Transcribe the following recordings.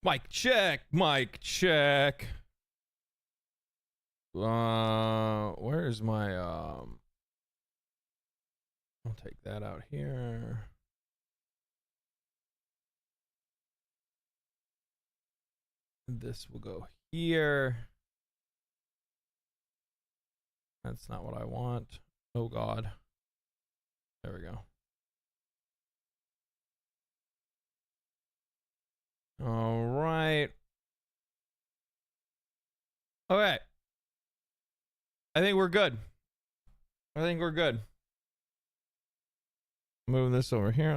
Mic check. Mic check. Where's my I'll take that out here. This will go here. That's not what I want. Oh God. There we go. All right. Okay. I think we're good. Move this over here.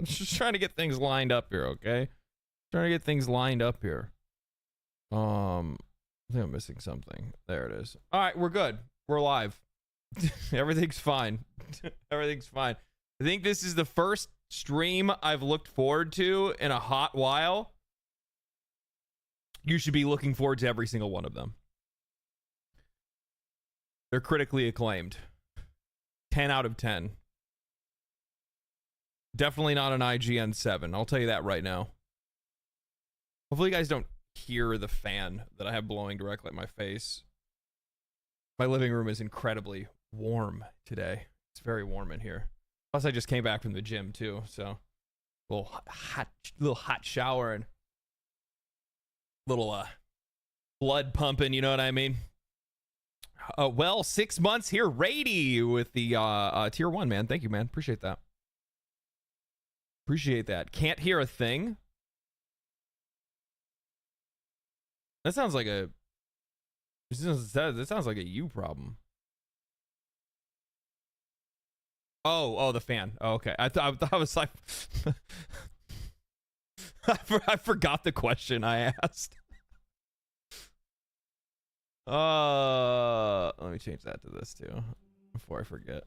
Just trying to get things lined up here, okay? I think I'm missing something. There it is. All right, we're good. We're live. Everything's fine. Everything's fine. I think this is the first stream I've looked forward to in a hot while. You should be looking forward to every single one of them. They're critically acclaimed. 10 out of 10. Definitely not an IGN 7. I'll tell you that right now. Hopefully you guys don't hear the fan that I have blowing directly at my face. My living room is incredibly warm today. It's very warm in here. Plus I just came back from the gym too, so little hot shower and little blood pumping, you know what I mean? Well, 6 months here, Rady with the tier 1, man. Thank you, man. Appreciate that. Can't hear a thing. That sounds like a you problem. Oh, the fan. Oh, okay. I thought I was like I forgot the question I asked. Let me change that to this too before I forget.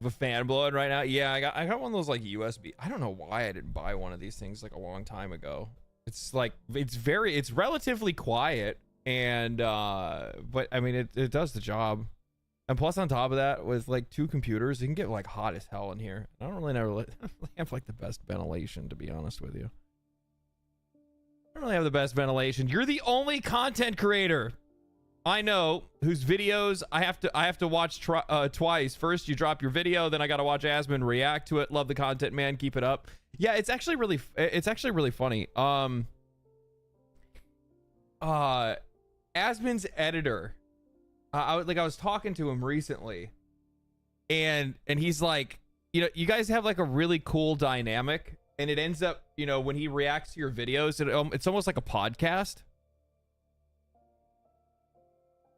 The fan blowing right now. Yeah, I got one of those like USB. I don't know why I didn't buy one of these things like a long time ago. It's like it's relatively quiet and but I mean it does the job. And plus on top of that, with like 2 computers, it can get like hot as hell in here. I don't really have like the best ventilation, to be honest with you. I don't really have the best ventilation. You're the only content creator I know whose videos I have to watch twice. First, you drop your video, then I gotta watch Asmon react to it. Love the content, man. Keep it up. Yeah, it's actually really funny. Asmon's editor. I was talking to him recently, and he's like, you know, you guys have like a really cool dynamic, and it ends up, you know, when he reacts to your videos, it's almost like a podcast.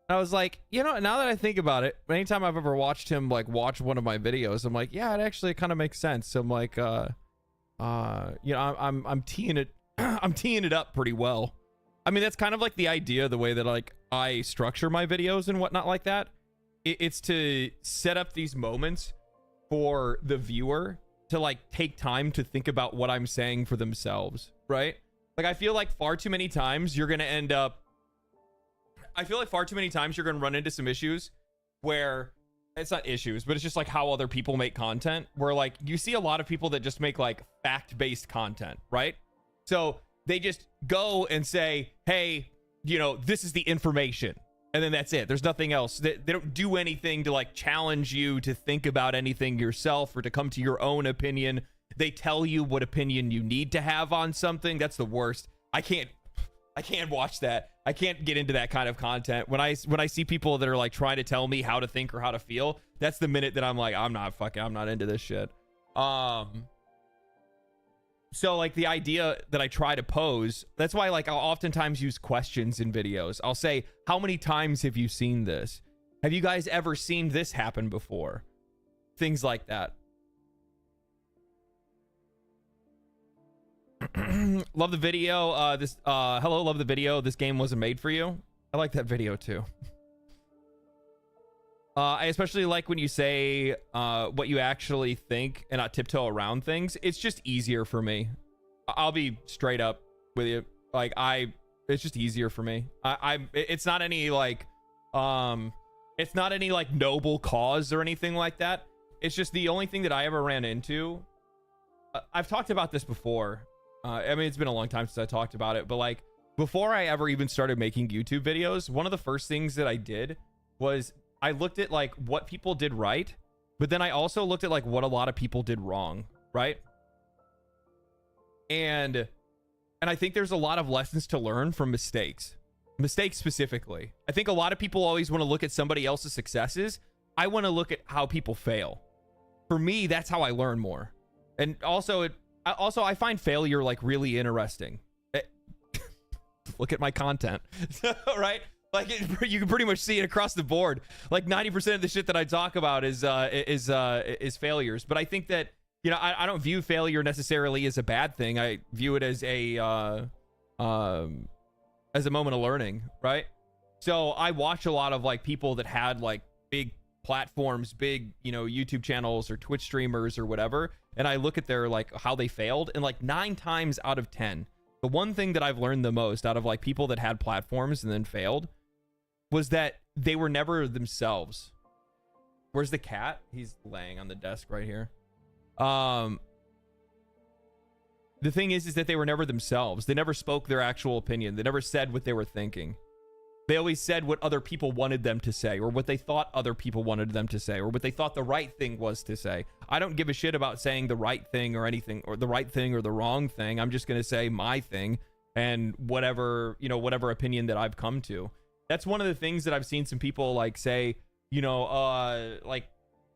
I was like, you know, now that I think about it, anytime I've ever watched him like watch one of my videos, I'm like, yeah, it actually kind of makes sense. So I'm like, you know, I'm teeing it, I'm teeing it up pretty well. I mean, that's kind of like the idea, the way that like I structure my videos and whatnot like that. It's to set up these moments for the viewer to like take time to think about what I'm saying for themselves, right? Like I feel like far too many times you're gonna run into some issues where it's not issues, but it's just like how other people make content, where like you see a lot of people that just make like fact-based content, right? So they just go and say, hey, you know, this is the information, and then that's it. There's nothing else. They don't do anything to like challenge you to think about anything yourself or to come to your own opinion. They tell you what opinion you need to have on something. That's the worst. I can't watch that. I can't get into that kind of content. When I see people that are like trying to tell me how to think or how to feel, that's the minute that I'm like, I'm not into this shit. So like the idea that I try to pose, that's why like I'll oftentimes use questions in videos. I'll say, how many times have you seen this? Have you guys ever seen this happen before? Things like that. Love the video. Hello, love the video. This game wasn't made for you. I like that video too. I especially like when you say what you actually think and not tiptoe around things. It's just easier for me. I'll be straight up with you. Like it's just easier for me. It's not any like It's not any like noble cause or anything like that. It's just the only thing that I ever ran into. I've talked about this before. I mean, it's been a long time since I talked about it, but like before I ever even started making YouTube videos, one of the first things that I did was I looked at like what people did right, but then I also looked at like what a lot of people did wrong, right? And I think there's a lot of lessons to learn from mistakes specifically. I think a lot of people always want to look at somebody else's successes. I want to look at how people fail. For me, that's how I learn more. And also I find failure like really interesting. Look at my content, right? Like you can pretty much see it across the board. Like 90% of the shit that I talk about is failures. But I think that, you know, I don't view failure necessarily as a bad thing. I view it as a moment of learning, right? So I watch a lot of like people that had like big platforms, big, you know, YouTube channels or Twitch streamers or whatever, and I look at their like how they failed, and like 9 times out of 10, the one thing that I've learned the most out of like people that had platforms and then failed was that they were never themselves. Where's the cat? He's laying on the desk right here. The thing is that they were never themselves. They never spoke their actual opinion. They never said what they were thinking. They always said what other people wanted them to say, or what they thought other people wanted them to say, or what they thought the right thing was to say. I don't give a shit about saying the right thing or anything, or the right thing or the wrong thing. I'm just going to say my thing and whatever, you know, whatever opinion that I've come to. That's one of the things that I've seen some people like say, you know, like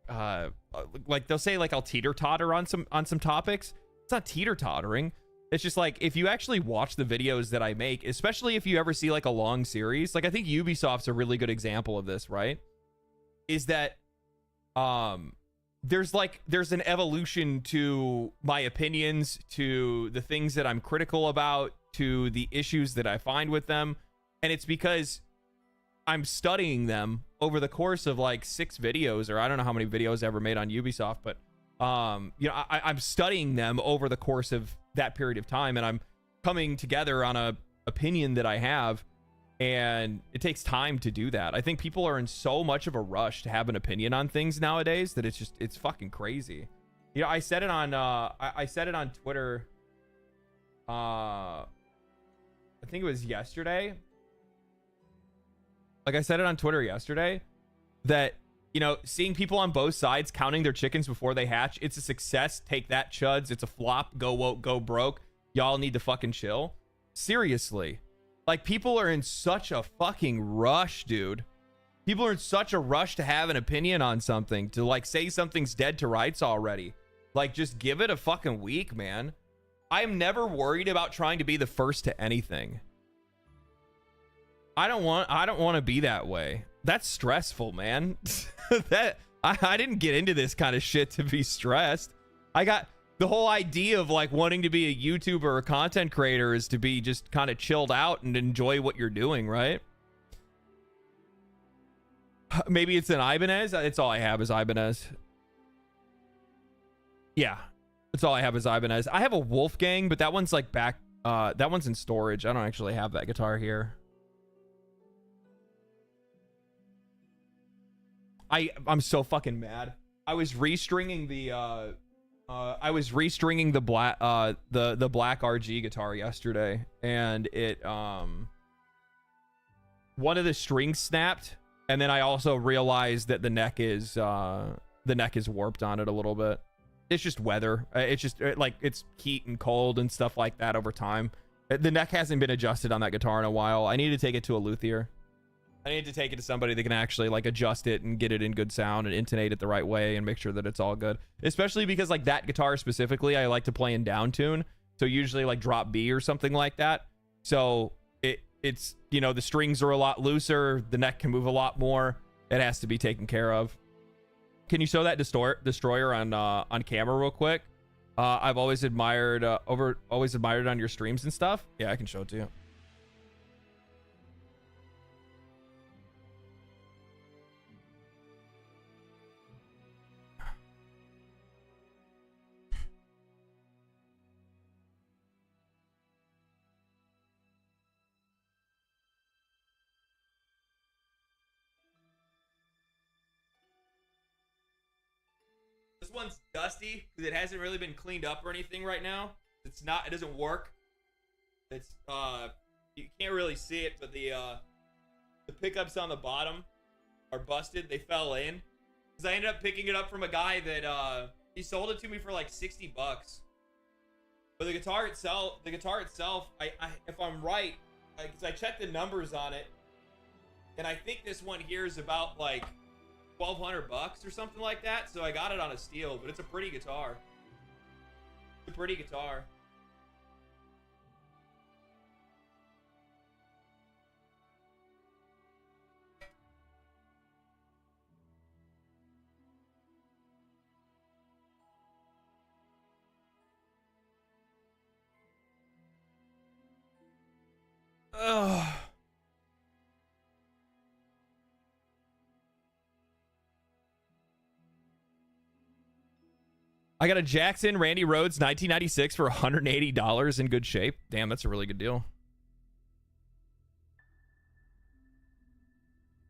they'll say like I'll teeter-totter on some topics. It's not teeter-tottering. It's just like, if you actually watch the videos that I make, especially if you ever see like a long series, like I think Ubisoft's a really good example of this, right? Is that there's an evolution to my opinions, to the things that I'm critical about, to the issues that I find with them. And it's because I'm studying them over the course of like 6 videos, or I don't know how many videos I ever made on Ubisoft, but you know, I'm studying them over the course of that period of time, and I'm coming together on a opinion that I have, and it takes time to do that. I think people are in so much of a rush to have an opinion on things nowadays that it's fucking crazy. You know, I said it on I said it on Twitter. I think it was yesterday. Like I said it on Twitter yesterday, that, you know, seeing people on both sides counting their chickens before they hatch, it's a success. Take that, chuds. It's a flop. Go woke, go broke. Y'all need to fucking chill. Seriously. Like, people are in such a fucking rush, dude. People are in such a rush to have an opinion on something, to like say something's dead to rights already. Like, just give it a fucking week, man. I am never worried about trying to be the first to anything. I don't want to be that way. That's stressful, man. That I didn't get into this kind of shit to be stressed. I got the whole idea of like wanting to be a YouTuber or a content creator is to be just kind of chilled out and enjoy what you're doing, right? Maybe it's an Ibanez. It's all I have is Ibanez. Yeah, that's all I have is Ibanez. I have a Wolfgang, but that one's like back. That one's in storage. I don't actually have that guitar here. I'm so fucking mad. I was restringing the black the black RG guitar yesterday, and it one of the strings snapped, and then I also realized that the neck is warped on it a little bit. It's just weather. It's just like it's heat and cold and stuff like that over time. The neck hasn't been adjusted on that guitar in a while. I need to take it to a luthier. I need to take it to somebody that can actually like adjust it and get it in good sound and intonate it the right way and make sure that it's all good. Especially because like that guitar specifically, I like to play in down tune. So usually like drop B or something like that. So it's, you know, the strings are a lot looser. The neck can move a lot more. It has to be taken care of. Can you show that destroyer on camera real quick? I've always admired it on your streams and stuff. Yeah, I can show it to you. one's dusty because it hasn't really been cleaned up or anything right now. It doesn't work. It's you can't really see it, but the pickups on the bottom are busted. They fell in because I ended up picking it up from a guy that he sold it to me for like $60. But the guitar itself, I if I'm right, because I checked the numbers on it, and I think this one here is about like $1,200 or something like that. So I got it on a steal, but it's a pretty guitar. It's a pretty guitar. Ugh. I got a Jackson Randy Rhoads 1996 for $180 in good shape. Damn, that's a really good deal.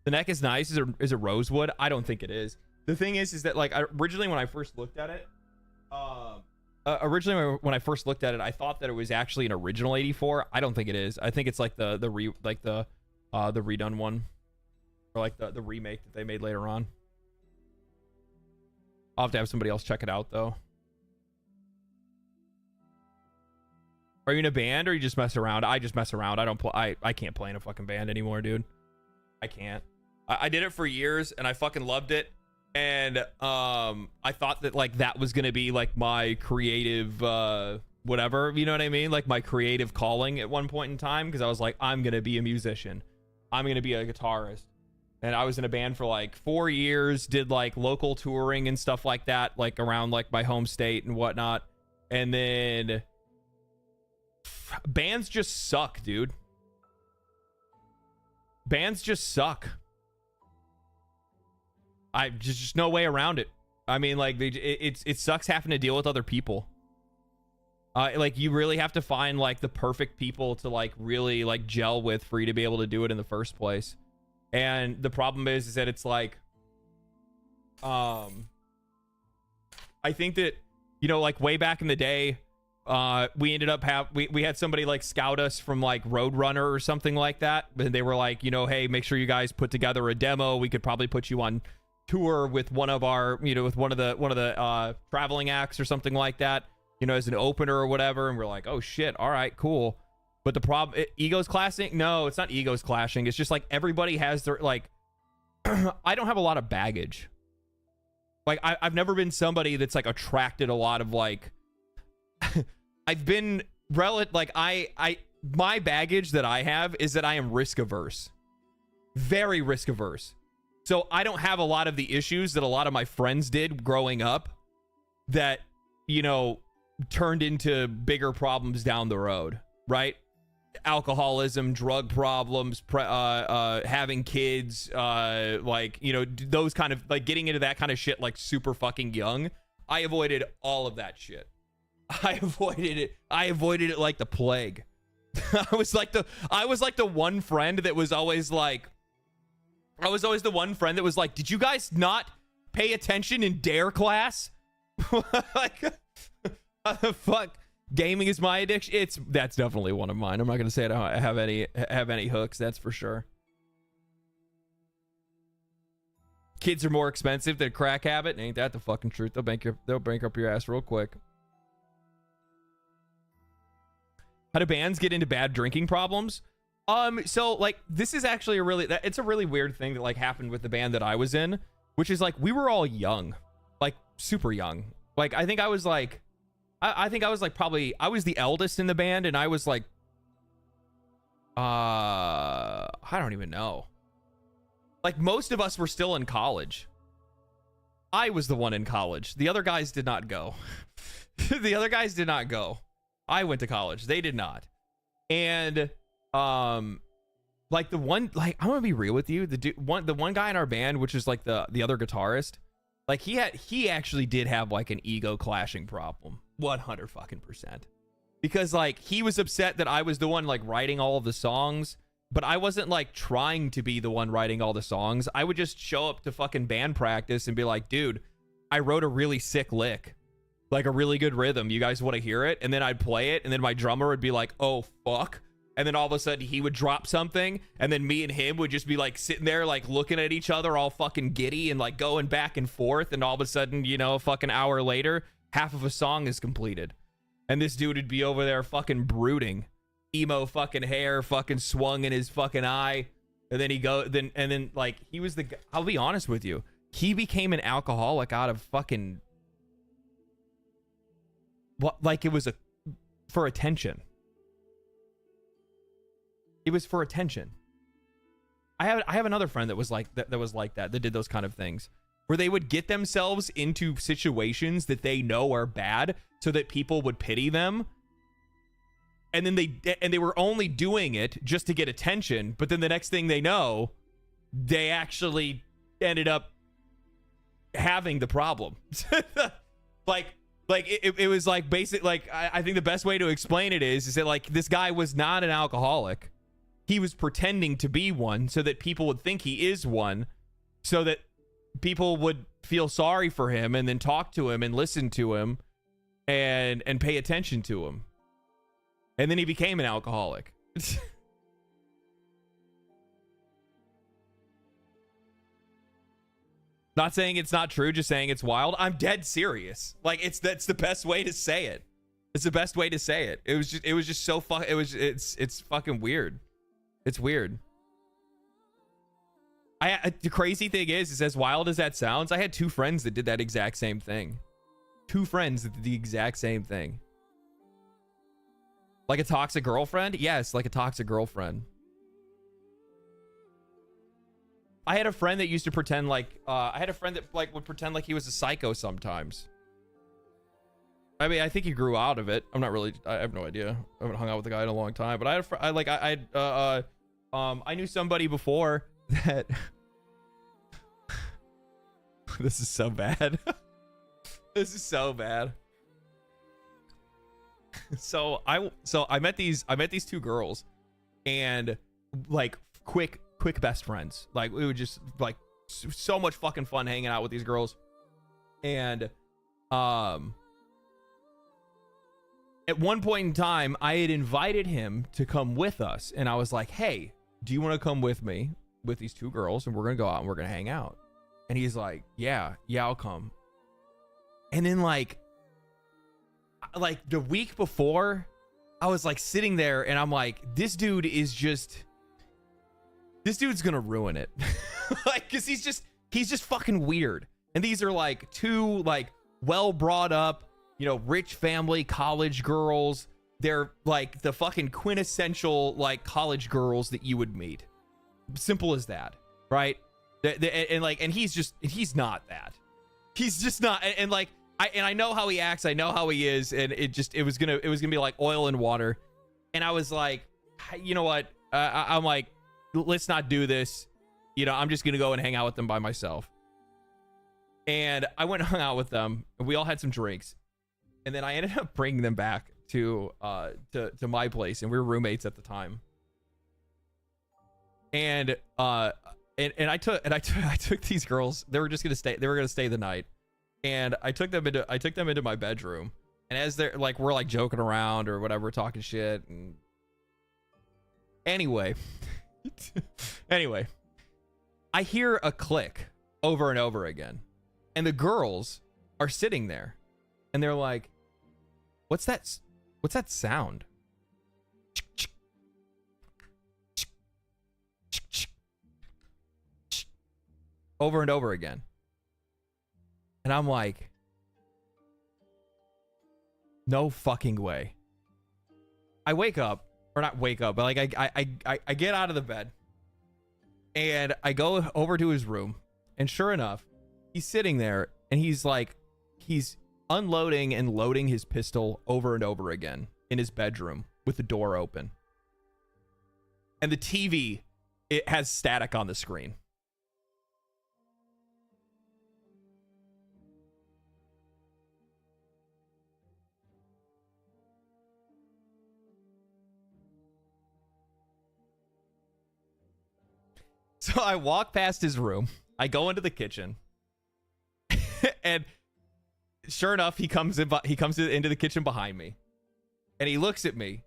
The neck is nice. Is it rosewood? I don't think it is. The thing is that like originally when I first looked at it, I thought that it was actually an original 84. I don't think it is. I think it's like the redone one, or like the remake that they made later on. I'll have to have somebody else check it out though. Are you in a band or you just mess around? I just mess around. I don't play. I can't play in a fucking band anymore, dude. I can't. I did it for years and I fucking loved it. And I thought that like that was gonna be like my creative whatever, you know what I mean? Like my creative calling at one point in time, because I was like, I'm gonna be a musician. I'm gonna be a guitarist. And I was in a band for like 4 years, did like local touring and stuff like that, like around like my home state and whatnot. And then bands just suck, dude. Bands just suck. Just no way around it. I mean, like it sucks having to deal with other people. Like you really have to find like the perfect people to like really like gel with for you to be able to do it in the first place. And the problem is that it's like, I think that, you know, like way back in the day, we ended up we had somebody like scout us from like Roadrunner or something like that. And they were like, you know, hey, make sure you guys put together a demo. We could probably put you on tour with one of our, you know, with one of the traveling acts or something like that, you know, as an opener or whatever. And we're like, oh shit, all right, cool. But the problem, egos clashing? No, it's not egos clashing. It's just like everybody has their, like, I don't have a lot of baggage. Like, I've never been somebody that's like attracted a lot of like, I've been like, my baggage that I have is that I am risk averse. Very risk averse. So I don't have a lot of the issues that a lot of my friends did growing up that, you know, turned into bigger problems down the road, right? Alcoholism, drug problems, having kids, like, you know, those kind of like getting into that kind of shit like super fucking young. I avoided all of that shit. I avoided it like the plague. I was like the one friend that was always like, the one friend that was like, did you guys not pay attention in dare class? Like, fuck. Gaming is my addiction. That's definitely one of mine. I'm not gonna say I don't have any hooks. That's for sure. Kids are more expensive than crack habit. Ain't that the fucking truth? They'll bankrupt your ass real quick. How do bands get into bad drinking problems? So like this is actually it's a really weird thing that like happened with the band that I was in, which is like we were all young, like super young. Like I think I was like. I think I was like probably I was the eldest in the band, and I was like I don't even know. Like most of us were still in college. I was the one in college. The other guys did not go. The other guys did not go. I went to college. They did not. And like the one, like I'm gonna be real with you, the one guy in our band, which is like the other guitarist, like he actually did have like an ego clashing problem. 100 fucking percent, because like he was upset that I was the one like writing all of the songs, but I wasn't like trying to be the one writing all the songs. I would just show up to fucking band practice and be like, dude, I wrote a really sick lick, like a really good rhythm. You guys want to hear it? And then I'd play it, and then my drummer would be like, oh fuck, and then all of a sudden he would drop something, and then me and him would just be like sitting there like looking at each other all fucking giddy and like going back and forth, and all of a sudden, you know, a fucking hour later, half of a song is completed, and this dude would be over there fucking brooding, emo fucking hair fucking swung in his fucking eye, and then then like he was the, I'll be honest with you, he became an alcoholic out of fucking what, like it was for attention. It was for attention. I have another friend that was like that did those kind of things, where they would get themselves into situations that they know are bad so that people would pity them, and then they were only doing it just to get attention, but then the next thing they know, they actually ended up having the problem. It was like basic, like I think the best way to explain it is that like this guy was not an alcoholic. He was pretending to be one so that people would think he is one, so that people would feel sorry for him and then talk to him and listen to him and pay attention to him. And then he became an alcoholic. Not saying it's not true, just saying it's wild. I'm dead serious. Like that's the best way to say it. It's the best way to say it. It was just so it's fucking weird. It's weird. The crazy thing is as wild as that sounds, I had two friends that did that exact same thing. Two friends that did the exact same thing. Like a toxic girlfriend? Yes, like a toxic girlfriend. I had a friend that used to pretend like would pretend like he was a psycho sometimes. I mean, I think he grew out of it. I'm not really, I have no idea. I haven't hung out with the guy in a long time, but I knew somebody before that this is so bad. This is so bad. So I met these two girls, and like quick best friends. Like we would just like so much fucking fun hanging out with these girls. And at one point in time, I had invited him to come with us, and I was like, hey, do you want to come with me with these two girls, and we're gonna go out and we're gonna hang out? And he's like, yeah, I'll come. And then like the week before, I was like sitting there and I'm like, this dude's gonna ruin it. Like, cause he's just fucking weird. And these are like two like well brought up, you know, rich family college girls. They're like the fucking quintessential like college girls that you would meet. Simple as that, right? And he's not that. He's just not. And like I know how he acts. I know how he is. And it was gonna be like oil and water. And I was like, you know what? I'm like, let's not do this. You know, I'm just gonna go and hang out with them by myself. And I went and hung out with them, and we all had some drinks. And then I ended up bringing them back to my place, and we were roommates at the time. And I took these girls. They were gonna stay the night, and I took them into my bedroom. And as they're like, we're like joking around or whatever, talking shit. And anyway, I hear a click over and over again, and the girls are sitting there, and they're like, "What's that? What's that sound?" Over and over again. And I'm like, no fucking way. I wake up, or not wake up, but like I get out of the bed, and I go over to his room, and sure enough, he's sitting there, and he's unloading and loading his pistol over and over again in his bedroom with the door open. And the TV, it has static on the screen. So I walk past his room. I go into the kitchen. And sure enough, he comes into the kitchen behind me, and he looks at me,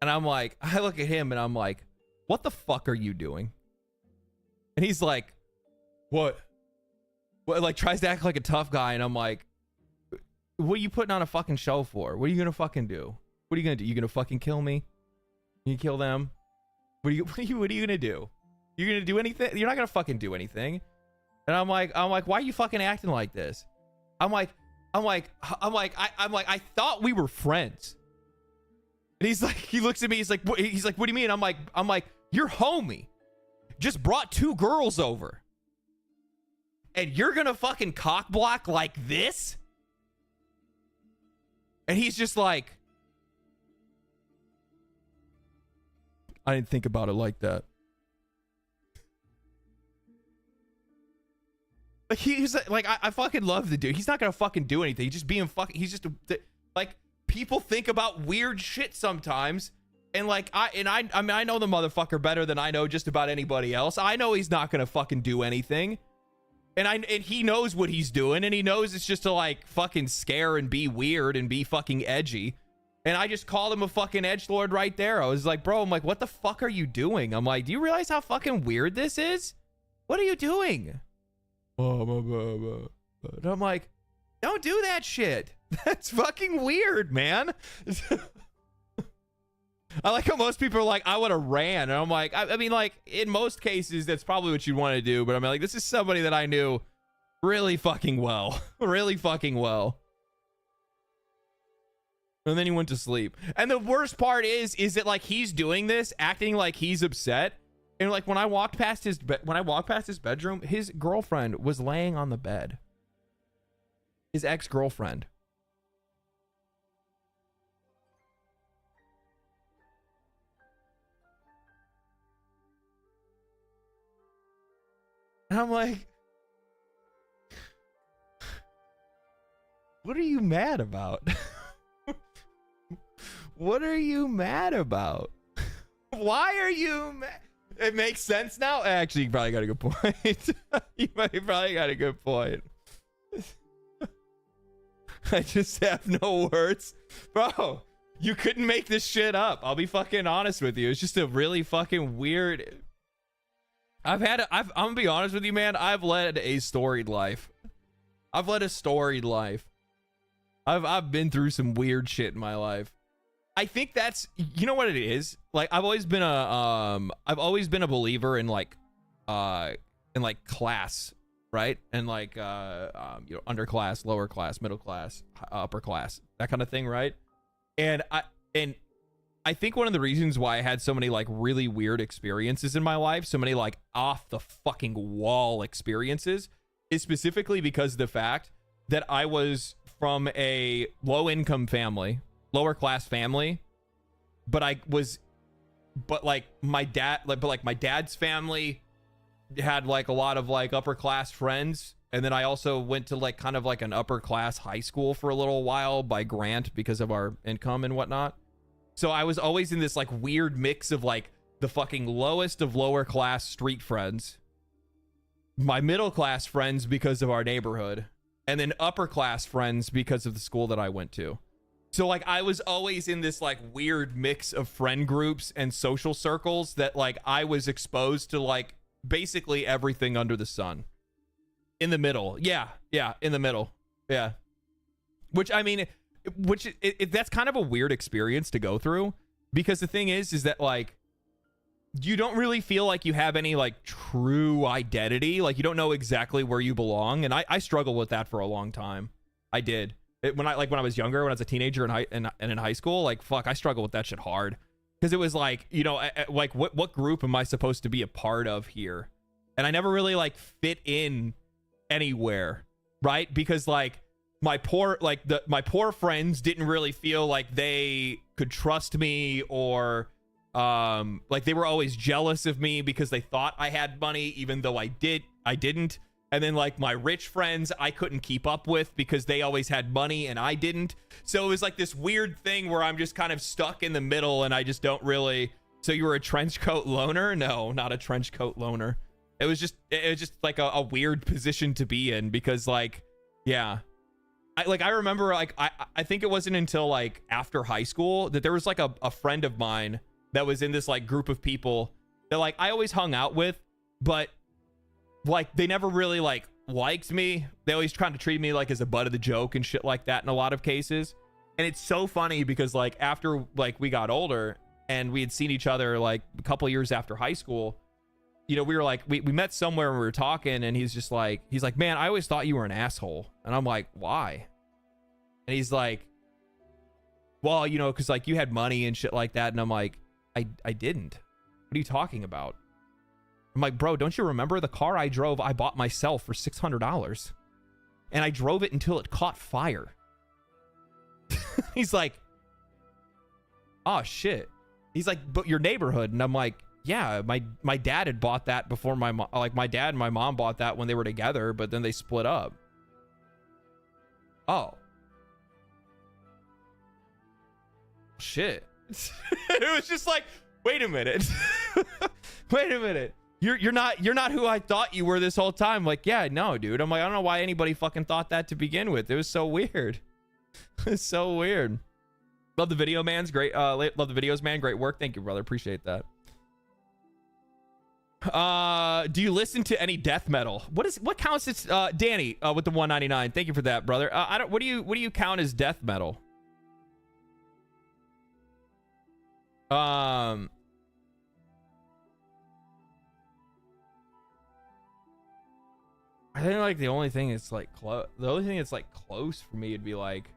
and I'm like, I look at him, and I'm like, what the fuck are you doing? And he's like, what? Like, tries to act like a tough guy, and I'm like, what are you putting on a fucking show for? What are you gonna fucking do? What are you gonna do? You gonna fucking kill me? You kill them? What are you gonna do? You're gonna do anything? You're not gonna fucking do anything. And I'm like, why are you fucking acting like this? I'm like, I thought we were friends. And he's like, he looks at me, he's like, what do you mean? I'm like, your homie just brought 2 girls over, and you're gonna fucking cock block like this? And he's just like, I didn't think about it like that. Like, he's like, I fucking love the dude. He's not gonna fucking do anything. He's just being fucking. He's just like, people think about weird shit sometimes, and like I mean, I know the motherfucker better than I know just about anybody else. I know he's not gonna fucking do anything, and he knows what he's doing, and he knows it's just to like fucking scare and be weird and be fucking edgy. And I just called him a fucking edgelord right there. I was like, bro, I'm like, what the fuck are you doing? I'm like, do you realize how fucking weird this is? What are you doing? And I'm like, don't do that shit. That's fucking weird, man. I like how most people are like, I would have ran. And I'm like, I mean, like, in most cases, that's probably what you'd want to do. But I mean, like, this is somebody that I knew really fucking well. Really fucking well. And then he went to sleep. And the worst part is that like he's doing this, acting like he's upset. And like when I walked past his bedroom, his girlfriend was laying on the bed. His ex-girlfriend. And I'm like, what are you mad about? What are you mad about? Why are you mad? It makes sense now. Actually, you probably got a good point. You probably got a good point. I just have no words. Bro, you couldn't make this shit up. I'll be fucking honest with you. It's just a really fucking weird... I'm gonna be honest with you, man. I've led a storied life. I've been through some weird shit in my life. I think that's, you know what it is? Like, I've always been a believer in like class, right? And like, underclass, lower class, middle class, upper class, that kind of thing, right? And I think one of the reasons why I had so many like really weird experiences in my life, so many like off the fucking wall experiences, is specifically because of the fact that I was from a low income family, lower class family, but my dad's family had like a lot of like upper class friends. And then I also went to like kind of like an upper class high school for a little while by grant because of our income and whatnot. So I was always in this like weird mix of like the fucking lowest of lower class street friends, my middle class friends because of our neighborhood, and then upper class friends because of the school that I went to. So like I was always in this like weird mix of friend groups and social circles that like I was exposed to like basically everything under the sun. In the middle. Yeah, in the middle. Yeah. Which I mean, that's kind of a weird experience to go through, because the thing is that like you don't really feel like you have any like true identity. Like you don't know exactly where you belong. And I struggled with that for a long time. I did. When I was younger, when I was a teenager and in high school, like fuck, I struggled with that shit hard, because it was like, you know, like what group am I supposed to be a part of here? And I never really like fit in anywhere, right? Because like my poor friends didn't really feel like they could trust me, or like they were always jealous of me because they thought I had money even though I didn't. And then like my rich friends I couldn't keep up with because they always had money and I didn't. So it was like this weird thing where I'm just kind of stuck in the middle, and I just don't really... So you were a trench coat loner? No, not a trench coat loner. It was just like a weird position to be in, because like, yeah. I remember like I think it wasn't until like after high school that there was like a friend of mine that was in this like group of people that like I always hung out with, but like they never really like liked me. They always tried to treat me like as a butt of the joke and shit like that in a lot of cases. And it's so funny because like after like we got older and we had seen each other like a couple years after high school, you know, we were like we met somewhere and we were talking, and he's like, man, I always thought you were an asshole. And I'm like, why? And he's like, well, you know, because like you had money and shit like that. And I'm like, I didn't. What are you talking about? I'm like, bro, don't you remember the car I drove? I bought myself for $600, and I drove it until it caught fire. He's like, oh shit. He's like, but your neighborhood. And I'm like, yeah, my dad had bought that before my mom. Like my dad and my mom bought that when they were together, but then they split up. Oh shit. It was just like, wait a minute. Wait a minute. You're not who I thought you were this whole time. Like, yeah, no, dude. I'm like, I don't know why anybody fucking thought that to begin with. It was so weird. It's so weird. Love the video, man's great. Love the videos, man. Great work. Thank you, brother. Appreciate that. Do you listen to any death metal? What counts as Danny with the 199? Thank you for that, brother. What do you count as death metal? I think like the only thing that's like close for me would be like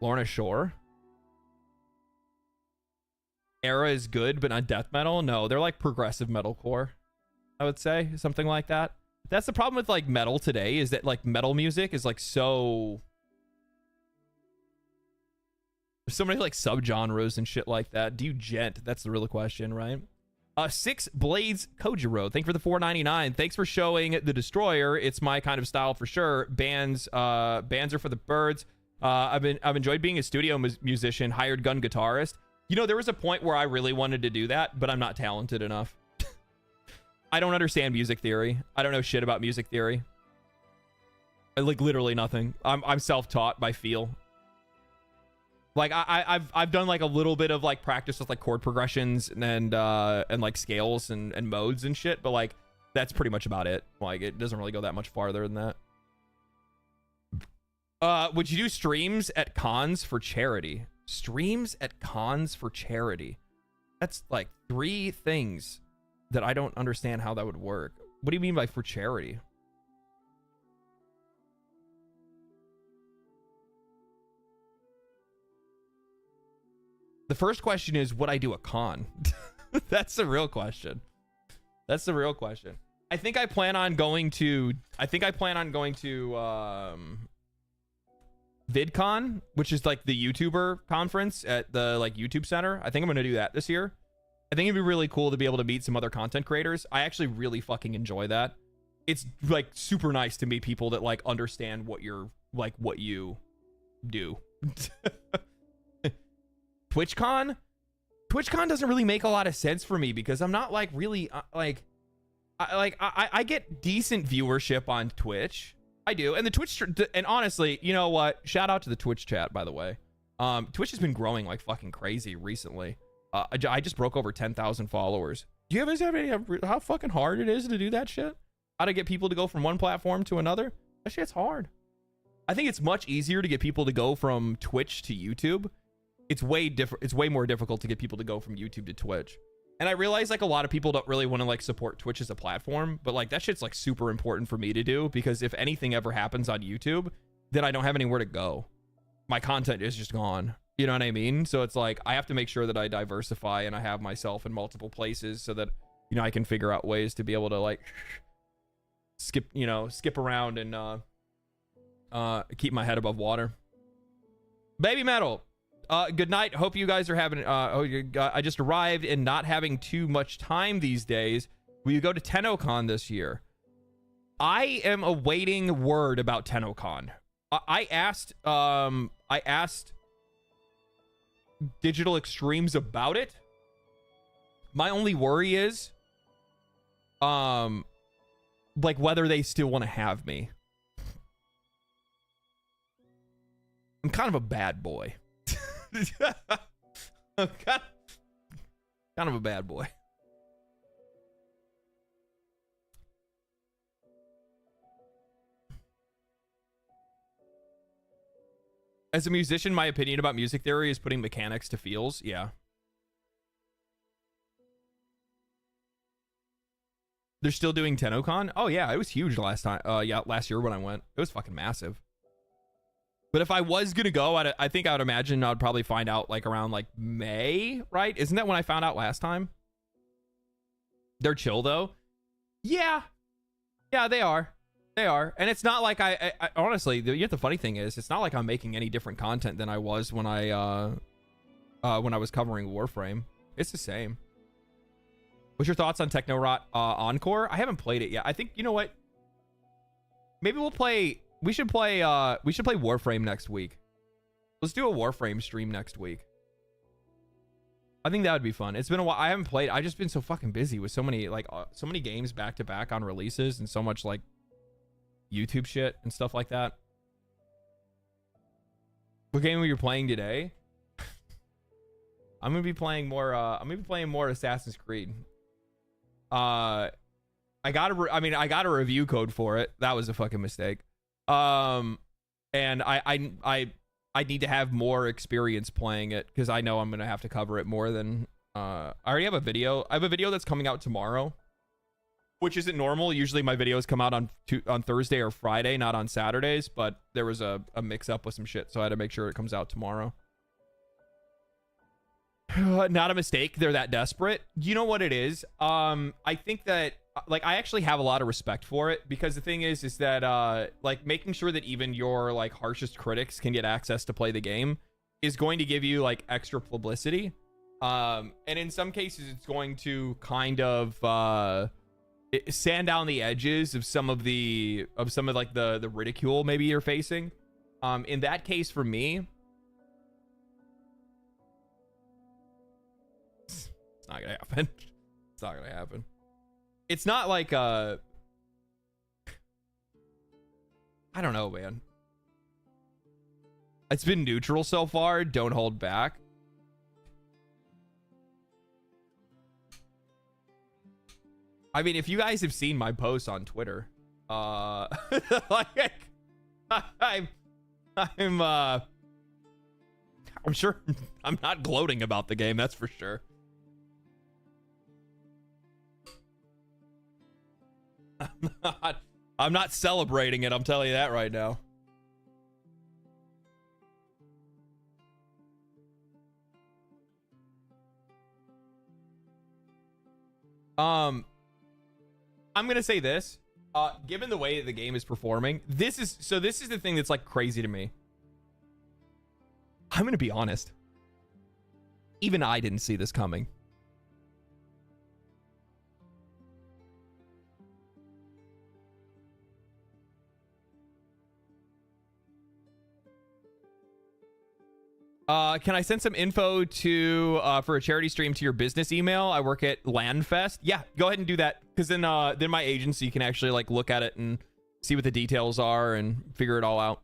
Lorna Shore. Era is good, but not death metal. No, they're like progressive metalcore, I would say, something like that. That's the problem with like metal today, is that like metal music is like so there's so many like subgenres and shit like that. Do you gent? That's the real question, right? Six Blades Kojiro, thank you for the 499. Thanks for showing The Destroyer. It's my kind of style for sure. Bands are for the birds. I've enjoyed being a studio musician, hired gun guitarist. You know, there was a point where I really wanted to do that, but I'm not talented enough. I don't understand music theory. I don't know shit about music theory. Like literally nothing. I'm self-taught by feel. Like I've done like a little bit of like practice with like chord progressions and like scales and modes and shit, but like that's pretty much about it. Like it doesn't really go that much farther than that. Would you do streams at cons for charity? Streams at cons for charity. That's like 3 things that I don't understand how that would work. What do you mean by for charity? The first question is, would I do a con? That's the real question. That's the real question. I think I plan on going to VidCon, which is like the YouTuber conference at the like YouTube Center. I think I'm going to do that this year. I think it'd be really cool to be able to meet some other content creators. I actually really fucking enjoy that. It's like super nice to meet people that like understand what you're like, what you do. TwitchCon doesn't really make a lot of sense for me because I'm not like really I get decent viewership on Twitch. I do. And the Twitch, and honestly, you know what? Shout out to the Twitch chat, by the way. Twitch has been growing like fucking crazy recently. I just broke over 10,000 followers. Do you guys have any how fucking hard it is to do that shit? How to get people to go from one platform to another? That shit's hard. I think it's much easier to get people to go from Twitch to YouTube. It's way more difficult to get people to go from YouTube to Twitch. And I realize like a lot of people don't really want to like support Twitch as a platform, but like that shit's like super important for me to do, because if anything ever happens on YouTube, then I don't have anywhere to go. My content is just gone. You know what I mean? So it's like I have to make sure that I diversify and I have myself in multiple places so that, you know, I can figure out ways to be able to like skip around and keep my head above water. Baby Metal. Good night. Hope you guys are having I just arrived and not having too much time these days. Will you go to TennoCon this year? I am awaiting word about TennoCon. I asked Digital Extremes about it. My only worry is like whether they still want to have me. I'm kind of a bad boy. I'm kind of a bad boy. As a musician, my opinion about music theory is putting mechanics to feels. Yeah. They're still doing TennoCon? Oh yeah, it was huge last time. Yeah, last year when I went. It was fucking massive. But if I was gonna go, I think I would imagine I'd probably find out like around like May, right? Isn't that when I found out last time? They're chill though. Yeah. Yeah, they are. They are. And it's not like I honestly, the funny thing is, it's not like I'm making any different content than I was when I was covering Warframe. It's the same. What's your thoughts on Technorot Encore? I haven't played it yet. I think, you know what? Maybe we should play Warframe next week. Let's do a Warframe stream next week. I think that would be fun. It's been a while. I haven't played. I've just been so fucking busy with so many games back to back on releases and so much like YouTube shit and stuff like that. What game are you playing today? I'm gonna be playing more Assassin's Creed. I got a review code for it. That was a fucking mistake. And I need to have more experience playing it because I know I'm gonna have to cover it more than I already have a video. I have a video that's coming out tomorrow, which isn't normal. Usually my videos come out on Thursday or Friday, not on Saturdays, but there was a mix up with some shit, so I had to make sure it comes out tomorrow. Not a mistake. They're that desperate. You know what it is? I think that like I actually have a lot of respect for it because the thing is that like making sure that even your like harshest critics can get access to play the game is going to give you like extra publicity. And in some cases it's going to kind of sand down the edges of some of like the ridicule maybe you're facing. In that case for me, it's not gonna happen. It's not gonna happen. It's not like I don't know, man. It's been neutral so far. Don't hold back. I mean, if you guys have seen my posts on Twitter, like I'm sure I'm not gloating about the game, that's for sure. I'm not celebrating it, I'm telling you that right now. I'm gonna say this. Given the way the game is performing, this is the thing that's like crazy to me. I'm gonna be honest. Even I didn't see this coming. Can I send some info to for a charity stream to your business email? I work at Landfest. Yeah, go ahead and do that, because then my agency can actually like look at it and see what the details are and figure it all out.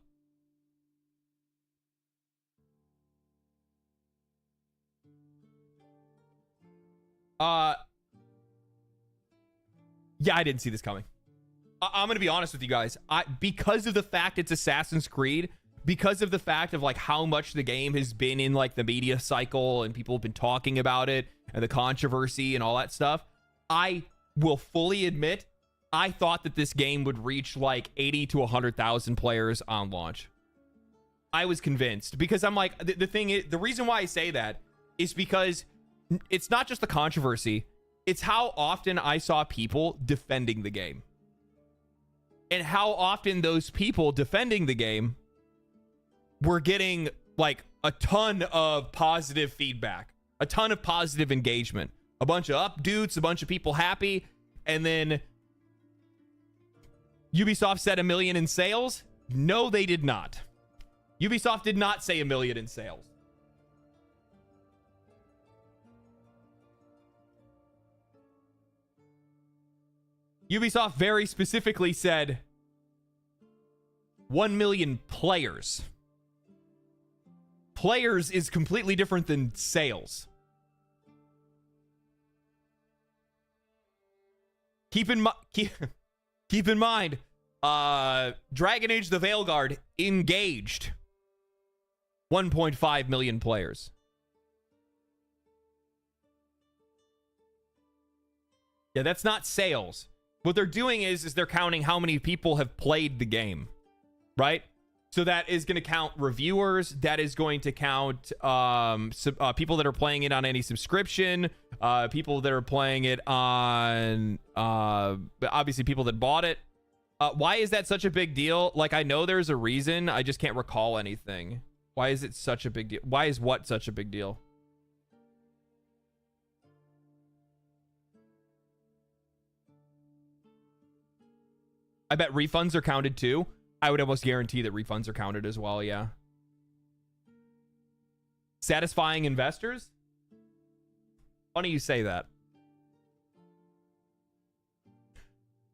Yeah, I didn't see this coming. I'm gonna be honest with you guys. Because of the fact it's Assassin's Creed, because of the fact of like how much the game has been in like the media cycle and people have been talking about it and the controversy and all that stuff, I will fully admit I thought that this game would reach like 80 to 100,000 players on launch. I was convinced, because I'm like, the thing is, the reason why I say that is because it's not just the controversy, it's how often I saw people defending the game. And how often those people defending the game were getting like a ton of positive feedback, a ton of positive engagement, a bunch of updates, a bunch of people happy. And then Ubisoft said 1 million in sales. No, they did not. Ubisoft did not say 1 million in sales. Ubisoft very specifically said 1 million players. players is completely different than sales. Keep in mind, Dragon Age the Veilguard engaged 1.5 million players. Yeah, that's not sales. What they're doing is they're counting how many people have played the game, right? So that is going to count reviewers. That is going to count people that are playing it on any subscription, people that are playing it on, obviously people that bought it. Why is that such a big deal? Like, I know there's a reason. I just can't recall anything. Why is it such a big deal? Why is what such a big deal? I bet refunds are counted too. I would almost guarantee that refunds are counted as well, yeah. Satisfying investors? Funny you say that.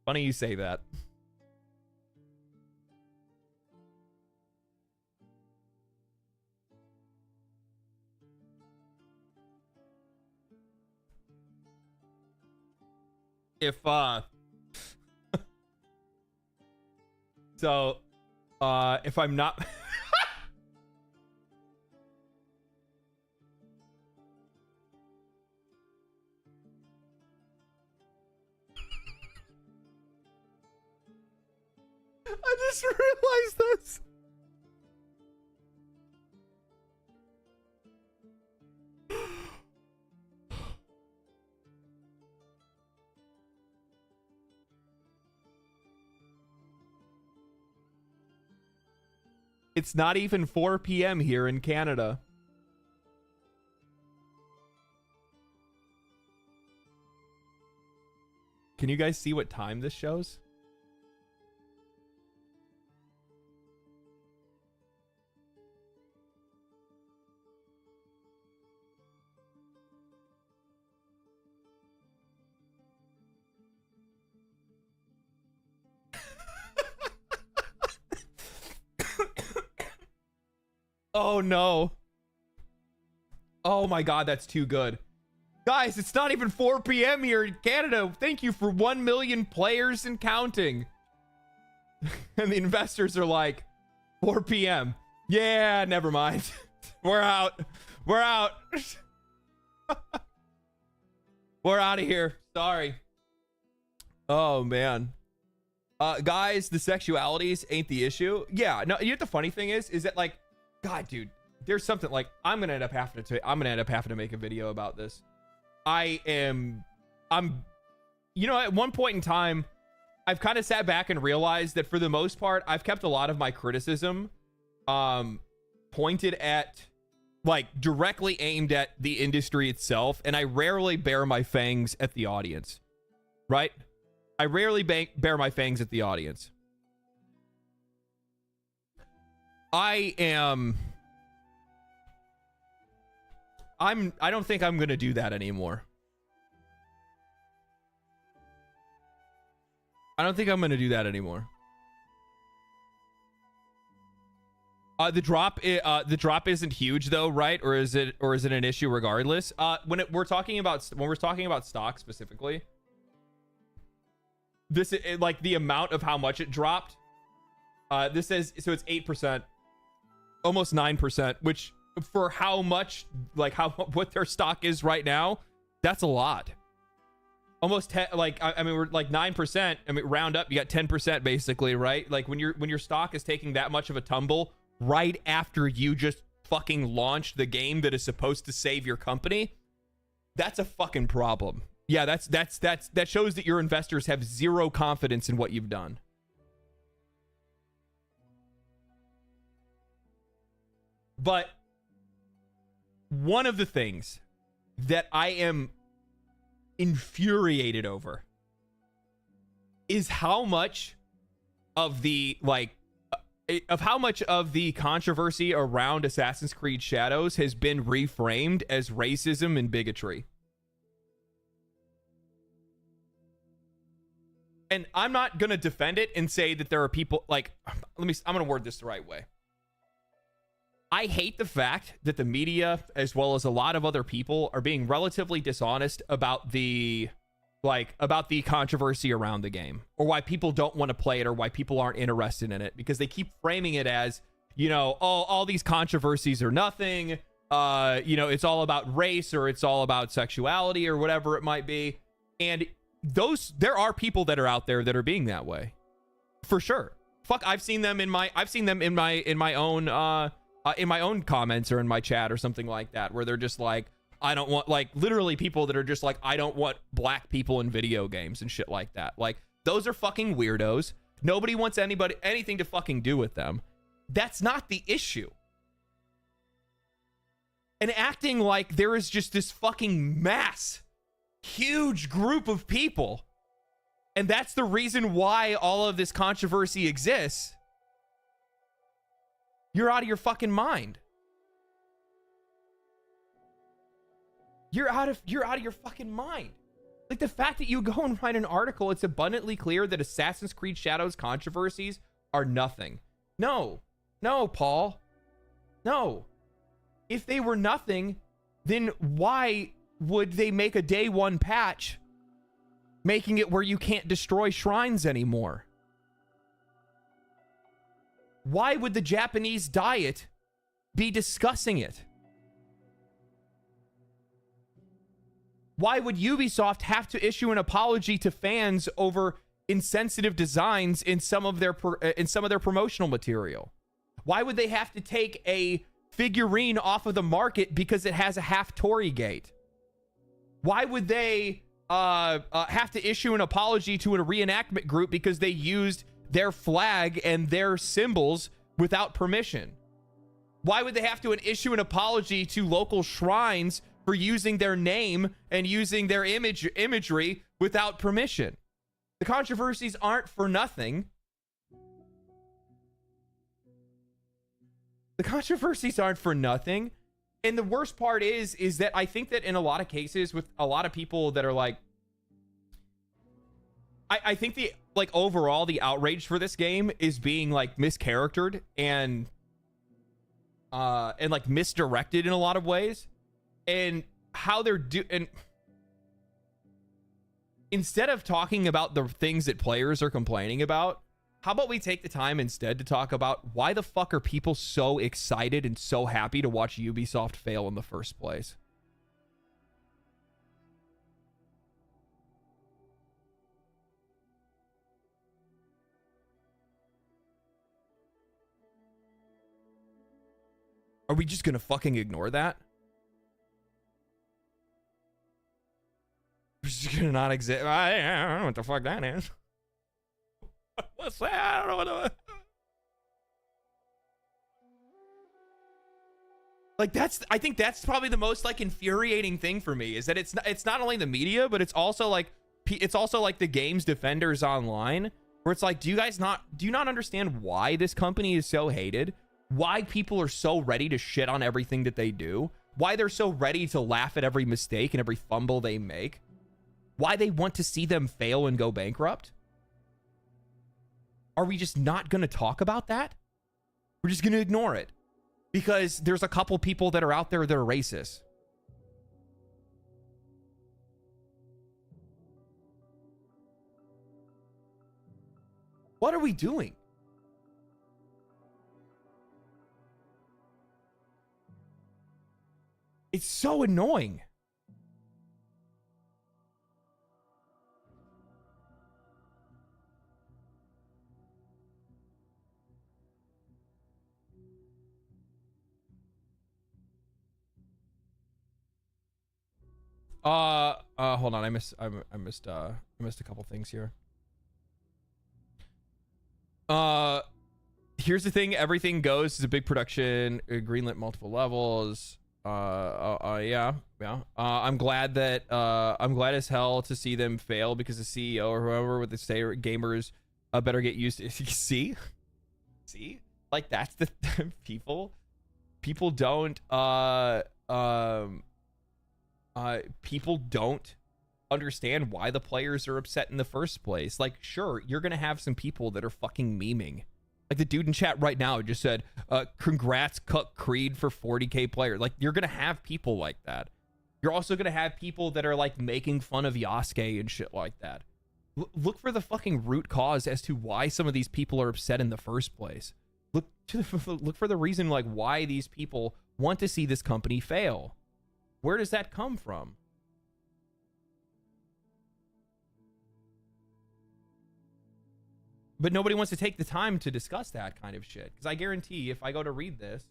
Funny you say that. If, so, if I'm not... I just realized this. It's not even 4 p.m. here in Canada. Can you guys see what time this shows? Oh no. Oh my god, that's too good. Guys, it's not even 4 p.m. here in Canada. Thank you for 1 million players and counting. And the investors are like, 4 p.m. Yeah, never mind. We're out. We're out. We're out of here. Sorry. Oh man. Guys, the sexualities ain't the issue. Yeah, no, you know what the funny thing is that like, God, dude, there's something like I'm gonna end up having to make a video about this. I'm, you know, at one point in time, I've kind of sat back and realized that for the most part, I've kept a lot of my criticism, pointed at, like, directly aimed at the industry itself, and I rarely bare my fangs at the audience, right? I rarely bare my fangs at the audience. I don't think I'm gonna do that anymore. I don't think I'm gonna do that anymore. The drop isn't huge though, right? Or is it an issue regardless? When we're talking about stock specifically, this is like the amount of how much it dropped. This says so it's 8%. Almost 9%, which for how much, like what their stock is right now, that's a lot. Almost 10, like I mean we're like 9%. I mean round up, you got 10% basically, right? Like when your stock is taking that much of a tumble right after you just fucking launched the game that is supposed to save your company, that's a fucking problem. Yeah, that shows that your investors have zero confidence in what you've done. But one of the things that I am infuriated over is how much of the controversy around Assassin's Creed Shadows has been reframed as racism and bigotry. And I'm not going to defend it and say that there are people like, I'm going to word this the right way. I hate the fact that the media, as well as a lot of other people, are being relatively dishonest about the controversy around the game, or why people don't want to play it, or why people aren't interested in it, because they keep framing it as, you know, oh, all these controversies are nothing. You know, it's all about race, or it's all about sexuality, or whatever it might be. And there are people that are out there that are being that way, for sure. Fuck, I've seen them in my own comments or in my chat or something like that, where they're just like, I don't want, like, literally people that are just like, I don't want black people in video games and shit like that. Like, those are fucking weirdos. Nobody wants anything to fucking do with them. That's not the issue. And acting like there is just this fucking huge group of people, and that's the reason why all of this controversy exists. You're out of your fucking mind. You're out of your fucking mind. Like, the fact that you go and write an article, it's abundantly clear that Assassin's Creed Shadows controversies are nothing. No, Paul. No. If they were nothing, then why would they make a day one patch making it where you can't destroy shrines anymore? Why would the Japanese Diet be discussing it? Why would Ubisoft have to issue an apology to fans over insensitive designs in some of their promotional material? Why would they have to take a figurine off of the market because it has a half Tory gate? Why would they have to issue an apology to a reenactment group because they used their flag and their symbols without permission? Why would they have to issue an apology to local shrines for using their name and using their imagery without permission? The controversies aren't for nothing. The controversies aren't for nothing. And the worst part is that I think that in a lot of cases with a lot of people that are like, I think the, like, overall the outrage for this game is being like mischaractered and like misdirected in a lot of ways. And how they're and instead of talking about the things that players are complaining about, how about we take the time instead to talk about why the fuck are people so excited and so happy to watch Ubisoft fail in the first place? Are we just gonna fucking ignore that? We're just gonna not exist. I don't know what the fuck that is. What's that? I don't know what like, I think that's probably the most like infuriating thing for me, is that it's not only the media, but it's also like the game's defenders online, where it's like, do you not understand why this company is so hated? Why people are so ready to shit on everything that they do? Why they're so ready to laugh at every mistake and every fumble they make? Why they want to see them fail and go bankrupt? Are we just not going to talk about that? We're just going to ignore it because there's a couple people that are out there that are racist. What are we doing? It's so annoying. Hold on. I missed a couple things here. Here's the thing. Everything Goes is a big production. Greenlit multiple levels. Yeah. I'm glad as hell to see them fail, because the CEO or whoever with the say gamers better get used to see, like, that's the people don't people don't understand why the players are upset in the first place. Like, sure, you're gonna have some people that are fucking memeing. Like the dude in chat right now just said, congrats, Cuck Creed for 40K players. Like, you're going to have people like that. You're also going to have people that are like making fun of Yasuke and shit like that. Look for the fucking root cause as to why some of these people are upset in the first place. Look for the reason like why these people want to see this company fail. Where does that come from? But nobody wants to take the time to discuss that kind of shit. Because I guarantee if I go to read this,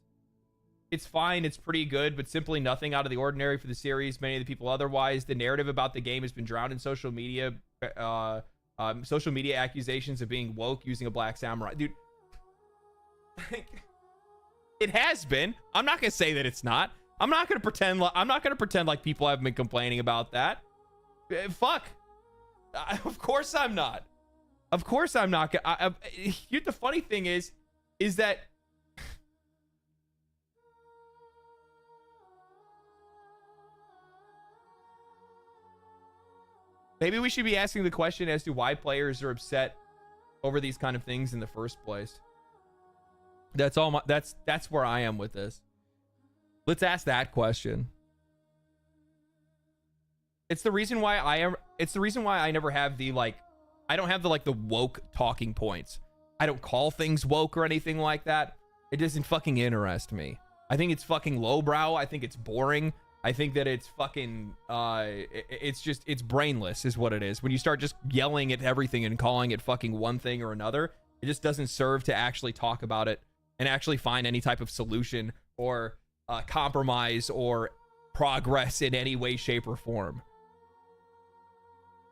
it's fine, it's pretty good, but simply nothing out of the ordinary for the series. Many of the people otherwise. The narrative about the game has been drowned in social media accusations of being woke using a black samurai. Dude, it has been. I'm not gonna say that it's not. I'm not gonna pretend like people haven't been complaining about that. Fuck. Of course I'm not. Of course I'm not. The funny thing is that maybe we should be asking the question as to why players are upset over these kind of things in the first place. That's all. That's where I am with this. Let's ask that question. It's the reason why I never have the like. I don't have the woke talking points. I don't call things woke or anything like that. It doesn't fucking interest me. I think it's fucking lowbrow. I think it's boring. I think that it's fucking it's brainless is what it is. When you start just yelling at everything and calling it fucking one thing or another, it just doesn't serve to actually talk about it and actually find any type of solution or compromise or progress in any way, shape, or form.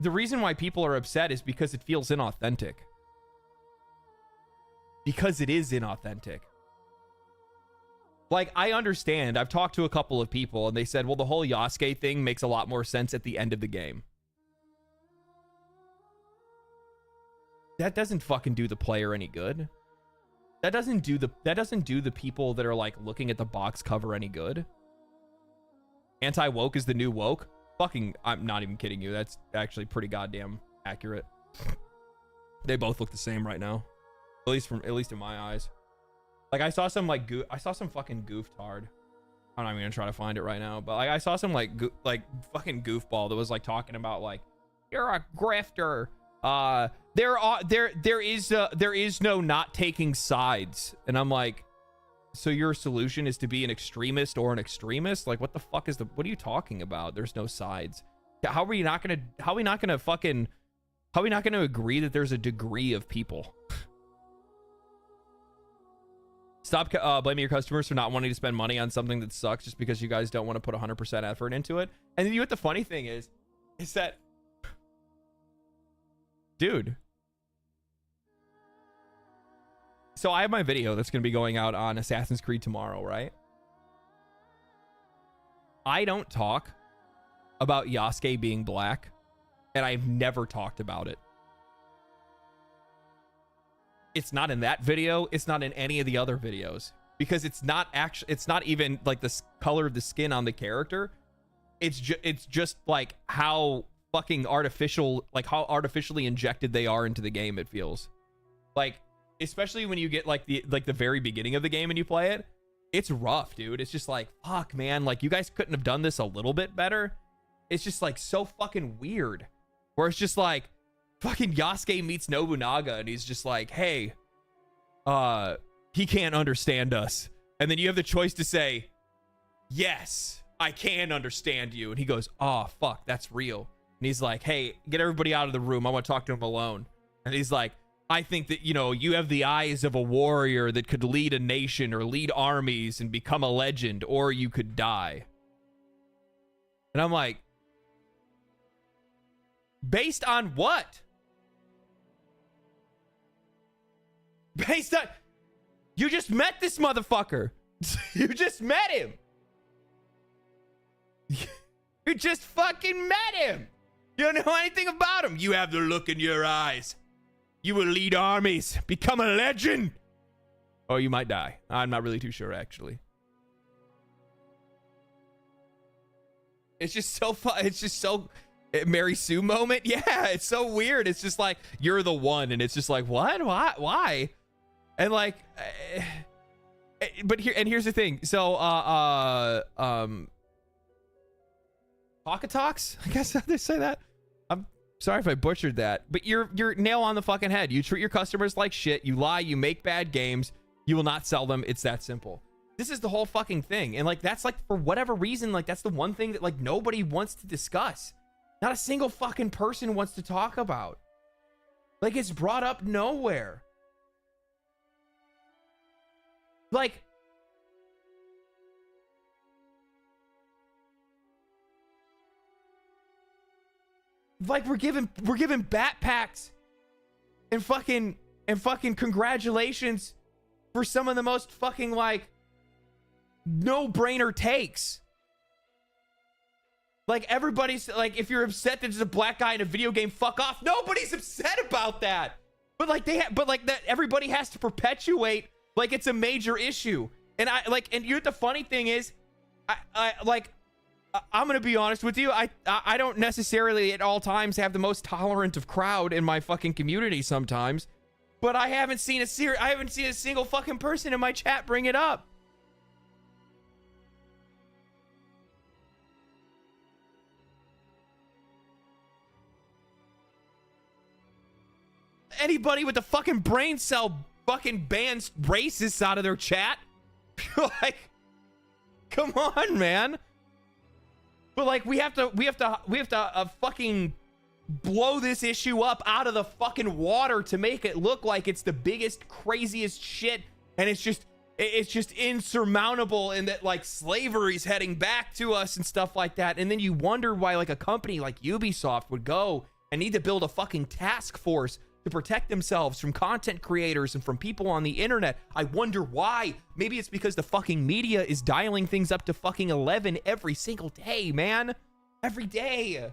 The reason why people are upset is because it feels inauthentic. Because it is inauthentic. Like, I understand. I've talked to a couple of people and they said, well, the whole Yasuke thing makes a lot more sense at the end of the game. That doesn't fucking do the player any good. That doesn't do the people that are like looking at the box cover any good. Anti-woke is the new woke. Fucking, I'm not even kidding you. That's actually pretty goddamn accurate. They both look the same right now. At least in my eyes. Like, I saw some fucking gooftard. I'm not even gonna try to find it right now, but like I saw some like fucking goofball that was like talking about like, you're a grifter. There is no not taking sides. And I'm like, so your solution is to be an extremist or an extremist? Like, what the fuck what are you talking about? There's no sides. How are we not gonna agree that there's a degree of people? Stop blaming your customers for not wanting to spend money on something that sucks just because you guys don't want to put 100% effort into it. And then you know what the funny thing is that, dude. So I have my video that's going to be going out on Assassin's Creed tomorrow, right? I don't talk about Yasuke being black, and I've never talked about it. It's not in that video. It's not in any of the other videos because it's not even like the color of the skin on the character. It's just like how fucking artificial, like how artificially injected they are into the game. It feels like, especially when you get like the very beginning of the game and you play it, it's rough, dude. It's just like, fuck, man. Like, you guys couldn't have done this a little bit better. It's just like so fucking weird. Where it's just like, fucking Yasuke meets Nobunaga and he's just like, hey, he can't understand us. And then you have the choice to say, yes, I can understand you. And he goes, oh, fuck, that's real. And he's like, hey, get everybody out of the room. I want to talk to him alone. And he's like, I think that, you know, you have the eyes of a warrior that could lead a nation or lead armies and become a legend, or you could die. And I'm like, based on what? Based on, you just met this motherfucker. You just met him. You just fucking met him. You don't know anything about him. You have the look in your eyes. You will lead armies, become a legend, or you might die. I'm not really too sure, actually. It's just so fun. It's just so Mary Sue moment. Yeah, it's so weird. It's just like, you're the one, and it's just like, what? Why? And like, but here's the thing. So, Talks, I guess how they say that. I'm sorry if I butchered that, but you're nail on the fucking head. You treat your customers like shit. You lie. You make bad games. You will not sell them. It's that simple. This is the whole fucking thing. And like, that's like, for whatever reason, like that's the one thing that like nobody wants to discuss. Not a single fucking person wants to talk about. Like, it's brought up nowhere. Like, we're giving backpacks and fucking congratulations for some of the most fucking like no-brainer takes. Like, everybody's like, if you're upset that there's a black guy in a video game, fuck off. Nobody's upset about that. But like that everybody has to perpetuate like it's a major issue. And and you know what the funny thing is, I'm gonna be honest with you. I don't necessarily at all times have the most tolerant of crowd in my fucking community sometimes, but I haven't seen a single fucking person in my chat bring it up. Anybody with the fucking brain cell fucking bans racists out of their chat. Like, come on, man. But like, we have to fucking blow this issue up out of the fucking water to make it look like it's the biggest, craziest shit, and it's just insurmountable, and that like slavery's heading back to us and stuff like that. And then you wonder why like a company like Ubisoft would go and need to build a fucking task force to protect themselves from content creators and from people on the internet. I wonder why. Maybe it's because the fucking media is dialing things up to fucking 11 every single day, man. Every day.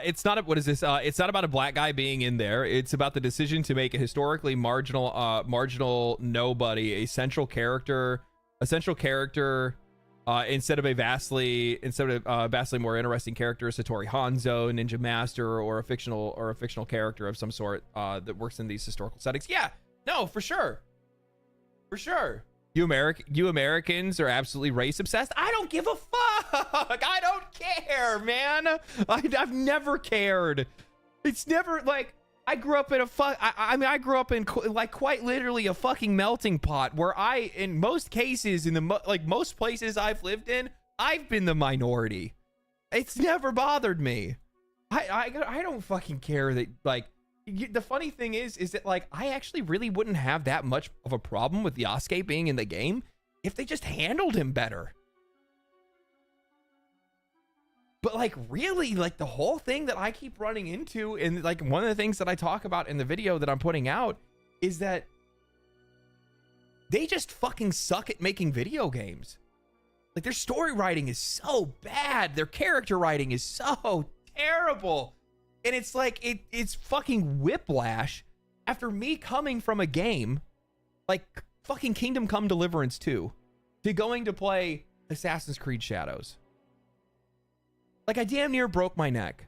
It's not what is this? It's not about a black guy being in there. It's about the decision to make a historically marginal nobody a central character, instead of a vastly more interesting character, Satori Hanzo, Ninja Master, or a fictional character of some sort that works in these historical settings. Yeah, no, for sure. You Americans are absolutely race obsessed. I don't give a fuck. I don't care, man. I've never cared. It's never like, I grew up in I grew up in like quite literally a fucking melting pot where in most cases, in the most places I've lived in, I've been the minority. It's never bothered me. I don't fucking care that like. The funny thing is that like I actually really wouldn't have that much of a problem with Yasuke being in the game if they just handled him better. But like really, like the whole thing that I keep running into, and like one of the things that I talk about in the video that I'm putting out, is that they just fucking suck at making video games. Like, their story writing is so bad, their character writing is so terrible. And it's like, it's fucking whiplash after me coming from a game like fucking Kingdom Come Deliverance 2 to going to play Assassin's Creed Shadows. Like, I damn near broke my neck.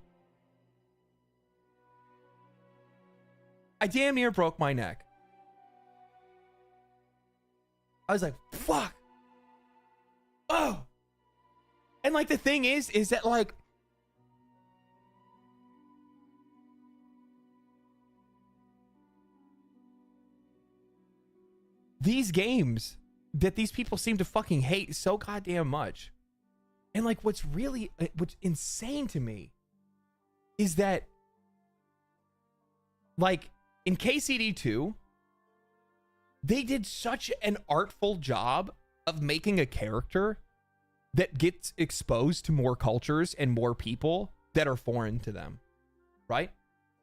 I was like, fuck. Oh. And like, the thing is that like, these games that these people seem to fucking hate so goddamn much. And like, what's insane to me is that like in KCD 2, they did such an artful job of making a character that gets exposed to more cultures and more people that are foreign to them, right?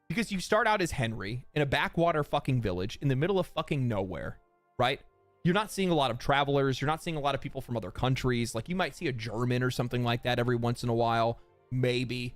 Because you start out as Henry in a backwater fucking village in the middle of fucking nowhere, right? You're not seeing a lot of travelers. You're not seeing a lot of people from other countries. Like, you might see a German or something like that every once in a while, maybe.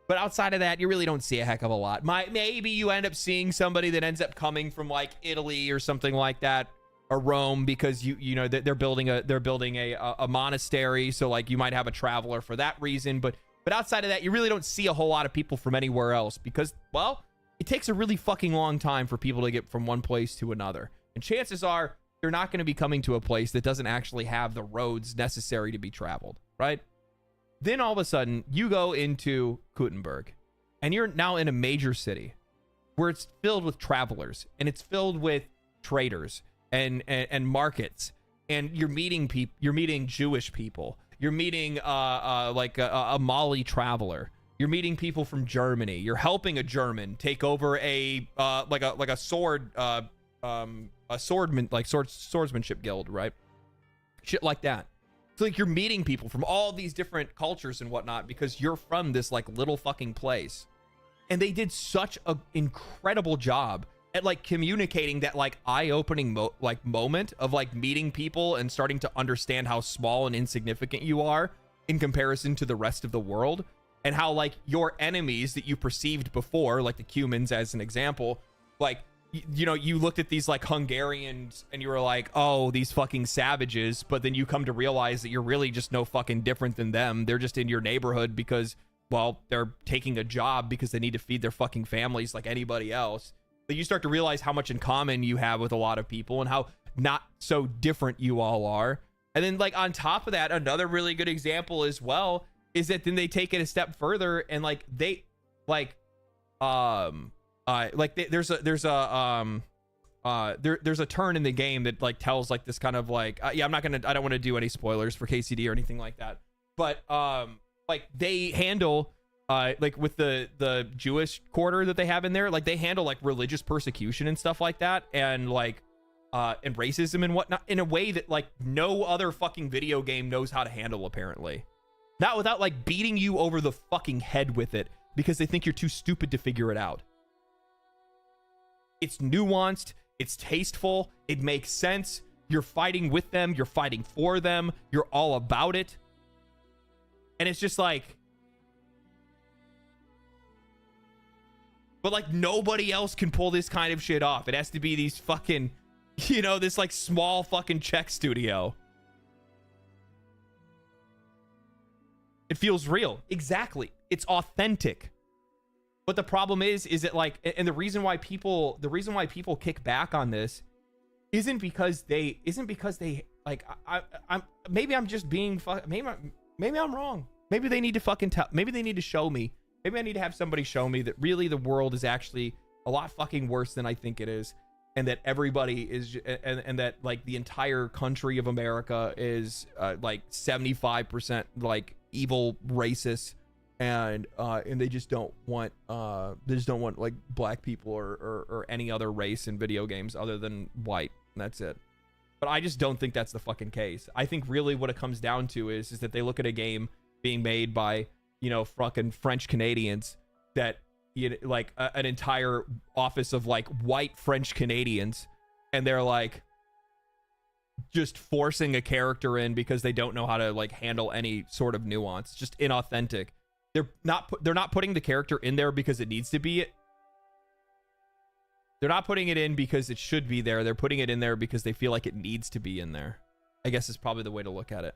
But outside of that, you really don't see a heck of a lot. Maybe you end up seeing somebody that ends up coming from like Italy or something like that, or Rome, because you know they're building a monastery, so like you might have a traveler for that reason. But outside of that, you really don't see a whole lot of people from anywhere else, because, well, it takes a really fucking long time for people to get from one place to another, and chances are you're not going to be coming to a place that doesn't actually have the roads necessary to be traveled, right? Then all of a sudden, you go into Gutenberg, and you're now in a major city where it's filled with travelers, and it's filled with traders and markets, and you're meeting people. You're meeting Jewish people. You're meeting like a Mali traveler. You're meeting people from Germany. You're helping a German take over a swordsmanship guild, right? Shit like that. So like you're meeting people from all these different cultures and whatnot because you're from this like little fucking place. And they did such an incredible job at like communicating that like eye-opening moment of like meeting people and starting to understand how small and insignificant you are in comparison to the rest of the world, and how like your enemies that you perceived before, like the Cumans as an example, like you know, you looked at these like Hungarians and you were like, oh, these fucking savages. But then you come to realize that you're really just no fucking different than them. They're just in your neighborhood because, well, they're taking a job because they need to feed their fucking families like anybody else. But you start to realize how much in common you have with a lot of people and how not so different you all are. And then like on top of that, another really good example as well is that then they take it a step further and like they like there's a turn in the game that like tells like this kind of like I don't want to do any spoilers for KCD or anything like that, but like they handle like with the Jewish quarter that they have in there, like they handle like religious persecution and stuff like that, and like and racism and whatnot in a way that like no other fucking video game knows how to handle, apparently. Not without like beating you over the fucking head with it because they think you're too stupid to figure it out. It's nuanced, it's tasteful, it makes sense. You're fighting with them, you're fighting for them, you're all about it. And it's just like, but like nobody else can pull this kind of shit off. It has to be these fucking, you know, this like small fucking Czech studio. It feels real. Exactly. It's authentic. But the problem is that like, and the reason why people kick back on this isn't because they like, maybe I'm just being, maybe I'm wrong. Maybe they need to fucking tell, maybe they need to show me, maybe I need to have somebody show me that really the world is actually a lot fucking worse than I think it is. And that everybody is, and that like the entire country of America is like 75% like evil racists. And they just don't want like black people or any other race in video games other than white. And that's it. But I just don't think that's the fucking case. I think really what it comes down to is that they look at a game being made by, you know, fucking French Canadians that, you know, like an entire office of like white French Canadians, and they're like just forcing a character in because they don't know how to like handle any sort of nuance. Just inauthentic. They're not putting the character in there because it needs to be. They're not putting it in because it should be there. They're putting it in there because they feel like it needs to be in there, I guess is probably the way to look at it.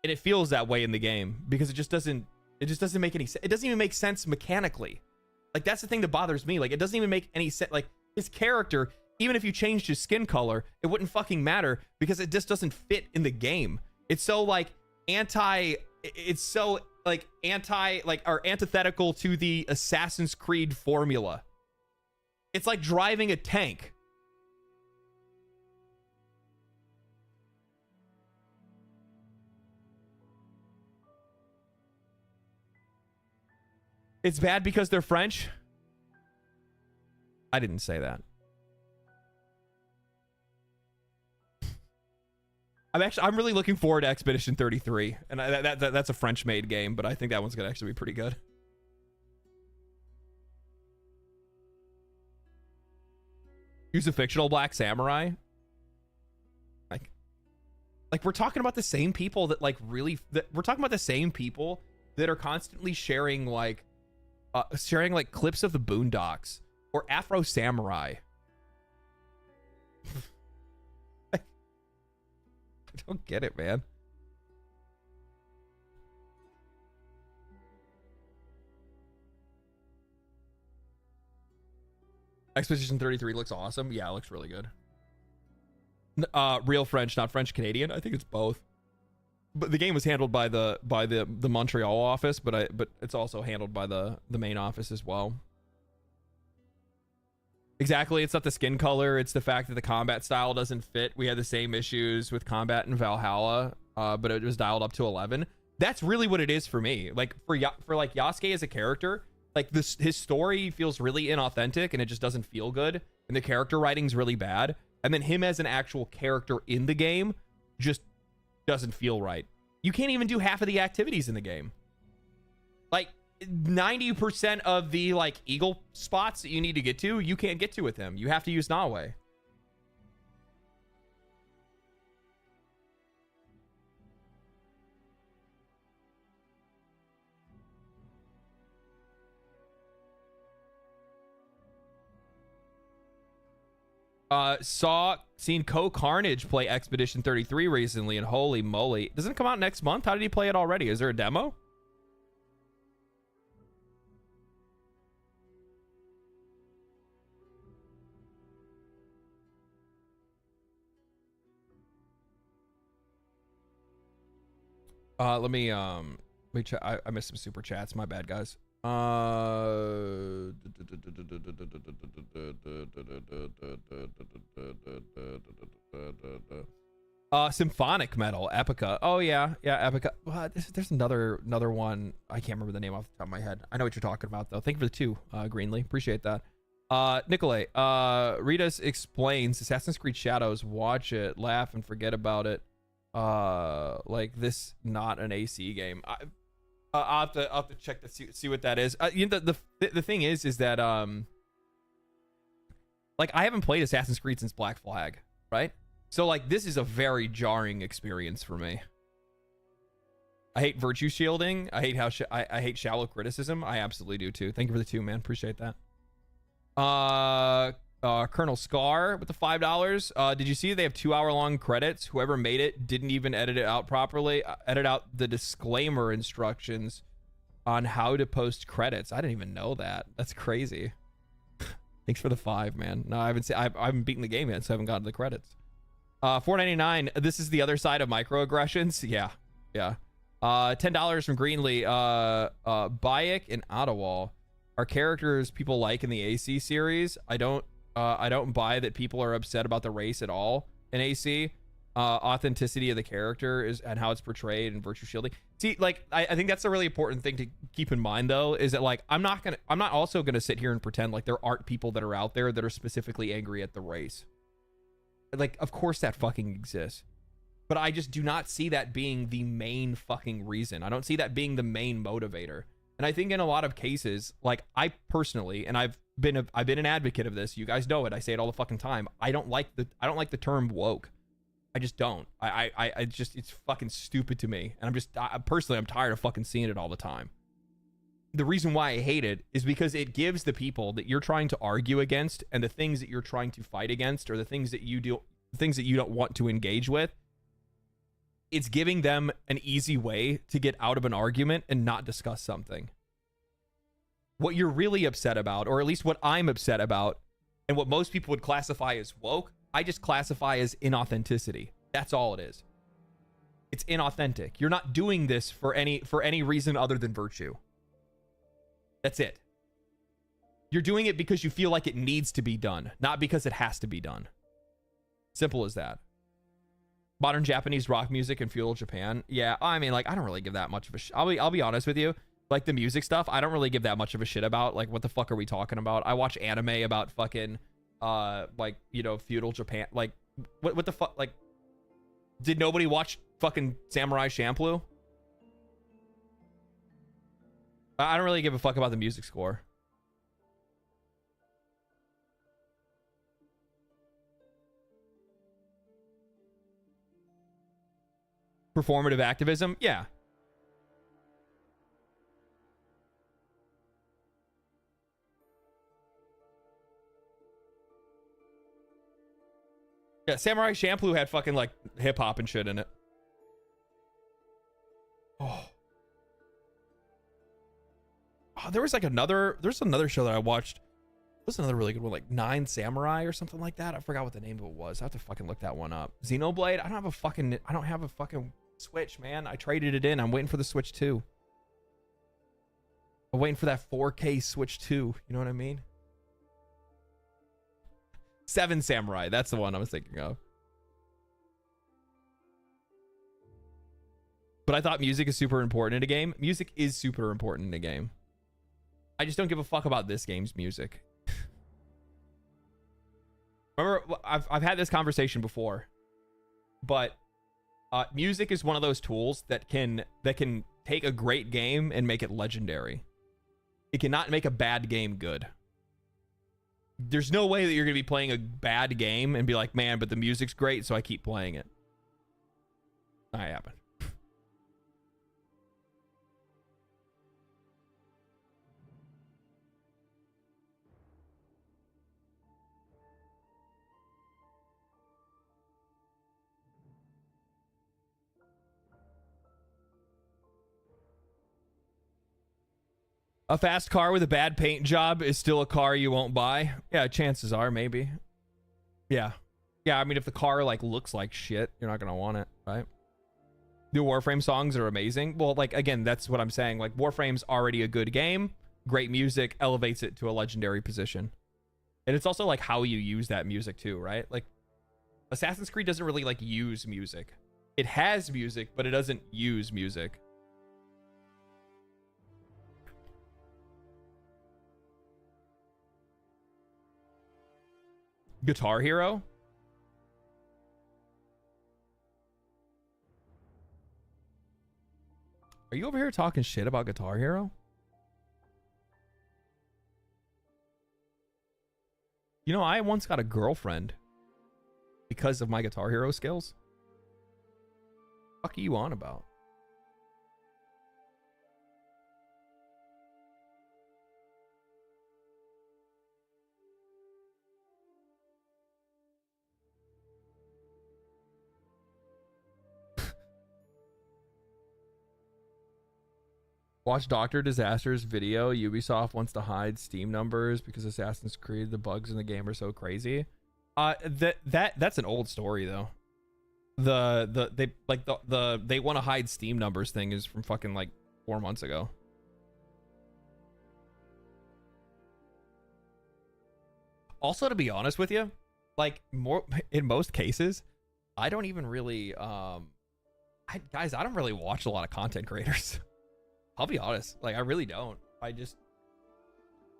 And it feels that way in the game because it just doesn't make any sense. It doesn't even make sense mechanically. Like that's the thing that bothers me. Like it doesn't even make any sense. Like his character, even if you changed his skin color, it wouldn't fucking matter because it just doesn't fit in the game. It's so like antithetical to the Assassin's Creed formula. It's like driving a tank. It's bad because they're French? I didn't say that. I'm really looking forward to Expedition 33, and that's a French-made game, but I think that one's gonna actually be pretty good. Use a fictional black samurai. Like we're talking about the same people that like really. We're talking about the same people that are constantly sharing like clips of the Boondocks or Afro Samurai. I don't get it, man. Expedition 33 looks awesome. Yeah, it looks really good. Real French, not French Canadian. I think it's both. But the game was handled by the Montreal office, but it's also handled by the main office as well. Exactly, it's not the skin color, it's the fact that the combat style doesn't fit. We had the same issues with combat in Valhalla, but it was dialed up to 11. That's really what it is for me. Like for like Yasuke as a character, like his story feels really inauthentic and it just doesn't feel good, and the character writing's really bad. And then him as an actual character in the game just doesn't feel right. You can't even do half of the activities in the game. Like 90% of the like eagle spots that you need to get to, you can't get to with him. You have to use Nawe. Seen Co Carnage play Expedition 33 recently, and holy moly, doesn't it come out next month? How did he play it already? Is there a demo? Let me check. I missed some super chats. My bad, guys. Symphonic metal, Epica. Oh yeah, Epica. There's another one. I can't remember the name off the top of my head. I know what you're talking about though. Thank you for the 2, Greenlee. Appreciate that. Nikolay, Ritas explains Assassin's Creed Shadows. Watch it, laugh, and forget about it. Like this, not an AC game. I'll have to check to see what that is. You know, the thing is that like I haven't played Assassin's Creed since Black Flag, right? So like this is a very jarring experience for me. I hate virtue shielding. I hate how I hate shallow criticism. I absolutely do too. Thank you for the 2, man. Appreciate that. Colonel Scar with the $5. Did you see they have 2-hour-long credits? Whoever made it didn't even edit it out properly. Edit out the disclaimer instructions on how to post credits. I didn't even know that. That's crazy. Thanks for the 5, man. No, I haven't beaten the game yet, so I haven't gotten the credits. $4.99. This is the other side of microaggressions. Yeah. $10 from Greenlee. Bayek and Ottawa are characters people like in the AC series. I don't buy that people are upset about the race at all in AC. Authenticity of the character is and how it's portrayed and virtue shielding. See, like I think that's a really important thing to keep in mind though, is that like I'm not also gonna sit here and pretend like there aren't people that are out there that are specifically angry at the race. Like, of course that fucking exists. But I just do not see that being the main fucking reason. I don't see that being the main motivator. And I think in a lot of cases, like I personally, and I've been an advocate of this. You guys know it. I say it all the fucking time. I don't like the term woke. I just don't. I just, it's fucking stupid to me. And I'm tired of fucking seeing it all the time. The reason why I hate it is because it gives the people that you're trying to argue against and the things that you're trying to fight against or the things that you do, the things that you don't want to engage with, it's giving them an easy way to get out of an argument and not discuss something. What you're really upset about, or at least what I'm upset about, and what most people would classify as woke, I just classify as inauthenticity. That's all it is. It's inauthentic. You're not doing this for any reason other than virtue. That's it. You're doing it because you feel like it needs to be done, not because it has to be done. Simple as that. Modern Japanese rock music and feudal Japan. Yeah, I mean, like, I don't really give that much of a shit. I'll be honest with you. Like, the music stuff, I don't really give that much of a shit about. Like, what the fuck are we talking about? I watch anime about fucking, like, you know, feudal Japan. Like, what the fuck? Like, did nobody watch fucking Samurai Champloo? I don't really give a fuck about the music score. Performative activism? Yeah. Yeah, Samurai Champloo had fucking like hip hop and shit in it. Oh. Oh, there's another show that I watched. There's another really good one, like Nine Samurai or something like that. I forgot what the name of it was. I have to fucking look that one up. Xenoblade. I don't have a fucking Switch, man. I traded it in. I'm waiting for the Switch 2. I'm waiting for that 4K Switch 2. You know what I mean? Seven Samurai. That's the one I was thinking of. But I thought music is super important in a game. Music is super important in a game. I just don't give a fuck about this game's music. Remember, I've had this conversation before, but music is one of those tools that can take a great game and make it legendary. It cannot make a bad game good. There's no way that you're gonna be playing a bad game and be like, man, but the music's great, so I keep playing it. Not happen. A fast car with a bad paint job is still a car you won't buy. Yeah, chances are, maybe. Yeah. Yeah, I mean, if the car, like, looks like shit, you're not gonna want it, right? The Warframe songs are amazing. Well, like, again, that's what I'm saying. Like, Warframe's already a good game. Great music elevates it to a legendary position. And it's also, like, how you use that music, too, right? Like, Assassin's Creed doesn't really, like, use music. It has music, but it doesn't use music. Guitar Hero? Are you over here talking shit about Guitar Hero? You know, I once got a girlfriend because of my Guitar Hero skills. What the fuck are you on about? Watch Dr. Disaster's video. Ubisoft wants to hide Steam numbers because Assassin's Creed, the bugs in the game are so crazy. That's an old story though. They want to hide Steam numbers thing is from fucking like 4 months ago. Also, to be honest with you, like in most cases, I don't even really I don't really watch a lot of content creators. I'll be honest, like I really don't. I just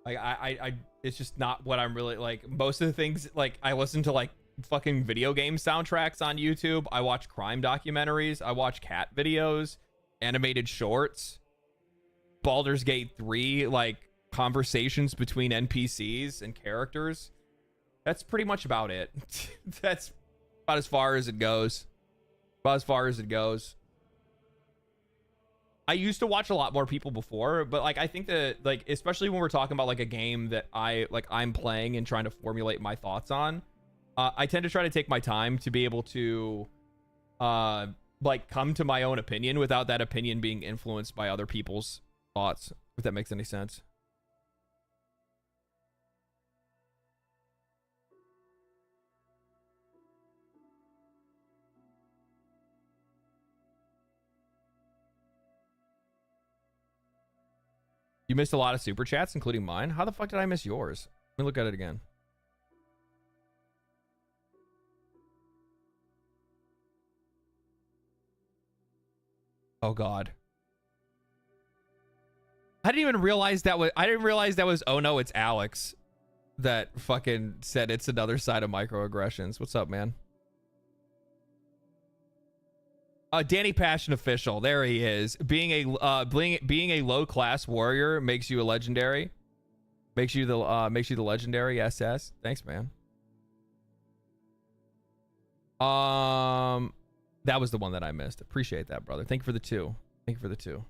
like I it's just not what I'm really like. Most of the things, like I listen to like fucking video game soundtracks on YouTube. I watch crime documentaries. I watch cat videos, animated shorts, Baldur's Gate 3, like conversations between NPCs and characters. That's pretty much about it. That's about as far as it goes. About as far as it goes. I used to watch a lot more people before, but like I think that like especially when we're talking about like a game that I'm playing and trying to formulate my thoughts on, I tend to try to take my time to be able to like come to my own opinion without that opinion being influenced by other people's thoughts, if that makes any sense. You missed a lot of super chats, including mine. How the fuck did I miss yours? Let me look at it again. Oh God. I didn't even realize that was oh no, it's Alex that fucking said it's another side of microaggressions. What's up, man? Danny Passion official. There he is. Being a low class warrior makes you a legendary. Makes you the legendary SS. Thanks, man. That was the one that I missed. Appreciate that, brother. Thank you for the 2. Thank you for the 2.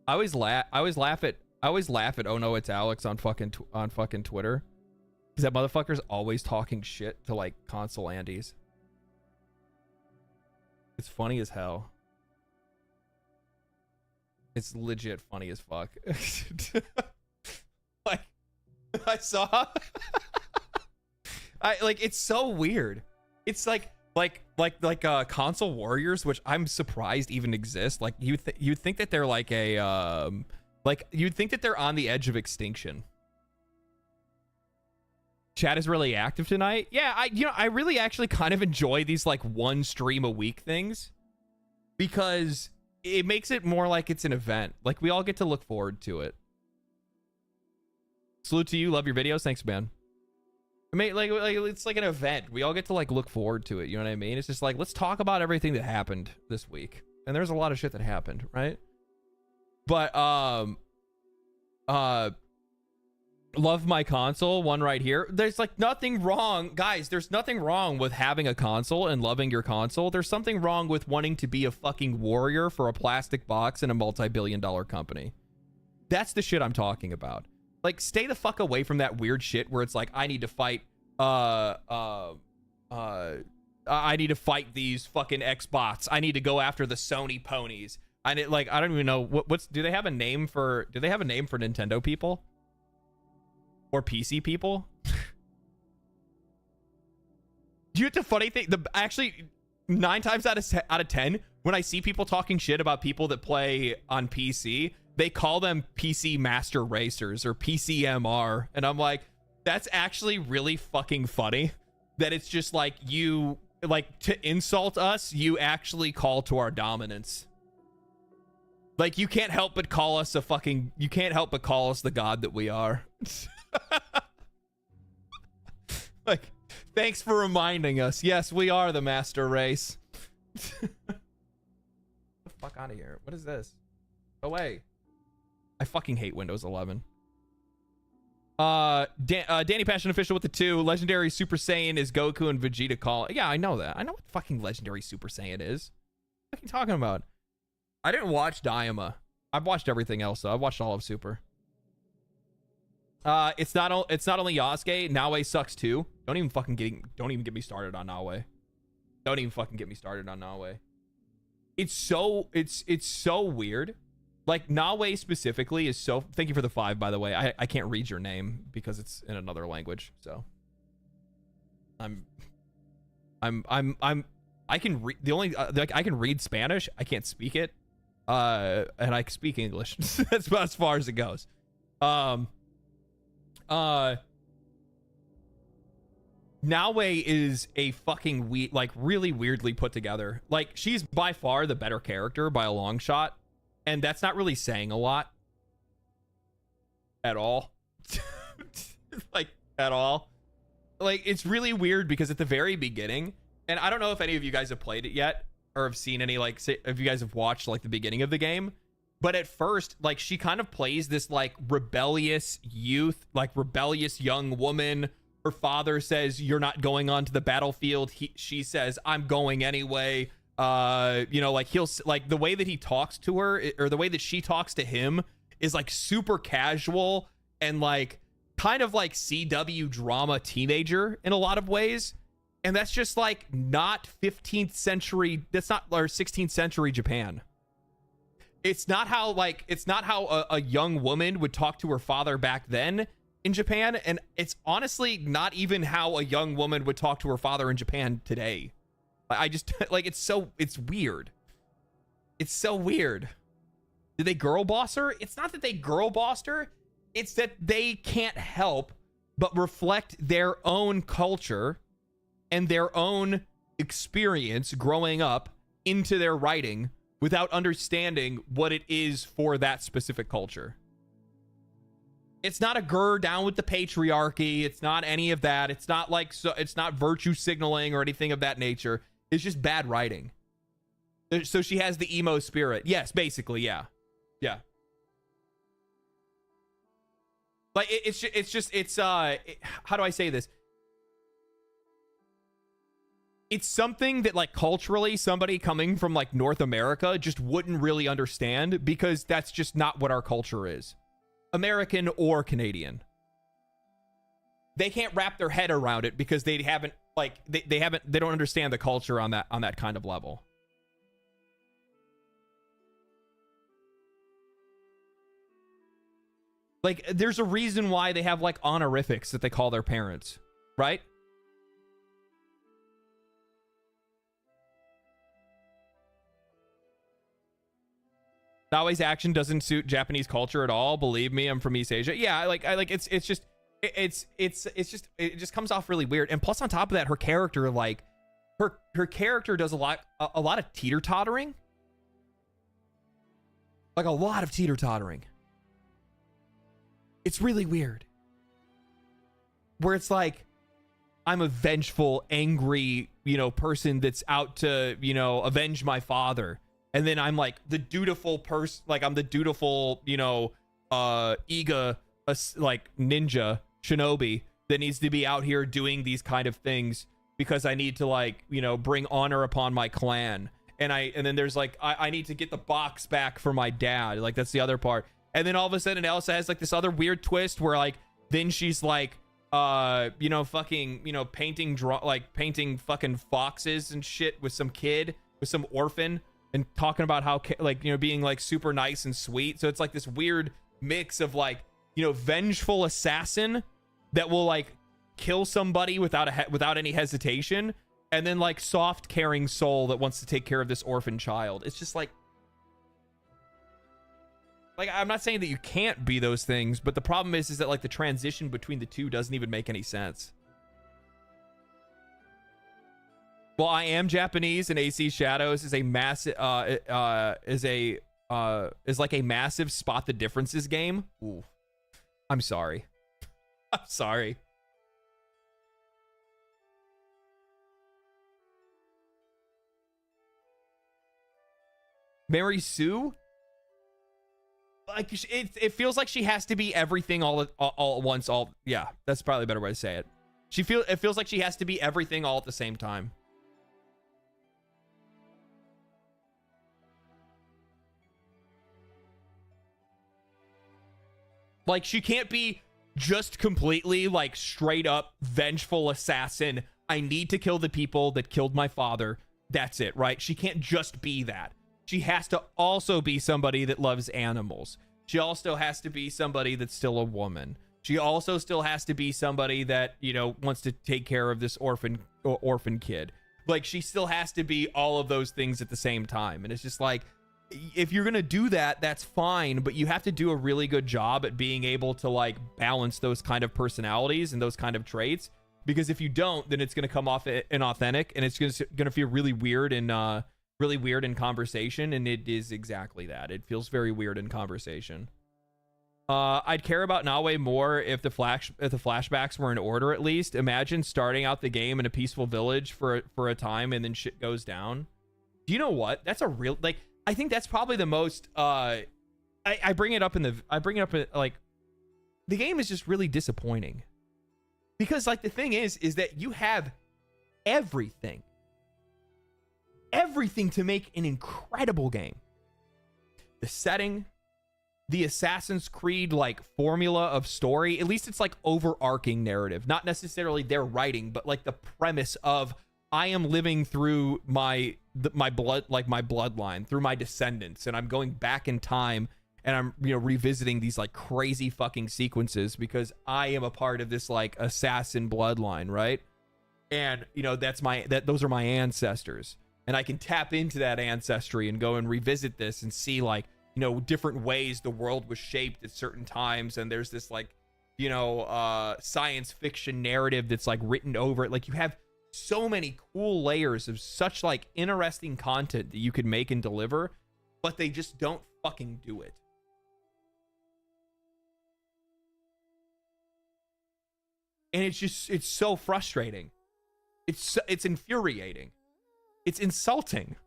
I always laugh at I always laugh at oh no it's Alex on fucking Twitter, because that motherfucker's always talking shit to like console Andes. It's funny as hell. It's legit funny as fuck. Like I saw it's so weird. It's like console warriors, which I'm surprised even exist. Like you'd think that they're like a like you'd think that they're on the edge of extinction. Chat is really active tonight. Yeah, I really actually kind of enjoy these like one stream a week things, because it makes it more like it's an event. Like we all get to look forward to it. Salute to you. Love your videos. Thanks, man. I mean, like it's like an event. We all get to like look forward to it. You know what I mean? It's just like, let's talk about everything that happened this week. And there's a lot of shit that happened, right? But love my console one right here. There's like nothing wrong, guys. There's nothing wrong with having a console and loving your console. There's something wrong with wanting to be a fucking warrior for a plastic box in a multi-billion-dollar company. That's the shit I'm talking about. Like, stay the fuck away from that weird shit where it's like, I need to fight I need to fight these fucking Xbots. I need to go after the Sony ponies. I don't even know what's do they have a name for Nintendo people or PC people? Do you know the funny thing? Actually 9 times out of 10 when I see people talking shit about people that play on PC, they call them PC Master Racers or PCMR, and I'm like, that's actually really fucking funny. That it's just like, you like to insult us, you actually call to our dominance. Like, you can't help but call us you can't help but call us the god that we are. Like, thanks for reminding us. Yes, we are the master race. Get the fuck out of here. What is this? Go away. I fucking hate Windows 11. Danny Passion Official with the 2. Legendary Super Saiyan is Goku and Vegeta call. Yeah, I know that. I know what fucking Legendary Super Saiyan is. What are you talking about? I didn't watch Daima. I've watched everything else though. I've watched all of Super. It's not only Yasuke. Naue sucks too. Don't even get me started on Naue. Don't even fucking get me started on Naue. It's so weird. Like, Naue specifically is so... Thank you for the 5, by the way. I can't read your name because it's in another language, so... I can read... The only... like, I can read Spanish. I can't speak it. And I speak English. That's about as far as it goes. Naue is a fucking really weirdly put together. Like, she's by far the better character by a long shot. And that's not really saying a lot at all. Like, at all. Like, it's really weird because at the very beginning, and I don't know if any of you guys have played it yet or have seen any, like, if you guys have watched like the beginning of the game, but at first, like, she kind of plays this like rebellious youth, like rebellious young woman. Her father says, you're not going onto the battlefield. She says, I'm going anyway. You know, like, he'll like the way that he talks to her, or the way that she talks to him, is like super casual and like kind of like CW drama teenager in a lot of ways. And that's just like not 15th century. That's not, or 16th century Japan. It's not how a young woman would talk to her father back then in Japan. And it's honestly not even how a young woman would talk to her father in Japan today. I just like, it's weird. It's so weird. Did they girl boss her? It's not that they girl bossed her. It's that they can't help but reflect their own culture and their own experience growing up into their writing without understanding what it is for that specific culture. It's not a grr down with the patriarchy. It's not any of that. It's not like, so it's not virtue signaling or anything of that nature. It's just bad writing. So she has the emo spirit. Yes, basically, yeah. Yeah. Like, it's how do I say this? It's something that, like, culturally, somebody coming from, like, North America just wouldn't really understand, because that's just not what our culture is. American or Canadian. They can't wrap their head around it because they haven't like they don't understand the culture on that kind of level. Like, there's a reason why they have like honorifics that they call their parents, right? Naoi's action doesn't suit Japanese culture at all. Believe me, I'm from East Asia. Yeah, it just comes off really weird. And plus, on top of that, her character, like, her character does a lot of teeter-tottering. Like, a lot of teeter-tottering. It's really weird. Where it's like, I'm a vengeful, angry, person that's out to, avenge my father. And then I'm like the dutiful person, like I'm the dutiful, Iga, like ninja shinobi that needs to be out here doing these kind of things because I need to like, bring honor upon my clan. And then there's like, I need to get the box back for my dad. Like, that's the other part. And then all of a sudden Elsa has like this other weird twist where like, then she's like, painting fucking foxes and shit with some kid, with some orphan. And talking about how, like, being like super nice and sweet. So it's like this weird mix of like, vengeful assassin that will like kill somebody without any hesitation, and then like soft, caring soul that wants to take care of this orphan child. It's just like I'm not saying that you can't be those things, but the problem is that like the transition between the two doesn't even make any sense. Well, I am Japanese, and AC Shadows is a massive is like a massive spot the differences game. Ooh. I'm sorry. I'm sorry. Mary Sue? Like, it feels like she has to be everything all at once. Yeah, that's probably a better way to say it. It feels like she has to be everything all at the same time. Like, she can't be just completely, like, straight up vengeful assassin. I need to kill the people that killed my father. That's it, right? She can't just be that. She has to also be somebody that loves animals. She also has to be somebody that's still a woman. She also still has to be somebody that, wants to take care of this orphan kid. Like, she still has to be all of those things at the same time. And it's just like, if you're gonna do that, that's fine, but you have to do a really good job at being able to like balance those kind of personalities and those kind of traits, because if you don't, then it's gonna come off inauthentic, and it's gonna feel really weird in conversation. And it is exactly that. It feels very weird in conversation. I'd care about Nawe more if the flashbacks were in order, at least. Imagine starting out the game in a peaceful village for a time, and then shit goes down. Do you know what? That's a real, like, I think that's probably the most I bring it up like, the game is just really disappointing, because like the thing is that you have everything to make an incredible game. The setting, the Assassin's Creed like formula of story, at least it's like overarching narrative, not necessarily their writing, but like the premise of, I am living through my bloodline, through my descendants, and I'm going back in time, and I'm revisiting these like crazy fucking sequences because I am a part of this like assassin bloodline, right? And those are my ancestors, and I can tap into that ancestry and go and revisit this and see like different ways the world was shaped at certain times, and there's this like science fiction narrative that's like written over it. Like, you have so many cool layers of such like interesting content that you could make and deliver, but they just don't fucking do it. And it's so frustrating. It's infuriating. It's insulting.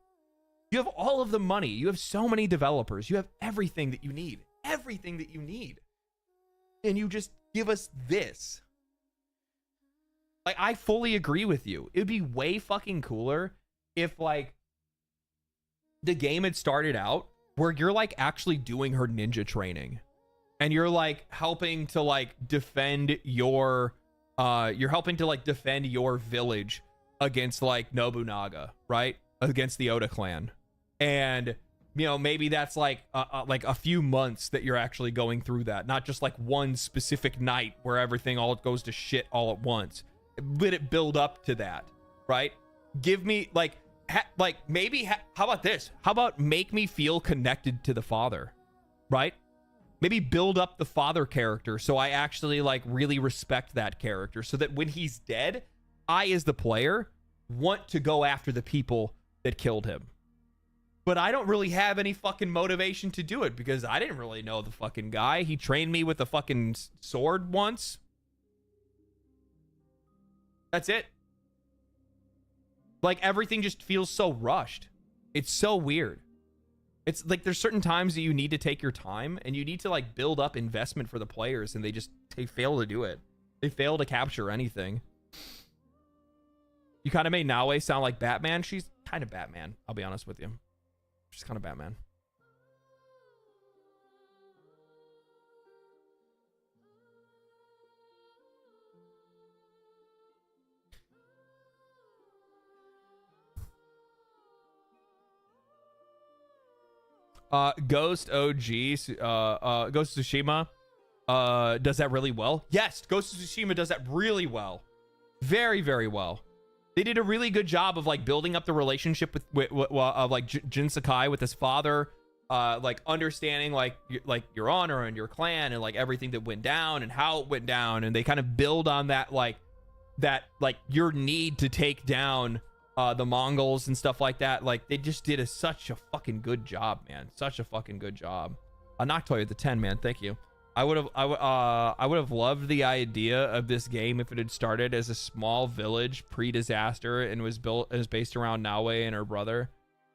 You have all of the money. You have so many developers. You have everything that you need. And you just give us this. Like, I fully agree with you. It would be way fucking cooler if, like, the game had started out where you're, like, actually doing her ninja training. and you're like helping to like defend your village against like Nobunaga, right? Against the Oda clan. And you know, maybe that's like a few months that you're actually going through that, not just like one specific night where everything all goes to shit all at once. Let it build up to that, right? Give me like how about this? How about make me feel connected to the father, right? Maybe build up the father character so I actually like really respect that character, so that when he's dead, I as the player want to go after the people that killed him. But I don't really have any fucking motivation to do it because I didn't really know the fucking guy. He trained me with a fucking sword once. That's it. Like, everything just feels so rushed. It's so weird. It's like there's certain times that you need to take your time and you need to like build up investment for the players, and they fail to do it. They fail to capture anything. You kind of made Naue sound like Batman. She's kind of Batman, I'll be honest with you. She's kind of Batman. Ghost OG, Ghost of Tsushima does that really well. Yes, Ghost of Tsushima does that really well. Very, very well. They did a really good job of like building up the relationship with like Jin Sakai with his father, like understanding like your honor and your clan and like everything that went down and how it went down, and they kind of build on that like your need to take down the Mongols and stuff like that. Like they just did such a fucking good job, man. Such a fucking good job. Noctoy with the 10, man. Thank you. I would have loved the idea of this game if it had started as a small village pre-disaster and was based around Naue and her brother,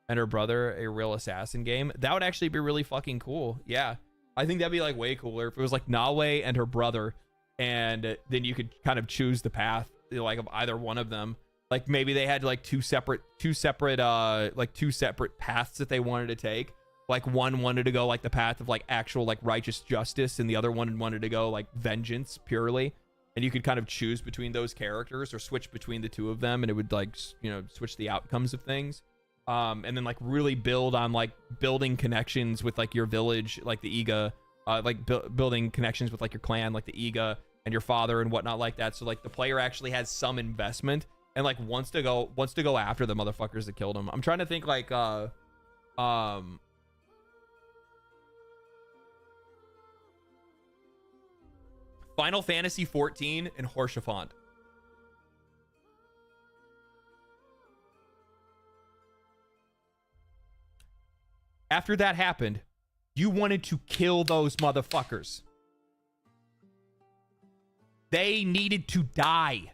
a real assassin game. That would actually be really fucking cool. Yeah, I think that'd be like way cooler if it was like Naue and her brother, and then you could kind of choose the path, you know, like of either one of them. Like maybe they had like two separate paths that they wanted to take. Like one wanted to go like the path of like actual like righteous justice, and the other one wanted to go like vengeance purely. And you could kind of choose between those characters or switch between the two of them, and it would like, you know, switch the outcomes of things. And then like really build on like building connections with like your village, like the Iga, like building connections with like your clan, like the Iga and your father and whatnot like that. So like the player actually has some investment and like wants to go after the motherfuckers that killed him. I'm trying to think like Final Fantasy 14 and Haurchefant. After that happened, you wanted to kill those motherfuckers. They needed to die.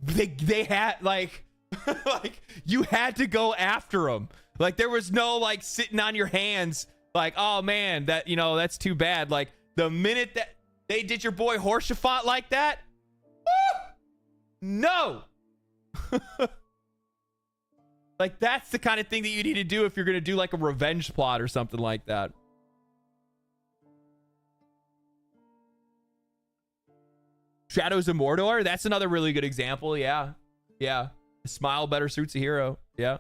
they had like like you had to go after them. Like there was no like sitting on your hands like, oh man, that, you know, that's too bad. Like the minute that they did your boy Haurchefant like that, no. Like that's the kind of thing that you need to do if you're gonna do like a revenge plot or something like that. Shadows of Mordor, that's another really good example. Yeah, yeah. A smile better suits a hero. Yeah.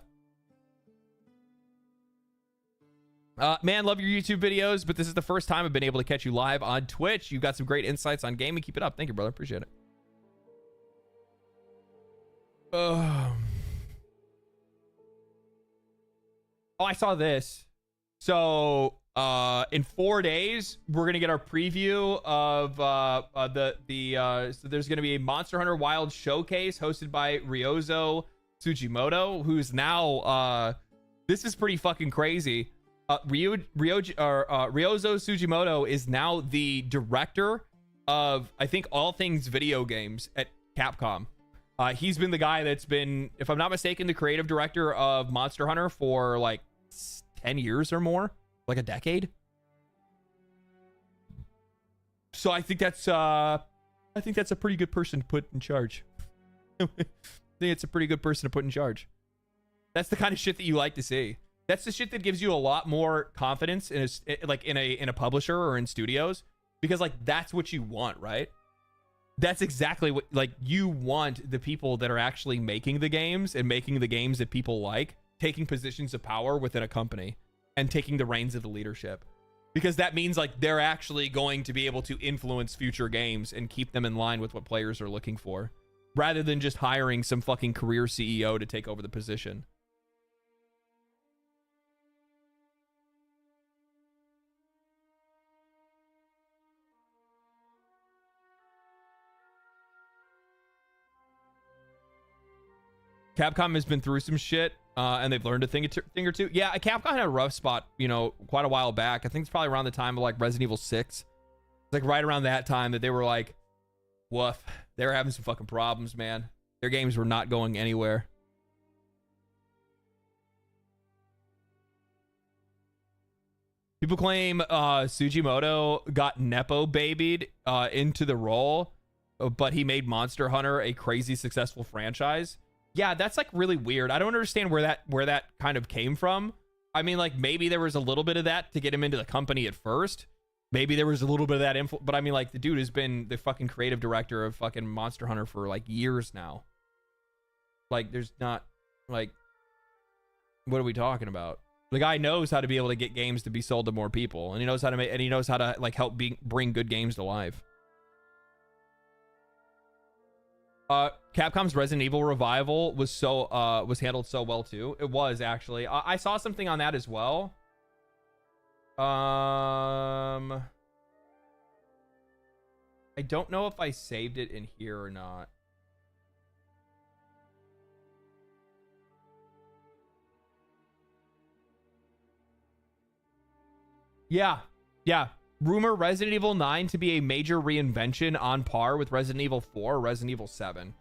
Man, love your YouTube videos, but this is the first time I've been able to catch you live on Twitch. You've got some great insights on gaming. Keep it up. Thank you, brother. Appreciate it. Oh, I saw this. So in 4 days, we're gonna get our preview of so there's gonna be a Monster Hunter Wild showcase hosted by Ryozo Tsujimoto, who's now this is pretty fucking crazy. Ryozo Tsujimoto is now the director of, I think, all things video games at Capcom. He's been the guy that's been, if I'm not mistaken, the creative director of Monster Hunter for like 10 years or more, like a decade. So I think that's a pretty good person to put in charge. I think it's a pretty good person to put in charge. That's the kind of shit that you like to see. That's the shit that gives you a lot more confidence in a publisher or in studios, because like that's what you want, right? That's exactly what, like, you want the people that are actually making the games and making the games that people like, taking positions of power within a company and taking the reins of the leadership, because that means like they're actually going to be able to influence future games and keep them in line with what players are looking for, rather than just hiring some fucking career CEO to take over the position. Capcom has been through some shit, and they've learned a thing or two. Yeah, Capcom had a rough spot, you know, quite a while back. I think it's probably around the time of like Resident Evil 6. It's like right around that time that they were like, woof. They were having some fucking problems, man. Their games were not going anywhere. People claim Sugimoto got Nepo babied into the role, but he made Monster Hunter a crazy successful franchise. Yeah, that's like really weird. I don't understand where that kind of came from. I mean, like, maybe there was a little bit of that to get him into the company at first. Maybe there was a little bit of that influence, but I mean, like, the dude has been the fucking creative director of fucking Monster Hunter for like years now. Like, there's not, like, what are we talking about? The guy knows how to be able to get games to be sold to more people, and he knows how to make, and he knows how to like help bring good games to life. Capcom's Resident Evil revival was handled so well too. It was actually. I saw something on that as well. I don't know if I saved it in here or not. Yeah. Rumor Resident Evil 9 to be a major reinvention on par with Resident Evil 4 or Resident Evil 7.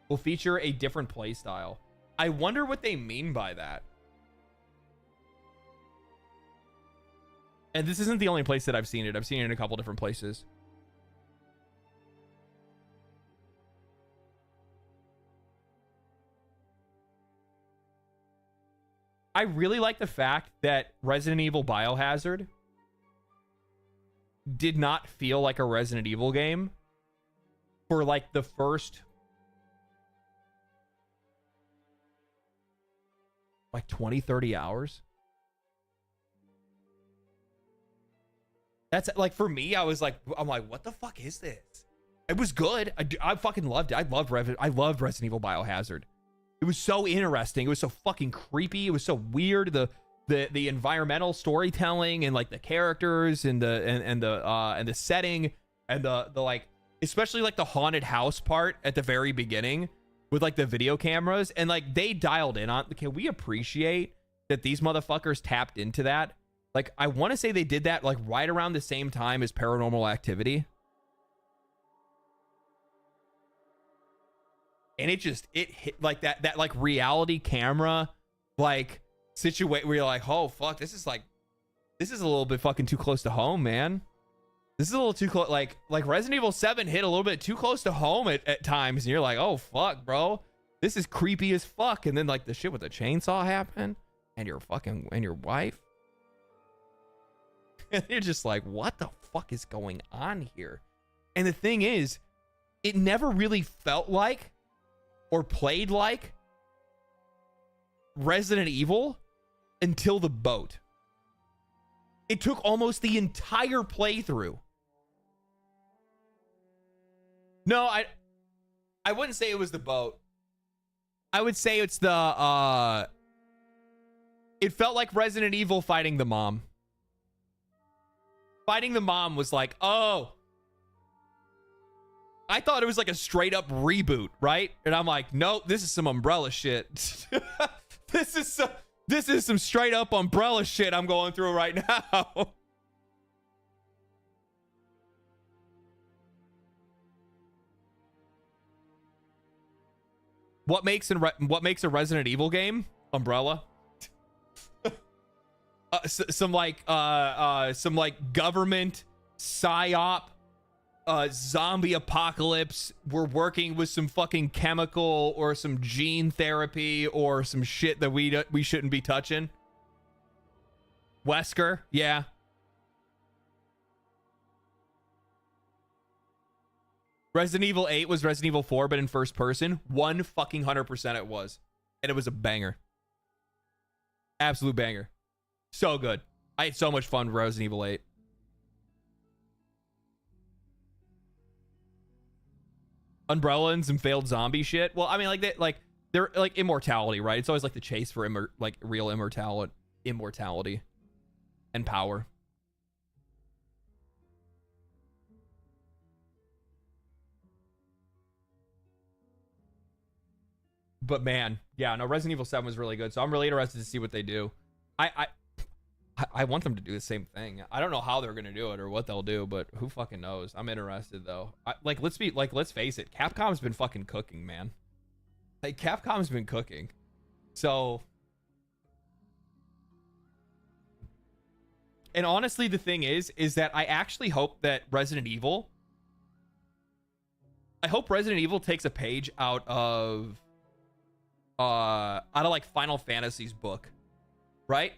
Will feature a different playstyle. I wonder what they mean by that. And this isn't the only place that I've seen it. I've seen it in a couple different places. I really like the fact that Resident Evil Biohazard did not feel like a Resident Evil game for like the first like 20-30 hours. That's like, for me, I'm like, what the fuck is this? It was good. I fucking loved it. I loved Resident Evil Biohazard. It was so interesting. It was so fucking creepy. It was so weird. The environmental storytelling and like the characters and the setting and the like, especially like the haunted house part at the very beginning with like the video cameras, and like they dialed in on. Can we appreciate that these motherfuckers tapped into that? Like, I want to say they did that like right around the same time as Paranormal Activity. And it hit like that like reality camera like situation where you're like, oh fuck, this is a little bit fucking too close to home, man. This is a little too close. Like Resident Evil 7 hit a little bit too close to home at times, and you're like, oh fuck, bro, this is creepy as fuck. And then like the shit with the chainsaw happened, and your wife, and you're just like, what the fuck is going on here? And the thing is, it never really felt like or played like Resident Evil until the boat. It took almost the entire playthrough. No, I wouldn't say it was the boat. I would say it's the it felt like Resident Evil fighting the mom. Fighting the mom was like, oh, I thought it was like a straight up reboot, right? And I'm like, nope, this is some Umbrella shit. This is some straight up Umbrella shit I'm going through right now. What makes a Resident Evil game? Umbrella. Some government psyop. Zombie apocalypse. We're working with some fucking chemical or some gene therapy or some shit that we shouldn't be touching. Wesker, yeah. Resident Evil 8 was Resident Evil 4, but in first person. 100% it was. And it was a banger. Absolute banger. So good. I had so much fun with Resident Evil 8. Umbrella and some failed zombie shit. Well, I mean, they're like immortality, right? It's always like the chase for real immortality and power. But man, yeah, no, Resident Evil 7 was really good. So I'm really interested to see what they do. I want them to do the same thing. I don't know how they're gonna do it or what they'll do, but who fucking knows? I'm interested though. Let's face it, Capcom's been fucking cooking, man. Like Capcom's been cooking. So, and honestly, the thing is that I actually hope that Resident Evil takes a page out of like Final Fantasy's book, right?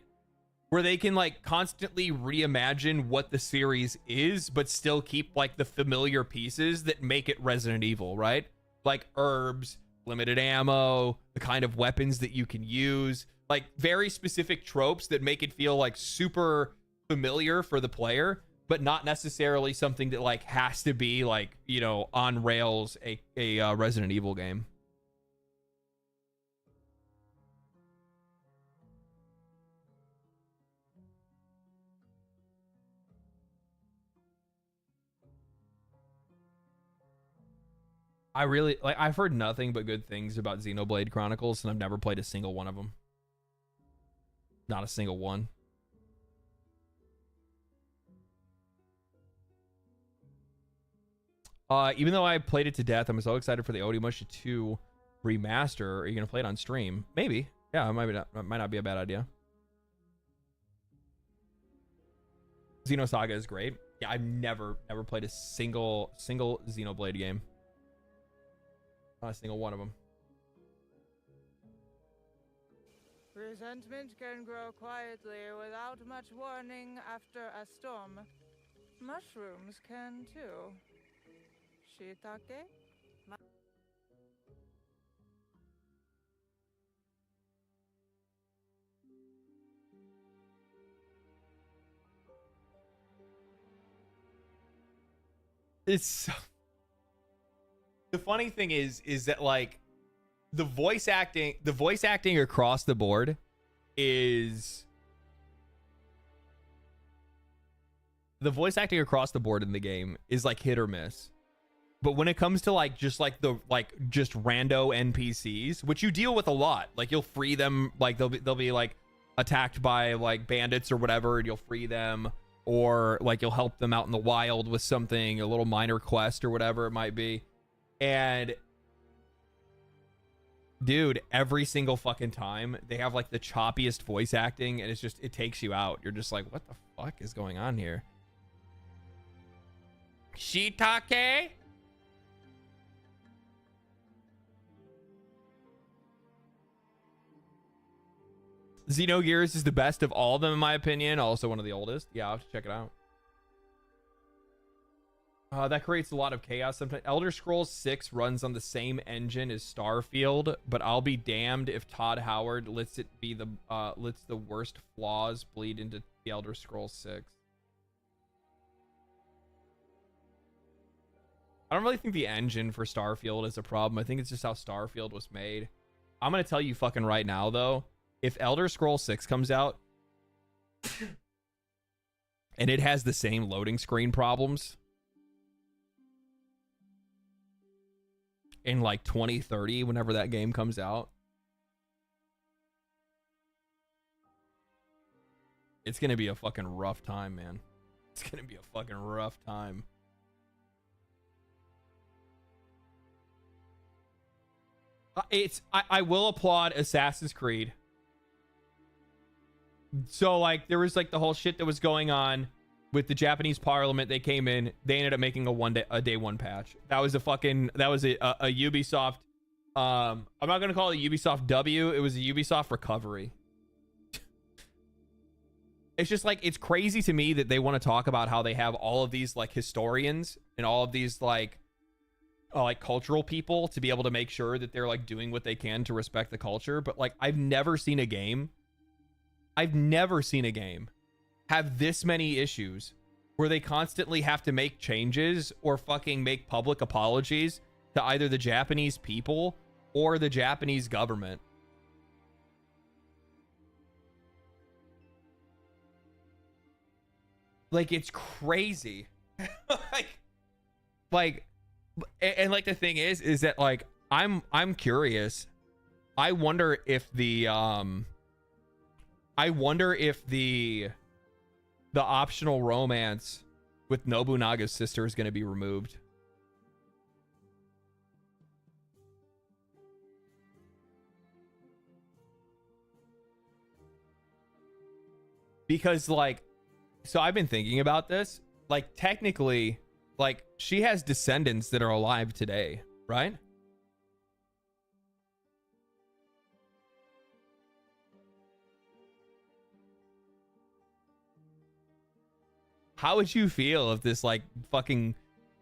Where they can like constantly reimagine what the series is, but still keep like the familiar pieces that make it Resident Evil, right? Like herbs, limited ammo, the kind of weapons that you can use, like very specific tropes that make it feel like super familiar for the player, but not necessarily something that like has to be like, you know, on rails a Resident Evil game. I really like. I've heard nothing but good things about Xenoblade Chronicles, and I've never played a single one of them. Not a single one. Even though I played it to death, I'm so excited for the Onimusha 2 remaster. Are you gonna play it on stream? Maybe. Yeah, it might not be a bad idea. Xenosaga is great. Yeah, I've never played a single Xenoblade game. Not a single one of them. Resentment can grow quietly without much warning after a storm. Mushrooms can too. Shiitake? It's so... The funny thing is that like the voice acting across the board is in the game is like hit or miss. But when it comes to like just rando NPCs, which you deal with a lot, like you'll free them, like they'll be like attacked by like bandits or whatever, and you'll free them, or like you'll help them out in the wild with something, a little minor quest or whatever it might be. And dude, every single fucking time they have like the choppiest voice acting, and it takes you out. You're just like, what the fuck is going on here? Shiitake? Xenogears is the best of all of them in my opinion. Also one of the oldest. Yeah, I'll have to check it out. That creates a lot of chaos sometimes. Elder Scrolls 6 runs on the same engine as Starfield, but I'll be damned if Todd Howard lets the worst flaws bleed into the Elder Scrolls 6. I don't really think the engine for Starfield is a problem. I think it's just how Starfield was made. I'm gonna tell you fucking right now though, if Elder Scrolls 6 comes out and it has the same loading screen problems in like 2030, whenever that game comes out, it's gonna be a fucking rough time, man. It's gonna be a fucking rough time. I will applaud Assassin's Creed. So like there was like the whole shit that was going on with the Japanese parliament. They came in, they ended up making a day one patch. That was a Ubisoft. I'm not gonna call it a Ubisoft W. It was a Ubisoft recovery. it's just like, it's crazy to me that they want to talk about how they have all of these like historians and all of these like cultural people to be able to make sure that they're like doing what they can to respect the culture. But like, I've never seen a game have this many issues where they constantly have to make changes or fucking make public apologies to either the Japanese people or the Japanese government. Like, it's crazy. like, and like the thing is that like, I'm curious. I wonder if the optional romance with Nobunaga's sister is going to be removed. Because like, so I've been thinking about this. Like, technically, like, she has descendants that are alive today, right? How would you feel if this like fucking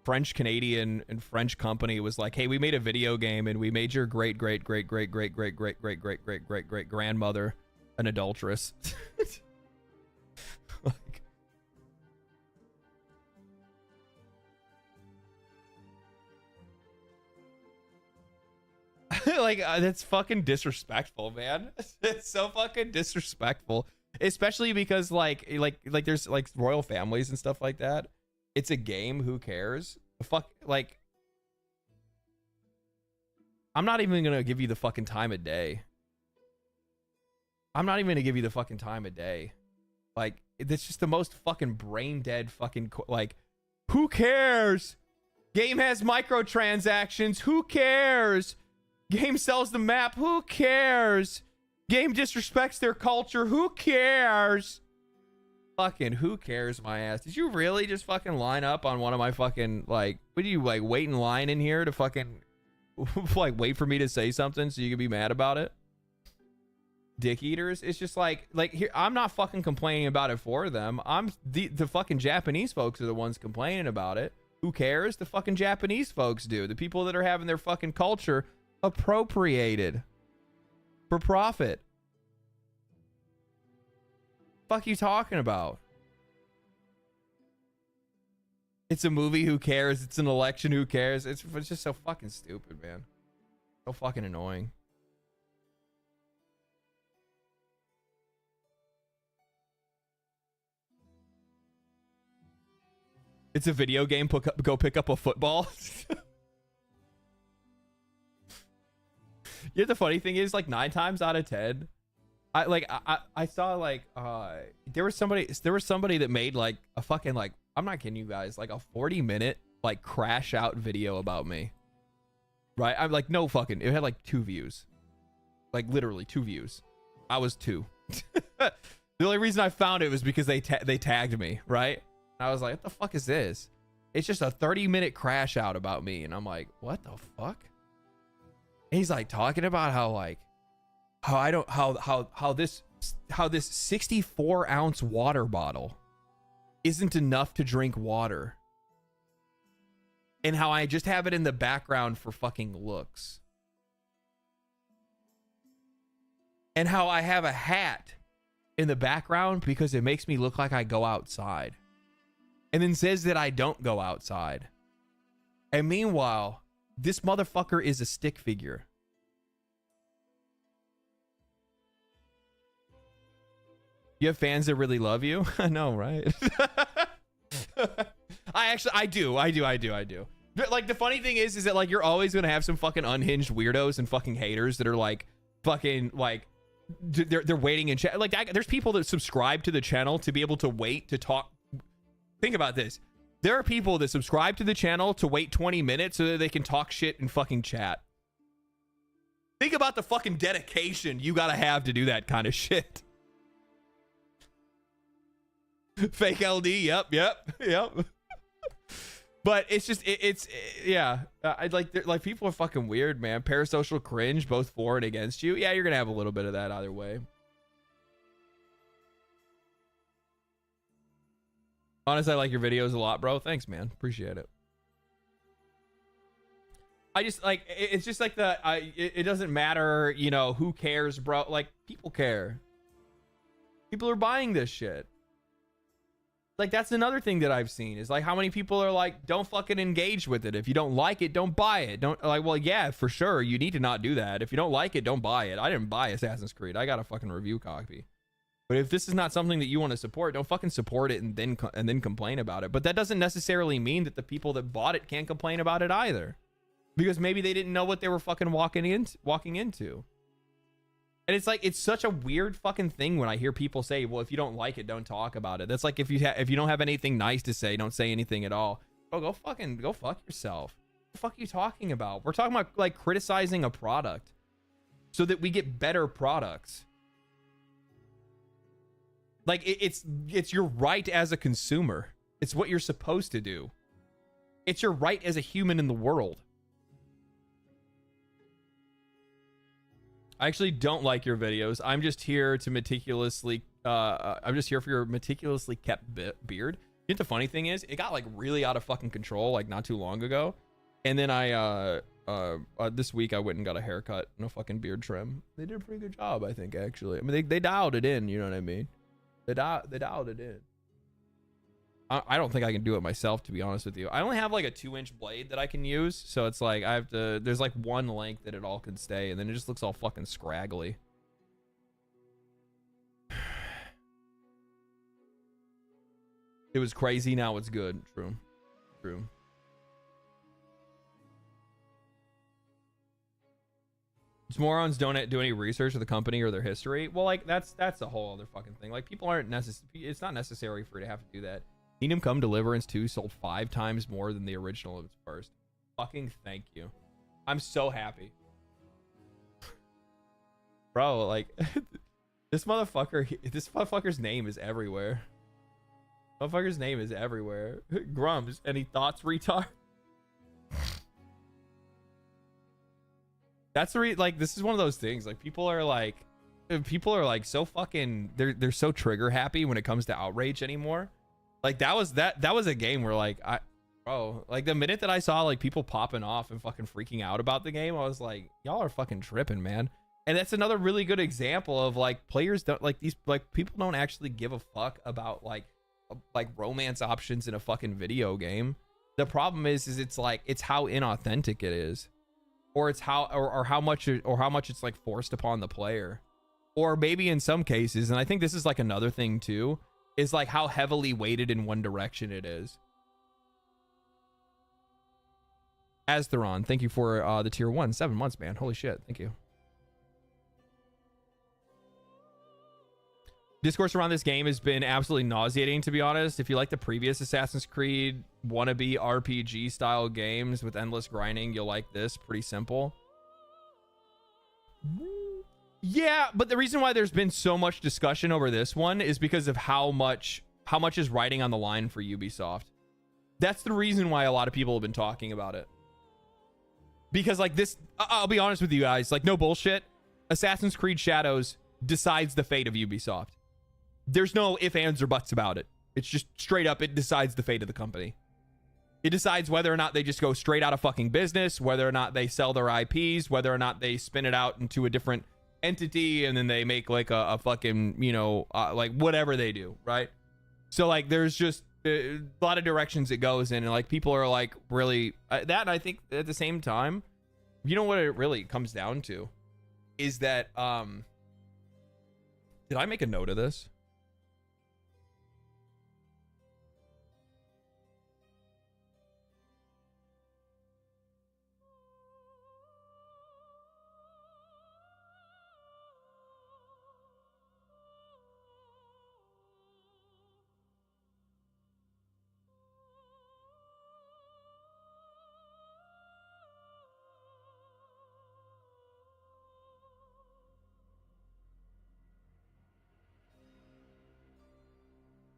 French Canadian and French company was like, hey, we made a video game and we made your great grandmother an adulteress? Like, that's fucking disrespectful, man. It's so fucking disrespectful, especially because like there's like royal families and stuff like that. It's a game. Who cares? Fuck, like, I'm not even gonna give you the fucking time of day. I'm not even gonna give you the fucking time of day. Like, it's just the most fucking brain dead fucking like, who cares? Game has microtransactions. Who cares? Game sells the map. Who cares? Game disrespects their culture. Who cares? Fucking who cares, my ass. Did you really just fucking line up on one of my fucking, like, what do you, like, wait in line in here to fucking, like, wait for me to say something so you can be mad about it? Dick eaters. It's just like here, I'm not fucking complaining about it for them. I'm the fucking Japanese folks are the ones complaining about it. Who cares? The fucking Japanese folks do. The people that are having their fucking culture appropriated for profit. Fuck you talking about? It's a movie. Who cares? It's an election. Who cares? It's just so fucking stupid, man. So fucking annoying. It's a video game. Go pick up a football. Yeah, the funny thing is, like, 9 times out of 10, I saw like there was somebody that made like a fucking, like, I'm not kidding you guys, like a 40-minute like crash out video about me. Right? I'm like, no fucking, it had like 2 views. Like literally 2 views. I was 2. The only reason I found it was because they tagged me, right? And I was like, what the fuck is this? It's just a 30-minute crash out about me, and I'm like, what the fuck? And he's like talking about how like how this 64-ounce water bottle isn't enough to drink water, and how I just have it in the background for fucking looks, and how I have a hat in the background because it makes me look like I go outside, and then says that I don't go outside. And meanwhile, this motherfucker is a stick figure. You have fans that really love you? I know, right? I do. But like, the funny thing is that like, you're always gonna have some fucking unhinged weirdos and fucking haters that are like fucking like they're waiting in chat. Like, there's people that subscribe to the channel to be able to wait to talk. Think about this. There are people that subscribe to the channel to wait 20 minutes so that they can talk shit in fucking chat. Think about the fucking dedication you gotta have to do that kind of shit. Fake LD, yep. But it's just, yeah. I'd like people are fucking weird, man. Parasocial cringe, both for and against you. Yeah, you're gonna have a little bit of that either way. Honestly, I like your videos a lot, bro. Thanks, man. Appreciate it. I just like it's just like it doesn't matter, you know, who cares, bro. Like people care. People are buying this shit. Like that's another thing that I've seen is like how many people are like, don't fucking engage with it. If you don't like it, don't buy it. Don't like, well, yeah, for sure. You need to not do that. If you don't like it, don't buy it. I didn't buy Assassin's Creed. I got a fucking review copy. But if this is not something that you want to support, don't fucking support it and then complain about it. But that doesn't necessarily mean that the people that bought it can't complain about it either. Because maybe they didn't know what they were fucking walking into. And it's like, it's such a weird fucking thing when I hear people say, well, if you don't like it, don't talk about it. That's like, if you don't have anything nice to say, don't say anything at all. Oh, go fuck yourself. What the fuck are you talking about? We're talking about like criticizing a product so that we get better products. Like it's your right as a consumer. It's what you're supposed to do. It's your right as a human in the world. I actually don't like your videos. I'm just here to meticulously I'm just here for your meticulously kept beard. You know, the funny thing is, it got like really out of fucking control like not too long ago. And then I this week I went and got a haircut and a fucking beard trim. They did a pretty good job, I think, actually. I mean, they dialed it in, you know what I mean? They dialed it in. I don't think I can do it myself, to be honest with you. I only have like a 2-inch blade that I can use, so it's like I have to, there's like one length that it all can stay, and then it just looks all fucking scraggly. It was crazy, now it's good. True. Morons don't do any research of the company or their history. Well, like that's a whole other fucking thing. Like people aren't it's not necessary for you to have to do that. Kingdom Come Deliverance 2 sold 5 times more than the original of its first. Fucking thank you. I'm so happy. Bro, like this motherfucker's name is everywhere. Motherfucker's name is everywhere. Grumps, any thoughts, retard? That's the like this is one of those things. Like people are like so fucking they're so trigger happy when it comes to outrage anymore. Like that was a game where like like the minute that I saw like people popping off and fucking freaking out about the game, I was like, y'all are fucking tripping, man. And that's another really good example of like players don't like these, like people don't actually give a fuck about like romance options in a fucking video game. The problem is it's like it's how inauthentic it is, or it's how or how much it's like forced upon the player, or maybe in some cases, and I think this is like another thing too, is like how heavily weighted in one direction it is. Aztheron, thank you for the tier 1, 7 months, man. Holy shit, thank you. Discourse around this game has been absolutely nauseating, to be honest. If you like the previous Assassin's Creed wannabe RPG style games with endless grinding, you'll like this. Pretty simple. Yeah, but the reason why there's been so much discussion over this one is because of how much is riding on the line for Ubisoft. That's the reason why a lot of people have been talking about it. Because like this, I'll be honest with you guys, like no bullshit, Assassin's Creed Shadows decides the fate of Ubisoft. There's no ifs, ands, or buts about it. It's just straight up, it decides the fate of the company. It decides whether or not they just go straight out of fucking business, whether or not they sell their IPs, whether or not they spin it out into a different entity, and then they make like a fucking, you know, like whatever they do, right? So like there's just a lot of directions it goes in, and like people are like really that, and I think at the same time, you know what it really comes down to is that did I make a note of this?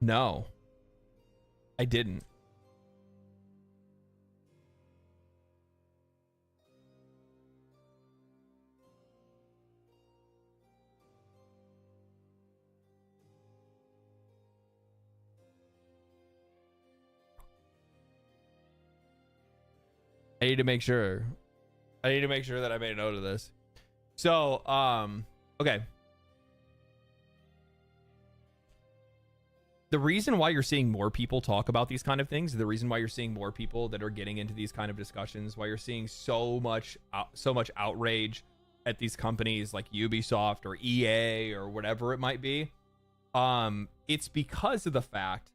No, I didn't. need to make sure. I need to make sure that I made a note of this. So, okay. The reason why you're seeing more people talk about these kind of things, the reason why you're seeing more people that are getting into these kind of discussions, why you're seeing so much outrage at these companies like Ubisoft or EA or whatever it might be, it's because of the fact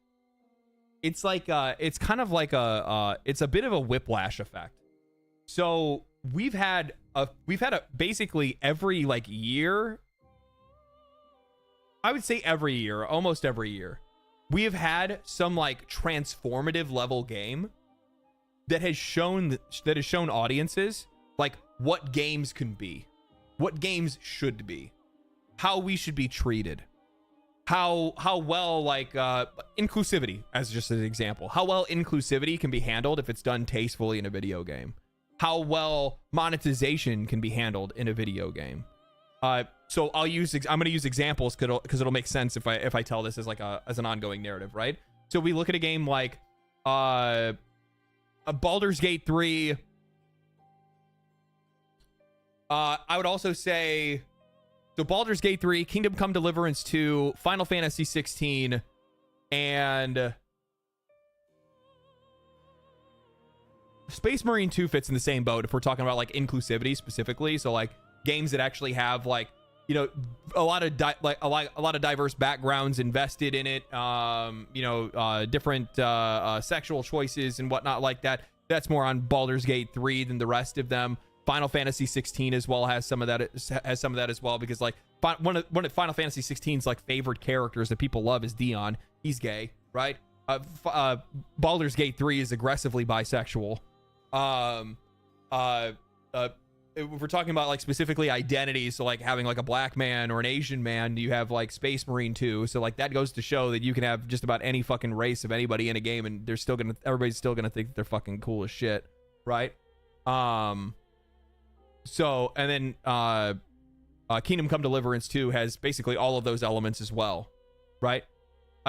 it's like it's kind of like it's a bit of a whiplash effect. So we've had a basically every like year, I would say every year, almost every year, we have had some like transformative level game that has shown audiences like what games can be, what games should be, how we should be treated, how well like inclusivity, as just an example, how well inclusivity can be handled if it's done tastefully in a video game, how well monetization can be handled in a video game. So I'm going to use examples because it'll make sense if I tell this as like as an ongoing narrative, right? So we look at a game like a Baldur's Gate 3. I would also say, so Baldur's Gate 3, Kingdom Come Deliverance 2, Final Fantasy 16, and Space Marine 2 fits in the same boat if we're talking about like inclusivity specifically. So like games that actually have like, you know, a lot of diverse backgrounds invested in it, different sexual choices and whatnot like that. That's more on Baldur's Gate 3 than the rest of them. Final Fantasy 16 as well has some of that as well, because like one of Final Fantasy 16's like favorite characters that people love is Dion. He's gay, right? Baldur's Gate 3 is aggressively bisexual. If we're talking about like specifically identities, so like having like a black man or an Asian man, you have like Space Marine 2. So like that goes to show that you can have just about any fucking race of anybody in a game and everybody's still gonna think they're fucking cool as shit, right? So and then Kingdom Come Deliverance 2 has basically all of those elements as well, right?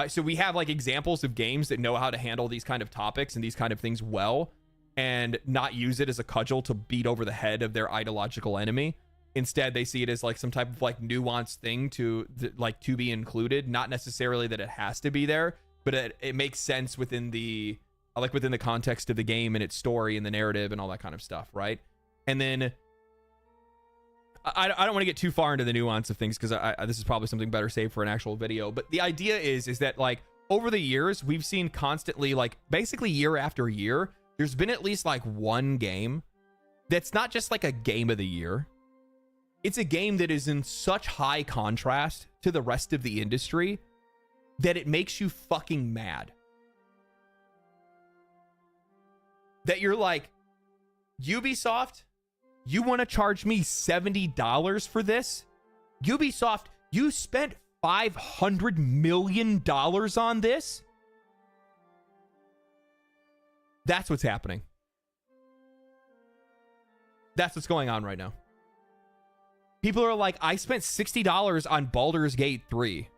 So we have like examples of games that know how to handle these kind of topics and these kind of things well, and not use it as a cudgel to beat over the head of their ideological enemy. Instead, they see it as like some type of like nuanced thing to be included. Not necessarily that it has to be there, but it makes sense within the context of the game and its story and the narrative and all that kind of stuff, right? And then I don't want to get too far into the nuance of things because this is probably something better saved for an actual video. But the idea is that like over the years, we've seen constantly, like basically year after year, there's been at least like one game that's not just like a game of the year. It's a game that is in such high contrast to the rest of the industry that it makes you fucking mad. That you're like, Ubisoft, you want to charge me $70 for this? Ubisoft, you spent $500 million on this? That's what's happening. That's what's going on right now. People are like, I spent $60 on Baldur's Gate 3.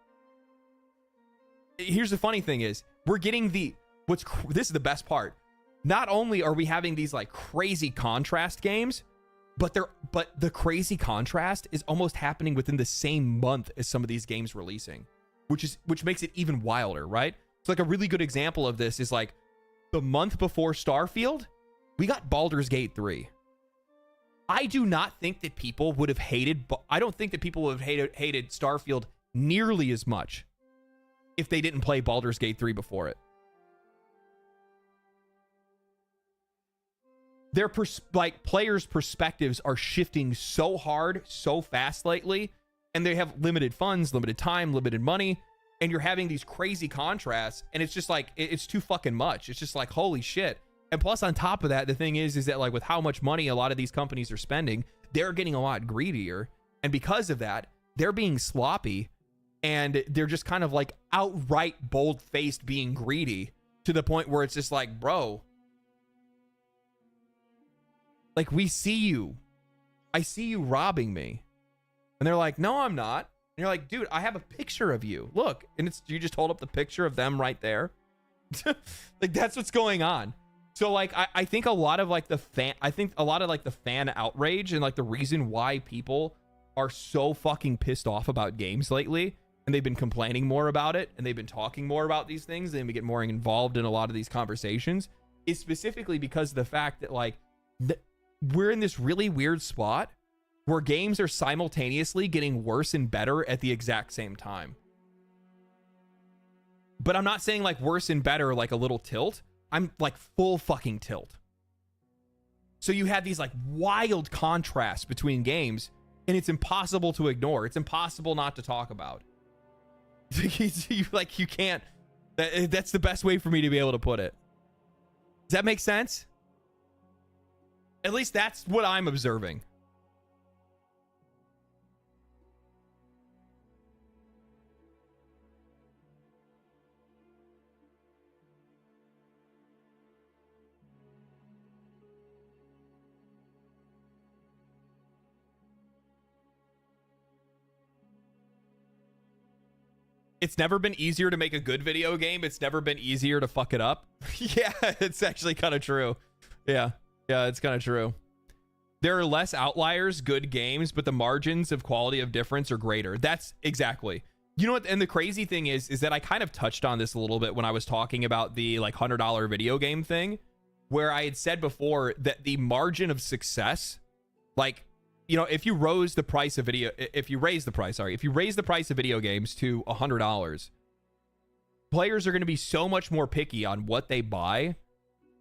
Here's the funny thing is, we're getting this is the best part. Not only are we having these like crazy contrast games, but the crazy contrast is almost happening within the same month as some of these games releasing, which makes it even wilder, right? So like a really good example of this is like the month before Starfield, we got Baldur's Gate 3. I do not think that people would have hated hated Starfield nearly as much if they didn't play Baldur's Gate 3 before it. Their players' perspectives are shifting so hard, so fast lately, and they have limited funds, limited time, limited money, and you're having these crazy contrasts, and it's just like it's too fucking much. It's just like, holy shit. And plus, on top of that, the thing is that like with how much money a lot of these companies are spending, they're getting a lot greedier, and because of that, they're being sloppy, and they're just kind of like outright bold-faced being greedy to the point where it's just like, bro, like, we see you. I see you robbing me. And they're like, no, I'm not. And you're like, dude, I have a picture of you. Look. And you just hold up the picture of them right there. Like, that's what's going on. So like I think a lot of like the fan outrage and like the reason why people are so fucking pissed off about games lately, and they've been complaining more about it, and they've been talking more about these things, and we get more involved in a lot of these conversations, is specifically because of the fact that like we're in this really weird spot where games are simultaneously getting worse and better at the exact same time. But I'm not saying like worse and better like a little tilt. I'm like full fucking tilt. So you have these like wild contrasts between games, and it's impossible to ignore. It's impossible not to talk about. You can't. That's the best way for me to be able to put it. Does that make sense? At least that's what I'm observing. It's never been easier to make a good video game. It's never been easier to fuck it up. Yeah, it's actually kind of true. Yeah, it's kind of true. There are less outliers, good games, but the margins of quality of difference are greater. That's exactly. You know what? And the crazy thing is that I kind of touched on this a little bit when I was talking about the like $100 video game thing, where I had said before that the margin of success, like, you know, if you raise the price of video games to $100, players are going to be so much more picky on what they buy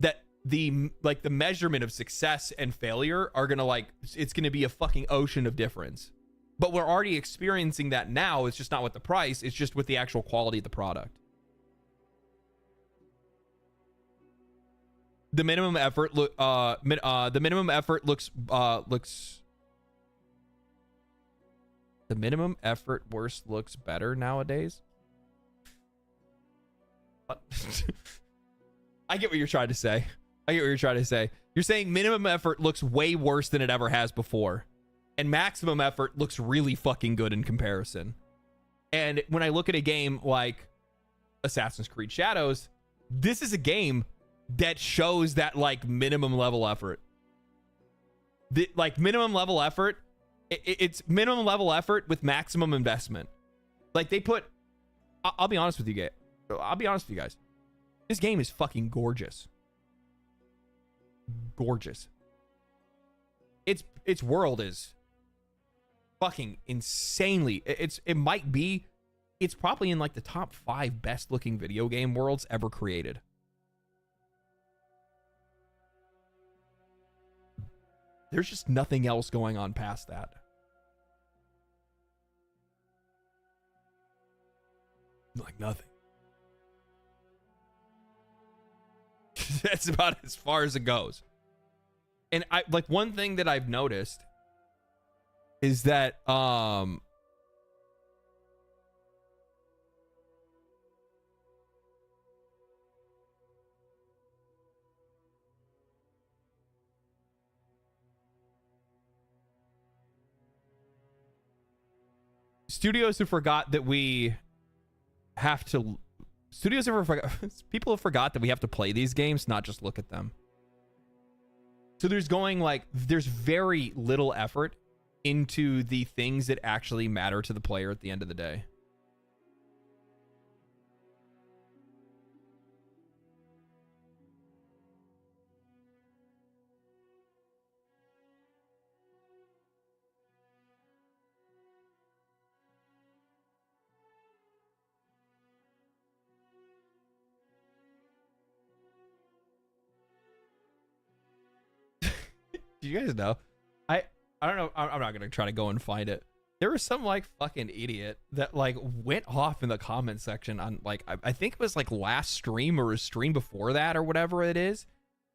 that the measurement of success and failure are going to it's going to be a fucking ocean of difference. But we're already experiencing that now. It's just not with the price. It's just with the actual quality of the product. The minimum effort looks the minimum effort worse looks better nowadays. I get what you're trying to say. You're saying minimum effort looks way worse than it ever has before, and maximum effort looks really fucking good in comparison. And when I look at a game like Assassin's Creed Shadows, this is a game that shows that like minimum level effort. Minimum level effort. It's minimum level effort with maximum investment. Like they put, I'll be honest with you guys. This game is fucking gorgeous. Gorgeous. Its world is fucking insanely. It's probably in like the top 5 best looking video game worlds ever created. There's just nothing else going on past that. Like nothing. That's about as far as it goes. And I like one thing that I've noticed is that studios who forgot that we have to people have forgot that we have to play these games, not just look at them. So there's very little effort into the things that actually matter to the player at the end of the day. Do you guys know? I don't know. I'm not gonna try to go and find it. There was some like fucking idiot that like went off in the comment section on like I think it was like last stream or a stream before that or whatever it is,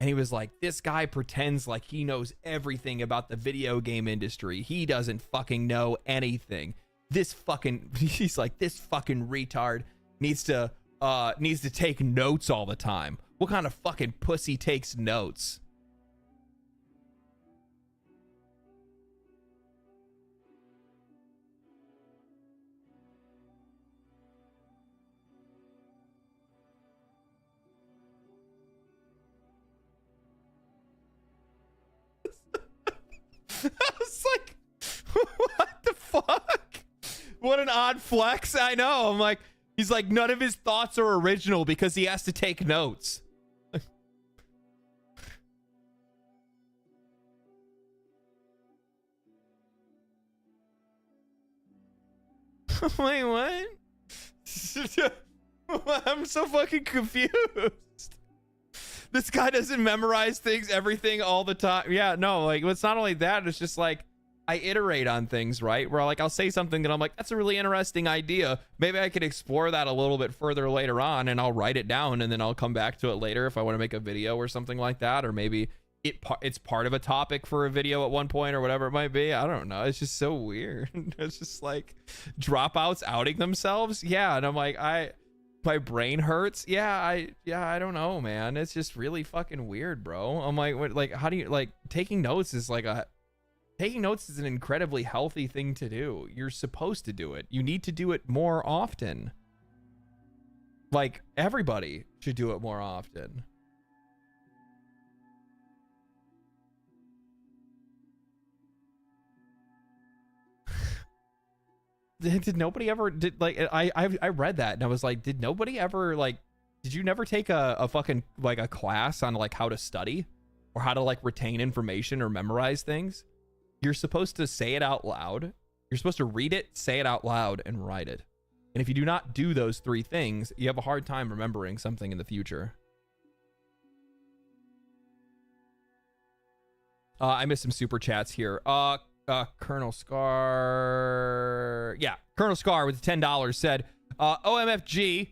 and he was like, this guy pretends like he knows everything about the video game industry. He doesn't fucking know anything. He's like, this fucking retard needs to take notes all the time. What kind of fucking pussy takes notes? was like, what the fuck? What an odd flex. I know. I'm like, he's like, none of his thoughts are original because he has to take notes. Wait, what? I'm so fucking confused. This guy doesn't memorize things, everything all the time. Yeah, no, like, it's not only that, it's just like, I iterate on things, right? Where like, I'll say something that I'm like, that's a really interesting idea. Maybe I could explore that a little bit further later on, and I'll write it down, and then I'll come back to it later if I want to make a video or something like that. Or maybe it's part of a topic for a video at one point or whatever it might be. I don't know. It's just so weird. It's just like dropouts outing themselves. Yeah. And I'm like, my brain hurts. Yeah, I don't know, man. It's just really fucking weird, bro. I'm like, what, like, how do you, like, taking notes is an incredibly healthy thing to do. You're supposed to do it. You need to do it more often. Like, everybody should do it more often. Did nobody ever like I read that and I was like, did nobody ever like, did you never take a fucking like a class on like how to study or how to like retain information or memorize things? You're supposed to say it out loud. You're supposed to read it, say it out loud, and write it. And if you do not do those three things, you have a hard time remembering something in the future. I missed some super chats here. Colonel Scar, yeah, Colonel Scar with $10 said, OMFG,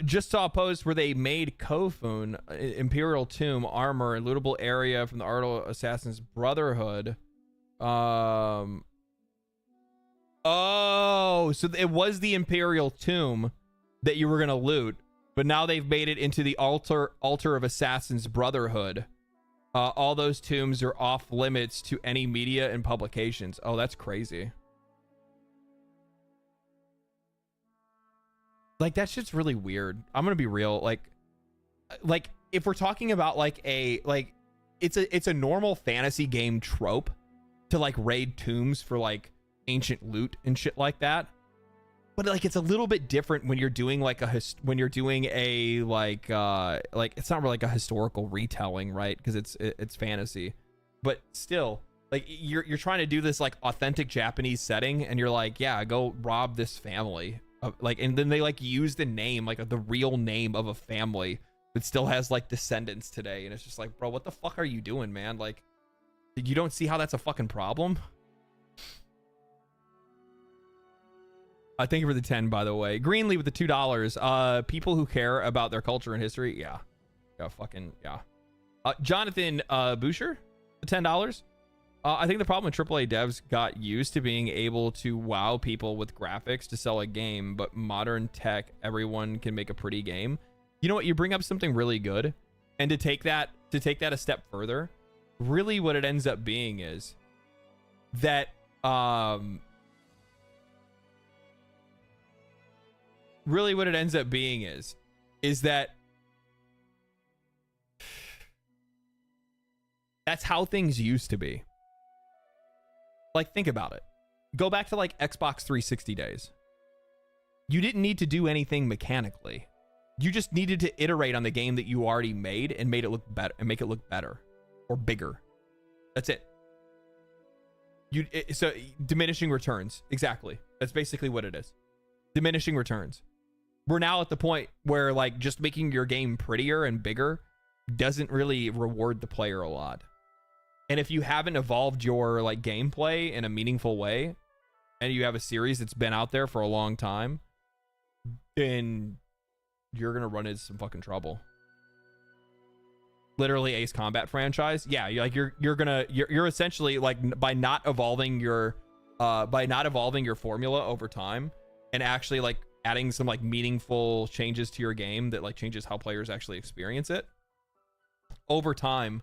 just saw a post where they made Kofun Imperial Tomb armor, a lootable area from the Ardal Assassin's Brotherhood. Oh, so it was the Imperial Tomb that you were gonna loot, but now they've made it into the altar of Assassin's Brotherhood. All those tombs are off limits to any media and publications. Oh, that's crazy. Like, that shit's really weird. I'm gonna be real. Like if we're talking about like it's a normal fantasy game trope to like raid tombs for like ancient loot and shit like that. But like, it's a little bit different when you're doing like it's not really like a historical retelling, right? Because it's fantasy, but still, like you're trying to do this like authentic Japanese setting, and you're like, yeah, go rob this family, like, and then they like use the name, like the real name of a family that still has like descendants today, and it's just like, bro, what the fuck are you doing, man? Like, you don't see how that's a fucking problem? Thank you for the 10, by the way. Greenlee with the $2. People who care about their culture and history. Yeah. Yeah, fucking, yeah. Jonathan Boucher, the $10. I think the problem with AAA devs got used to being able to wow people with graphics to sell a game, but modern tech, everyone can make a pretty game. You know what? You bring up something really good, and to take that a step further, really what it ends up being is that really what it ends up being is that that's how things used to be. Like, think about it. Go back to like Xbox 360 days. You didn't need to do anything mechanically. You just needed to iterate on the game that you already made and made it look better and make it look better or bigger. That's it. So diminishing returns. Exactly. That's basically what it is. Diminishing returns. We're now at the point where like just making your game prettier and bigger doesn't really reward the player a lot. And if you haven't evolved your like gameplay in a meaningful way, and you have a series that's been out there for a long time, then you're gonna run into some fucking trouble. Literally Ace Combat franchise. Yeah, you're essentially like by not evolving your formula over time and actually like adding some like meaningful changes to your game that like changes how players actually experience it over time.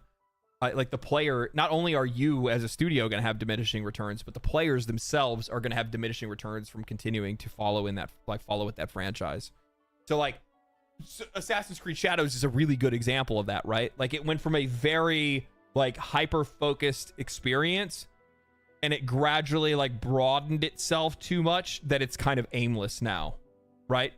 Like the player, not only are you as a studio going to have diminishing returns, but the players themselves are going to have diminishing returns from continuing to follow with that franchise. So like Assassin's Creed Shadows is a really good example of that, right? Like it went from a very like hyper focused experience and it gradually like broadened itself too much that it's kind of aimless now, right?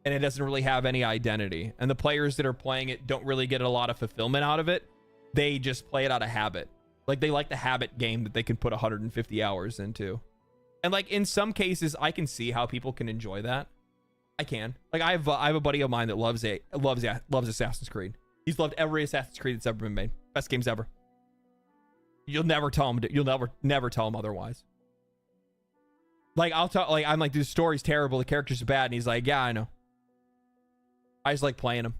And it doesn't really have any identity. And the players that are playing it don't really get a lot of fulfillment out of it. They just play it out of habit. Like they like the habit game that they can put 150 hours into. And like in some cases, I can see how people can enjoy that. I can. Like I have a buddy of mine that loves Assassin's Creed. He's loved every Assassin's Creed that's ever been made. Best games ever. You'll never tell him. You'll never tell him otherwise. Like I'll tell. Like I'm like, this story's terrible. The characters are bad, and he's like, yeah, I know. I just like playing them.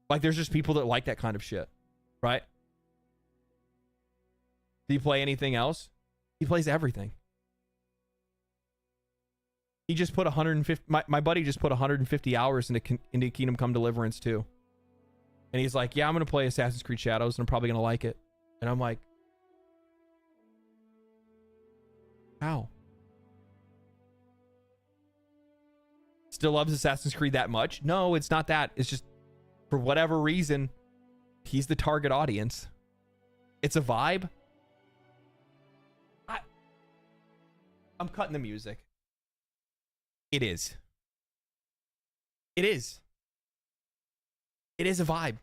Like there's just people that like that kind of shit, right? Do you play anything else? He plays everything. He just put 150. My buddy just put 150 hours into Kingdom Come Deliverance 2. And he's like, yeah, I'm gonna play Assassin's Creed Shadows, and I'm probably gonna like it. And I'm like, how? Still loves Assassin's Creed that much? No, it's not that. It's just for whatever reason, he's the target audience. It's a vibe. I'm cutting the music. It is. It is. It is a vibe.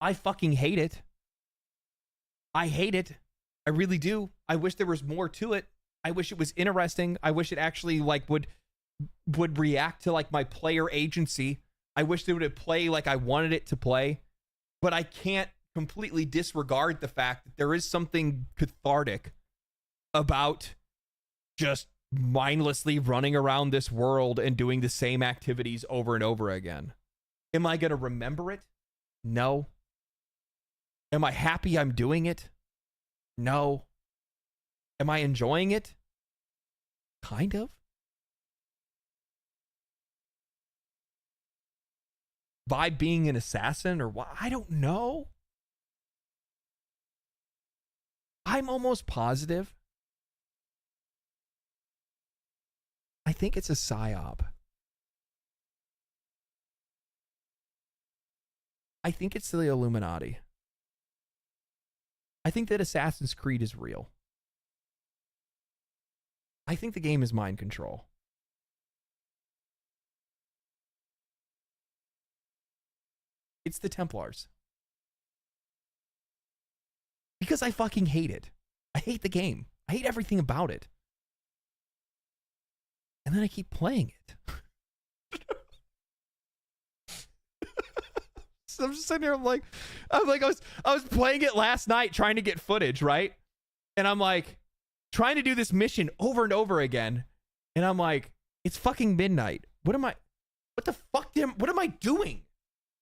I fucking hate it. I hate it. I really do. I wish there was more to it. I wish it was interesting. I wish it actually like would react to like my player agency. I wish it would play like I wanted it to play. But I can't completely disregard the fact that there is something cathartic about just mindlessly running around this world and doing the same activities over and over again. Am I going to remember it? No. Am I happy I'm doing it? No. Am I enjoying it? Kind of. By being an assassin or what? I don't know. I'm almost positive. I think it's a psyop. I think it's the Illuminati. I think that Assassin's Creed is real. I think the game is mind control. It's the Templars. Because I fucking hate it. I hate the game. I hate everything about it. And then I keep playing it. So I'm just sitting here, I was playing it last night trying to get footage, right? And I'm like trying to do this mission over and over again. And I'm like, it's fucking midnight. What the fuck what am I doing?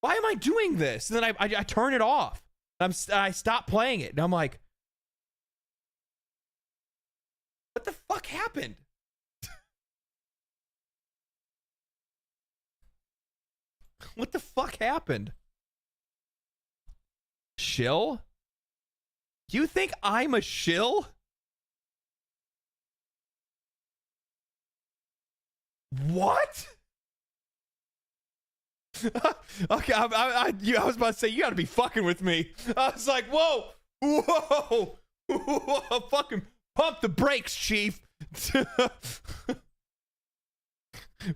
Why am I doing this? And then I turn it off. I stop playing it. And I'm like, what the fuck happened? What the fuck happened? Shill? You think I'm a shill? What? Okay, I was about to say, you gotta be fucking with me. I was like, whoa, fucking pump the brakes, chief.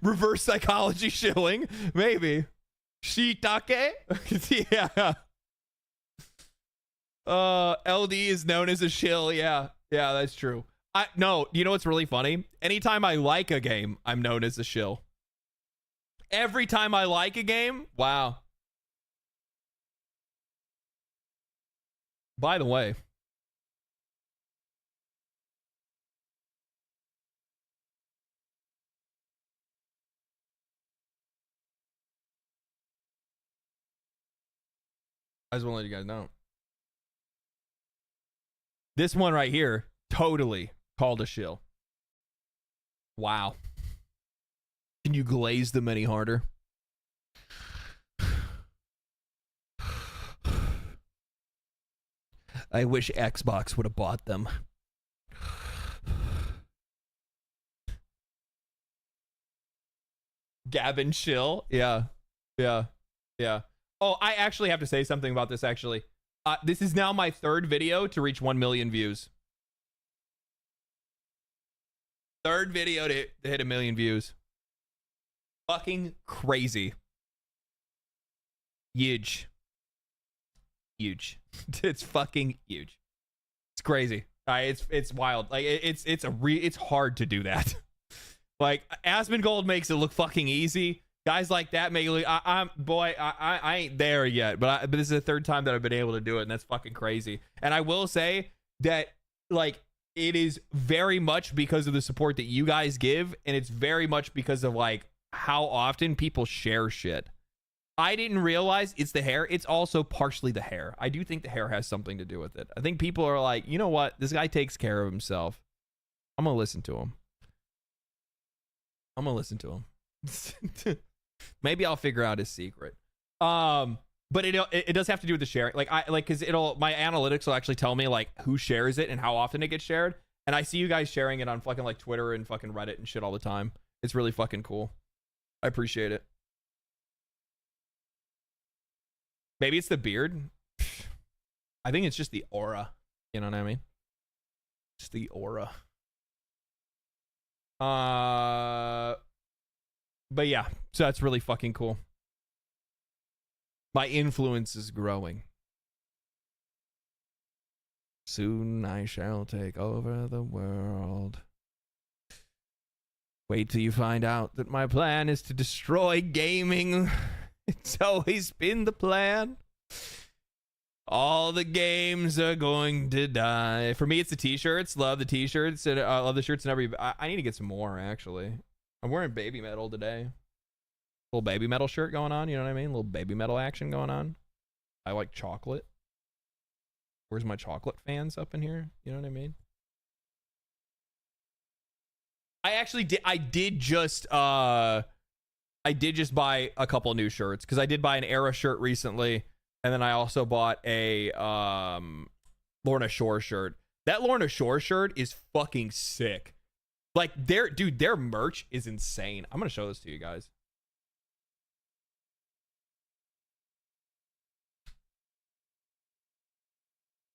Reverse psychology shilling, maybe. Shiitake? Yeah. LD is known as a shill. Yeah, that's true. No, you know what's really funny? Anytime I like a game, I'm known as a shill. Every time I like a game, wow. By the way, I just want to let you guys know. This one right here, totally called a shill. Wow. Can you glaze them any harder? I wish Xbox would have bought them. Gavin Shill? Yeah. Oh, I actually have to say something about this, actually. This is now my third video to reach 1 million views. Third video to hit 1 million views. Fucking crazy. Huge. Huge. It's fucking huge. It's crazy. It's wild. Like it's hard to do that. Like Asmongold makes it look fucking easy. Guys like that make it look. I ain't there yet, but this is the third time that I've been able to do it, and that's fucking crazy. And I will say that like it is very much because of the support that you guys give, and it's very much because of like how often people share shit. I didn't realize it's the hair. It's also partially the hair. I do think the hair has something to do with it. I think people are like, you know what? This guy takes care of himself. I'm going to listen to him. I'm going to listen to him. Maybe I'll figure out his secret. But it does have to do with the sharing. Cause my analytics will actually tell me like who shares it and how often it gets shared. And I see you guys sharing it on fucking like Twitter and fucking Reddit and shit all the time. It's really fucking cool. I appreciate it. Maybe it's the beard. I think it's just the aura. You know what I mean? Just the aura. But yeah, so that's really fucking cool. My influence is growing. Soon I shall take over the world. Wait till you find out that my plan is to destroy gaming. It's always been the plan. All the games are going to die. For me, it's the t-shirts. Love the t-shirts. And I love the shirts and every. I need to get some more, actually. I'm wearing baby metal today. Little baby metal shirt going on. You know what I mean? Little baby metal action going on. I like chocolate. Where's my chocolate fans up in here? You know what I mean? I did just buy a couple new shirts because I did buy an Era shirt recently, and then I also bought a Lorna Shore shirt. That Lorna Shore shirt is fucking sick. Like their merch is insane. I'm gonna show this to you guys.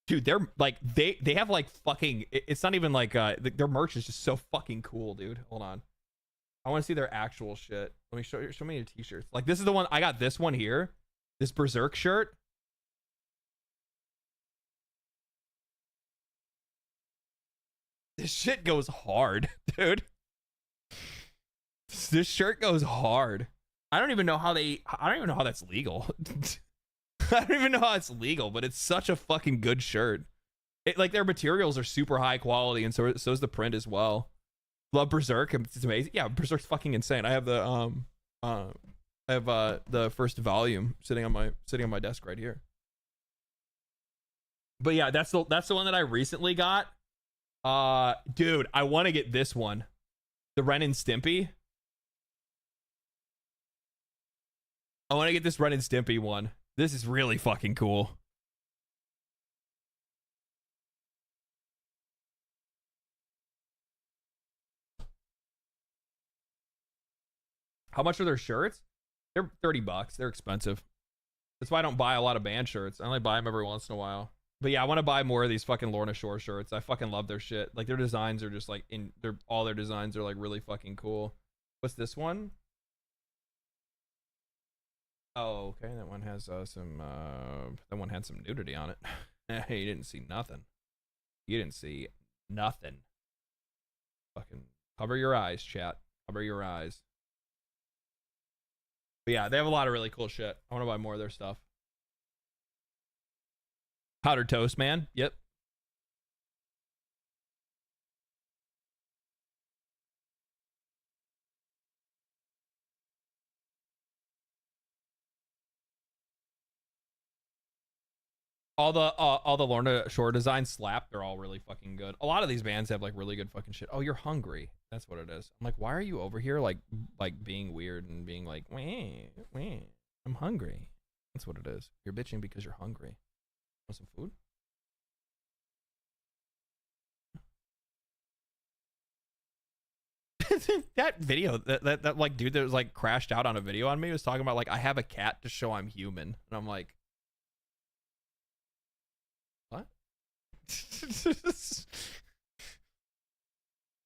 Dude, they're like they have like fucking. It's not even like their merch is just so fucking cool, dude. Hold on. I want to see their actual shit. Let me show me your t-shirts. Like this is the one I got. This one here, this Berserk shirt. This shit goes hard, dude. This shirt goes hard. I don't even know how that's legal. I don't even know how it's legal, but it's such a fucking good shirt. Like their materials are super high quality, and so is the print as well. Love Berserk. It's amazing. Yeah, Berserk's fucking insane. I have the first volume sitting on my desk right here. But yeah, that's the one that I recently got. Dude, I want to get this one, the Ren and Stimpy. I want to get this Ren and Stimpy one. This is really fucking cool. How much are their shirts? They're $30. They're expensive. That's why I don't buy a lot of band shirts. I only buy them every once in a while. But yeah, I want to buy more of these fucking Lorna Shore shirts. I fucking love their shit. Like their designs are just like all their designs are like really fucking cool. What's this one? Oh, okay. That one has that one had some nudity on it. You didn't see nothing. You didn't see nothing. Fucking cover your eyes, chat. Cover your eyes. But yeah, they have a lot of really cool shit. I want to buy more of their stuff. Powdered Toast Man. Yep. All the Lorna Shore designs slap. They're all really fucking good. A lot of these bands have like really good fucking shit. Oh, you're hungry. That's what it is. I'm like, why are you over here like being weird and being like, wah. I'm hungry. That's what it is. You're bitching because you're hungry. Want some food? That video, that like dude that was like crashed out on a video on me was talking about like I have a cat to show I'm human, and I'm like,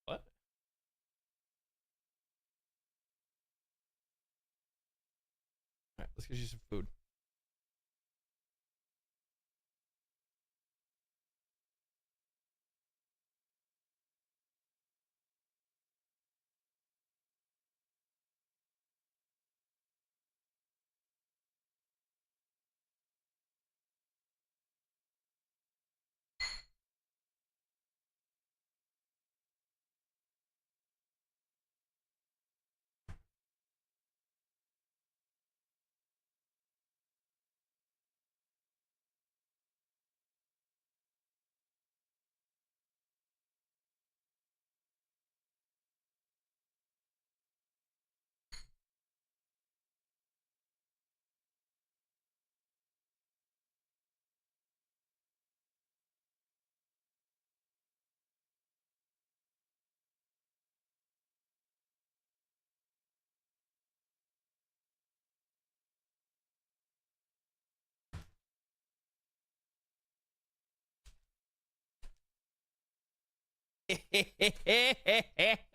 What? Alright, let's get you some food.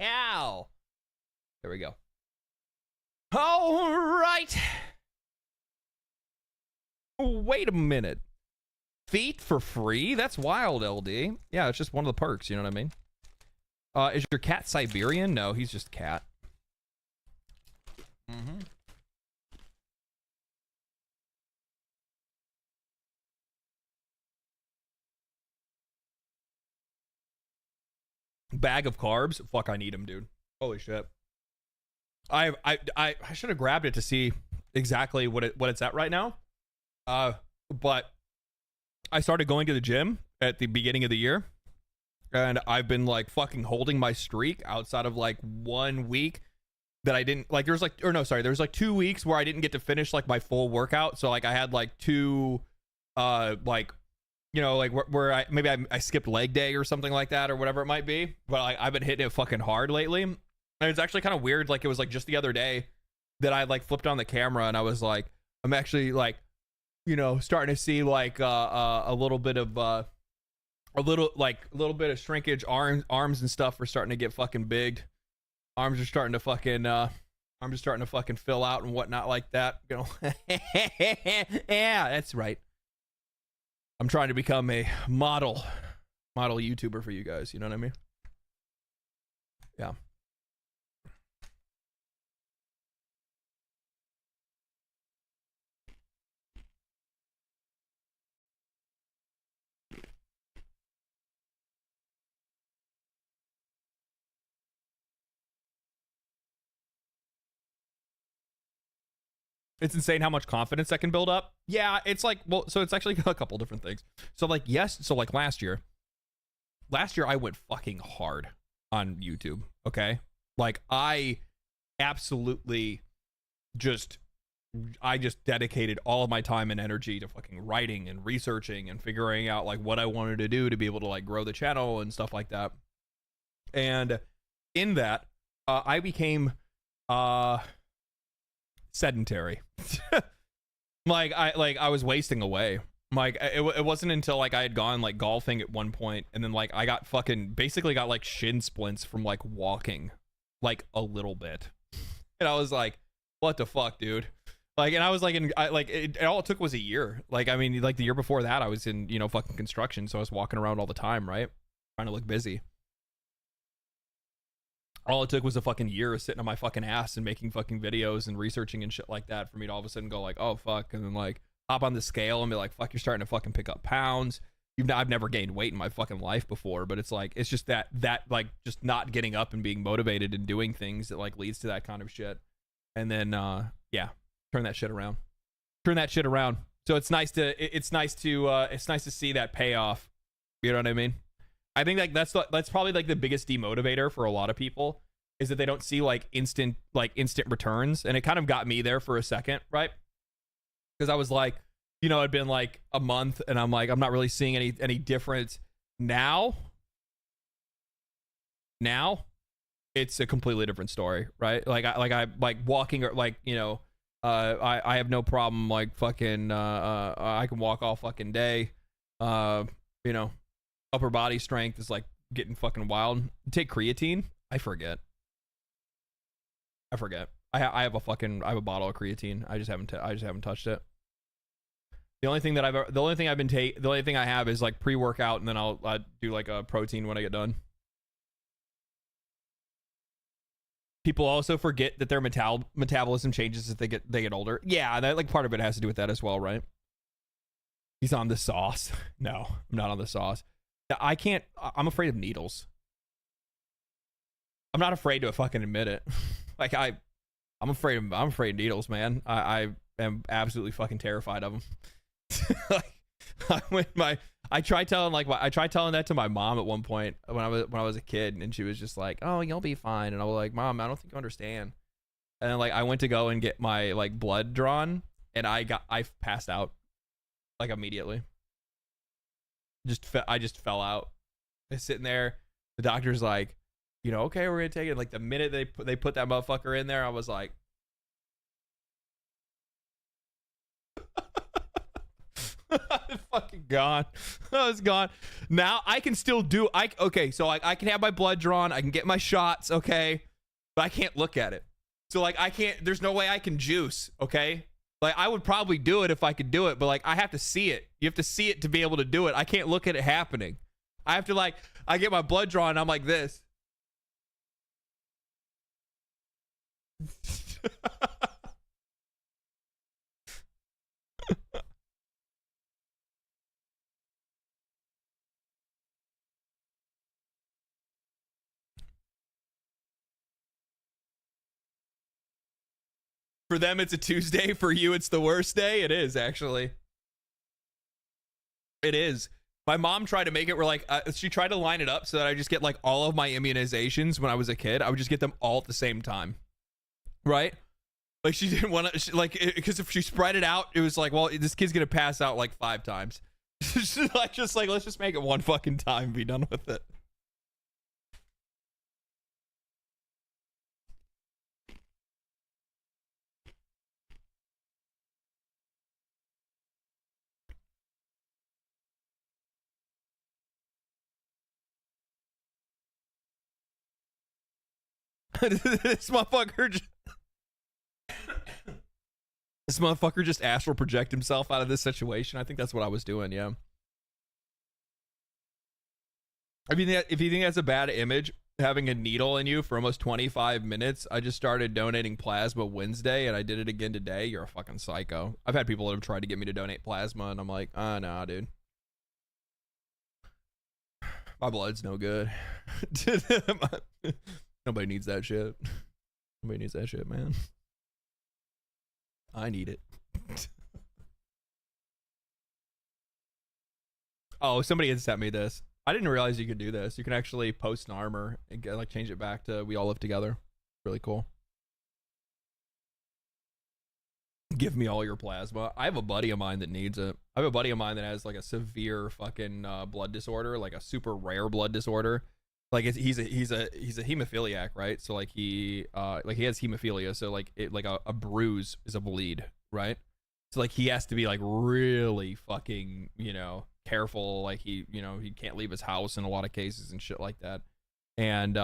Ow. There we go. All right. Wait a minute. Feet for free? That's wild, LD. Yeah, it's just one of the perks, you know what I mean? Is your cat Siberian? No, he's just cat. Mm-hmm. Bag of carbs? Fuck, I need them, dude. Holy shit. I should have grabbed it to see exactly what it's at right now. But I started going to the gym at the beginning of the year, and I've been like fucking holding my streak outside of like 1 week that I didn't like. There was like 2 weeks where I didn't get to finish like my full workout. So like I had like two, like, you know, like where I skipped leg day or something like that or whatever it might be. But like I've been hitting it fucking hard lately, and it's actually kind of weird. Like it was like just the other day that I like flipped on the camera and I was like, I'm actually like, you know, starting to see like a little bit of a little bit of shrinkage. Arms and stuff are starting to get fucking big. Arms are starting to fucking fill out and whatnot like that. You know, yeah, that's right. I'm trying to become a model YouTuber for you guys. You know what I mean? Yeah. It's insane how much confidence that can build up. Yeah, it's like, well, so it's actually a couple different things. So like, yes, so like last year I went fucking hard on YouTube, okay? Like I absolutely I just dedicated all of my time and energy to fucking writing and researching and figuring out like what I wanted to do to be able to like grow the channel and stuff like that. And in that, I became sedentary. I was wasting away. Like it wasn't until like I had gone like golfing at one point, and then like I got basically got like shin splints from like walking like a little bit, and I was like, what the fuck, dude? Like, and I was like all it took was a year. Like, I mean, like the year before that I was in, you know, fucking construction, so I was walking around all the time, right, trying to look busy. All it took was a fucking year of sitting on my fucking ass and making fucking videos and researching and shit like that for me to all of a sudden go like, oh fuck, and then like hop on the scale and be like, fuck, you're starting to fucking pick up pounds. I've never gained weight in my fucking life before, but it's like, it's just that like just not getting up and being motivated and doing things that like leads to that kind of shit. And then yeah, turn that shit around. So it's nice to see that payoff. You know what I mean? I think like that's probably like the biggest demotivator for a lot of people, is that they don't see like instant returns. And it kind of got me there for a second, right? Because I was like, you know, it'd been like a month and I'm like, I'm not really seeing any difference. Now it's a completely different story, right? Like I like walking, or like, you know, I have no problem like fucking I can walk all fucking day. You know, Upper body strength is like getting fucking wild. Take creatine. I forget. I have a bottle of creatine. I just haven't touched it. The only thing I have is like pre-workout, and then I'll do like a protein when I get done. People also forget that their metabolism changes as they get older. Yeah, that like part of it has to do with that as well, right? He's on the sauce. No, I'm not on the sauce. I can't. I'm afraid of needles. I'm not afraid to fucking admit it. Like I'm afraid of needles, man. I am absolutely fucking terrified of them. Like, I tried telling that to my mom at one point when I was a kid, and she was just like, "Oh, you'll be fine." And I was like, "Mom, I don't think you understand." And then like I went to go and get my like blood drawn, and I passed out like immediately. I just fell out. I was sitting there. The doctor's like, okay, we're gonna take it. Like the minute they put that motherfucker in there, I was like, I'm fucking gone. I was gone. Now I can still do. Okay, so I can have my blood drawn. I can get my shots. Okay, but I can't look at it. So like I can't. There's no way I can juice. Okay. Like I would probably do it if I could do it, but like I have to see it. You have to see it to be able to do it. I can't look at it happening. I have to like I get my blood drawn and I'm like this. For them, it's a Tuesday. For you, it's the worst day. It is, actually. It is. My mom tried to make it where, like, she tried to line it up so that I just get, like, all of my immunizations when I was a kid. I would just get them all at the same time. Right? Like, she didn't want to, like, because if she spread it out, it was like, well, this kid's going to pass out, like, 5 times. just like, let's just make it one fucking time and be done with it. This motherfucker just astral project himself out of this situation. I think that's what I was doing. Yeah. I mean, if you think that's a bad image, having a needle in you for almost 25 minutes, I just started donating plasma Wednesday, and I did it again today. You're a fucking psycho. I've had people that have tried to get me to donate plasma, and I'm like, nah, dude. My blood's no good. Nobody needs that shit. Nobody needs that shit, man. I need it. Oh, somebody had sent me this. I didn't realize you could do this. You can actually post an armor and get, like, change it back to we all live together. Really cool. Give me all your plasma. I have a buddy of mine that needs it. I have a buddy of mine that has like a severe fucking blood disorder, like a super rare blood disorder. Like he's a hemophiliac, right? So like he has hemophilia. So like a bruise is a bleed, right? So like he has to be like really fucking, careful. Like he can't leave his house in a lot of cases and shit like that. And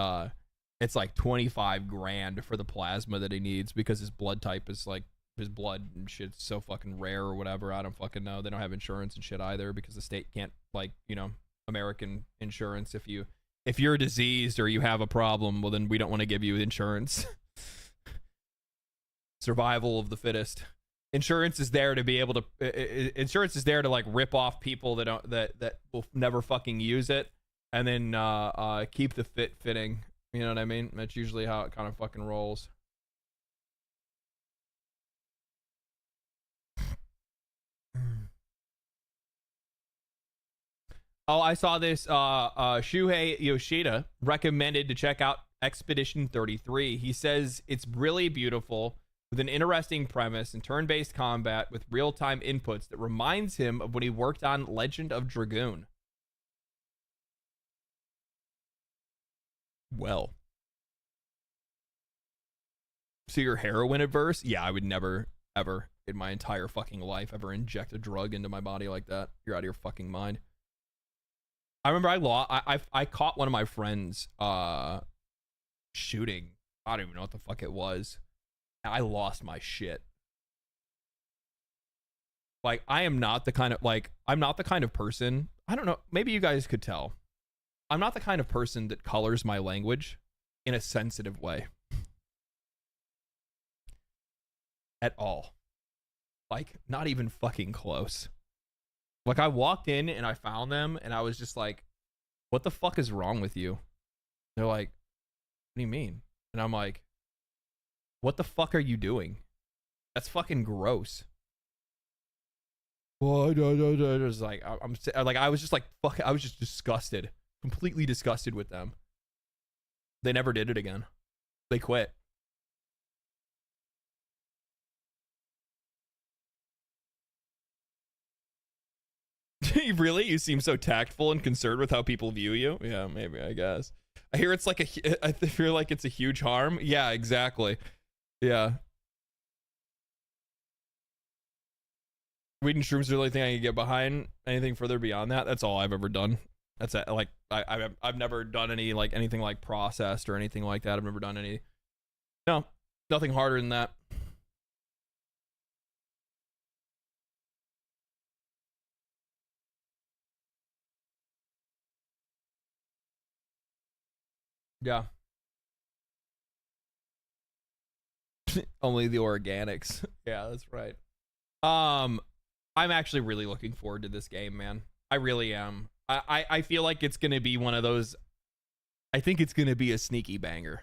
it's like 25 grand for the plasma that he needs because his blood type is like his blood and shit's so fucking rare or whatever. I don't fucking know. They don't have insurance and shit either because the state can't, like, American insurance. If you're diseased or you have a problem, well, then we don't want to give you insurance. Survival of the fittest. Insurance is there to be able to. Insurance is there to like rip off people that will never fucking use it, and then keep the fitting. You know what I mean? That's usually how it kind of fucking rolls. Oh, I saw this. Shuhei Yoshida recommended to check out Expedition 33. He says it's really beautiful with an interesting premise and turn-based combat with real-time inputs that reminds him of when he worked on Legend of Dragoon. Well. So you're heroin adverse? Yeah, I would never, ever in my entire fucking life ever inject a drug into my body like that. You're out of your fucking mind. I remember I caught one of my friends shooting. I don't even know what the fuck it was. I lost my shit. Like, I'm not the kind of person. I don't know. Maybe you guys could tell. I'm not the kind of person that colors my language in a sensitive way. At all. Like, not even fucking close. Like, I walked in and I found them and I was just like, what the fuck is wrong with you? They're like, what do you mean? And I'm like, what the fuck are you doing? That's fucking gross. Well, I was like, I was just like, fuck, I was just disgusted, completely disgusted with them. They never did it again. They quit. Really? You seem so tactful and concerned with how people view you? Yeah, maybe, I guess. I hear it's like I feel like it's a huge harm. Yeah, exactly. Yeah. Weed and shrooms are the only thing I can get behind. Anything further beyond that, that's all I've ever done. That's it. Like, I've never done anything like processed or anything like that. I've never done any. No, nothing harder than that. Yeah. Only the organics. Yeah, that's right. I'm actually really looking forward to this game, man. I really am. I feel like it's gonna be one of those. I think it's gonna be a sneaky banger.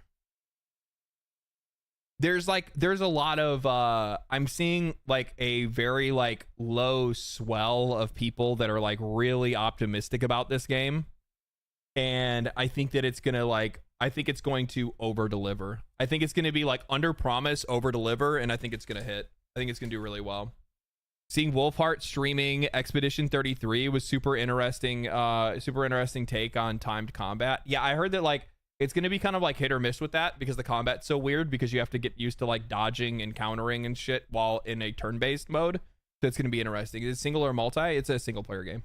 There's a lot of I'm seeing like a very like low swell of people that are like really optimistic about this game. And I think that it's gonna I think it's going to over deliver. I think it's gonna be like under promise, over deliver, and I think it's gonna hit. I think it's gonna do really well. Seeing Wolfheart streaming Expedition 33 was super interesting take on timed combat. Yeah, I heard that like it's gonna be kind of like hit or miss with that because the combat's so weird because you have to get used to like dodging and countering and shit while in a turn-based mode. So it's gonna be interesting. Is it single or multi? It's a single player game.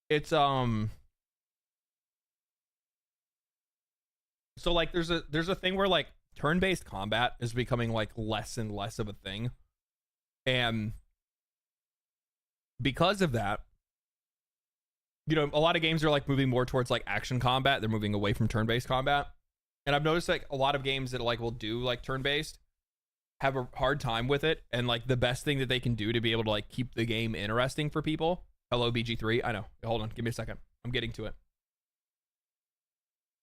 It's so like there's a thing where like turn-based combat is becoming like less and less of a thing. And because of that, you know, a lot of games are like moving more towards like action combat. They're moving away from turn-based combat. And I've noticed like a lot of games that like will do like turn-based have a hard time with it. And like the best thing that they can do to be able to like keep the game interesting for people. Hello, BG3. I know. Hold on. Give me a second. I'm getting to it.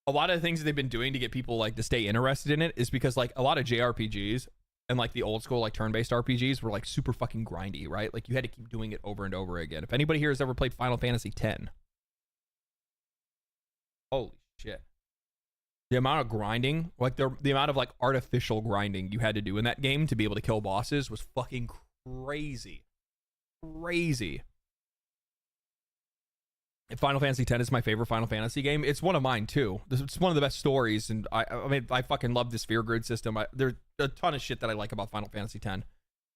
A lot of the things that they've been doing to get people like to stay interested in it is because like a lot of JRPGs and like the old school like turn-based RPGs were like super fucking grindy, right? Like you had to keep doing it over and over again. If anybody here has ever played Final Fantasy X, holy shit. The amount of grinding, like the amount of like artificial grinding you had to do in that game to be able to kill bosses was fucking crazy. Crazy. Final Fantasy X is my favorite Final Fantasy game. It's one of mine too. It's one of the best stories, and I mean, I fucking love the sphere grid system. There's a ton of shit that I like about Final Fantasy X,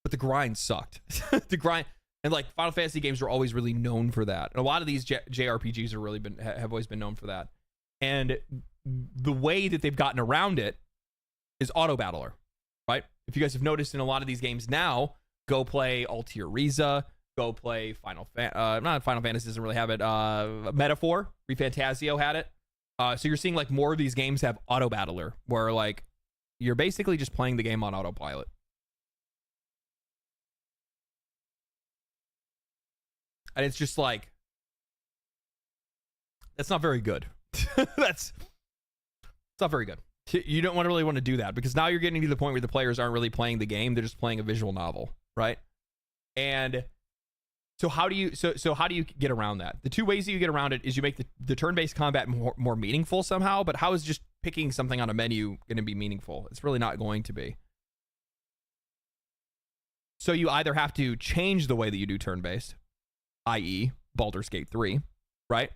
but the grind sucked. The grind, and like Final Fantasy games were always really known for that. And a lot of these JRPGs have always been known for that. And the way that they've gotten around it is auto battler, right? If you guys have noticed in a lot of these games now, go play Altair Riza. Go play not Final Fantasy doesn't really have it. Metaphor, ReFantasio had it. So you're seeing like more of these games have auto battler, where like you're basically just playing the game on autopilot. And it's just like that's not very good. It's not very good. You don't really want to do that because now you're getting to the point where the players aren't really playing the game; they're just playing a visual novel, right? And so how do you get around that? The two ways that you get around it is you make the turn-based combat more meaningful somehow, but how is just picking something on a menu going to be meaningful? It's really not going to be. So you either have to change the way that you do turn-based, i.e. Baldur's Gate 3, right?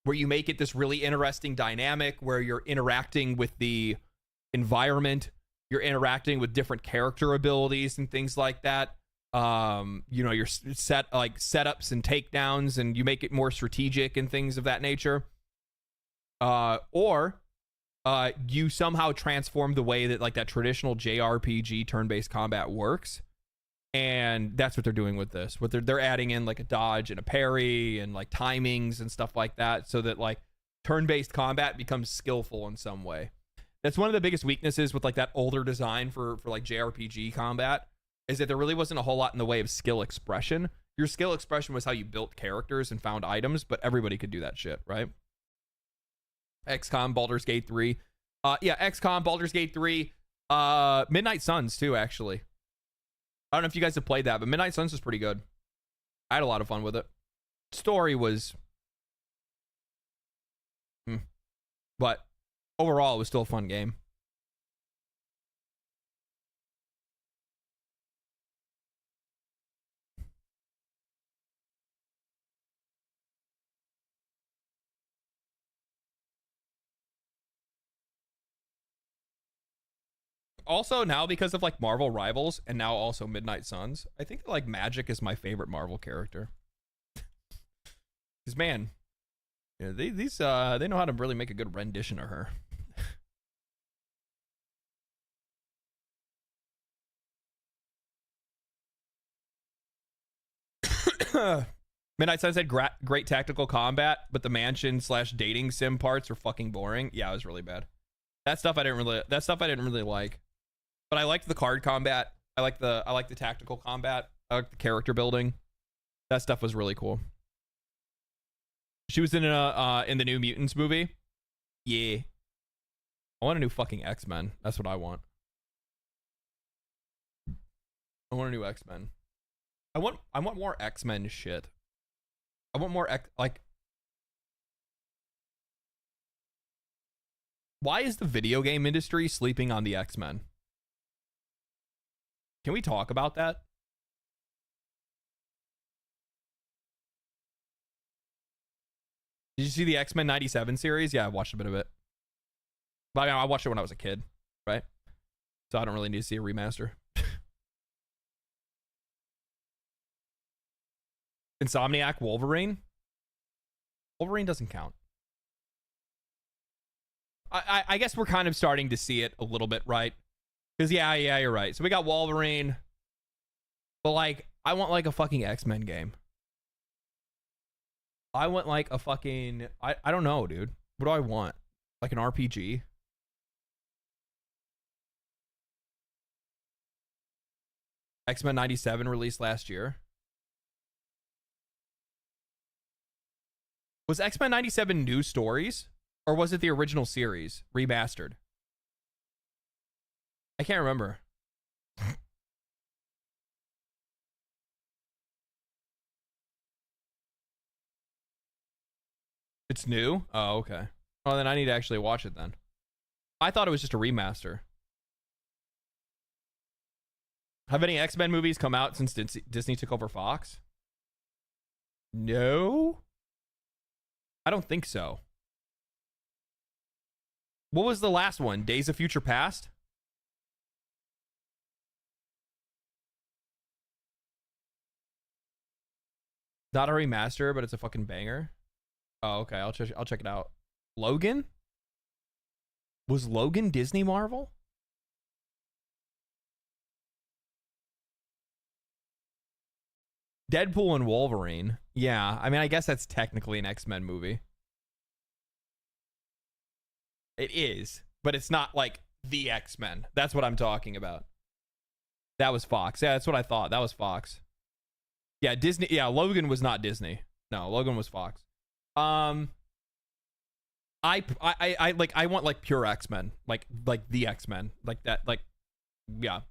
Where you make it this really interesting dynamic where you're interacting with the environment You're interacting with different character abilities and things like that. You know, your setups and takedowns, and you make it more strategic and things of that nature. Or you somehow transform the way that like that traditional JRPG turn-based combat works. And that's what they're doing with this. What they're adding in like a dodge and a parry and like timings and stuff like that, so that like turn-based combat becomes skillful in some way. That's one of the biggest weaknesses with like that older design for like JRPG combat, is that there really wasn't a whole lot in the way of skill expression. Your skill expression was how you built characters and found items, but everybody could do that shit, right? XCOM, Baldur's Gate 3. Yeah, XCOM, Baldur's Gate 3, Midnight Suns too, actually. I don't know if you guys have played that, but Midnight Suns was pretty good. I had a lot of fun with it. Story was... But overall, it was still a fun game. Also, now because of like Marvel Rivals and now also Midnight Suns, I think that like Magic is my favorite Marvel character. Because man, you know, they know how to really make a good rendition of her. Midnight Suns had great tactical combat, but the mansion/dating sim parts are fucking boring. Yeah, it was really bad. That stuff I didn't really like. But I liked the card combat. I like the tactical combat. I like the character building. That stuff was really cool. She was in the New Mutants movie. Yeah. I want a new fucking X-Men. That's what I want. I want a new X-Men. I want more X-Men shit. I want more like. Why is the video game industry sleeping on the X-Men? Can we talk about that? Did you see the X-Men 97 series? Yeah, I watched a bit of it. But I mean, I watched it when I was a kid, right? So I don't really need to see a remaster. Insomniac Wolverine? Wolverine doesn't count. I guess we're kind of starting to see it a little bit, right? Because yeah, you're right. So we got Wolverine. But like, I want like a fucking X-Men game. I want like a fucking... I don't know, dude. What do I want? Like an RPG? X-Men 97 released last year. Was X-Men 97 new stories? Or was it the original series remastered? I can't remember. It's new? Oh, okay. Oh, then I need to actually watch it then. I thought it was just a remaster. Have any X-Men movies come out since Disney took over Fox? No? I don't think so. What was the last one? Days of Future Past? Not a remaster, but it's a fucking banger. Oh, okay. I'll check it out. Logan? Was Logan Disney Marvel? Deadpool and Wolverine. Yeah, I mean, I guess that's technically an X-Men movie. It is, but it's not like the X-Men. That's what I'm talking about. That was Fox. Yeah, that's what I thought. That was Fox. Yeah, Disney. Yeah, Logan was not Disney. No, Logan was Fox. I want like pure X-Men, like the X-Men, like that, like, yeah,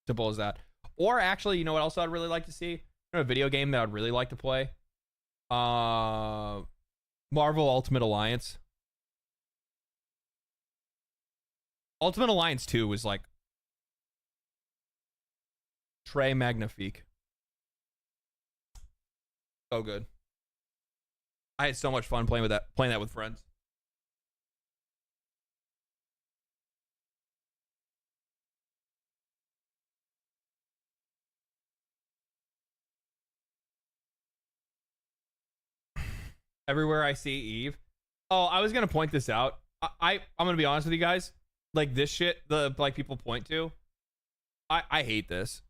simple as that. Or actually, you know what else I'd really like to see? You know, a video game that I'd really like to play. Marvel Ultimate Alliance. Ultimate Alliance 2 was like très magnifique. So good. I had so much fun playing that with friends. Everywhere I see Eve. Oh, I was gonna point this out. I'm gonna be honest with you guys. Like this shit, the like people point to. I hate this.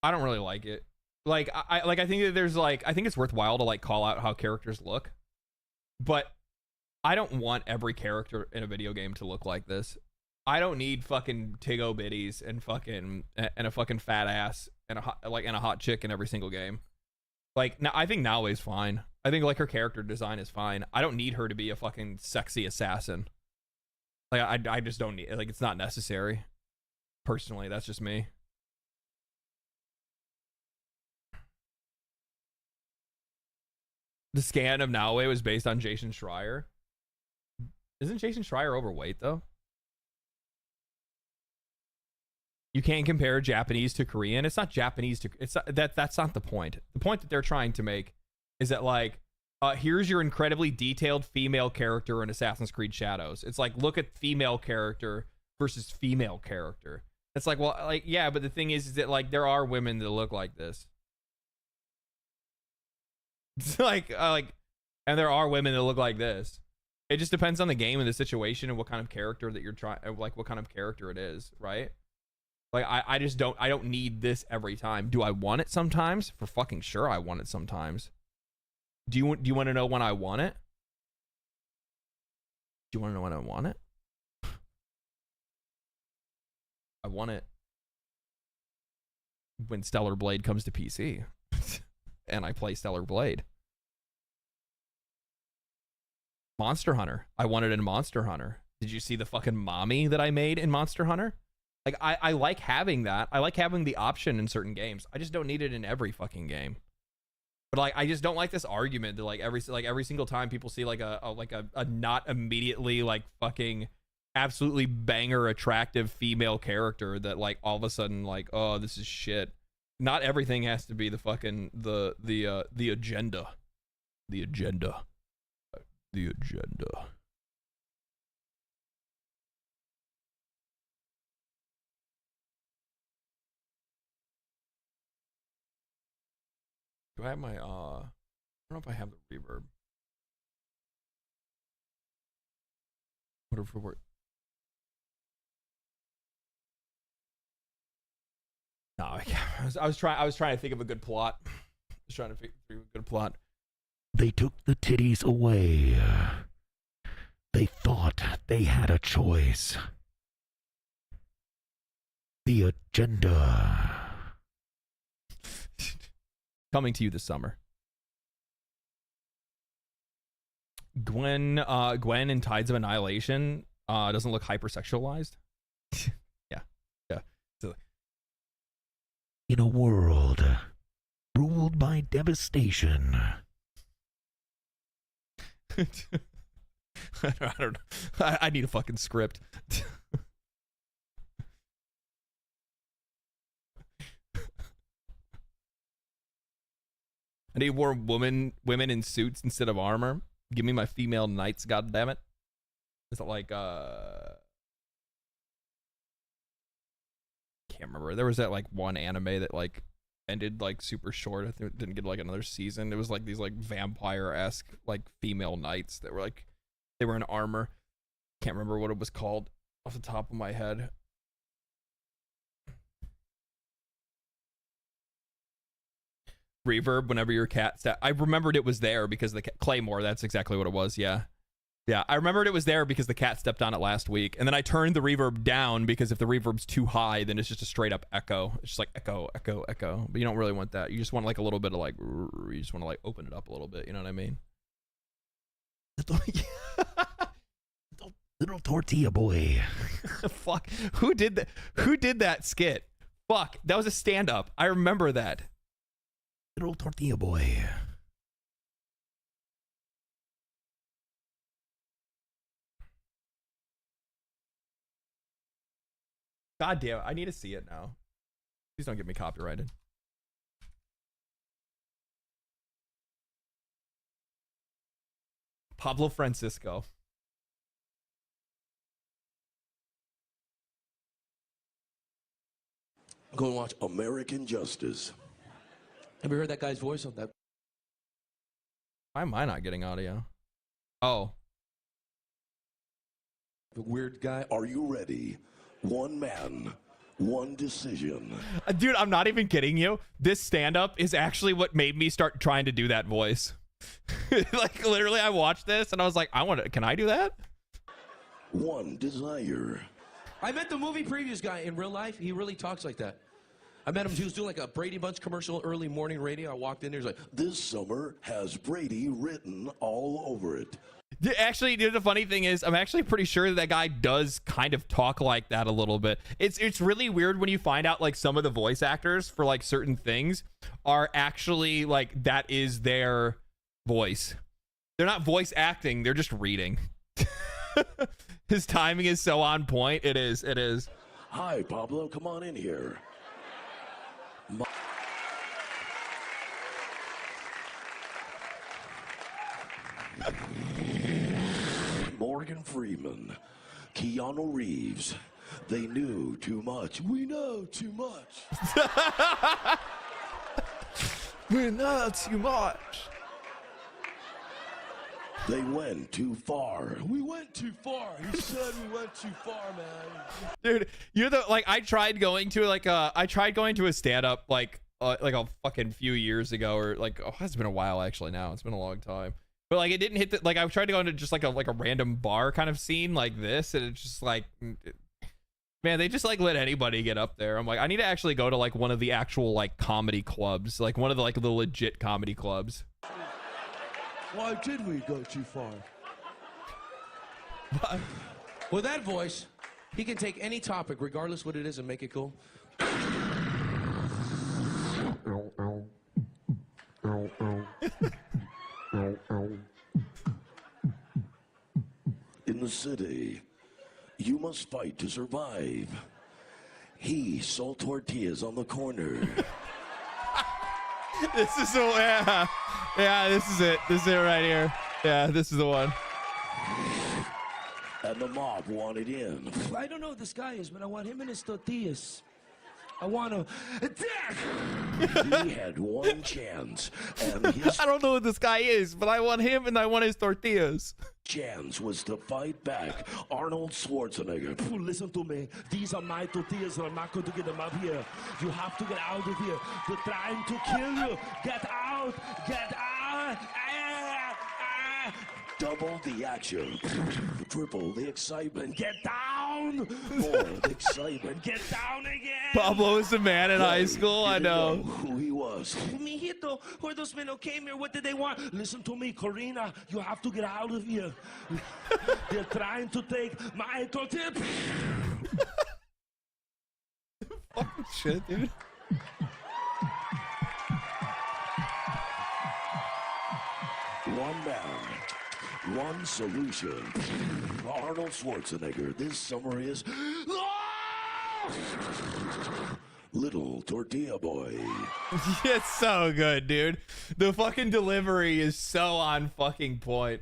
I don't really like it. Like I think that there's like I think it's worthwhile to like call out how characters look, but I don't want every character in a video game to look like this. I don't need fucking Tiggo bitties and a fucking fat ass and a hot chick in every single game. Like now, I think Naoe's fine. I think like her character design is fine. I don't need her to be a fucking sexy assassin. Like I just don't need like it's not necessary. Personally, that's just me. The scan of Naoe was based on Jason Schreier. Isn't Jason Schreier overweight though? You can't compare Japanese to Korean. It's not Japanese to it's not, that's not the point. The point that they're trying to make is that like here's your incredibly detailed female character in Assassin's Creed Shadows. It's like look at female character versus female character. It's like well like yeah, but the thing is that like there are women that look like this. It's like and there are women that look like this. It just depends on the game and the situation and what kind of character that you're trying like what kind of character it is, right? Like I just don't need this every time. Do I want it sometimes? For fucking sure I want it sometimes. Do you want to know when I want it? Do you want to know when I want it? I want it when Stellar Blade comes to PC. And I play Stellar Blade. Monster Hunter. I want it in Monster Hunter. Did you see the fucking mommy that I made in Monster Hunter? Like, I like having that. I like having the option in certain games. I just don't need it in every fucking game. But like, I just don't like this argument that like every single time people see like a not immediately like fucking absolutely banger attractive female character that like all of a sudden like, oh, this is shit. Not everything has to be the fucking the agenda. The agenda. The agenda. Do I have my I don't know if I have the reverb. What if we're No, I was trying to think of a good plot. I was trying to think through a good plot. They took the titties away. They thought they had a choice. The agenda. Coming to you this summer. Gwen in Tides of Annihilation doesn't look hypersexualized. Yeah. So, in a world ruled by devastation. I don't know. I need a fucking script. I need more women in suits instead of armor. Give me my female knights, goddammit. Is it like can't remember. There was that like one anime that like ended like super short. I think it didn't get like another season. It was like these like vampire-esque like female knights that were like they were in armor. Can't remember what it was called off the top of my head. Reverb whenever your cat I remembered it was there because the Claymore, that's exactly what it was. Yeah, I remembered it was there because the cat stepped on it last week, and then I turned the reverb down because if the reverb's too high then it's just a straight up echo. It's just like echo, but you don't really want that. You just want like a little bit of like, you just want to like open it up a little bit, you know what I mean? Little tortilla boy. Fuck, who did that skit? Fuck, that was a stand-up. I remember that. Little tortilla boy. God damn it, I need to see it now. Please don't get me copyrighted. Pablo Francisco. Go and watch American Justice. Have you heard that guy's voice on that? Why am I not getting audio? Oh. The weird guy. Are you ready? One man, one decision. Dude, I'm not even kidding you. This stand-up is actually what made me start trying to do that voice. Like, literally, I watched this and I was like, can I do that? One desire. I met the movie previews guy in real life. He really talks like that. I met him. He was doing like a Brady Bunch commercial, early morning radio. I walked in there. He's like, This summer has Brady written all over it. Actually, dude, the funny thing is, I'm actually pretty sure that guy does kind of talk like that a little bit. It's really weird when you find out like some of the voice actors for like certain things are actually like that is their voice. They're not voice acting, they're just reading. His timing is so on point. It is. Hi, Pablo, come on in here. Morgan Freeman, Keanu Reeves, they knew too much. We know too much. We know too much. They went too far. we went too far. He said we went too far, man. Dude, you're the like I tried going to a stand-up like a fucking few years ago, or like, oh, it's been a while actually now. It's been a long time. But like it didn't hit the, like I tried to go into just like a random bar kind of scene like this, and it's just like man, they just like let anybody get up there. I'm like, I need to actually go to like one of the actual like comedy clubs, like one of the like the legit comedy clubs. Why did we go too far? With that voice, he can take any topic, regardless what it is, and make it cool. In the city, you must fight to survive. He sold tortillas on the corner. This is the yeah, this is it. This is it right here. Yeah, this is the one. And the mob wanted in. I don't know who this guy is, but I want him and his tortillas. I want to attack. He had one chance, and his I don't know who this guy is, but I want him and I want his tortillas. chance was to fight back. Arnold Schwarzenegger. Listen to me. These are my tortillas, and I'm not going to get them up here. You have to get out of here. They're trying to kill you. Get out. Get out. Double the action. Triple the excitement. Get down. More the excitement. Get down again. Pablo is the man in high school. I Didn't know. who he was. Mijito, who are those men who came here? What did they want? Listen to me, Corina. You have to get out of here. They're trying to take my tortilla. Fucking shit, dude. One man, one solution. Arnold Schwarzenegger. This summer is Little Tortilla Boy. It's so good, dude. The fucking delivery is so on fucking point.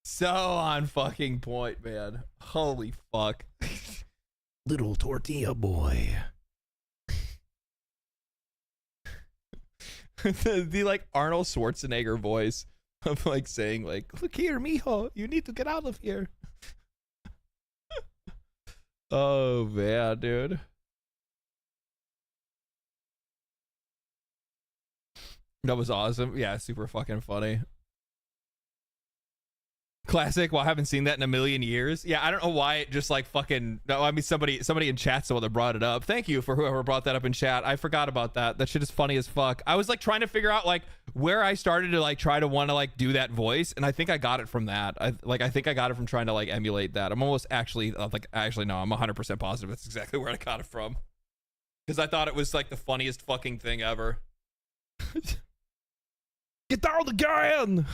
So on fucking point, man. Holy fuck. Little Tortilla Boy. the like Arnold Schwarzenegger voice of like saying like, look here, mijo, you need to get out of here. Oh man, dude. That was awesome. Yeah, super fucking funny. Classic. Well, I haven't seen that in a million years. Yeah, I don't know why it just like fucking. No, I mean somebody in chat's the one that brought it up. Thank you for whoever brought that up in chat. I forgot about that. That shit is funny as fuck. I was like trying to figure out like where I started to like try to want to like do that voice, and I think I got it from that. I think I got it from trying to like emulate that. I'm almost actually no, I'm 100% positive that's exactly where I got it from, because I thought it was like the funniest fucking thing ever. Get down again.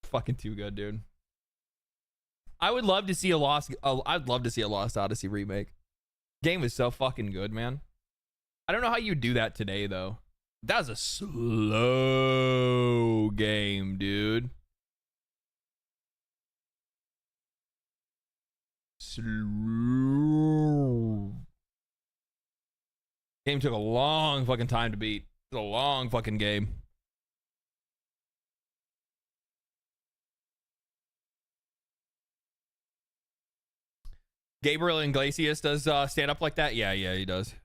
Fucking too good, dude. I would love to see I'd love to see a Lost Odyssey remake. Game is so fucking good, man. I don't know how you do that today though. That was a slow game, dude. Slow. Game took a long fucking time to beat. It's a long fucking game. Gabriel Iglesias does stand up like that. Yeah, he does.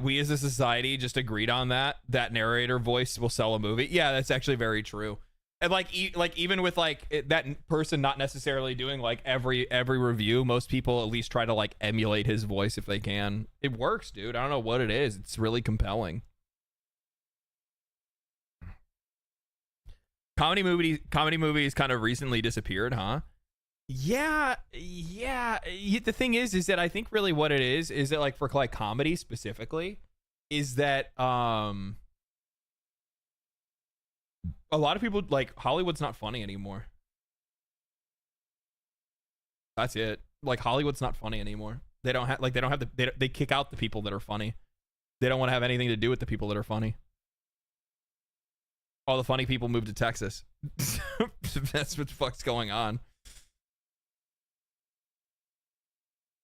We as a society just agreed on that narrator voice will sell a movie. Yeah, that's actually very true. And like even with like that person not necessarily doing like every review, most people at least try to like emulate his voice if they can. It works, dude. I don't know what it is. It's really compelling. Comedy movies kind of recently disappeared, huh? Yeah. The thing is that I think really what it is that like for like comedy specifically, is that a lot of people like Hollywood's not funny anymore. That's it. Like Hollywood's not funny anymore. They don't have they kick out the people that are funny. They don't want to have anything to do with the people that are funny. All the funny people moved to Texas. That's what the fuck's going on.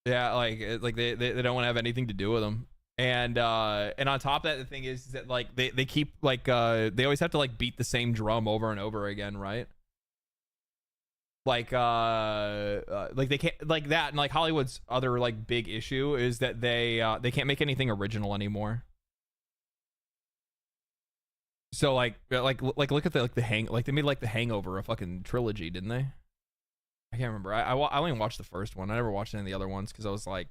Yeah, like they don't want to have anything to do with them. And on top of that, the thing is that like they keep like they always have to like beat the same drum over and over again, right? Like they can't like that, and like Hollywood's other like big issue is that they can't make anything original anymore. So like look at the they made like the Hangover a fucking trilogy, didn't they? I can't remember. I only watched the first one. I never watched any of the other ones because I was like,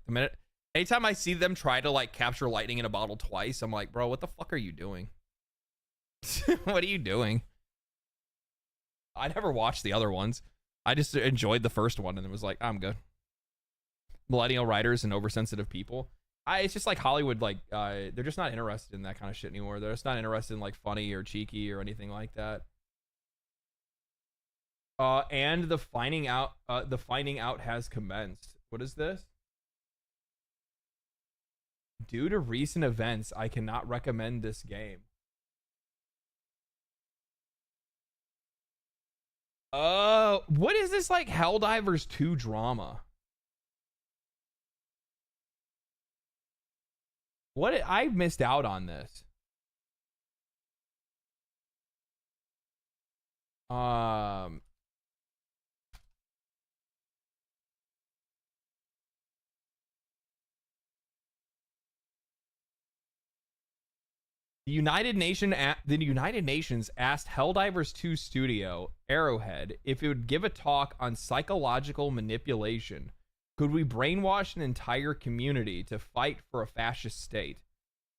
anytime I see them try to like capture lightning in a bottle twice, I'm like, bro, what the fuck are you doing? What are you doing? I never watched the other ones. I just enjoyed the first one and it was like, I'm good. Millennial writers and oversensitive people. It's just like Hollywood, like they're just not interested in that kind of shit anymore. They're just not interested in like funny or cheeky or anything like that. And the finding out has commenced. What is this? Due to recent events, I cannot recommend this game. What is this like Helldivers 2 drama? What I missed out on this. The United Nations asked Helldivers 2 studio Arrowhead if it would give a talk on psychological manipulation. Could we brainwash an entire community to fight for a fascist state?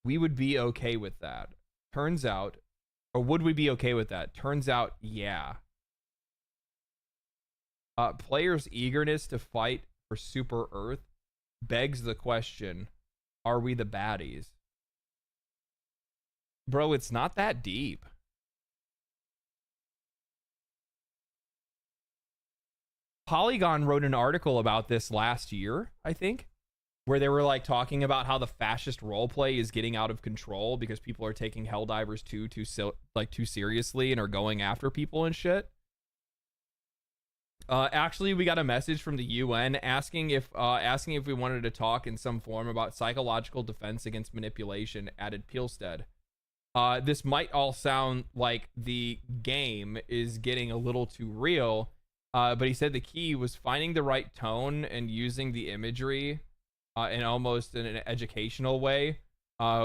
We would be okay with that. Turns out, or would we be okay with that? Turns out, yeah. Players' eagerness to fight for Super Earth begs the question, are we the baddies? Bro, it's not that deep. Polygon wrote an article about this last year, I think, where they were like talking about how the fascist roleplay is getting out of control because people are taking Helldivers 2 too seriously and are going after people and shit. Actually, we got a message from the UN asking if we wanted to talk in some form about psychological defense against manipulation, added Pielstead. This might all sound like the game is getting a little too real, but he said the key was finding the right tone and using the imagery in almost in an educational way.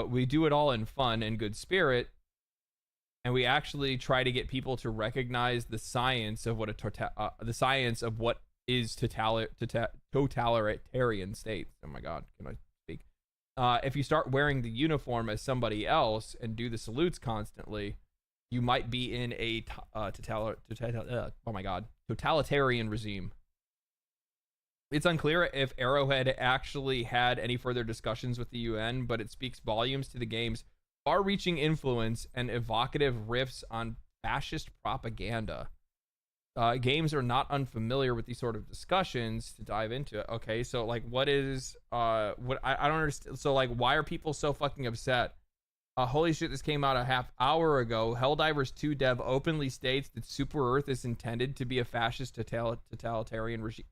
We do it all in fun and good spirit, and we actually try to get people to recognize the science of what is totalitarian states. Oh my God, can I speak? If you start wearing the uniform as somebody else and do the salutes constantly, you might be in a totalitarian regime. It's unclear if Arrowhead actually had any further discussions with the UN, but it speaks volumes to the game's far-reaching influence and evocative riffs on fascist propaganda. Games are not unfamiliar with these sort of discussions to dive into it. Okay, so like what is I don't understand. So like why are people so fucking upset? Holy shit, this came out a half hour ago. Helldivers 2 dev openly states that Super Earth is intended to be a fascist totalitarian regime.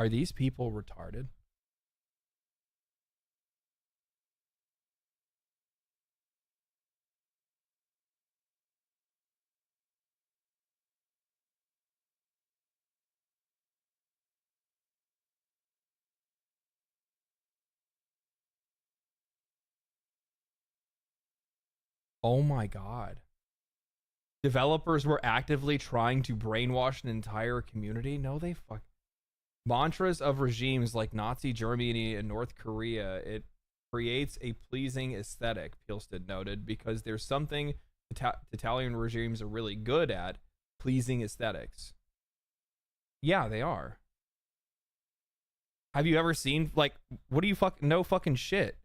Are these people retarded? Oh my god. Developers were actively trying to brainwash an entire community? No, they fuck. Mantras of regimes like Nazi Germany and North Korea, it creates a pleasing aesthetic, Pilstead noted, because there's something Italian regimes are really good at, pleasing aesthetics. Yeah, they are. Have you ever seen, like, what do you no fucking shit?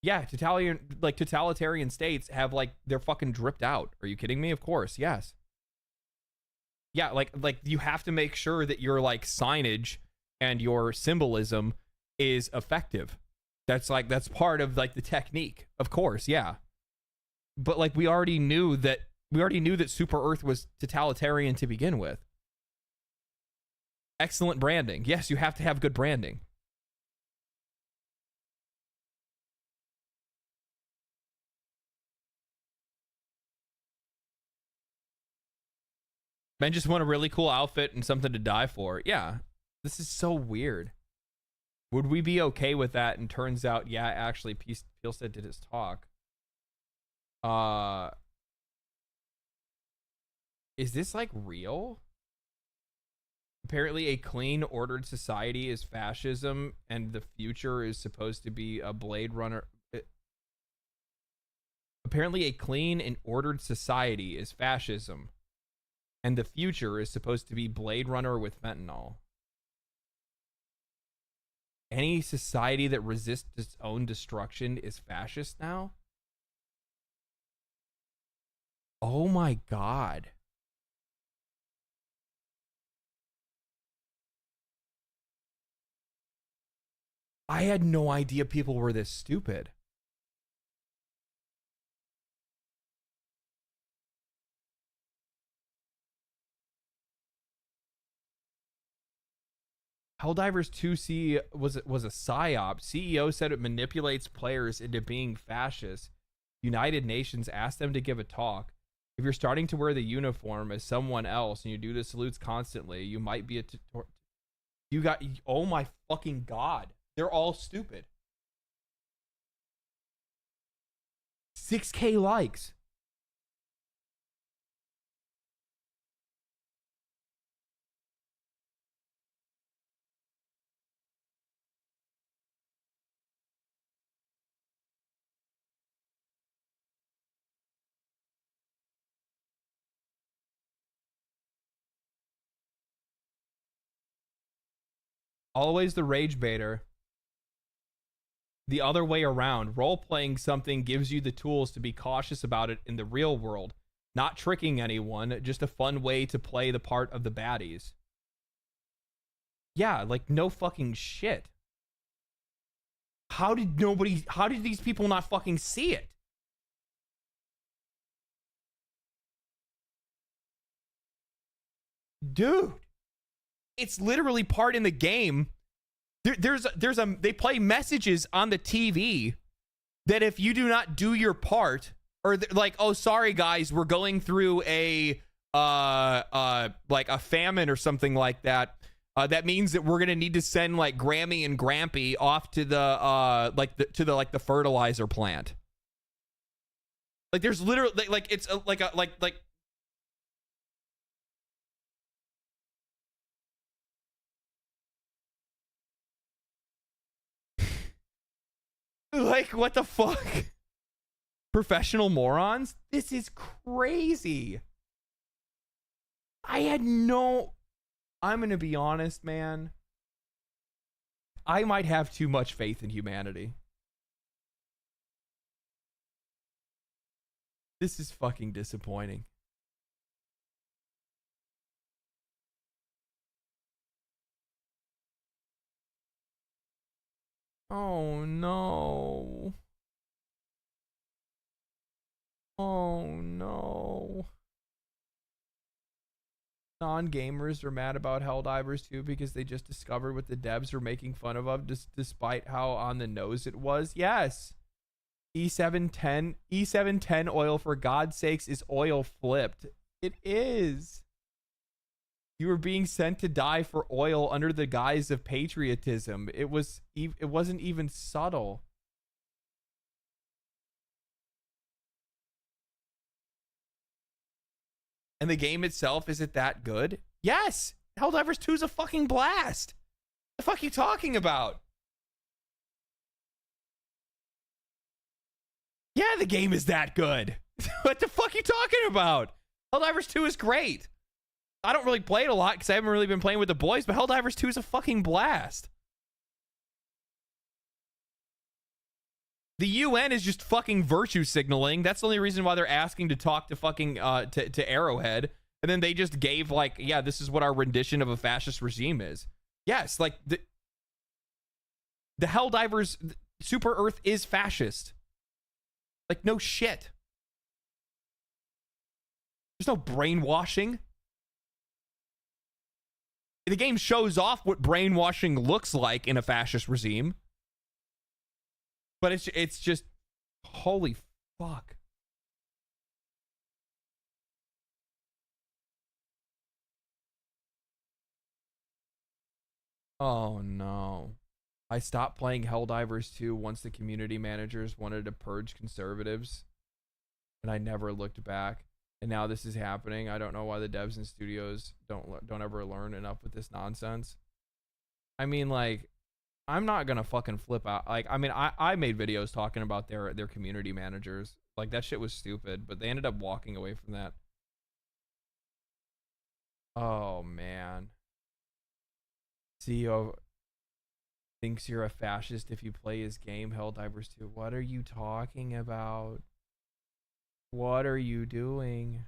Yeah, totalitarian states have, like, they're fucking dripped out. Are you kidding me? Of course, yes. Yeah, like you have to make sure that your, like, signage and your symbolism is effective. That's part of, like, the technique. Of course, yeah. But, like, we already knew that Super Earth was totalitarian to begin with. Excellent branding. Yes, you have to have good branding. Men just want a really cool outfit and something to die for. Yeah. This is so weird. Would we be okay with that? And turns out, yeah, actually, Pilstead did his talk. Is this, like, real? Apparently, a clean, ordered society is fascism, and the future is supposed to be a Blade Runner. Apparently, a clean and ordered society is fascism, and the future is supposed to be Blade Runner with fentanyl. Any society that resists its own destruction is fascist now? Oh my god. I had no idea people were this stupid. Helldivers 2 was a psyop. CEO said it manipulates players into being fascist. United Nations asked them to give a talk. If you're starting to wear the uniform as someone else and you do the salutes constantly, you might be oh my fucking god. They're all stupid. 6K likes. Always the rage baiter. The other way around. Role-playing something gives you the tools to be cautious about it in the real world. Not tricking anyone, just a fun way to play the part of the baddies. Yeah, like, no fucking shit. How did these people not fucking see it? Dude. It's literally part in the game. They play messages on the TV that if you do not do your part, or like, oh, sorry guys, we're going through a like a famine or something like that. That means that we're gonna need to send like Grammy and Grampy off to the fertilizer plant. Like, there's literally like it's like like, what the fuck? Professional morons? This is crazy. I'm gonna be honest, man. I might have too much faith in humanity. This is fucking disappointing. Oh no. Oh no. Non-gamers are mad about Helldivers too because they just discovered what the devs were making fun of despite how on the nose it was. Yes. E710 oil, for God's sakes, is oil flipped. It is. You were being sent to die for oil under the guise of patriotism. It wasn't even subtle. And the game itself, is it that good? Yes! Helldivers 2 is a fucking blast! What the fuck are you talking about? Yeah, the game is that good. What the fuck are you talking about? Helldivers 2 is great. I don't really play it a lot because I haven't really been playing with the boys, but Helldivers 2 is a fucking blast. The UN is just fucking virtue signaling. That's the only reason why they're asking to talk to fucking to Arrowhead. And then they just gave like, yeah, this is what our rendition of a fascist regime is. Yes, like the Helldivers Super Earth is fascist. Like, no shit. There's no brainwashing. The game shows off what brainwashing looks like in a fascist regime. But it's just, holy fuck. Oh no. I stopped playing Helldivers 2 once the community managers wanted to purge conservatives. And I never looked back. And now this is happening. I don't know why the devs and studios don't ever learn enough with this nonsense. I mean, like, I'm not gonna fucking flip out. Like, I mean, I made videos talking about their community managers. Like, that shit was stupid, but they ended up walking away from that. Oh man. CEO thinks you're a fascist if you play his game, Helldivers 2. What are you talking about? What are you doing?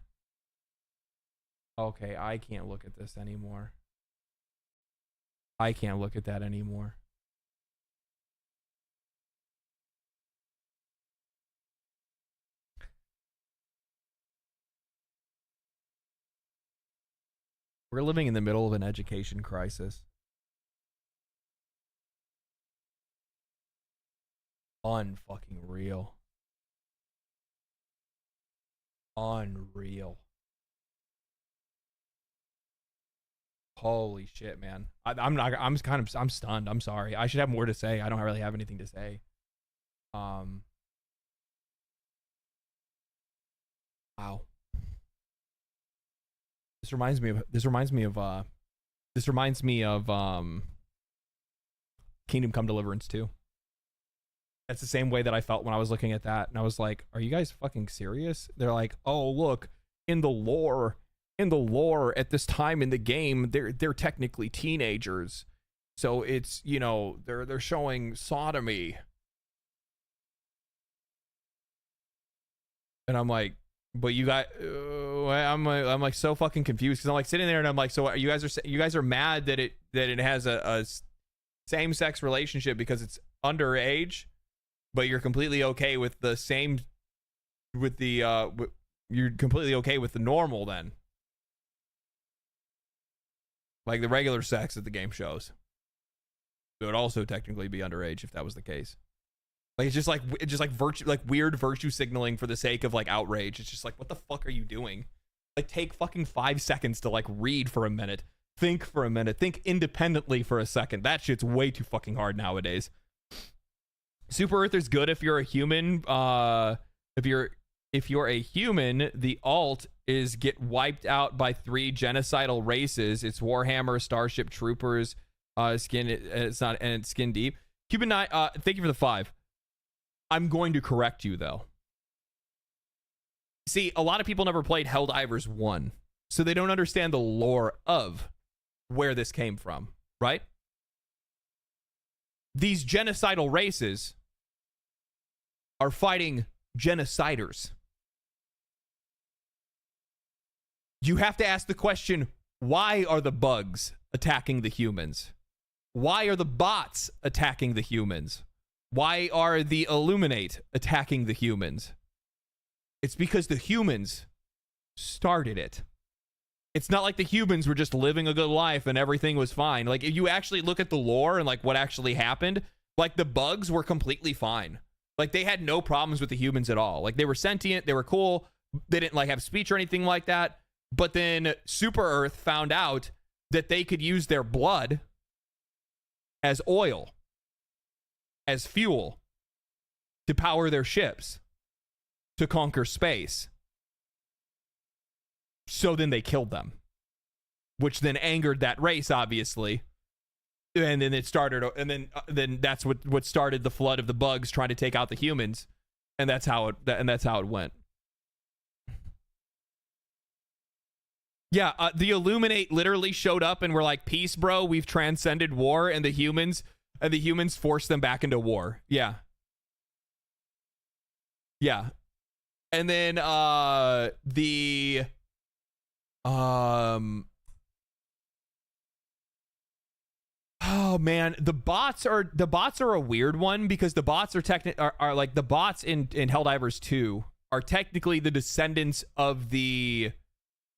Okay, I can't look at this anymore. I can't look at that anymore. We're living in the middle of an education crisis. Unfucking real. Unreal. Holy shit, man. I'm stunned. I'm sorry. I should have more to say. I don't really have anything to say. Wow. This reminds me of Kingdom Come Deliverance 2. That's the same way that I felt when I was looking at that, and I was like, are you guys fucking serious? They're like, oh, look, in the lore at this time in the game, they're technically teenagers. So it's, you know, they're showing sodomy. And I'm like, but you got I'm like so fucking confused, because I'm like sitting there and I'm like, so you guys are mad that it has a same-sex relationship because it's underage, but you're completely okay with the same, with the you're completely okay with the normal then, like the regular sex that the game shows. It would also technically be underage if that was the case. Like, it's just like virtue, like weird virtue signaling for the sake of like outrage. It's just like, what the fuck are you doing? Like, take fucking 5 seconds to like read for a minute, think for a minute, think independently for a second. That shit's way too fucking hard nowadays. Super Earth is good if you're a human. If you're a human, the alt is get wiped out by 3 genocidal races. It's Warhammer, Starship Troopers, it's Skin Deep. Cuban Knight, thank you for the 5. I'm going to correct you though. See, a lot of people never played Helldivers 1, so they don't understand the lore of where this came from, right? These genocidal races are fighting genociders. You have to ask the question, why are the bugs attacking the humans? Why are the bots attacking the humans? Why are the Illuminate attacking the humans? It's because the humans started it. It's not like the humans were just living a good life and everything was fine. Like, if you actually look at the lore and like what actually happened, like the bugs were completely fine. Like, they had no problems with the humans at all. Like, they were sentient, they were cool, they didn't like have speech or anything like that. But then Super Earth found out that they could use their blood as oil, as fuel, to power their ships, to conquer space. So then they killed them, which then angered that race, obviously. And then it started, and then that's what started the flood of the bugs trying to take out the humans, and that's how it went. Yeah, the Illuminate literally showed up and were like, "Peace, bro. We've transcended war," and the humans forced them back into war. Yeah. Yeah. And then oh man, the bots are a weird one, because the bots are like the bots in Helldivers 2 are technically the descendants of the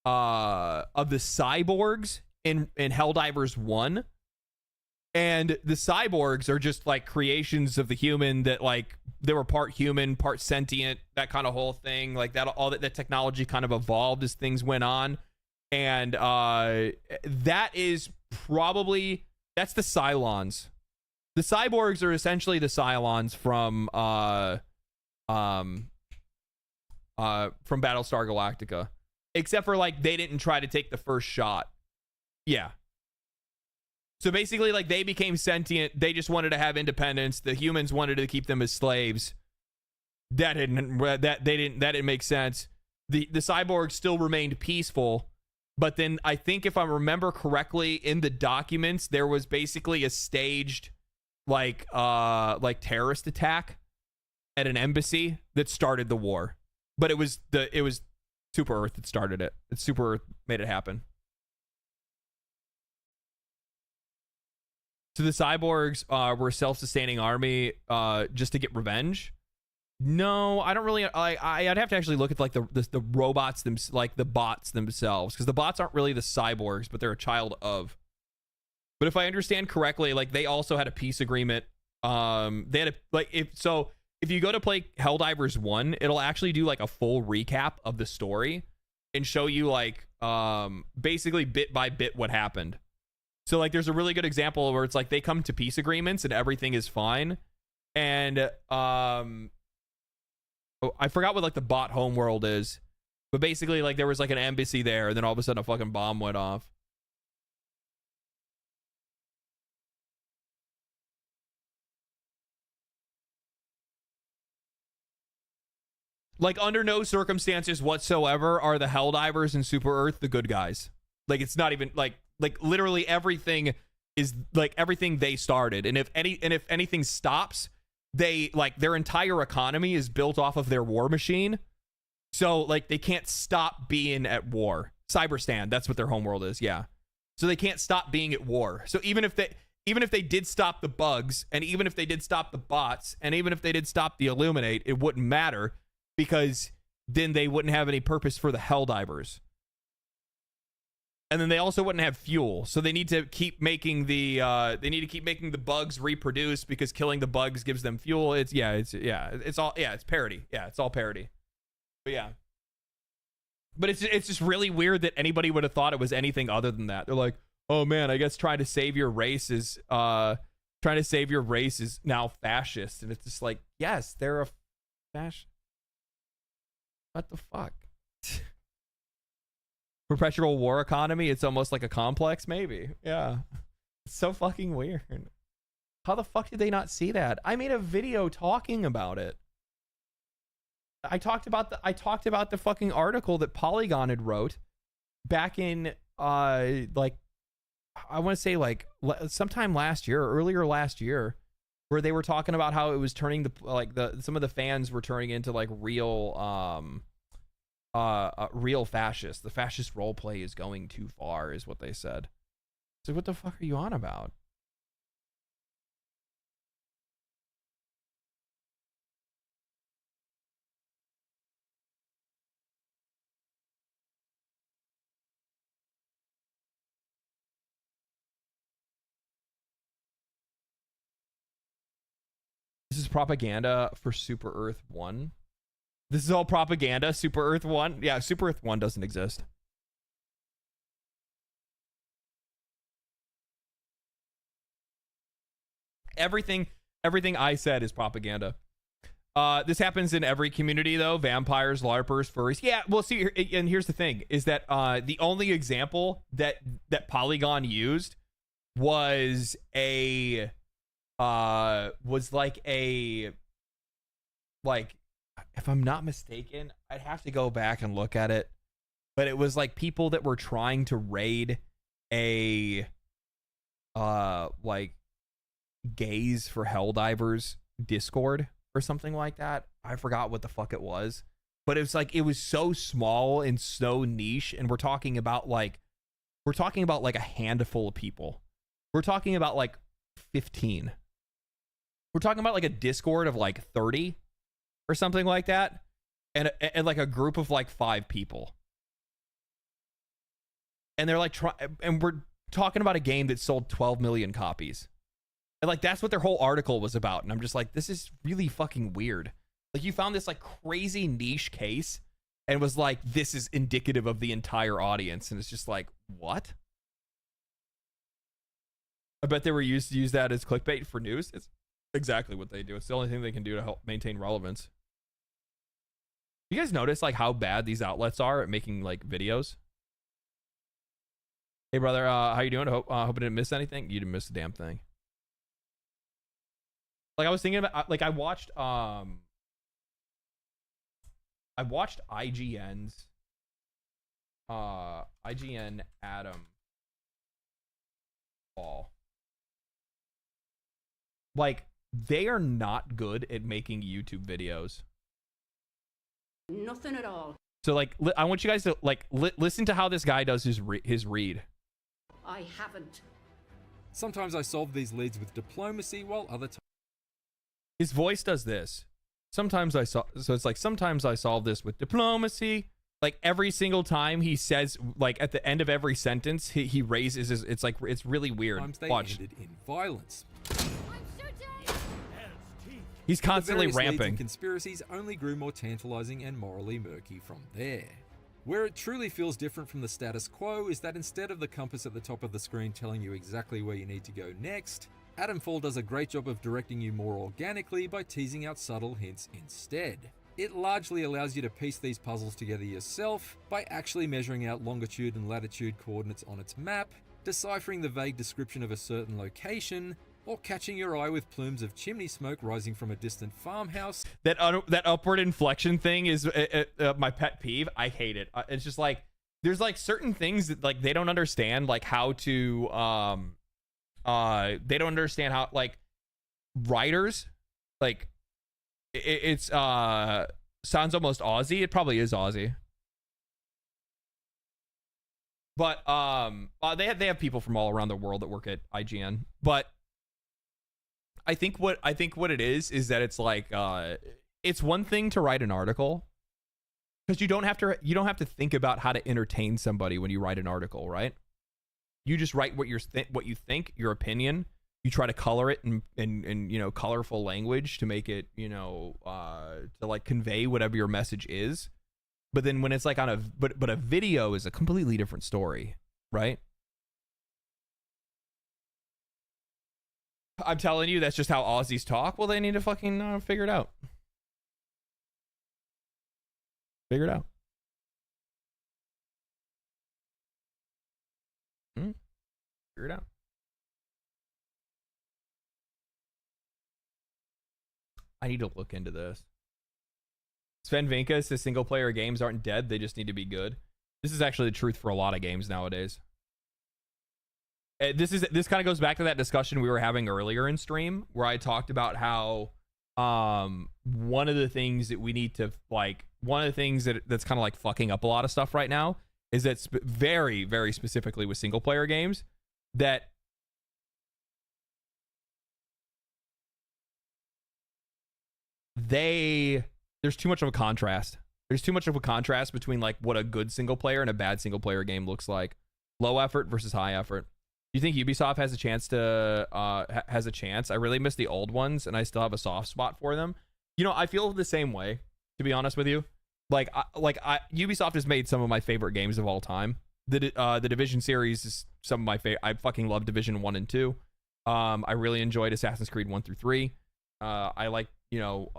cyborgs in Helldivers 1. And the cyborgs are just like creations of the human that, like, they were part human, part sentient, that kind of whole thing. Like, that all that technology kind of evolved as things went on. And that is probably, that's the Cylons. The cyborgs are essentially the Cylons from Battlestar Galactica. Except for, like, they didn't try to take the first shot. Yeah. So basically, like, they became sentient. They just wanted to have independence. The humans wanted to keep them as slaves. That didn't make sense. The cyborgs still remained peaceful. But then I think, if I remember correctly, in the documents, there was basically a staged like terrorist attack at an embassy that started the war. But it was Super Earth that started it. It's Super Earth made it happen. So the cyborgs were a self-sustaining army just to get revenge. No, I don't really. I'd have to actually look at like the robots like the bots themselves, because the bots aren't really the cyborgs, but they're a child of. But if I understand correctly, like, they also had a peace agreement. They had a, like, if you go to play Helldivers 1, it'll actually do like a full recap of the story and show you, like, basically bit by bit what happened. So, like, there's a really good example where it's like they come to peace agreements and everything is fine. And I forgot what, like, the bot homeworld is, but basically, like, there was like an embassy there, and then all of a sudden a fucking bomb went off. Like, under no circumstances whatsoever are the Helldivers in Super Earth the good guys. Like, it's not even like literally everything is like everything they started, and if anything stops, they, like, their entire economy is built off of their war machine. So, like, they can't stop being at war. Cyberstand, that's what their homeworld is. Yeah. So they can't stop being at war. So even if they did stop the bugs, and even if they did stop the bots, and even if they did stop the Illuminate, it wouldn't matter, because then they wouldn't have any purpose for the Helldivers. And then they also wouldn't have fuel, so they need to keep making the bugs reproduce, because killing the bugs gives them fuel. It's parody. Yeah, it's all parody. But yeah, but it's just really weird that anybody would have thought it was anything other than that. They're like, oh man, I guess trying to save your race is now fascist, and it's just like, yes, they're a fascist. What the fuck? Perpetual war economy, it's almost like a complex, maybe. Yeah. It's so fucking weird. How the fuck did they not see that? I made a video talking about it. I talked about the fucking article that Polygon had wrote back in like, I want to say like sometime last year, or earlier last year, where they were talking about how it was turning some of the fans were turning into like real real fascists. The fascist roleplay is going too far, is what they said. So what the fuck are you on about? propaganda for Super Earth 1. This is all propaganda. Super Earth 1. Yeah, Super Earth 1 doesn't exist. Everything I said is propaganda. This happens in every community though. Vampires, LARPers, furries. Yeah, well, see, and here's the thing: is that the only example that Polygon used was like, if I'm not mistaken, I'd have to go back and look at it, but it was like people that were trying to raid a like Gaze for Helldivers Discord or something like that. I forgot what the fuck it was, but it was like, it was so small and so niche, and we're talking about like a handful of people. We're talking about like 15. We're talking about like a Discord of like 30 or something like that, and like a group of like 5 people. And they're like and we're talking about a game that sold 12 million copies. And like, that's what their whole article was about. And I'm just like, this is really fucking weird. Like, you found this like crazy niche case and was like, this is indicative of the entire audience. And it's just like, what? I bet they were used to use that as clickbait for news. It's exactly what they do. It's the only thing they can do to help maintain relevance. You guys notice like how bad these outlets are at making like videos? Hey brother, how you doing? Hope I didn't miss anything. You didn't miss a damn thing. Like, I was thinking about, like, I watched IGN's IGN Adam Ball. Like, they are not good at making YouTube videos. Nothing at all. So like, I want you guys to like listen to how this guy does his read. I haven't. Sometimes I solve these leads with diplomacy, while other times His voice does this. Sometimes I solve this with diplomacy. Like, every single time he says, like, at the end of every sentence, he raises his, it's like, it's really weird. they Watch. ended in violence. He's constantly The various leads ramping. and conspiracies only grew more tantalizing and morally murky from there. Where it truly feels different from the status quo is that instead of the compass at the top of the screen telling you exactly where you need to go next, Adamfall does a great job of directing you more organically by teasing out subtle hints instead. It largely allows you to piece these puzzles together yourself by actually measuring out longitude and latitude coordinates on its map, deciphering the vague description of a certain location, or catching your eye with plumes of chimney smoke rising from a distant farmhouse. That upward inflection thing is my pet peeve. I hate it. It's just like, there's like certain things that like they don't understand, like how to they don't understand how, like, writers, like, it's sounds almost Aussie. It probably is Aussie, but they have people from all around the world that work at IGN. But I think what it is that it's like, it's one thing to write an article, because you don't have to think about how to entertain somebody when you write an article, right? You just write what you think, your opinion. You try to color it in you know, colorful language to make it, you know, to like convey whatever your message is. But then when it's like but a video is a completely different story, right? I'm telling you, that's just how Aussies talk. Well, they need to fucking figure it out. Figure it out. Figure it out. I need to look into this. Sven Vinka says single player games aren't dead, they just need to be good. This is actually the truth for a lot of games nowadays. This kind of goes back to that discussion we were having earlier in stream, where I talked about how one of the things that we need to, like, one of the things that's kind of like fucking up a lot of stuff right now is that very, very specifically with single player games, that there's too much of a contrast. There's too much of a contrast between like what a good single player and a bad single player game looks like. Low effort versus high effort. you think Ubisoft has a chance to has a chance? I really miss the old ones, and I still have a soft spot for them. You know, I feel the same way, to be honest with you. Ubisoft has made some of my favorite games of all time. The Division series is some of my favorite. I fucking love Division 1 and 2. I really enjoyed Assassin's Creed 1 through 3. I like, you know,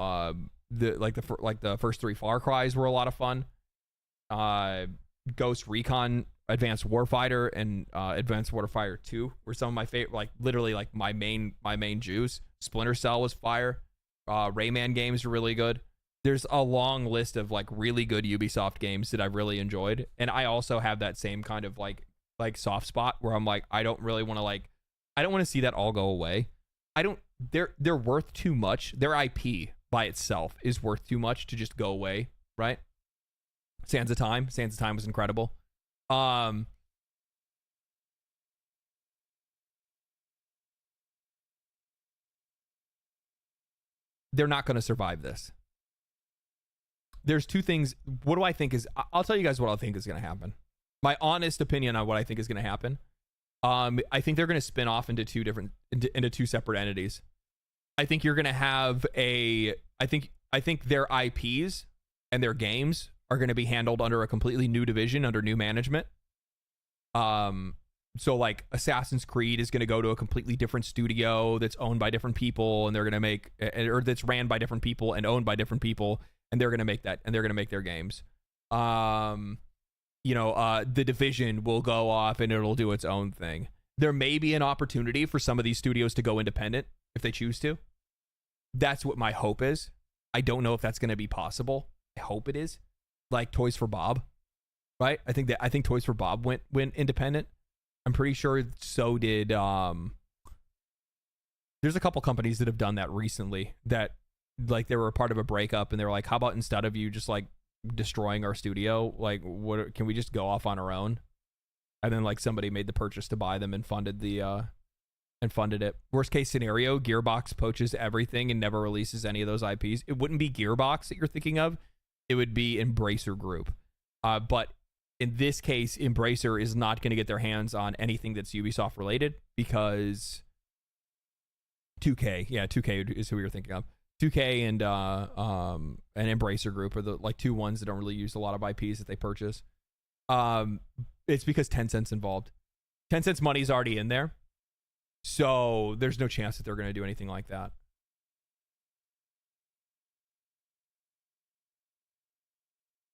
the first 3 Far Cries were a lot of fun. Ghost Recon Advanced Warfighter and Advanced Warfighter 2 were some of my favorite, like literally like my main juice. Splinter Cell was fire. Rayman games are really good. There's a long list of like really good Ubisoft games that I've really enjoyed, and I also have that same kind of like soft spot where I'm like, I don't really want to I don't want to see that all go away. They're worth too much. Their IP by itself is worth too much to just go away, right? Sands of Time was incredible. They're not going to survive this. There's two things. What do I think is? I'll tell you guys what I think is going to happen. My honest opinion on what I think is going to happen. I think they're going to spin off into two separate entities. I think you're going to have I think their IPs and their games are going to be handled under a completely new division, under new management. So like Assassin's Creed is going to go to a completely different studio that's owned by different people, and they're going to make, or that's ran by different people and owned by different people, and they're going to make that, and they're going to make their games. The Division will go off and it'll do its own thing. There may be an opportunity for some of these studios to go independent if they choose to. That's what my hope is. I don't know if that's going to be possible. I hope it is. Like Toys for Bob, right? I think Toys for Bob went independent. I'm pretty sure so did there's a couple companies that have done that recently, that like they were a part of a breakup and they were like, how about instead of you just like destroying our studio, like what can we just go off on our own? And then like somebody made the purchase to buy them and funded it. Worst case scenario, Gearbox poaches everything and never releases any of those IPs. It wouldn't be Gearbox that you're thinking of. It would be Embracer Group. But in this case, Embracer is not going to get their hands on anything that's Ubisoft related, because 2K is who you're thinking of. 2K and Embracer Group are the like two ones that don't really use a lot of IPs that they purchase. It's because Tencent's involved. Tencent's money's already in there, so there's no chance that they're going to do anything like that.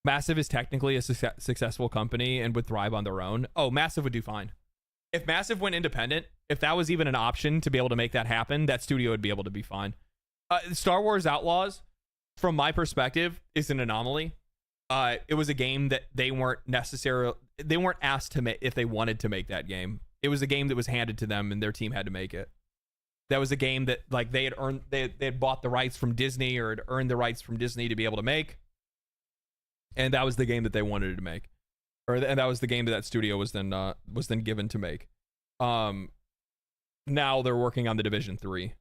Massive is technically a successful company and would thrive on their own. Oh, Massive would do fine. If Massive went independent, if that was even an option to be able to make that happen, that studio would be able to be fine. Star Wars Outlaws, from my perspective, is an anomaly. It was a game that they weren't asked to make if they wanted to make that game. It was a game that was handed to them and their team had to make it. That was a game that like they had bought the rights from Disney, or had earned the rights from Disney to be able to make. And that was the game that they wanted to make, and that was the game that studio was then given to make. Now they're working on the Division 3.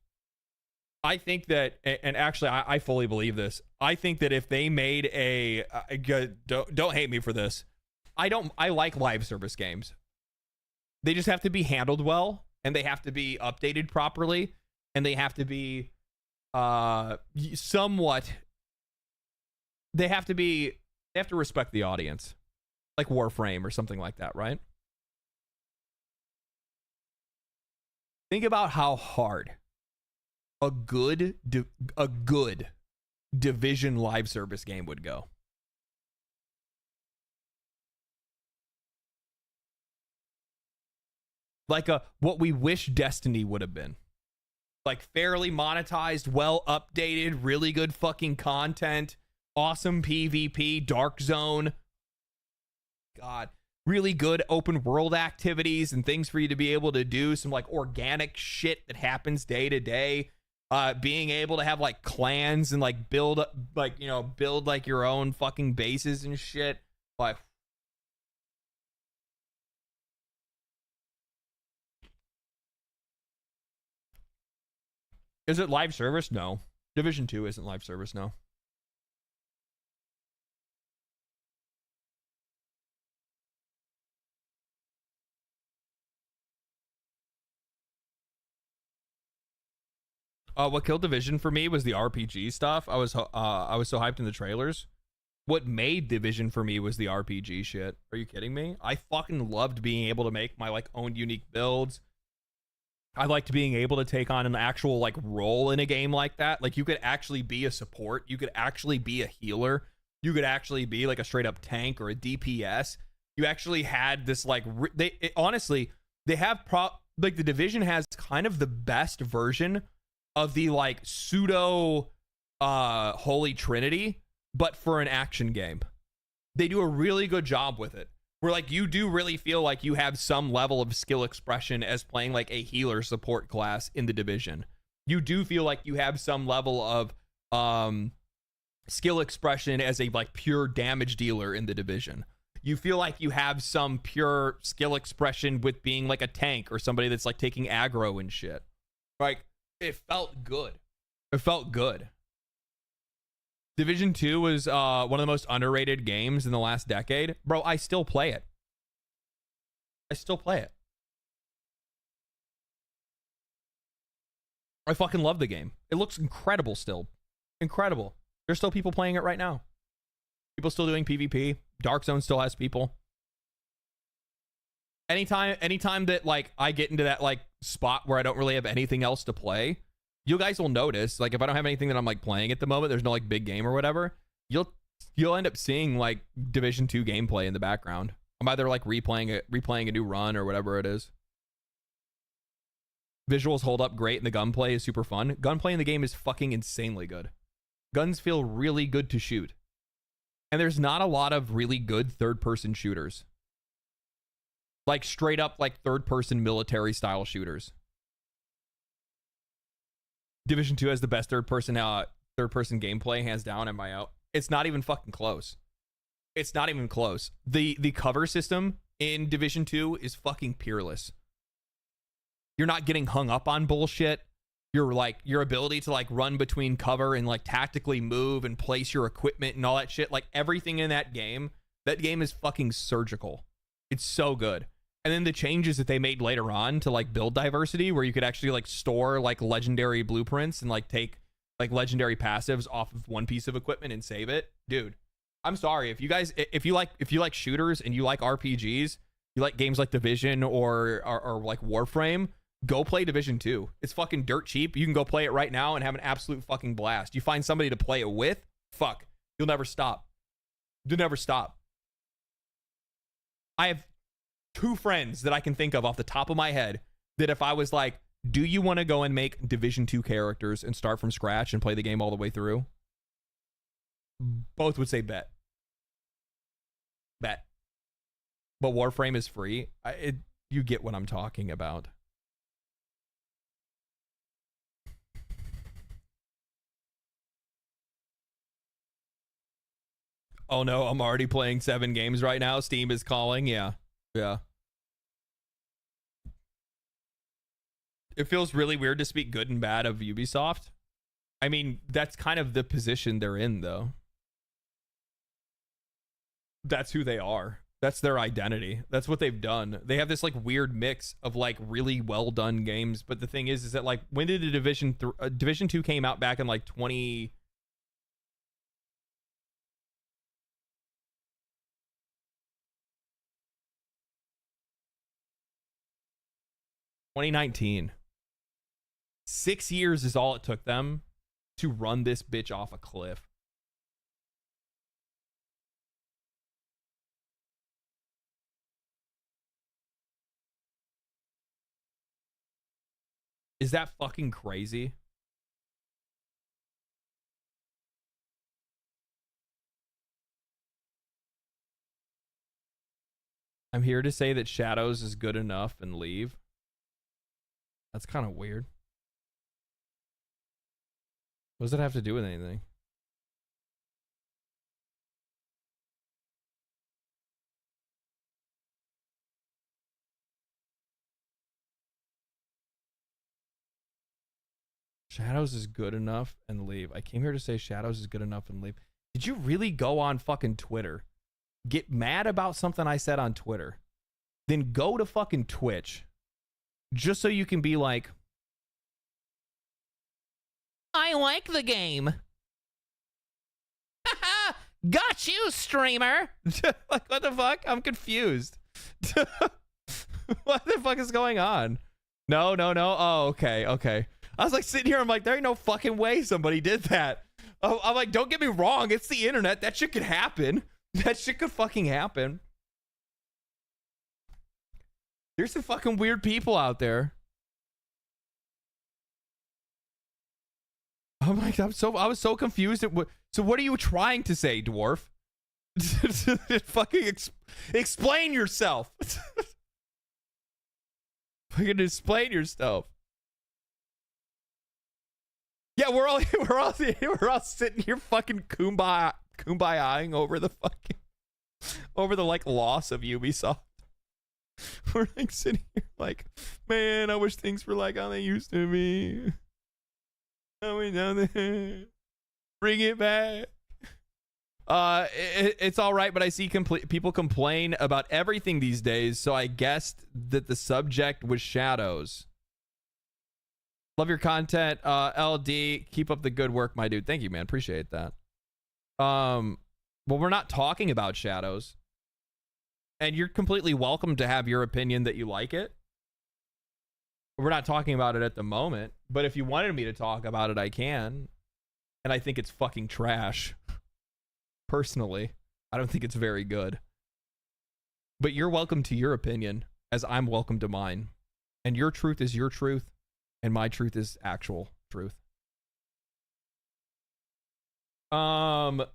I think that, and actually, I fully believe this. I think that if they made don't hate me for this. I like live service games. They just have to be handled well, and they have to be updated properly, and they have to be somewhat. They have to respect the audience, like Warframe or something like that, right? Think about how hard a good Division live service game would go. Like what we wish Destiny would have been. Like fairly monetized, well updated, really good fucking content. Awesome PvP, Dark Zone. God, really good open world activities and things for you to be able to do some like organic shit that happens day to day. Being able to have like clans and like build like your own fucking bases and shit. Like, is it live service? No. Division 2 isn't live service, no. What killed Division for me was the RPG stuff. I was so hyped in the trailers. What made Division for me was the RPG shit. Are you kidding me? I fucking loved being able to make my like own unique builds. I liked being able to take on an actual like role in a game like that. Like you could actually be a support. You could actually be a healer. You could actually be like a straight up tank or a DPS. You actually had this like honestly, they have like the Division has kind of the best version of the like pseudo Holy Trinity, but for an action game. They do a really good job with it. Where like you do really feel like you have some level of skill expression as playing like a healer support class in the Division. You do feel like you have some level of skill expression as a like pure damage dealer in the Division. You feel like you have some pure skill expression with being like a tank or somebody that's like taking aggro and shit. Like it felt good. It felt good. Division 2 was one of the most underrated games in the last decade. Bro, I still play it. I still play it. I fucking love the game. It looks incredible still. Incredible. There's still people playing it right now. People still doing PvP. Dark Zone still has people. Anytime that like I get into that like spot where I don't really have anything else to play, you guys will notice, like if I don't have anything that I'm like playing at the moment, there's no like big game or whatever, you'll end up seeing like Division 2 gameplay in the background. I'm either like replaying a new run or whatever it is. Visuals hold up great and the gunplay is super fun. Gunplay in the game is fucking insanely good. Guns feel really good to shoot. And there's not a lot of really good third-person shooters. Like straight up like third-person military style shooters. Division 2 has the best third-person gameplay, hands down, in my out. It's not even fucking close. It's not even close. The cover system in Division 2 is fucking peerless. You're not getting hung up on bullshit. Your ability to like run between cover and like tactically move and place your equipment and all that shit, like everything in that game is fucking surgical. It's so good. And then the changes that they made later on to like build diversity, where you could actually like store like legendary blueprints and like take like legendary passives off of one piece of equipment and save it. Dude, I'm sorry if you like shooters and you like RPGs, you like games like Division or like Warframe, go play Division 2. It's fucking dirt cheap. You can go play it right now and have an absolute fucking blast. You find somebody to play it with, fuck, you'll never stop. You'll never stop. I have 2 friends that I can think of off the top of my head that if I was like, do you want to go and make Division 2 characters and start from scratch and play the game all the way through? Both would say bet. Bet. But Warframe is free. You get what I'm talking about. Oh no, I'm already playing 7 games right now. Steam is calling. Yeah. It feels really weird to speak good and bad of Ubisoft. I mean, that's kind of the position they're in, though. That's who they are. That's their identity. That's what they've done. They have this like weird mix of like really well done games. But the thing is that like when did the Division 2 came out back in like 2019. 6 years is all it took them to run this bitch off a cliff. Is that fucking crazy? I'm here to say that Shadows is good enough and leave. That's kind of weird. What does that have to do with anything? Shadows is good enough and leave. I came here to say Shadows is good enough and leave. Did you really go on fucking Twitter? Get mad about something I said on Twitter. Then go to fucking Twitch. Just so you can be like, I like the game. Got you, streamer. Like, what the fuck? I'm confused. What the fuck is going on? No. Oh, okay. I was like sitting here. I'm like, there ain't no fucking way somebody did that. Oh, I'm like, don't get me wrong. It's the internet. That shit could happen. That shit could fucking happen. There's some fucking weird people out there. I'm like, I was so confused. So what are you trying to say, dwarf? Fucking explain yourself. Fucking explain yourself. Yeah, we're all sitting here fucking kumbayaing over the like loss of Ubisoft. We're like sitting here like, man, I wish things were like how they used to be. Oh, we down there. Bring it back. It's all right, but I see people complain about everything these days, so I guessed that the subject was shadows. Love your content, LD. Keep up the good work, my dude. Thank you, man. Appreciate that. Well, we're not talking about shadows, and you're completely welcome to have your opinion that you like it. We're not talking about it at the moment, but if you wanted me to talk about it, I can. And I think it's fucking trash. Personally, I don't think it's very good. But you're welcome to your opinion, as I'm welcome to mine. And your truth is your truth, and my truth is actual truth. Oh,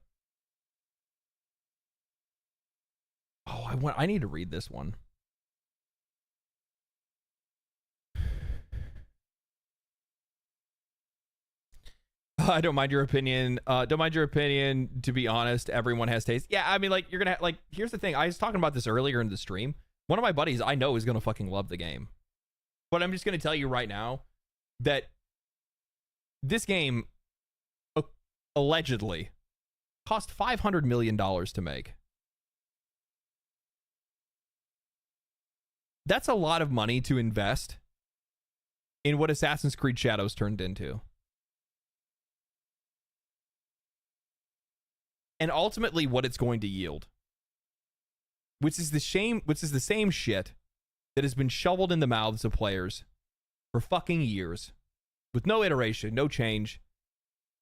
I need to read this one. I don't mind your opinion. Don't mind your opinion. To be honest, everyone has taste. Yeah, I mean, like, you're gonna like. Here's the thing. I was talking about this earlier in the stream. One of my buddies I know is gonna fucking love the game, but I'm just gonna tell you right now that this game allegedly cost $500 million to make. That's a lot of money to invest in what Assassin's Creed Shadows turned into. And ultimately what it's going to yield, which is the same shit that has been shoveled in the mouths of players for fucking years, with no iteration, no change,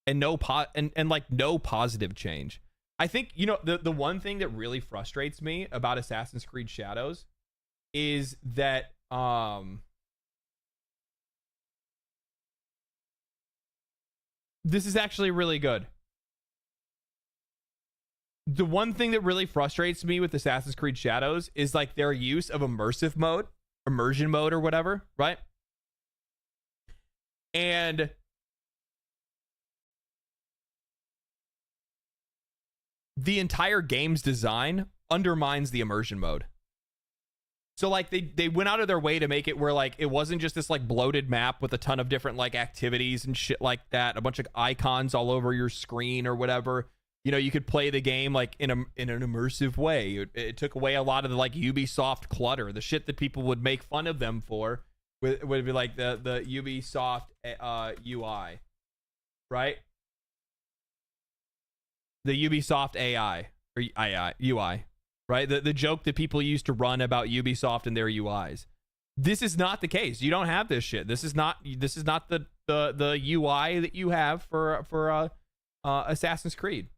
and no positive change. I think, you know, the one thing that really frustrates me about Assassin's Creed Shadows is that this is actually really good. The one thing that really frustrates me with Assassin's Creed Shadows is like their use of immersion mode or whatever, right? And the entire game's design undermines the immersion mode. So like they went out of their way to make it where like it wasn't just this like bloated map with a ton of different like activities and shit like that, a bunch of icons all over your screen or whatever. You know, you could play the game like in an immersive way. It took away a lot of the like Ubisoft clutter, the shit that people would make fun of them for. Would be like the Ubisoft UI, right? The Ubisoft AI or UI, right? The joke that people used to run about Ubisoft and their UIs. This is not the case. You don't have this shit. This is not the UI that you have for Assassin's Creed.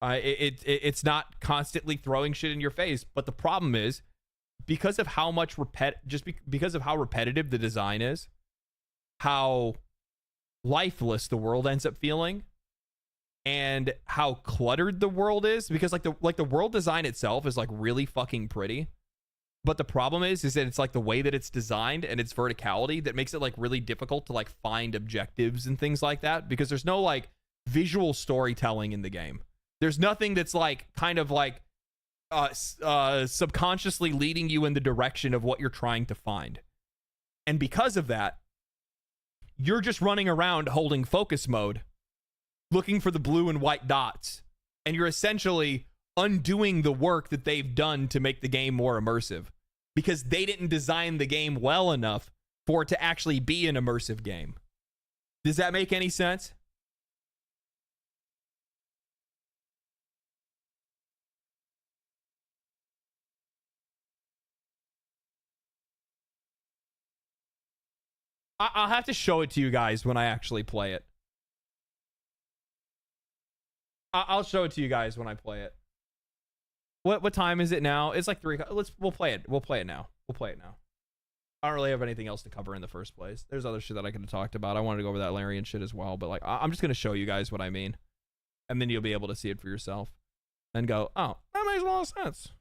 It's not constantly throwing shit in your face, but the problem is because of how much because of how repetitive the design is, how lifeless the world ends up feeling, and how cluttered the world is. Because like the world design itself is like really fucking pretty, but the problem is that it's like the way that it's designed and its verticality that makes it like really difficult to like find objectives and things like that, because there's no like visual storytelling in the game. There's nothing that's like kind of like subconsciously leading you in the direction of what you're trying to find. And because of that, you're just running around holding focus mode, looking for the blue and white dots. And you're essentially undoing the work that they've done to make the game more immersive, because they didn't design the game well enough for it to actually be an immersive game. Does that make any sense? I'll have to show it to you guys when I actually play it. I'll show it to you guys when I play it. What time is it now? It's like 3. We'll play it. We'll play it now. We'll play it now. I don't really have anything else to cover in the first place. There's other shit that I could have talked about. I wanted to go over that Larian shit as well, but like I'm just gonna show you guys what I mean, and then you'll be able to see it for yourself, and go, oh, that makes a lot of sense.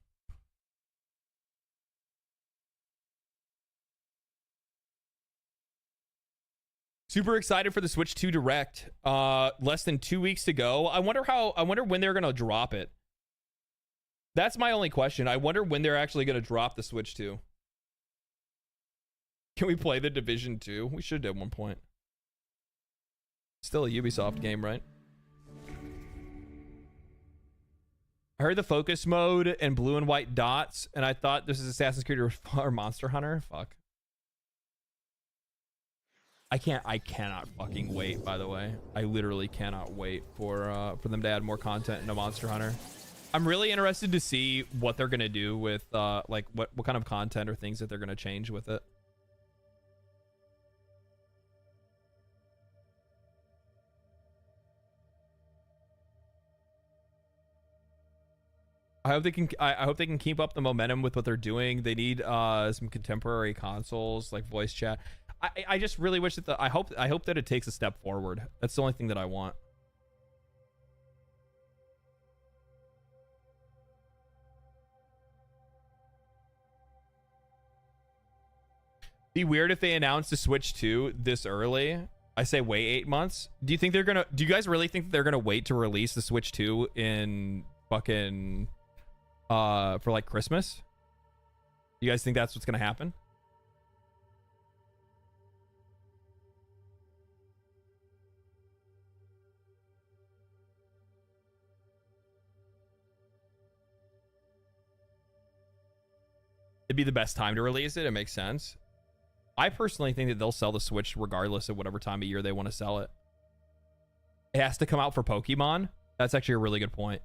Super excited for the Switch 2 Direct. Less than 2 weeks to go. I wonder when they're gonna drop it. That's my only question. I wonder when they're actually gonna drop the Switch 2. Can we play the Division 2? We should at one point. Still a Ubisoft game, right? I heard the focus mode and blue and white dots, and I thought this is Assassin's Creed or Monster Hunter. Fuck. I cannot fucking wait, by the way. I literally cannot wait for them to add more content into Monster Hunter. I'm really interested to see what they're gonna do with like what kind of content or things that they're gonna change with it. I hope they can keep up the momentum with what they're doing. They need some contemporary consoles like voice chat. I just really wish that I hope that it takes a step forward. That's the only thing that I want. Be weird if they announced the Switch 2 this early. I say wait 8 months. Do you guys really think that they're gonna wait to release the Switch 2 in fucking for like Christmas? You guys think that's what's gonna happen? It'd be the best time to release it. It makes sense. I personally think that they'll sell the Switch regardless of whatever time of year they want to sell it. It has to come out for Pokemon. That's actually a really good point.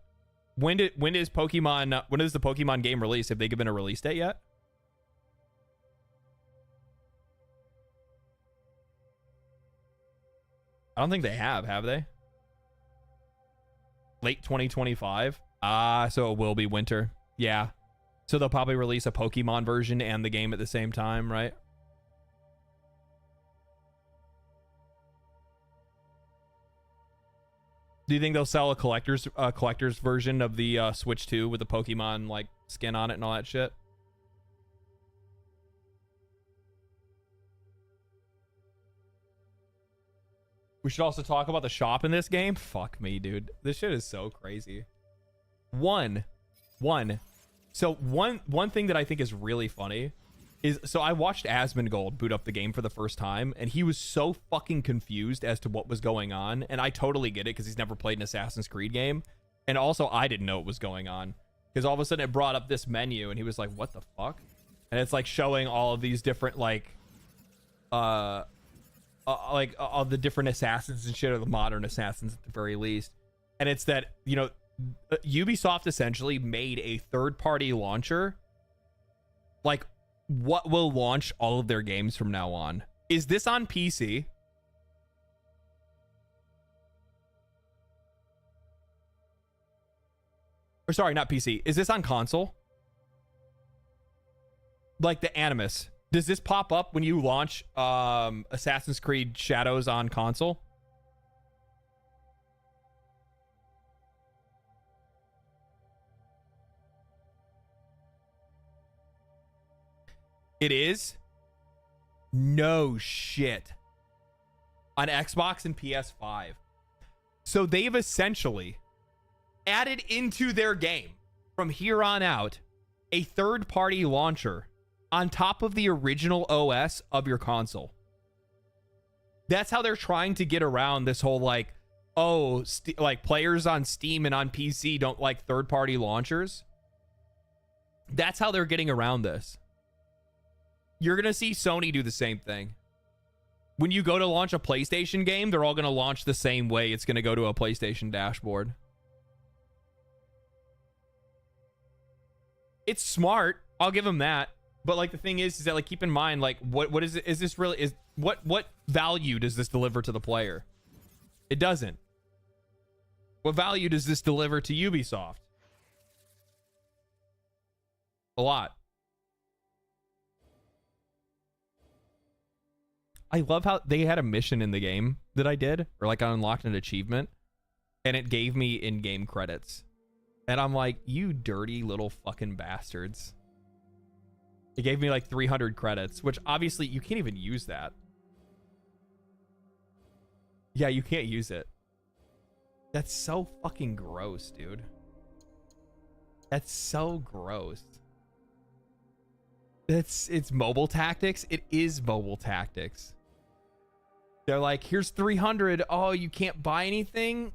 When is the Pokemon game release? Have they given a release date yet? I don't think they have they? Late 2025? So it will be winter. Yeah. So they'll probably release a Pokemon version and the game at the same time, right? Do you think they'll sell a collector's version of the Switch 2 with the Pokemon like skin on it and all that shit? We should also talk about the shop in this game. Fuck me, dude. This shit is so crazy. One thing that I think is really funny is, so I watched Asmongold boot up the game for the first time, and he was so fucking confused as to what was going on, and I totally get it because he's never played an Assassin's Creed game, and also I didn't know what was going on because all of a sudden it brought up this menu, and he was like, "What the fuck?" And it's like showing all of these different like all the different assassins and shit, or the modern assassins at the very least, and it's that, you know, Ubisoft essentially made a third-party launcher like what will launch all of their games from now on. Is this on PC? Or sorry, not PC. Is this on console? Like the Animus. Does this pop up when you launch Assassin's Creed Shadows on console? It is? No shit. On Xbox and PS5. So they've essentially added into their game from here on out a third-party launcher on top of the original OS of your console. That's how they're trying to get around this whole like, oh, like players on Steam and on PC don't like third-party launchers. That's how they're getting around this. You're going to see Sony do the same thing. When you go to launch a PlayStation game, they're all going to launch the same way. It's going to go to a PlayStation dashboard. It's smart. I'll give them that. but like the thing is that like keep in mind like what is it? Is this really is what value does this deliver to the player? It doesn't. What value does this deliver to Ubisoft? A lot. I love how they had a mission in the game that I did, or like I unlocked an achievement, and it gave me in-game credits. And I'm like, you dirty little fucking bastards. It gave me like 300 credits, which obviously you can't even use that. Yeah, you can't use it. That's so fucking gross, dude. That's so gross. It's mobile tactics. It is mobile tactics. They're like, here's 300. Oh, you can't buy anything?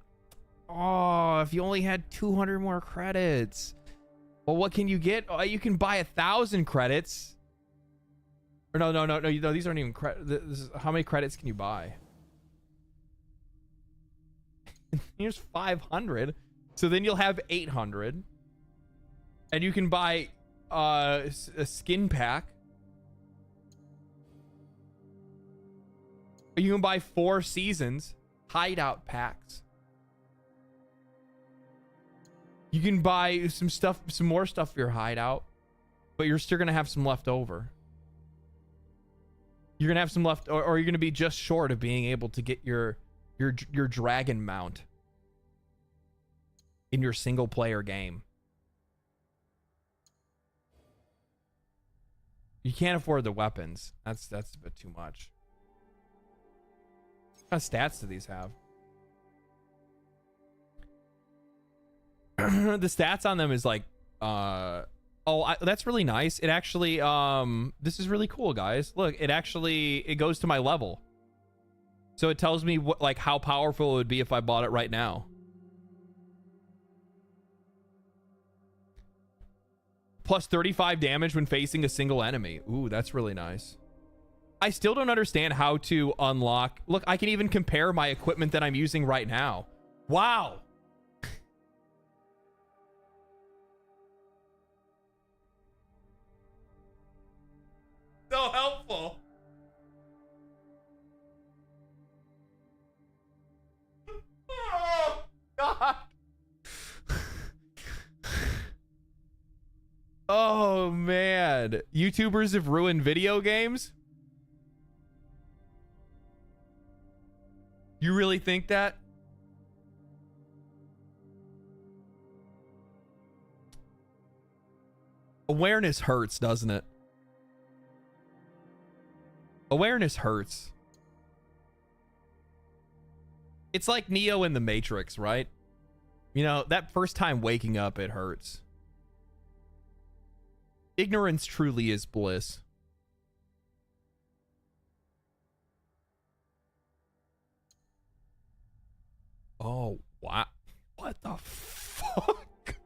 Oh, if you only had 200 more credits. Well, what can you get? Oh, you can buy 1,000 credits. Or no, these aren't even credits. How many credits can you buy? Here's 500. So then you'll have 800. And you can buy a skin pack. You can buy 4 seasons hideout packs. You can buy some more stuff for your hideout, but you're still gonna have some left over. You're gonna have some left, or you're gonna be just short of being able to get your dragon mount in your single player game. You can't afford the weapons. That's a bit too much. What kind of stats do these have? The stats on them is like that's really nice. It actually this is really cool, guys. Look, it goes to my level. So it tells me what, like, how powerful it would be if I bought it right now. Plus 35 damage when facing a single enemy. Ooh, that's really nice. I still don't understand how to unlock. Look, I can even compare my equipment that I'm using right now. Wow. So helpful. Oh, God. Oh, man. YouTubers have ruined video games? You really think that? Awareness hurts, doesn't it? Awareness hurts. It's like Neo in the Matrix, right? You know, that first time waking up, it hurts. Ignorance truly is bliss. Oh, wow. What the fuck?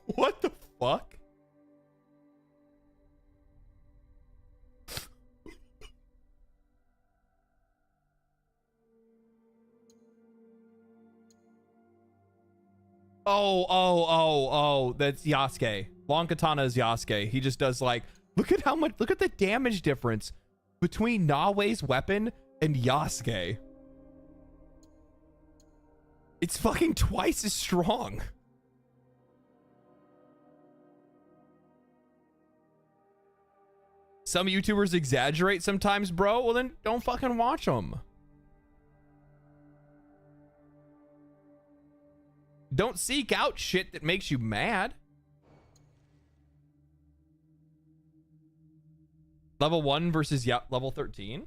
What the fuck? Oh, that's Yasuke. Long Katana is Yasuke. He just does like, look at the damage difference between Nawe's weapon and Yasuke. It's fucking twice as strong. Some YouTubers exaggerate sometimes, bro. Well, then don't fucking watch them. Don't seek out shit that makes you mad. Level 1 versus level 13?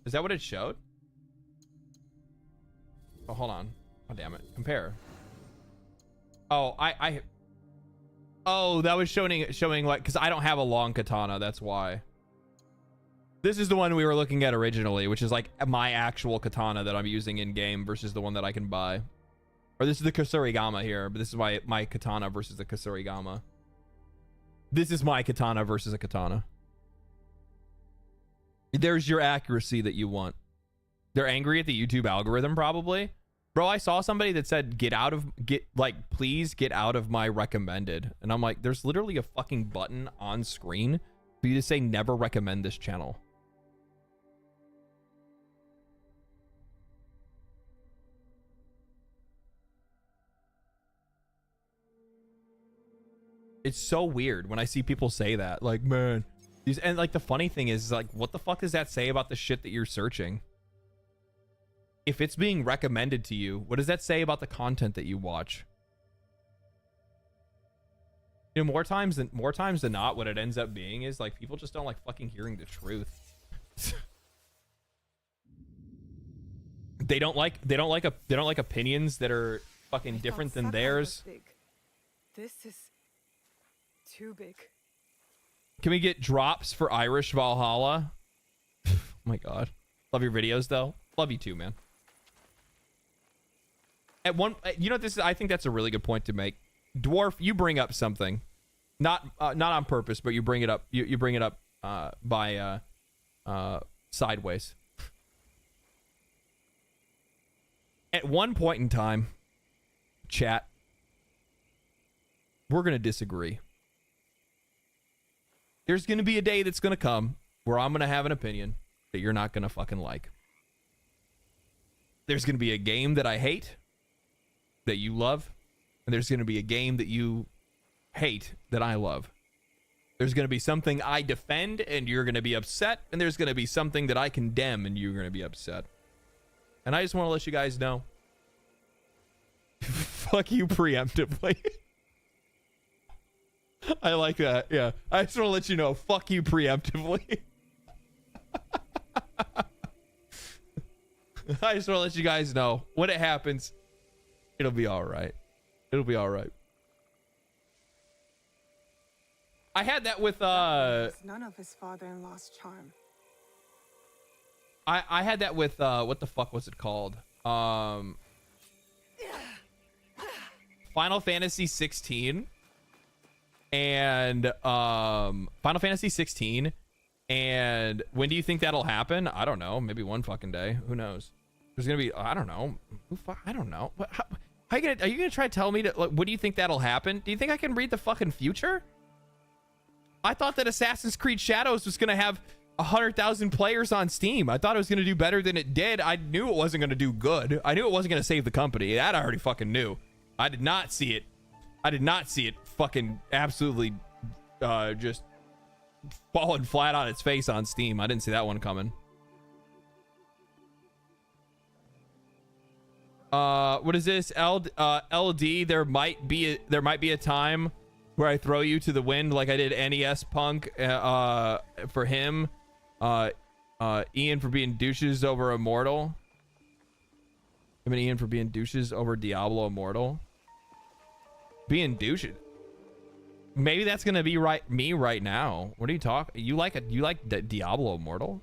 Is that what it showed? Oh, hold on. Oh, damn it. Compare. Oh, oh, that was showing like, because I don't have a long katana. That's why. This is the one we were looking at originally, which is like my actual katana that I'm using in game versus the one that I can buy. Or this is the Kusurigama here, but this is my katana versus the Kusurigama. This is my katana versus a katana. There's your accuracy that you want. They're angry at the YouTube algorithm, probably. Bro, I saw somebody that said please get out of my recommended. And I'm like, there's literally a fucking button on screen for you to say never recommend this channel. It's so weird when I see people say that. Like, man, these, and like the funny thing is like, what the fuck does that say about the shit that you're searching? If it's being recommended to you, what does that say about the content that you watch? You know, more times than not, what it ends up being is like people just don't like fucking hearing the truth. They don't like opinions that are fucking different than theirs. This is too big. Can we get drops for Irish Valhalla? Oh my god. Love your videos though. Love you too, man. At one, you know, this is, I think that's a really good point to make. Dwarf, you bring up something, not on purpose, but you bring it up. You bring it up by sideways. At one point in time, chat, we're gonna disagree. There's gonna be a day that's gonna come where I'm gonna have an opinion that you're not gonna fucking like. There's gonna be a game that I hate that you love, and there's going to be a game that you hate that I love. There's going to be something I defend and you're going to be upset, and there's going to be something that I condemn and you're going to be upset. And I just want to let you guys know. Fuck you preemptively. I like that. Yeah. I just want to let you know. Fuck you preemptively. I just want to let you guys know when it happens. It'll be all right. It'll be all right. I had that with none of his father-in-law's charm. I had that with what the fuck was it called? Final Fantasy 16 and Final Fantasy 16 and when do you think that'll happen? I don't know. Maybe one fucking day. Who knows? There's gonna be, I don't know. I don't know. Are you gonna try to tell me that? Like, what do you think that'll happen? Do you think I can read the fucking future? I thought that Assassin's Creed Shadows was gonna have 100,000 players on Steam. I thought it was gonna do better than it did. I knew it wasn't gonna do good. I knew it wasn't gonna save the company. That I already fucking knew. I did not see it. I did not see it fucking absolutely just falling flat on its face on Steam. I didn't see that one coming. What is this? LD, there might be a time where I throw you to the wind like I did NES Punk for him. Ian for being douches over Immortal. I mean Ian for being douches over Diablo Immortal. Being douches. Maybe that's gonna be me right now. What are you talking? You like Diablo Immortal?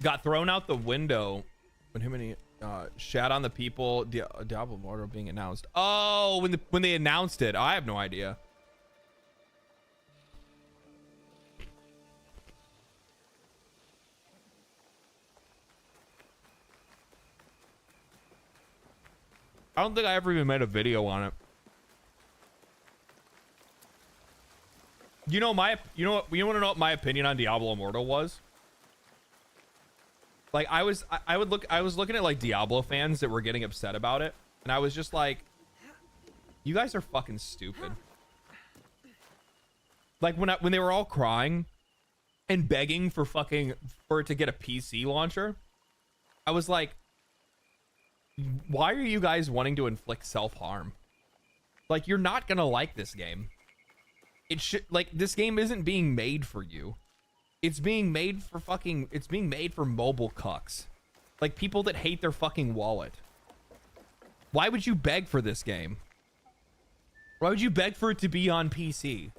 Got thrown out the window when him and he shat on the people. Diablo Immortal being announced. Oh, when they announced it, I have no idea. I don't think I ever even made a video on it. You want to know what my opinion on Diablo Immortal was? Like I was looking at like Diablo fans that were getting upset about it, and I was just like, you guys are fucking stupid. Like when they were all crying and begging for it to get a PC launcher, I was like, why are you guys wanting to inflict self-harm? Like, you're not gonna like this game. It should, like, this game isn't being made for you. It's being made for mobile cucks. Like, people that hate their fucking wallet. Why would you beg for this game? Why would you beg for it to be on PC?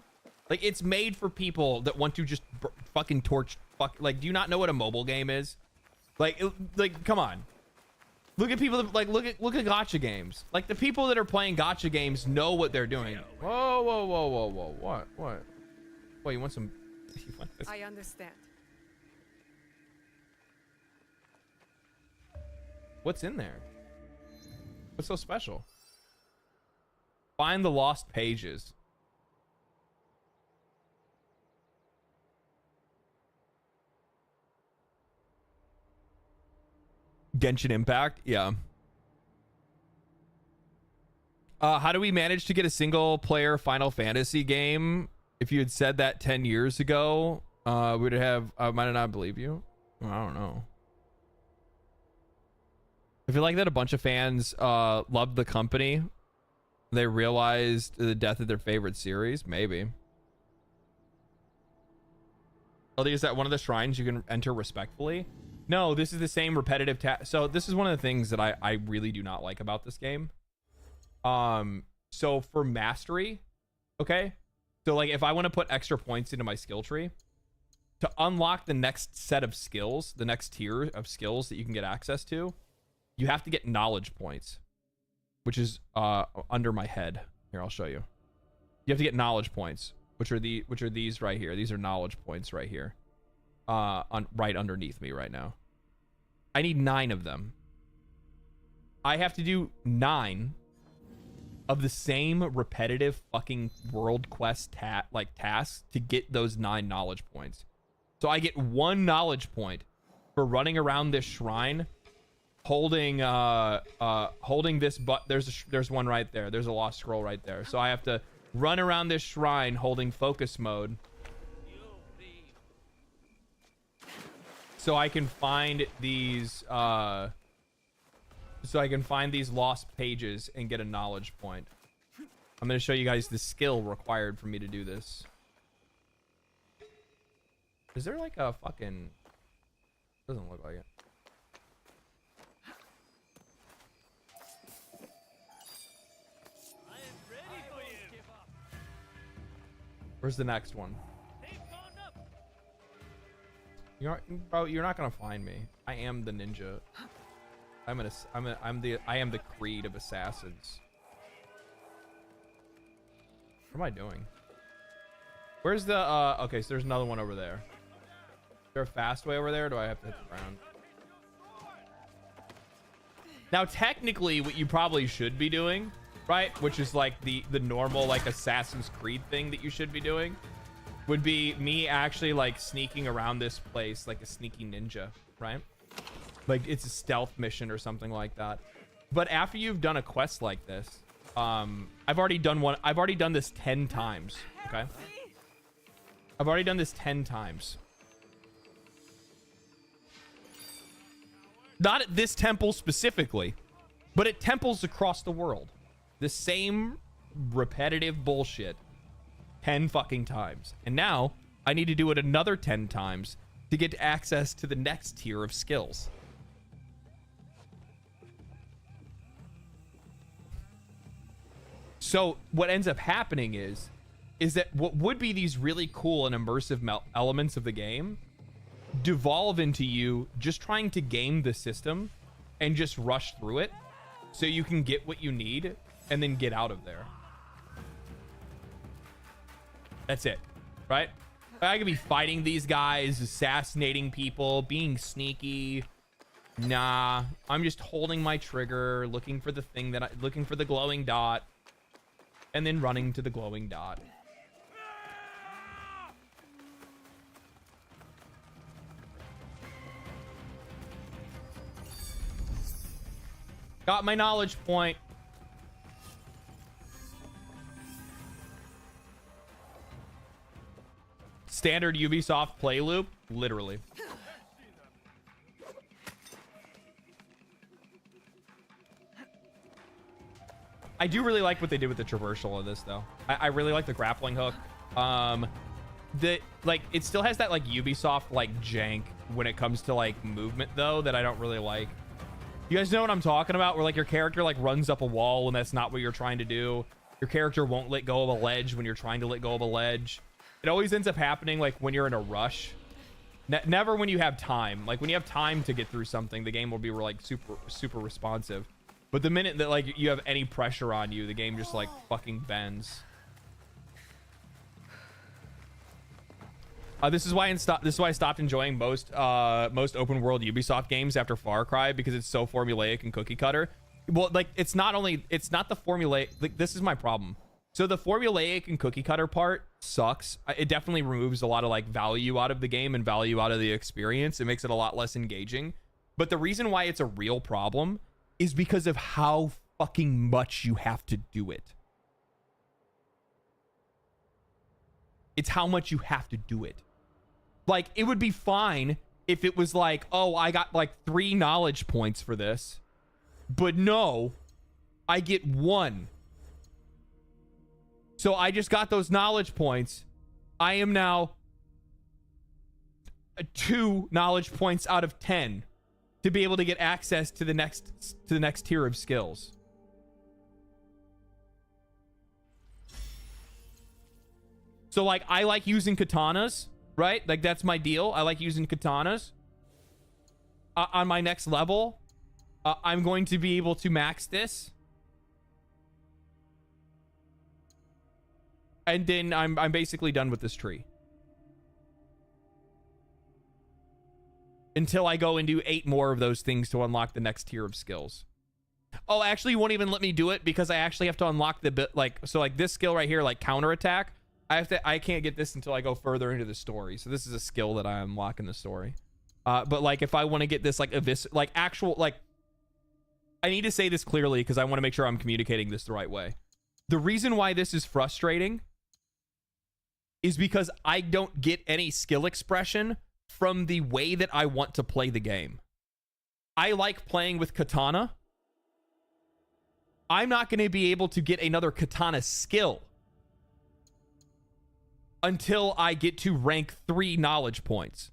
Like, it's made for people that want to just fucking torch. Like, do you not know what a mobile game is? Like, come on. Look at people that, like, look at gacha games. Like, the people that are playing gacha games know what they're doing. Whoa, whoa, whoa, whoa, whoa. What? Wait, you want some? You want this? I understand. What's in there? What's so special? Find the lost pages. Genshin Impact, yeah. How do we manage to get a single player Final Fantasy game? If you had said that 10 years ago, would it have, might I not believe you? I don't know. I feel like that a bunch of fans loved the company. They realized the death of their favorite series. Maybe. Oh, is that one of the shrines you can enter respectfully? No, this is the same repetitive task. So this is one of the things that I really do not like about this game. So for mastery, okay? So like if I want to put extra points into my skill tree, to unlock the next set of skills, the next tier of skills that you can get access to, you have to get knowledge points, which is under my head. Here, I'll show you. You have to get knowledge points, which are these right here. These are knowledge points right here. Right underneath me right now. I need 9 of them. I have to do 9 of the same repetitive fucking world quest tasks to get those 9 knowledge points. So I get 1 knowledge point for running around this shrine, holding this. But there's one right there. There's a lost scroll right there. So I have to run around this shrine holding focus mode. So I can find these lost pages and get a knowledge point. I'm going to show you guys the skill required for me to do this. Is there like a fucking... Doesn't look like it. Where's the next one? Bro, you're not gonna find me. I am the ninja. I am the creed of assassins. What am I doing? Where's the okay, so there's another one over there. Is there a fast way over there, or do I have to hit the ground? Now technically what you probably should be doing, right, which is like the normal like Assassin's Creed thing that you should be doing, would be me actually like sneaking around this place like a sneaky ninja, right? Like it's a stealth mission or something like that. But after you've done a quest like this, I've already done this 10 times, okay? I've already done this 10 times. Not at this temple specifically, but at temples across the world. The same repetitive bullshit 10 fucking times. And now I need to do it another 10 times to get access to the next tier of skills. So what ends up happening is that what would be these really cool and immersive elements of the game devolve into you just trying to game the system and just rush through it so you can get what you need and then get out of there. That's it, right? I could be fighting these guys, assassinating people, being sneaky. Nah, I'm just holding my trigger, looking for the thing looking for the glowing dot, and then running to the glowing dot. Got my knowledge point. Standard Ubisoft play loop, literally. I do really like what they did with the traversal of this, though. I really like the grappling hook. It still has that like Ubisoft like jank when it comes to like movement, though, that I don't really like. You guys know what I'm talking about? Where like your character like runs up a wall when that's not what you're trying to do. Your character won't let go of a ledge when you're trying to let go of a ledge. It always ends up happening like when you're in a rush. Never when you have time. Like when you have time to get through something, the game will be like super responsive. But the minute that like you have any pressure on you, the game just like fucking bends. This is why I stopped enjoying most open world Ubisoft games after Far Cry, because it's so formulaic and cookie cutter. Well, like it's not the formulaic. Like, this is my problem. So the formulaic and cookie cutter part sucks. It definitely removes a lot of like value out of the game and value out of the experience. It makes it a lot less engaging. But the reason why it's a real problem is because of how fucking much you have to do it. It's how much you have to do it. Like, it would be fine if it was like, oh, I got like 3 knowledge points for this. But no, I get 1. So I just got those knowledge points. I am now 2 knowledge points out of 10 to be able to get access to the next tier of skills. So like, I like using katanas, right? Like that's my deal. I like using katanas. On my next level, I'm going to be able to max this. And then I'm basically done with this tree. Until I go and do 8 more of those things to unlock the next tier of skills. Oh, actually, you won't even let me do it because I actually have to unlock the bit, like, so like this skill right here, like counterattack. I can't get this until I go further into the story. So this is a skill that I unlock in the story. But like if I want to get this like actual, like, I need to say this clearly because I want to make sure I'm communicating this the right way. The reason why this is frustrating is because I don't get any skill expression from the way that I want to play the game. I like playing with katana. I'm not going to be able to get another katana skill until I get to rank 3 knowledge points.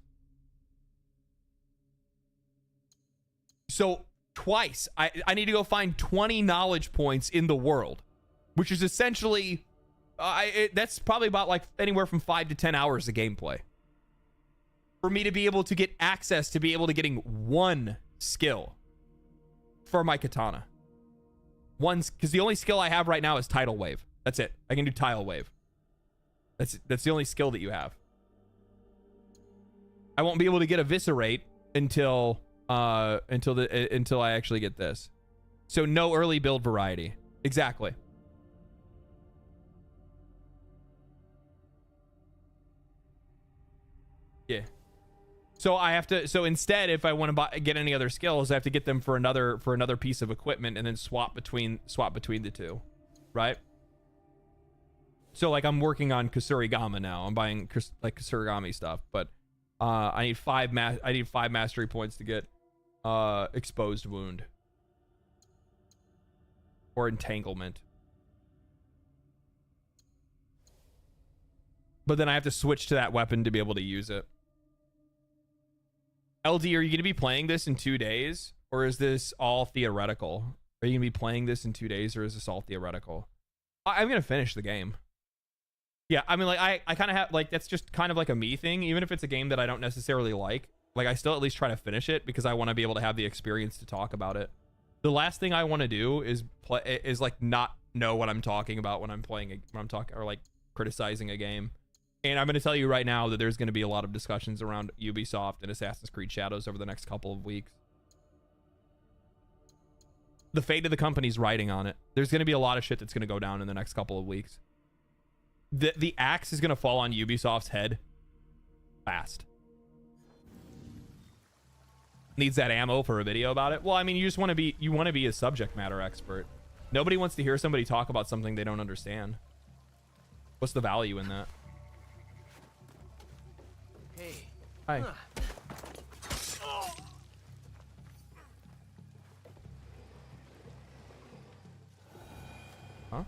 So twice, I need to go find 20 knowledge points in the world, which is essentially, that's probably about like anywhere from 5 to 10 hours of gameplay for me to be able to get access to be able to getting 1 skill for my katana. Because the only skill I have right now is tidal wave. That's it. I can do tile wave. That's the only skill that you have. I won't be able to get eviscerate until I actually get this. So no early build variety. Exactly. Yeah. So I have to. So instead, if I want to get any other skills, I have to get them for another piece of equipment, and then swap between the two, right? So like I'm working on Kusurigama now. I'm buying like Kusurigami stuff, but I need 5 mastery points to get exposed wound or entanglement. But then I have to switch to that weapon to be able to use it. LD, are you going to be playing this in 2 days, or is this all theoretical? Are you going to be playing this in 2 days, or is this all theoretical? I'm going to finish the game. Yeah, I mean, like, I kind of have, like, that's just kind of like a me thing. Even if it's a game that I don't necessarily like, I still at least try to finish it because I want to be able to have the experience to talk about it. The last thing I want to do is like not know what I'm talking about when I'm playing, or like criticizing a game. And I'm going to tell you right now that there's going to be a lot of discussions around Ubisoft and Assassin's Creed Shadows over the next couple of weeks. The fate of the company's riding on it. There's going to be a lot of shit that's going to go down in the next couple of weeks. The axe is going to fall on Ubisoft's head fast. Needs that ammo for a video about it. Well, I mean, you want to be a subject matter expert. Nobody wants to hear somebody talk about something they don't understand. What's the value in that? Hey. Hi. Huh?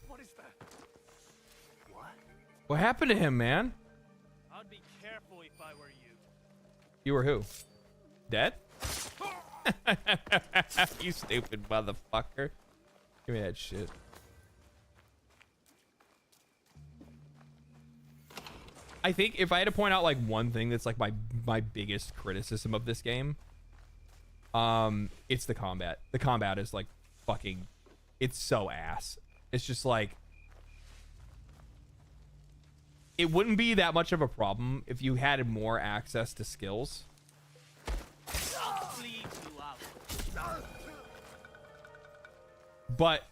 What is that? What happened to him, man? I'd be careful if I were you. You were who? Dead? You stupid motherfucker. Give me that shit. I think if I had to point out like one thing that's like my biggest criticism of this game, it's the combat. The combat is like fucking, it's so ass. It's just like, it wouldn't be that much of a problem if you had more access to skills. I'll bleed you out. But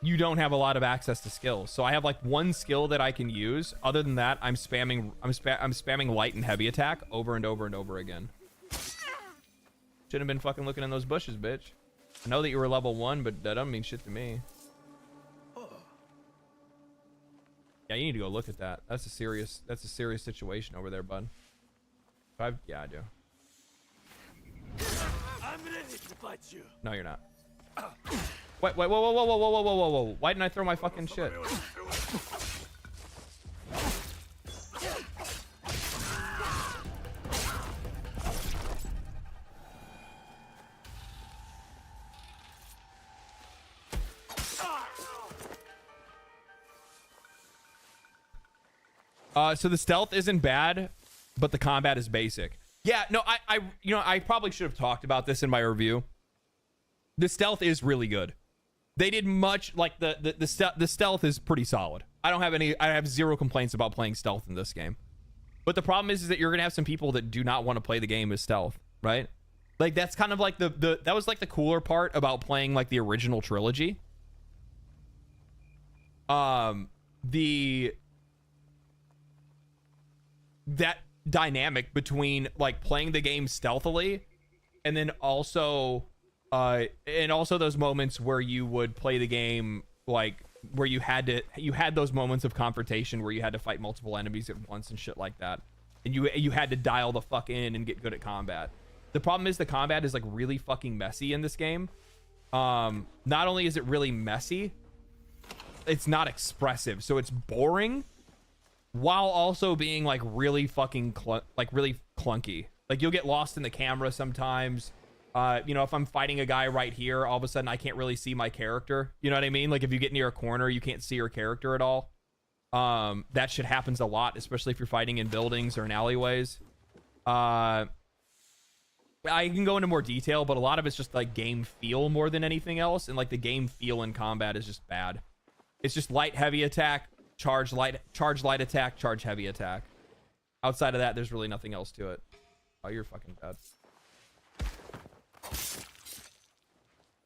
you don't have a lot of access to skills. So I have like one skill that I can use. Other than that, I'm spamming light and heavy attack over and over and over again. Shouldn't have been fucking looking in those bushes, bitch. I know that you were level 1, but that doesn't mean shit to me. Yeah, you need to go look at that. That's a serious situation over there, bud. Yeah, I do. I'm ready to fight you. No, you're not. Wait, whoa, whoa, whoa, whoa, whoa, whoa, whoa, whoa, whoa. Why didn't I throw my fucking shit? So the stealth isn't bad, but the combat is basic. Yeah, no, I probably should have talked about this in my review. The stealth is really good. They did much like the stealth is pretty solid. I have zero complaints about playing stealth in this game. But the problem is that you're gonna have some people that do not want to play the game as stealth, right? Like that's kind of like that was like the cooler part about playing like the original trilogy. That dynamic between like playing the game stealthily and then also those moments where you would play the game like where you had those moments of confrontation where you had to fight multiple enemies at once and shit like that, and you had to dial the fuck in and get good at combat. The problem is the combat is like really fucking messy in this game. Not only is it really messy, it's not expressive, so it's boring while also being like really fucking really clunky. Like you'll get lost in the camera sometimes. You know, if I'm fighting a guy right here, all of a sudden I can't really see my character. You know what I mean? Like if you get near a corner, you can't see your character at all. That shit happens a lot, especially if you're fighting in buildings or in alleyways. I can go into more detail, but a lot of it's just like game feel more than anything else. And like the game feel in combat is just bad. It's just light, heavy attack, charge light attack, charge heavy attack. Outside of that, there's really nothing else to it. Oh, you're fucking dead.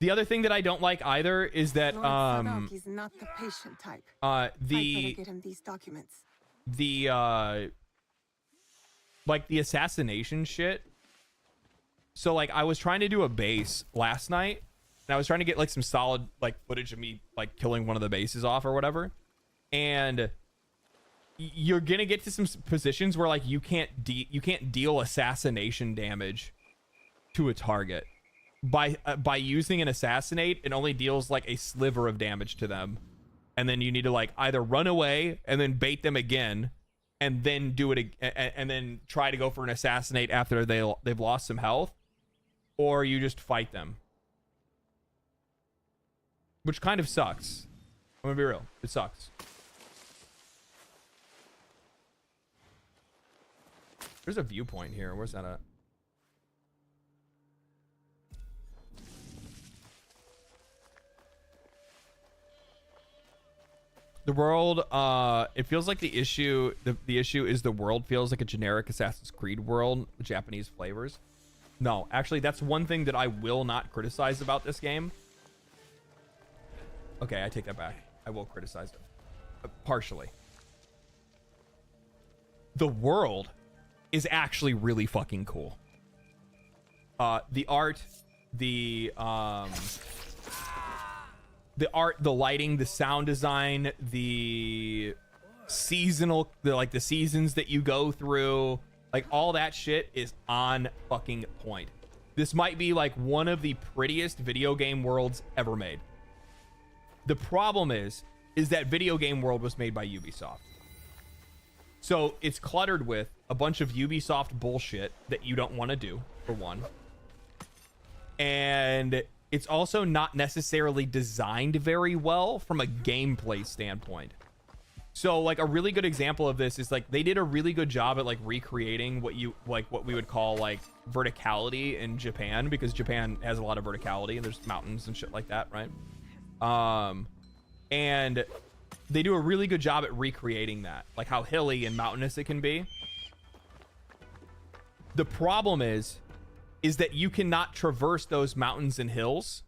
The other thing that I don't like either is that he's not the patient type. I better get him these documents. Like the assassination shit. So like I was trying to do a base last night and I was trying to get like some solid like footage of me like killing one of the bases off or whatever. And you're gonna get to some positions where like you can't deal assassination damage to a target. By using an assassinate, it only deals like a sliver of damage to them, and then you need to like either run away and then bait them again, and then do it and then try to go for an assassinate after they've lost some health, or you just fight them, which kind of sucks. I'm gonna be real, it sucks. There's a viewpoint here. Where's that at? The world, it feels like the issue is the world feels like a generic Assassin's Creed world with Japanese flavors. No, actually, that's one thing that I will not criticize about this game. Okay, I take that back. I will criticize it. Partially. The world is actually really fucking cool. The art, the lighting, the sound design, the seasonal, the seasons that you go through, like all that shit is on fucking point. This might be like one of the prettiest video game worlds ever made. The problem is that video game world was made by Ubisoft. So it's cluttered with a bunch of Ubisoft bullshit that you don't want to do, for one. And it's also not necessarily designed very well from a gameplay standpoint. So like a really good example of this is like they did a really good job at like recreating what we would call like verticality in Japan, because Japan has a lot of verticality and there's mountains and shit like that, right? And they do a really good job at recreating that, like how hilly and mountainous it can be. The problem is that you cannot traverse those mountains and hills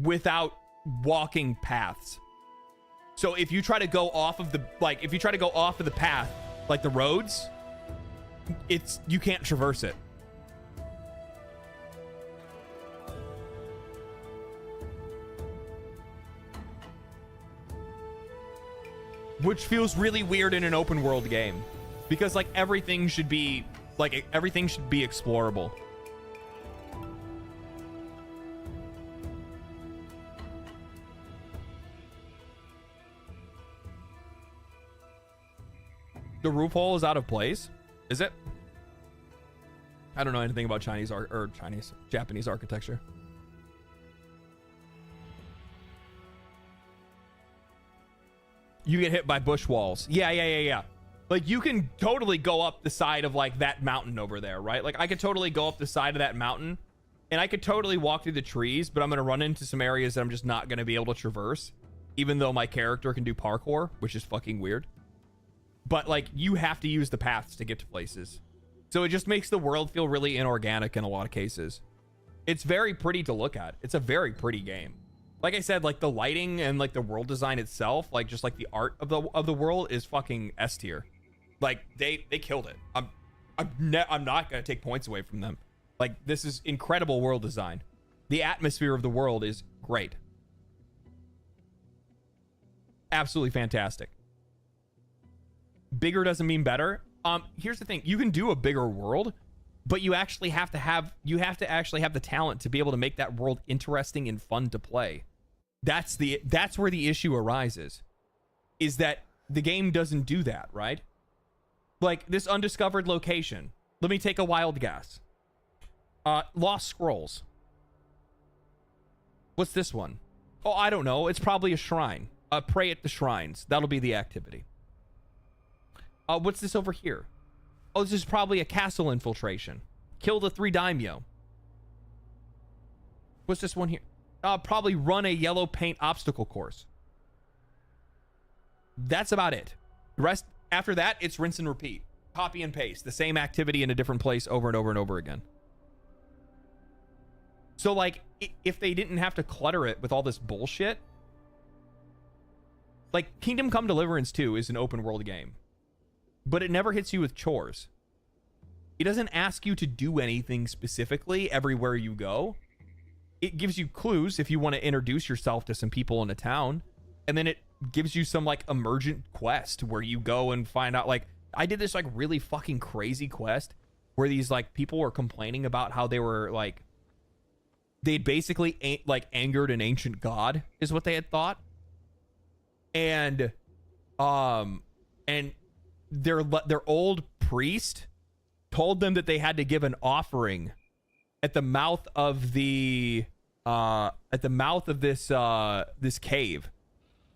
without walking paths. So if you try to go off of the path, like the roads, you can't traverse it. Which feels really weird in an open world game, because like everything should be explorable. The roof hole is out of place. Is it? I don't know anything about Japanese architecture. You get hit by bush walls. Yeah. Like you can totally go up the side of like that mountain over there, right? Like I could totally go up the side of that mountain and I could totally walk through the trees, but I'm going to run into some areas that I'm just not going to be able to traverse, even though my character can do parkour, which is fucking weird. But like you have to use the paths to get to places. So it just makes the world feel really inorganic in a lot of cases. It's very pretty to look at. It's a very pretty game. Like I said, like the lighting and like the world design itself, like just like the art of the world is fucking S tier. Like they killed it. I'm not gonna take points away from them. Like this is incredible world design. The atmosphere of the world is great. Absolutely fantastic. Bigger doesn't mean better. Here's the thing: you can do a bigger world, but you actually have to have the talent to be able to make that world interesting and fun to play. That's where the issue arises, is that the game doesn't do that, right? Like this undiscovered location. Let me take a wild guess. Lost Scrolls. What's this one? Oh, I don't know. It's probably a shrine. Pray at the shrines. That'll be the activity. What's this over here? Oh, this is probably a castle infiltration. Kill the 3 daimyo. What's this one here? Probably run a yellow paint obstacle course. That's about it. The rest, after that, it's rinse and repeat. Copy and paste. The same activity in a different place over and over and over again. So, like, if they didn't have to clutter it with all this bullshit... Like, Kingdom Come Deliverance 2 is an open world game. But it never hits you with chores. It doesn't ask you to do anything specifically everywhere you go. It gives you clues if you want to introduce yourself to some people in a town. And then it gives you some, like, emergent quest where you go and find out, like... I did this, like, really fucking crazy quest where these, like, people were complaining about how they were, like... They'd basically, like, angered an ancient god, is what they had thought. And their old priest told them that they had to give an offering at the mouth of this this cave.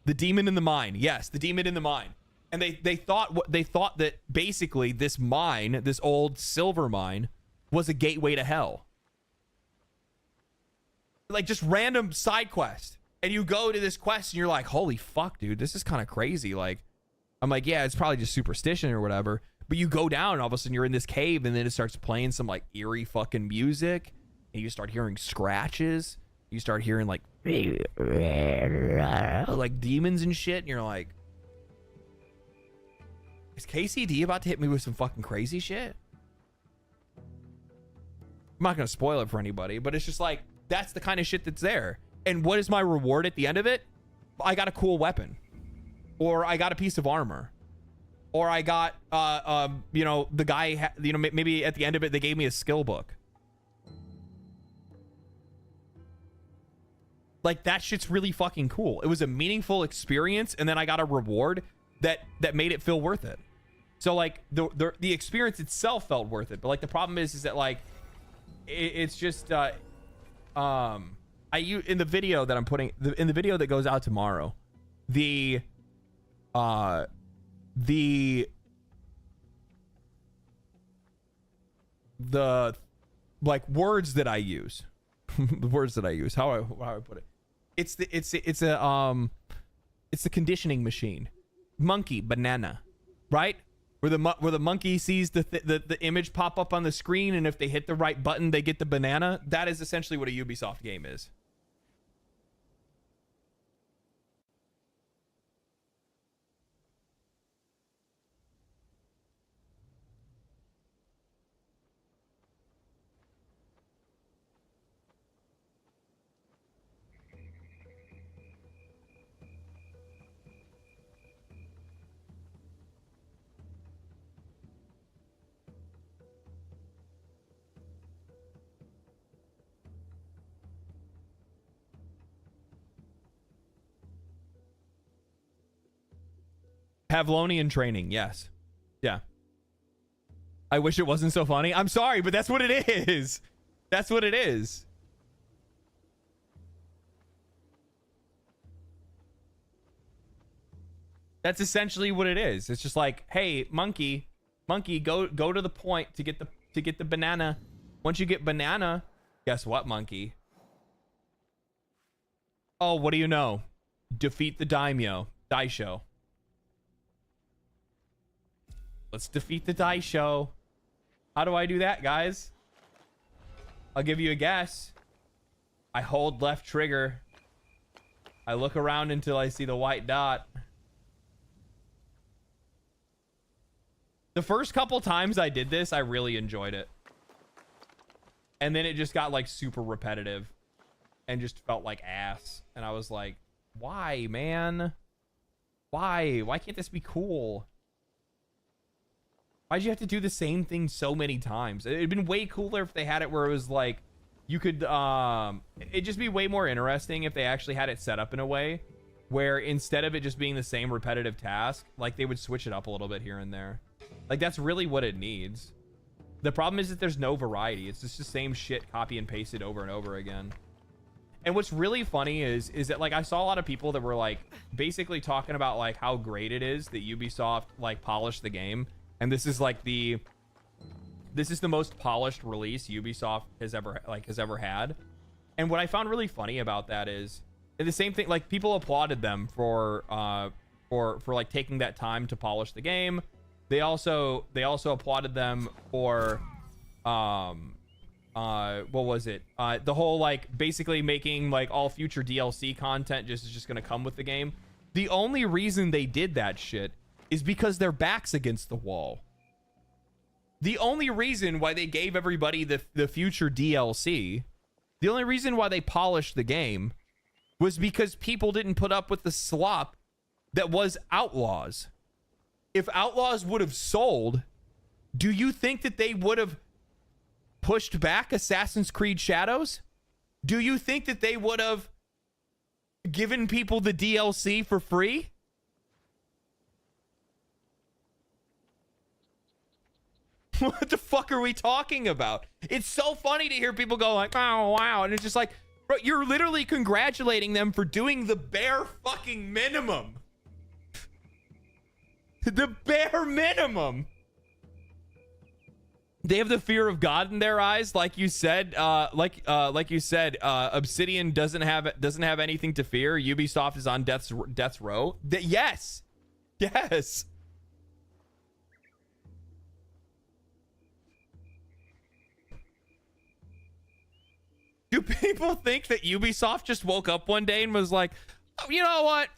The demon in the mine. Yes, the demon in the mine. And they thought that basically this mine, this old silver mine, was a gateway to hell. Like just random side quest. And you go to this quest and you're like, holy fuck, dude, this is kind of crazy. Like, I'm like, yeah, it's probably just superstition or whatever. But you go down and all of a sudden you're in this cave and then it starts playing some like eerie fucking music. And you start hearing scratches. You start hearing like demons and shit. And you're like, is KCD about to hit me with some fucking crazy shit? I'm not going to spoil it for anybody, but it's just like, that's the kind of shit that's there. And what is my reward at the end of it? I got a cool weapon. Or I got a piece of armor. Or I got, you know, the guy, you know, maybe at the end of it, they gave me a skill book. Like, that shit's really fucking cool. It was a meaningful experience, and then I got a reward that made it feel worth it. So like the experience itself felt worth it, but like the problem is that like it's just in the video that I'm putting in the video that goes out tomorrow, the like words that I use, the words that I use, how I put it, it's the conditioning machine, monkey, banana, right? Where the monkey sees the image pop up on the screen, and if they hit the right button, they get the banana. That is essentially what a Ubisoft game is. Pavlonian training, yes. Yeah. I wish it wasn't so funny. I'm sorry, but that's what it is. That's what it is. That's essentially what it is. It's just like, hey, monkey, go to the point to get the banana. Once you get banana, guess what, monkey? Oh, what do you know? Defeat the daisho. Let's defeat the daisho. How do I do that, guys? I'll give you a guess. I hold left trigger. I look around until I see the white dot. The first couple times I did this, I really enjoyed it. And then it just got like super repetitive and just felt like ass. And I was like, why, man? Why? Why can't this be cool? Why'd you have to do the same thing so many times? It'd been way cooler if they had it where it was like, you could, it'd just be way more interesting if they actually had it set up in a way where instead of it just being the same repetitive task, like they would switch it up a little bit here and there. Like that's really what it needs. The problem is that there's no variety. It's just the same shit copy and pasted over and over again. And what's really funny is that like I saw a lot of people that were like basically talking about like how great it is that Ubisoft like polished the game. And this is like this is the most polished release Ubisoft has ever had. And what I found really funny about that is the same thing, like people applauded them for like taking that time to polish the game. They also applauded them for what was it? The whole like basically making like all future DLC content is just gonna come with the game. The only reason they did that shit is because their back's against the wall. The only reason why they gave everybody the future DLC, the only reason why they polished the game was because people didn't put up with the slop that was Outlaws. If Outlaws would have sold, do you think that they would have pushed back Assassin's Creed Shadows? Do you think that they would have given people the DLC for free? What the fuck are we talking about? It's so funny to hear people go like, oh, wow. And it's just like, bro, you're literally congratulating them for doing the bare fucking minimum. The bare minimum. They have the fear of God in their eyes, like you said. Like you said, Obsidian doesn't have anything to fear. Ubisoft is on death's row. Yes. Do people think that Ubisoft just woke up one day and was like, oh, you know what?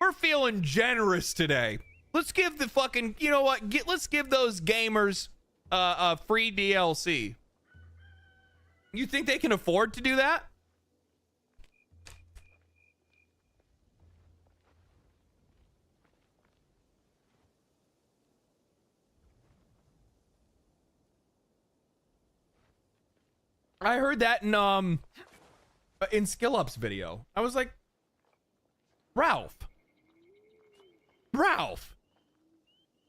We're feeling generous today. Let's give the fucking, you know what? Let's give those gamers a free DLC. You think they can afford to do that? I heard that in SkillUp's video. I was like, Ralph,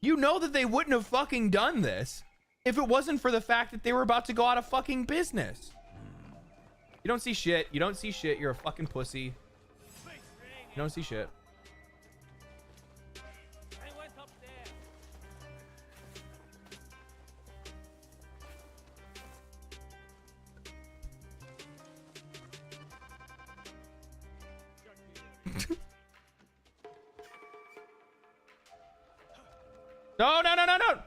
You know that they wouldn't have fucking done this if it wasn't for the fact that they were about to go out of fucking business. You don't see shit. You don't see shit. You're a fucking pussy. You don't see shit. I went up there. No, no, no, no, no.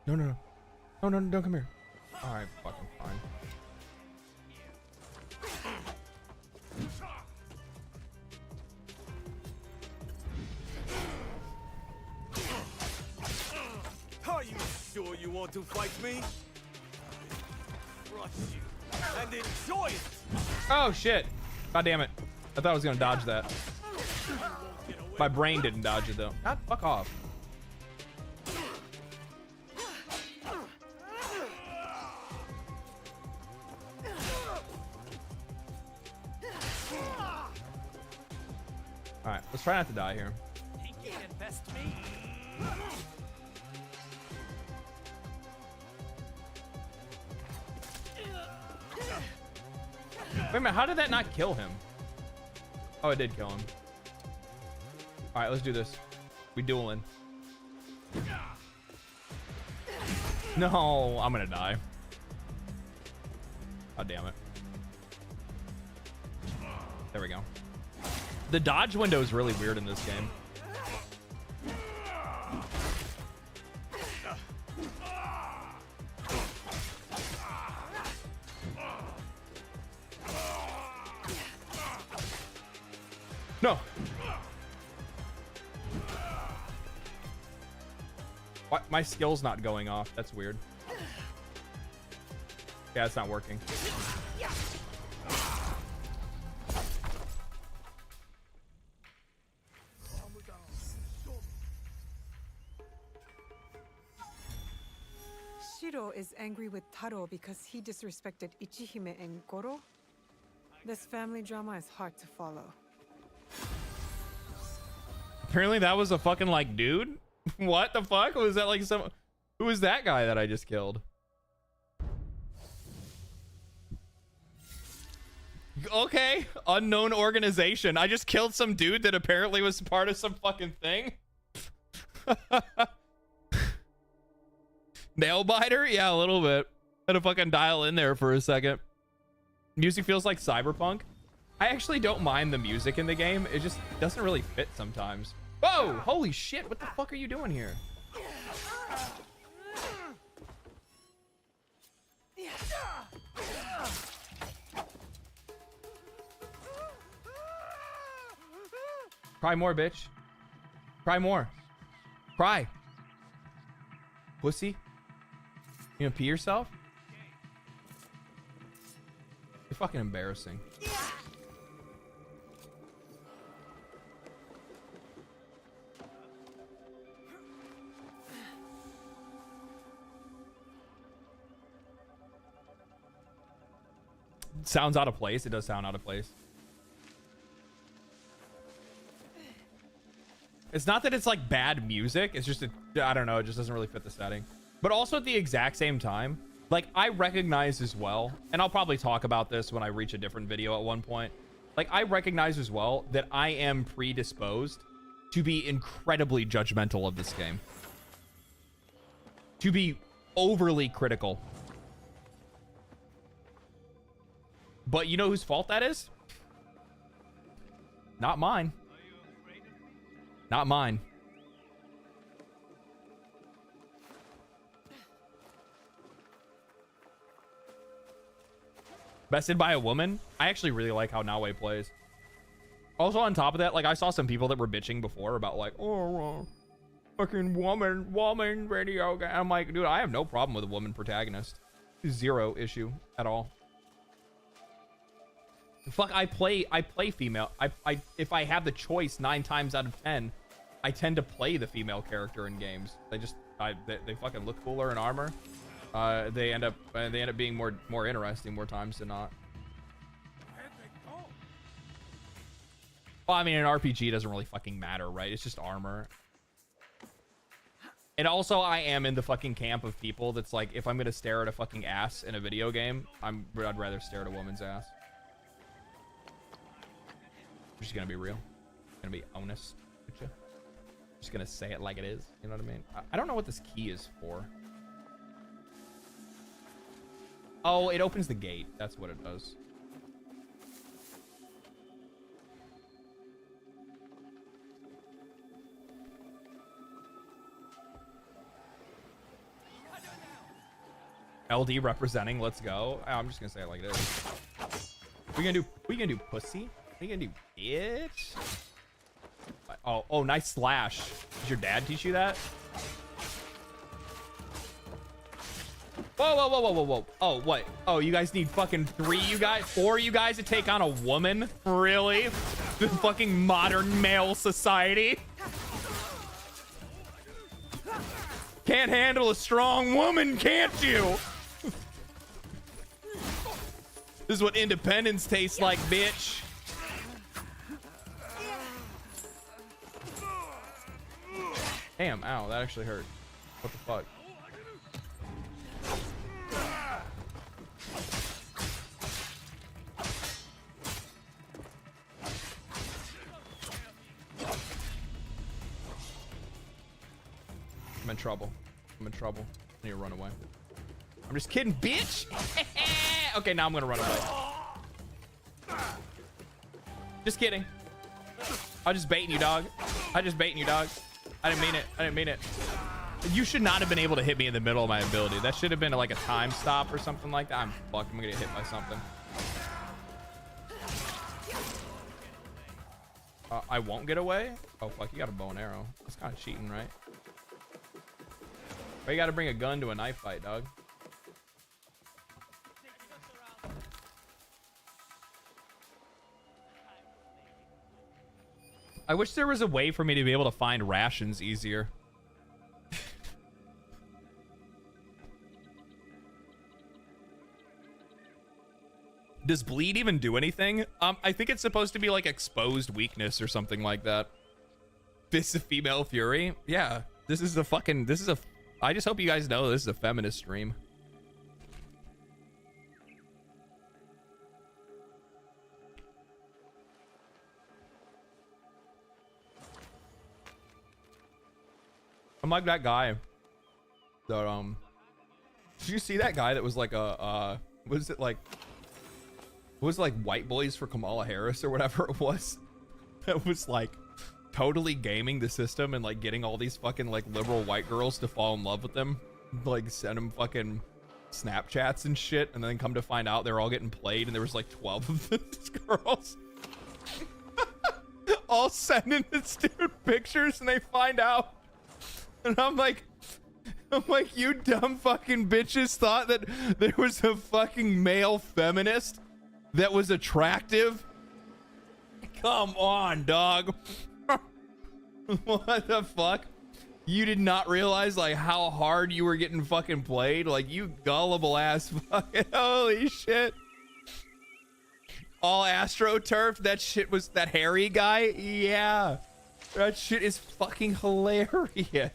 No, no, no. No, no, no, don't come here. All right, fucking fine. Are you sure you want to fight me? Crush you and enjoy it. Oh, shit. God damn it. I thought I was going to dodge that. My brain didn't dodge it, though. God, fuck off. All right, let's try not to die here. He can't invest me. Wait a minute, how did that not kill him? Oh, it did kill him. All right, let's do this. We dueling. No, I'm gonna die. God damn it. There we go. The dodge window is really weird in this game. No. What? My skill's not going off. That's weird. Yeah, it's not working. Shiro is angry with Taro because he disrespected Ichihime and Goro. This family drama is hard to follow. Apparently that was a fucking like dude. What the fuck? Was that like some... Who was that guy that I just killed? Okay, unknown organization. I just killed some dude that apparently was part of some fucking thing. Nail biter? Yeah, a little bit. Had to fucking dial in there for a second. Music feels like cyberpunk. I actually don't mind the music in the game. It just doesn't really fit sometimes. Whoa! Holy shit! What the fuck are you doing here? Cry more, bitch. Cry more. Cry. Pussy. You gonna pee yourself? You're fucking embarrassing. Sounds out of place. It does sound out of place. It's not that it's like bad music. It's just, I don't know. It just doesn't really fit the setting. But also at the exact same time, like I recognize as well, and I'll probably talk about this when I reach a different video at one point. Like I recognize as well that I am predisposed to be incredibly judgmental of this game. To be overly critical. But you know whose fault that is? Not mine. Not mine. Bested by a woman? I actually really like how Nawe plays. Also on top of that, like I saw some people that were bitching before about like, oh, fucking woman video game. I'm like, dude, I have no problem with a woman protagonist. Zero issue at all. Fuck, I play female. If I have the choice 9 times out of 10, I tend to play the female character in games. They fucking look cooler in armor. They end up being more interesting more times than not. Well, I mean, an RPG doesn't really fucking matter, right? It's just armor. And also, I am in the fucking camp of people that's like, if I'm gonna stare at a fucking ass in a video game, I'd rather stare at a woman's ass. I'm just gonna be real. I'm gonna be honest with you. Just gonna say it like it is. You know what I mean? I don't know what this key is for. Oh, it opens the gate. That's what it does. LD representing, let's go. Oh, I'm just gonna say it like this. We gonna do pussy? We gonna do bitch? Oh, nice slash. Did your dad teach you that? Whoa. Oh, what? Oh, you guys need fucking 4 you guys to take on a woman? Really? The fucking modern male society? Can't handle a strong woman, can't you? This is what independence tastes like, bitch. Damn, ow, that actually hurt. What the fuck? I'm in trouble. I'm in trouble. I need to run away. I'm just kidding, bitch. Okay, now I'm gonna run away. Just kidding. I'm just baiting you, dog. I'm just baiting you, dog. I didn't mean it. I didn't mean it. You should not have been able to hit me in the middle of my ability. That should have been like a time stop or something like that. I'm fucked. I'm gonna get hit by something. I won't get away? Oh, fuck. You got a bow and arrow. That's kind of cheating, right? Or you got to bring a gun to a knife fight, dog. I wish there was a way for me to be able to find rations easier. Does bleed even do anything? I think it's supposed to be like exposed weakness or something like that. This is a female fury? Yeah. This is a I just hope you guys know this is a feminist stream. I'm like that guy that did you see that guy that was like was it like White Boys for Kamala Harris or whatever it was, that was like totally gaming the system and like getting all these fucking like liberal white girls to fall in love with them, like send them fucking Snapchats and shit, and then come to find out they're all getting played and there was like 12 of these girls all sending this dude pictures, and they find out. And I'm like, you dumb fucking bitches thought that there was a fucking male feminist that was attractive? Come on, dog. What the fuck? You did not realize like how hard you were getting fucking played? Like, you gullible ass fucking, holy shit. All AstroTurf, that shit was that hairy guy? Yeah. That shit is fucking hilarious.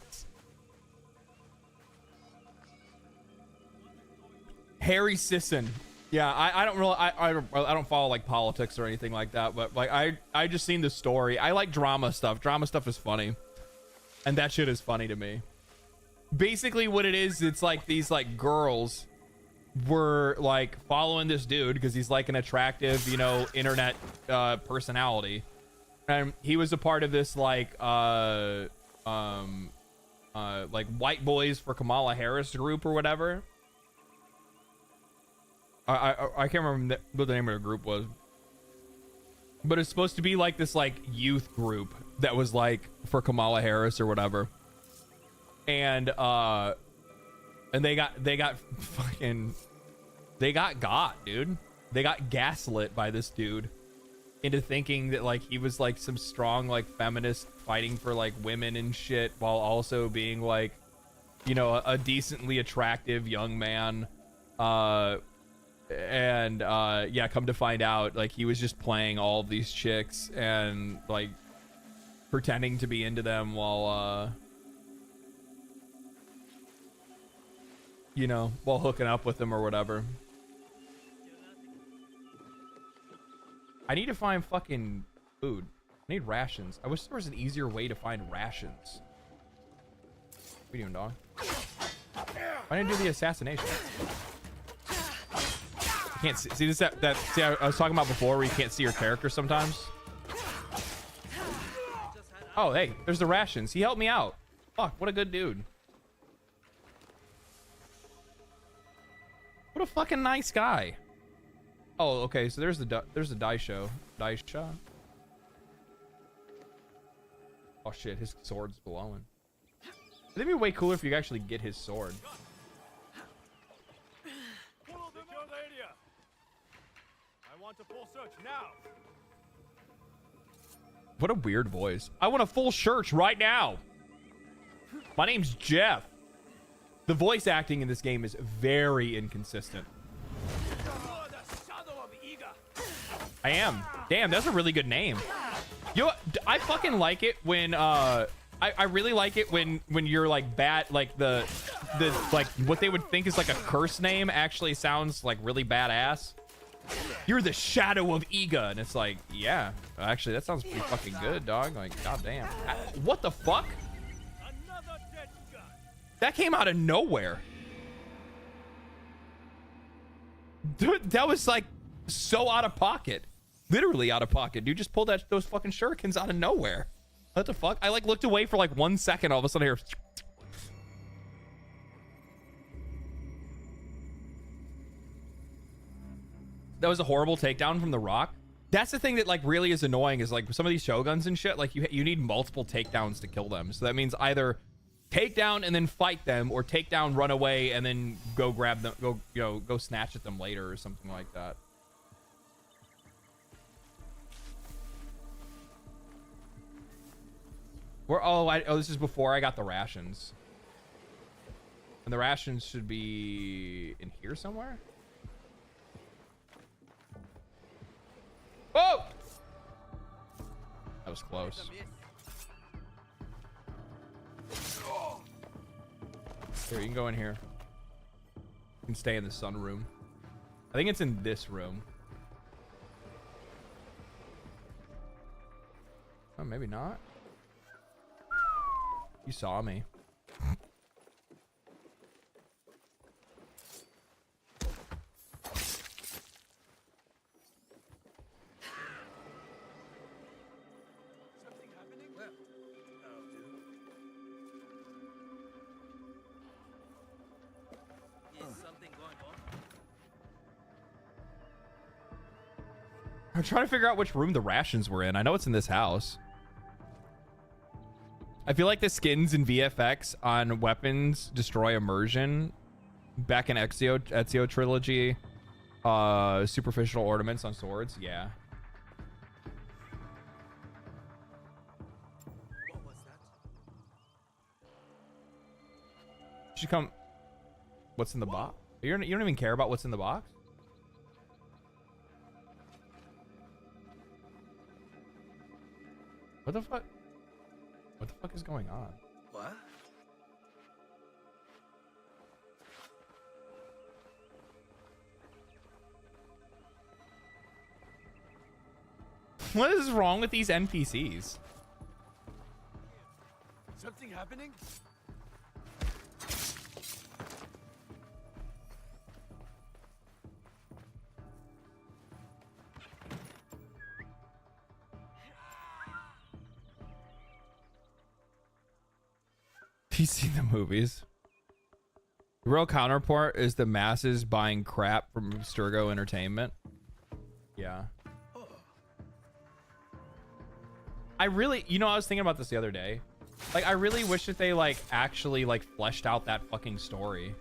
Harry Sisson. Yeah, I don't really, I don't follow like politics or anything like that, but like I just seen the story. I like drama stuff. Drama stuff is funny, and that shit is funny to me. Basically, what it is, it's like these like girls were like following this dude because he's like an attractive, you know, internet personality, and he was a part of this like White Boys for Kamala Harris group or whatever. I can't remember what the name of the group was, but it's supposed to be like this like youth group that was like for Kamala Harris or whatever, and they got dude. They got gaslit by this dude into thinking that like he was like some strong like feminist fighting for like women and shit, while also being like, you know, a decently attractive young man. And yeah, come to find out, like, he was just playing all of these chicks and like pretending to be into them while you know, while hooking up with them or whatever. I need to find fucking food. I need rations. I wish there was an easier way to find rations. What are you doing, dog? Why didn't I do the assassination? I can't see this. See, I was talking about before where you can't see your character sometimes. Oh, hey, there's the rations. He helped me out. Fuck, what a good dude. What a fucking nice guy. Oh, okay. So there's the Daisho. Daisha. Oh shit, his sword's glowing. It'd be way cooler if you could actually get his sword. Follow them out. Area. I want a full search now. What a weird voice. I want a full search right now. My name's Jeff. The voice acting in this game is very inconsistent. I am. Damn, that's a really good name. You know, I fucking like it when I really like it when you're like bad, like the like what they would think is like a curse name actually sounds like really badass. You're the shadow of Iga, and it's like, yeah, actually that sounds pretty fucking good, dog. Like, goddamn, what the fuck? That came out of nowhere. Dude, that was like so out of pocket. Literally out of pocket. Dude just pulled those fucking shurikens out of nowhere. What the fuck? I like looked away for like 1 second. All of a sudden, here. That was a horrible takedown from the Rock. That's the thing that like really is annoying is like some of these shoguns and shit. Like you need multiple takedowns to kill them. So that means either take down and then fight them, or take down, run away, and then go grab them. Go snatch at them later or something like that. This is before I got the rations. And the rations should be in here somewhere. Oh! That was close. Here, you can go in here. You can stay in the sun room. I think it's in this room. Oh, maybe not. You saw me. I'm trying to figure out which room the rations were in. I know it's in this house. I feel like the skins in VFX on weapons destroy immersion. Back in Ezio trilogy, superficial ornaments on swords. Yeah. What was that? Should come. What's in the box? You don't even care about what's in the box? What the fuck? What the fuck is going on? What? What is wrong with these NPCs? Something happening? You seen the movies? The real counterpart is the masses buying crap from Sturgo Entertainment. Yeah. I really, I was thinking about this the other day. Like, I really wish that they like actually like fleshed out that fucking story.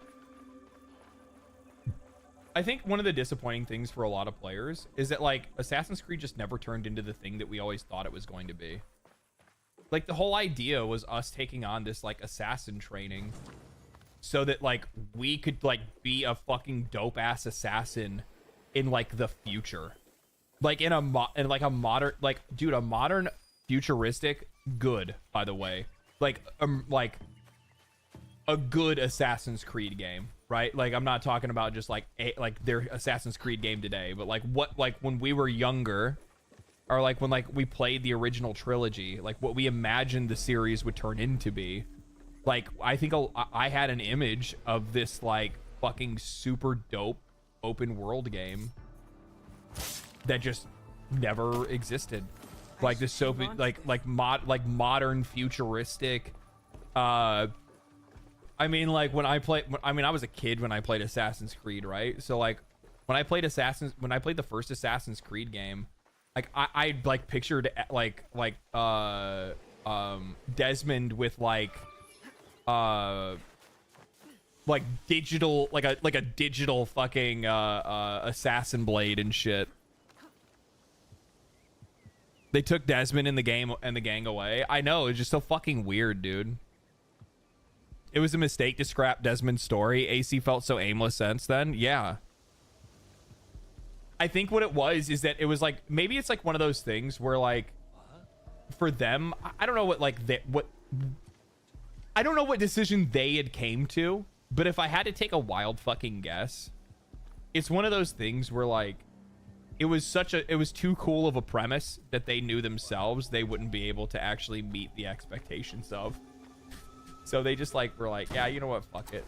I think one of the disappointing things for a lot of players is that like Assassin's Creed just never turned into the thing that we always thought it was going to be. Like, the whole idea was us taking on this like assassin training so that like we could like be a fucking dope ass assassin in like the future, like in a modern, like, dude, a modern futuristic, good, by the way, like a good Assassin's Creed game, right? Like I'm not talking about just like their Assassin's Creed game today, but like what, like when we were younger, or like when like we played the original trilogy, like what we imagined the series would turn into be. Like I think I had an image of this like fucking super dope open world game that just never existed. Like this so like modern futuristic. I mean, like when I was a kid when I played Assassin's Creed, right? So like when I played the first Assassin's Creed game, like I like pictured Desmond with like digital like a digital fucking assassin blade and shit. They took Desmond in the game and the gang away. I know, it's just so fucking weird, dude. It was a mistake to scrap Desmond's story. AC felt so aimless since then. Yeah. I think what it was is that it was like, maybe it's like one of those things where like for them, I don't know what like I don't know what decision they had came to, but if I had to take a wild fucking guess, it's one of those things where like it was too cool of a premise that they knew themselves they wouldn't be able to actually meet the expectations of. So they just like were like, yeah, you know what, fuck it.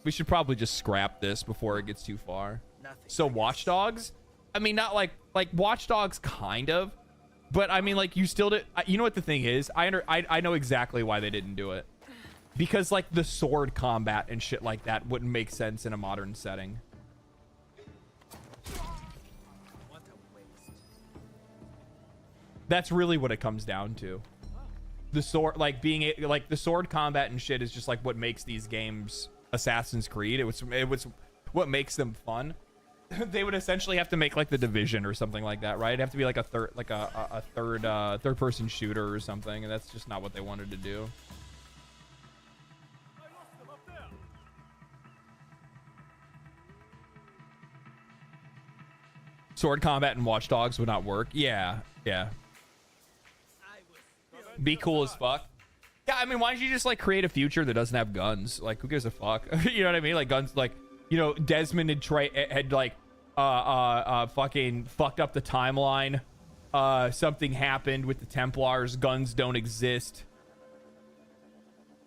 We should probably just scrap this before it gets too far. So Watch Dogs, I mean, not like Watch Dogs kind of, but I mean, like you still did. You know what the thing is? I know exactly why they didn't do it, because like the sword combat and shit like that wouldn't make sense in a modern setting. That's really what it comes down to. The sword, like being like the sword combat and shit is just like what makes these games Assassin's Creed. It was what makes them fun. They would essentially have to make like the Division or something like that, right? It'd have to be like a third person shooter or something, and that's just not what they wanted to do. Sword combat and Watch Dogs would not work. Yeah. Be cool as fuck. Yeah, I mean, why don't you just like create a future that doesn't have guns? Like, who gives a fuck? You know what I mean? Like guns, like, you know, Desmond had like fucking fucked up the timeline. Something happened with the Templars. Guns don't exist.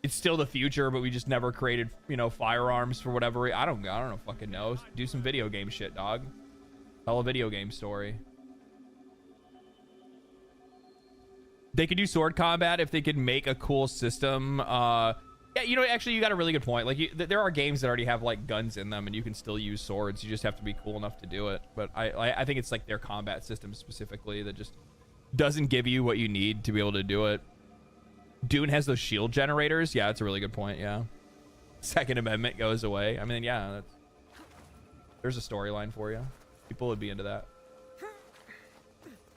It's still the future, but we just never created, you know, firearms for whatever. I don't know. Fucking know. Do some video game shit, dog. Tell a video game story. They could do sword combat if they could make a cool system. Yeah, you know, actually, you got a really good point. Like, there are games that already have like guns in them, and you can still use swords. You just have to be cool enough to do it. But I think it's like their combat system specifically that just doesn't give you what you need to be able to do it. Dune has those shield generators. Yeah, that's a really good point. Yeah, Second Amendment goes away. I mean, yeah, there's a storyline for you. People would be into that.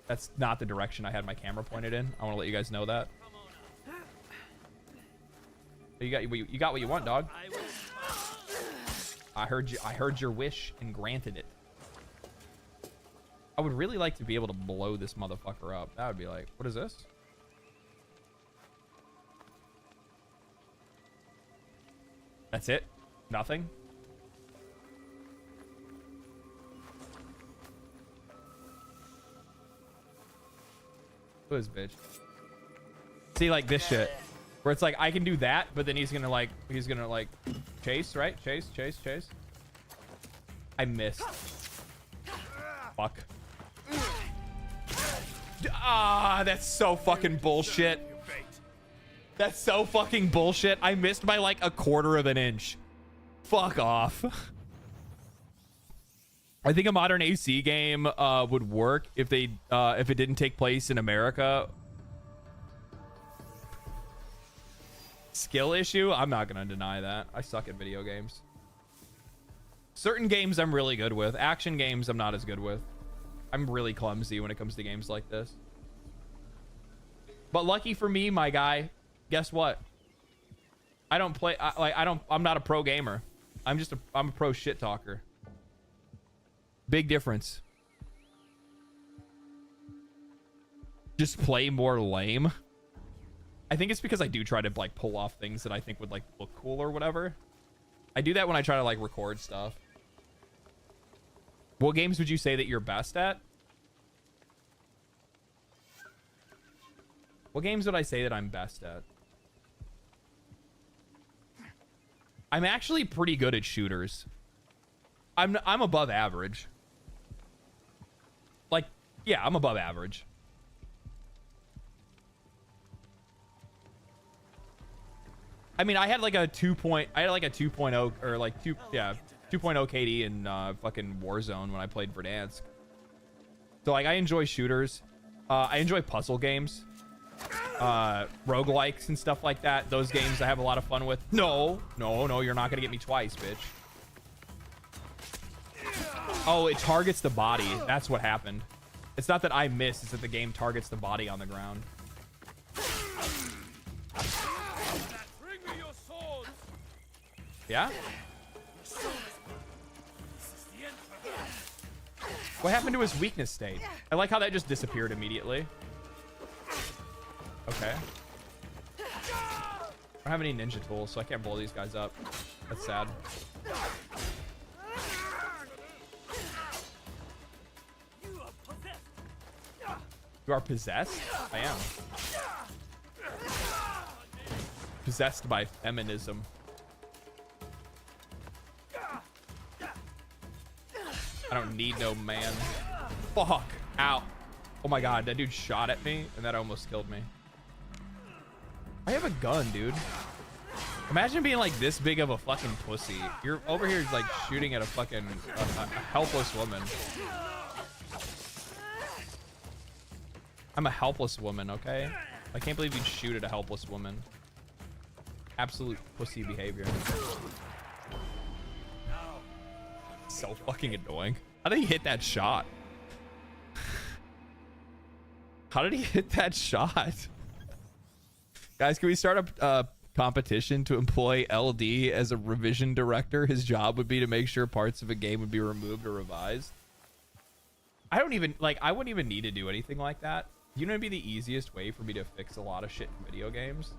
That's not the direction I had my camera pointed in. I want to let you guys know that. You got what you want, dog. I heard your wish and granted it. I would really like to be able to blow this motherfucker up. That would be like, what is this? That's it? Nothing? Who is bitch? See, like this shit where it's like I can do that, but then he's gonna like chase, right? Chase. I missed. Fuck. Ah, that's so fucking bullshit. That's so fucking bullshit. I missed by like 1/4 of an inch. Fuck off. I think a modern AC game would work if it didn't take place in America. Skill issue? I'm not gonna deny that. I suck at video games. Certain games I'm really good with. Action games I'm not as good with. I'm really clumsy when it comes to games like this. But lucky for me, my guy, guess what? I don't play. I'm not a pro gamer. I'm a pro shit talker. Big difference. Just play more lame. I think it's because I do try to like pull off things that I think would like look cool or whatever. I do that when I try to like record stuff. What games would you say that you're best at? What games would I say that I'm best at? I'm actually pretty good at shooters. I'm above average. Like, yeah, I'm above average. I mean, I had like a 2.0 or like 2.0 KD in fucking Warzone when I played Verdansk. So like I enjoy shooters. I enjoy puzzle games. Roguelikes and stuff like that. Those games I have a lot of fun with. No, you're not gonna get me twice, bitch. Oh, it targets the body. That's what happened. It's not that I miss, it's that the game targets the body on the ground. Yeah? What happened to his weakness state? I like how that just disappeared immediately. Okay. I don't have any ninja tools, so I can't blow these guys up. That's sad. You are possessed? I am. Possessed by feminism. I don't need no man. Fuck. Ow. Oh my god, that dude shot at me and that almost killed me. I have a gun, dude. Imagine being like this big of a fucking pussy. You're over here like shooting at a fucking a helpless woman. I'm a helpless woman, okay? I can't believe you'd shoot at a helpless woman. Absolute pussy behavior. So fucking annoying. How did he hit that shot? How did he hit that shot? Guys, can we start a competition to employ LD as a revision director? His job would be to make sure parts of a game would be removed or revised. I don't even, like, I wouldn't even need to do anything like that. You know, it'd be the easiest way for me to fix a lot of shit in video games.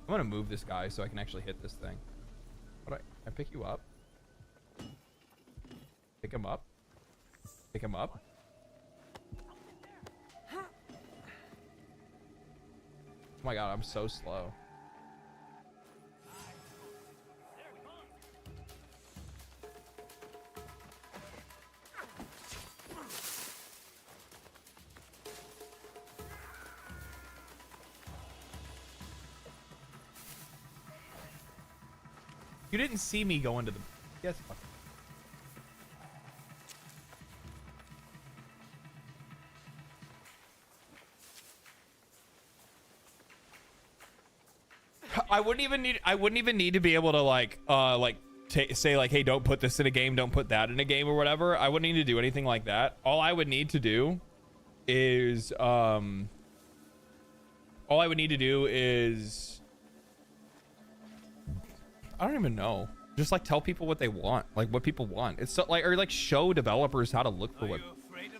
I'm gonna move this guy so I can actually hit this thing. What do I pick you up? Pick him up. Pick him up. Oh my god, I'm so slow. You didn't see me go into the... Yes, fuck. I wouldn't even need to be able to like say like, hey, don't put this in a game, don't put that in a game or whatever. I wouldn't need to do anything like that. All I would need to do is I don't even know. Just like tell people what they want, like what people want. It's so, like, or like show developers how to look for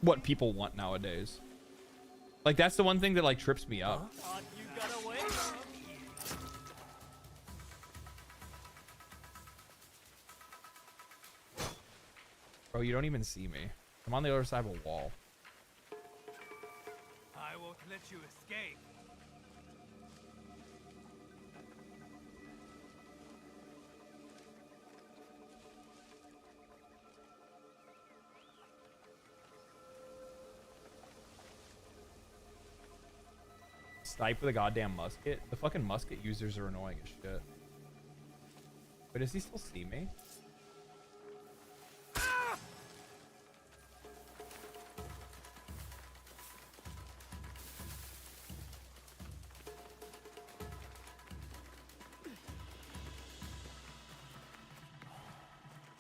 what people want nowadays. Like that's the one thing that like trips me up. Bro, you don't even see me. I'm on the other side of a wall. I won't let you escape. Snipe with a goddamn musket. The fucking musket users are annoying as shit. But does he still see me?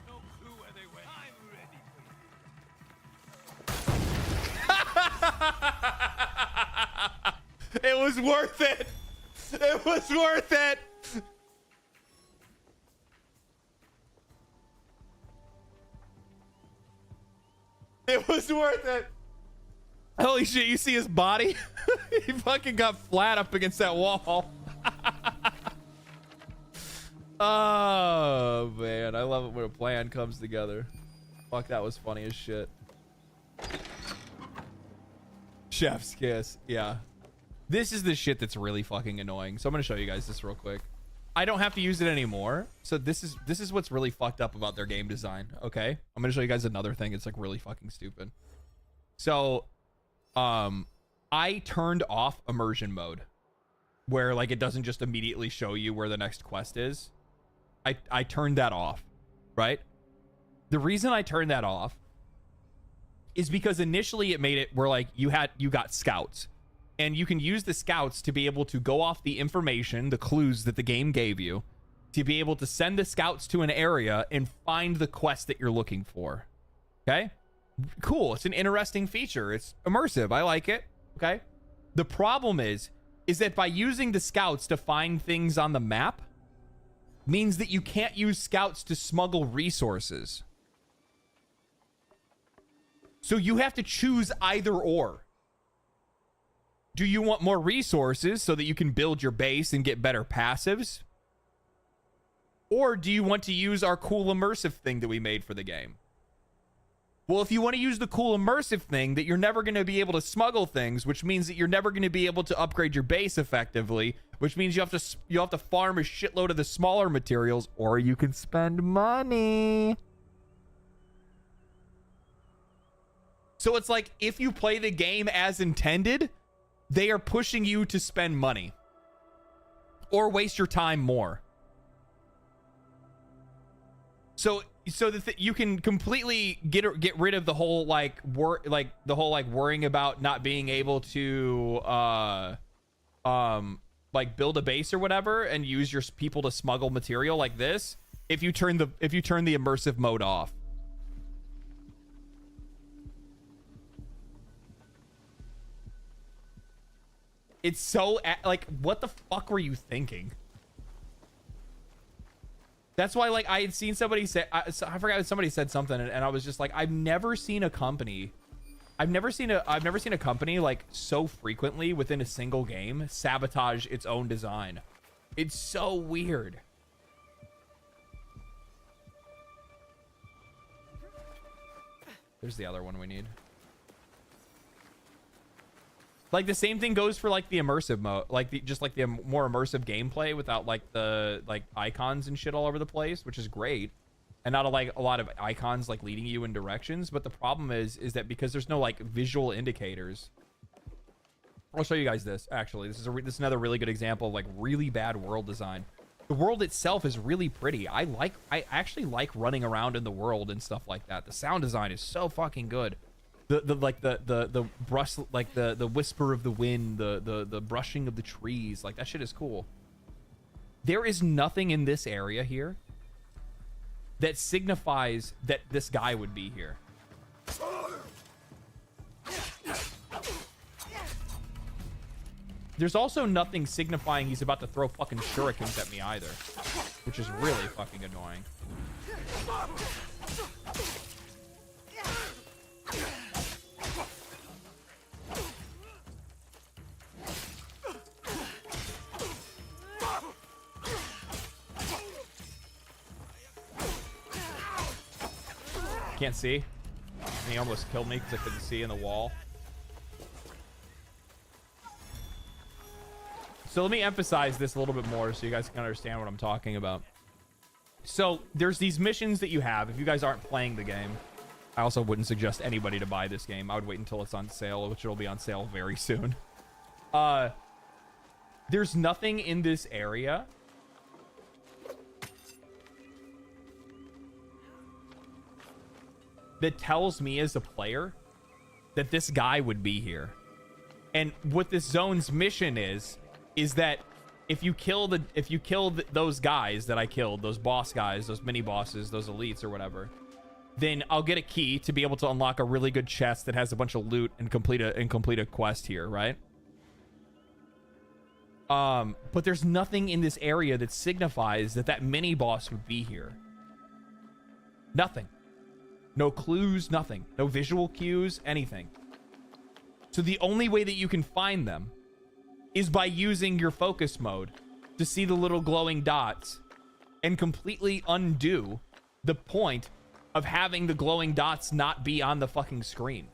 No clue where they went. I'm ready for you. It was worth it. It was worth it. It was worth it. Holy shit, you see his body? He fucking got flat up against that wall. Oh, man. I love it when a plan comes together. Fuck, that was funny as shit. Chef's kiss. Yeah. This is the shit that's really fucking annoying. So I'm going to show you guys this real quick. I don't have to use it anymore. So this is what's really fucked up about their game design. Okay. I'm going to show you guys another thing. It's like really fucking stupid. So, I turned off immersion mode where like it doesn't just immediately show you where the next quest is. I turned that off, right? The reason I turned that off is because initially it made it where like you got scouts, and you can use the scouts to be able to go off the information, the clues that the game gave you, to be able to send the scouts to an area and find the quest that you're looking for. Okay? Cool. It's an interesting feature. It's immersive. I like it. Okay? The problem is that by using the scouts to find things on the map means that you can't use scouts to smuggle resources. So you have to choose either or. Do you want more resources so that you can build your base and get better passives? Or do you want to use our cool immersive thing that we made for the game? Well, if you want to use the cool immersive thing that you're never going to be able to smuggle things, which means that you're never going to be able to upgrade your base effectively, which means you have to farm a shitload of the smaller materials, or you can spend money. So it's like if you play the game as intended, they are pushing you to spend money or waste your time more. So that you can completely get rid of the whole worrying about not being able to like build a base or whatever and use your people to smuggle material like this if you turn the immersive mode off. It's so like, what the fuck were you thinking? That's why, like, I had seen somebody say, I forgot, somebody said something, and I was just like, I've never seen a company like so frequently within a single game sabotage its own design. It's so weird. There's the other one we need. Like the same thing goes for like the immersive mode, like the more immersive gameplay without like the icons and shit all over the place, which is great, and not a lot of icons like leading you in directions. But the problem is that because there's no like visual indicators. I'll show you guys this. Actually, this is another really good example of like really bad world design. The world itself is really pretty. I actually like running around in the world and stuff like that. The sound design is so fucking good. The brush, like the whisper of the wind, the brushing of the trees, like that shit is cool. There is nothing in this area here that signifies that this guy would be here. There's also nothing signifying he's about to throw fucking shurikens at me either, which is really fucking annoying. Can't see. And he almost killed me because I couldn't see in the wall. So let me emphasize this a little bit more so you guys can understand what I'm talking about. So there's these missions that you have if you guys aren't playing the game. I also wouldn't suggest anybody to buy this game. I would wait until it's on sale, which will be on sale very soon. There's nothing in this area that tells me as a player that this guy would be here. And what this zone's mission is that if you kill those guys that I killed, those boss guys, those mini bosses, those elites or whatever, then I'll get a key to be able to unlock a really good chest that has a bunch of loot and complete a quest here, right? But there's nothing in this area that signifies that mini boss would be here. Nothing. No clues, nothing. No visual cues, anything. So the only way that you can find them is by using your focus mode to see the little glowing dots and completely undo the point of having the glowing dots not be on the fucking screen.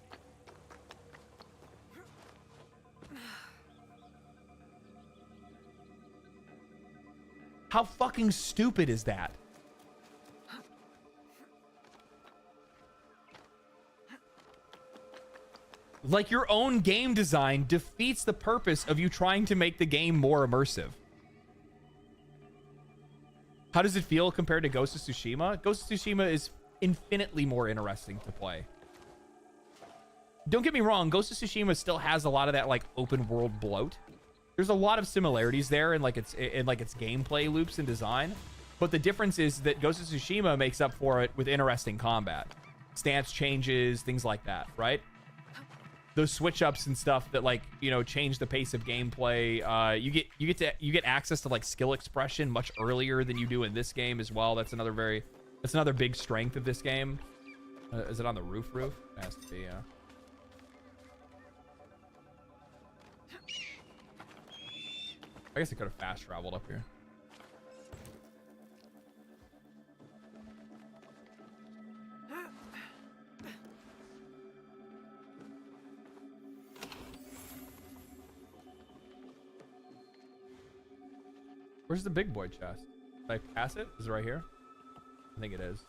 How fucking stupid is that? Like, your own game design defeats the purpose of you trying to make the game more immersive. How does it feel compared to Ghost of Tsushima? Ghost of Tsushima is infinitely more interesting to play. Don't get me wrong, Ghost of Tsushima still has a lot of that like open world bloat. There's a lot of similarities there in its gameplay loops and design, but the difference is that Ghost of Tsushima makes up for it with interesting combat, stance changes, things like that, right? Those switch ups and stuff that, like, you know, change the pace of gameplay. You get access to like skill expression much earlier than you do in this game as well. That's another big strength of this game. Is it on the roof? It has to be, yeah. I guess I could have fast traveled up here. Where's the big boy chest? Did I pass it? Is it right here? I think it is.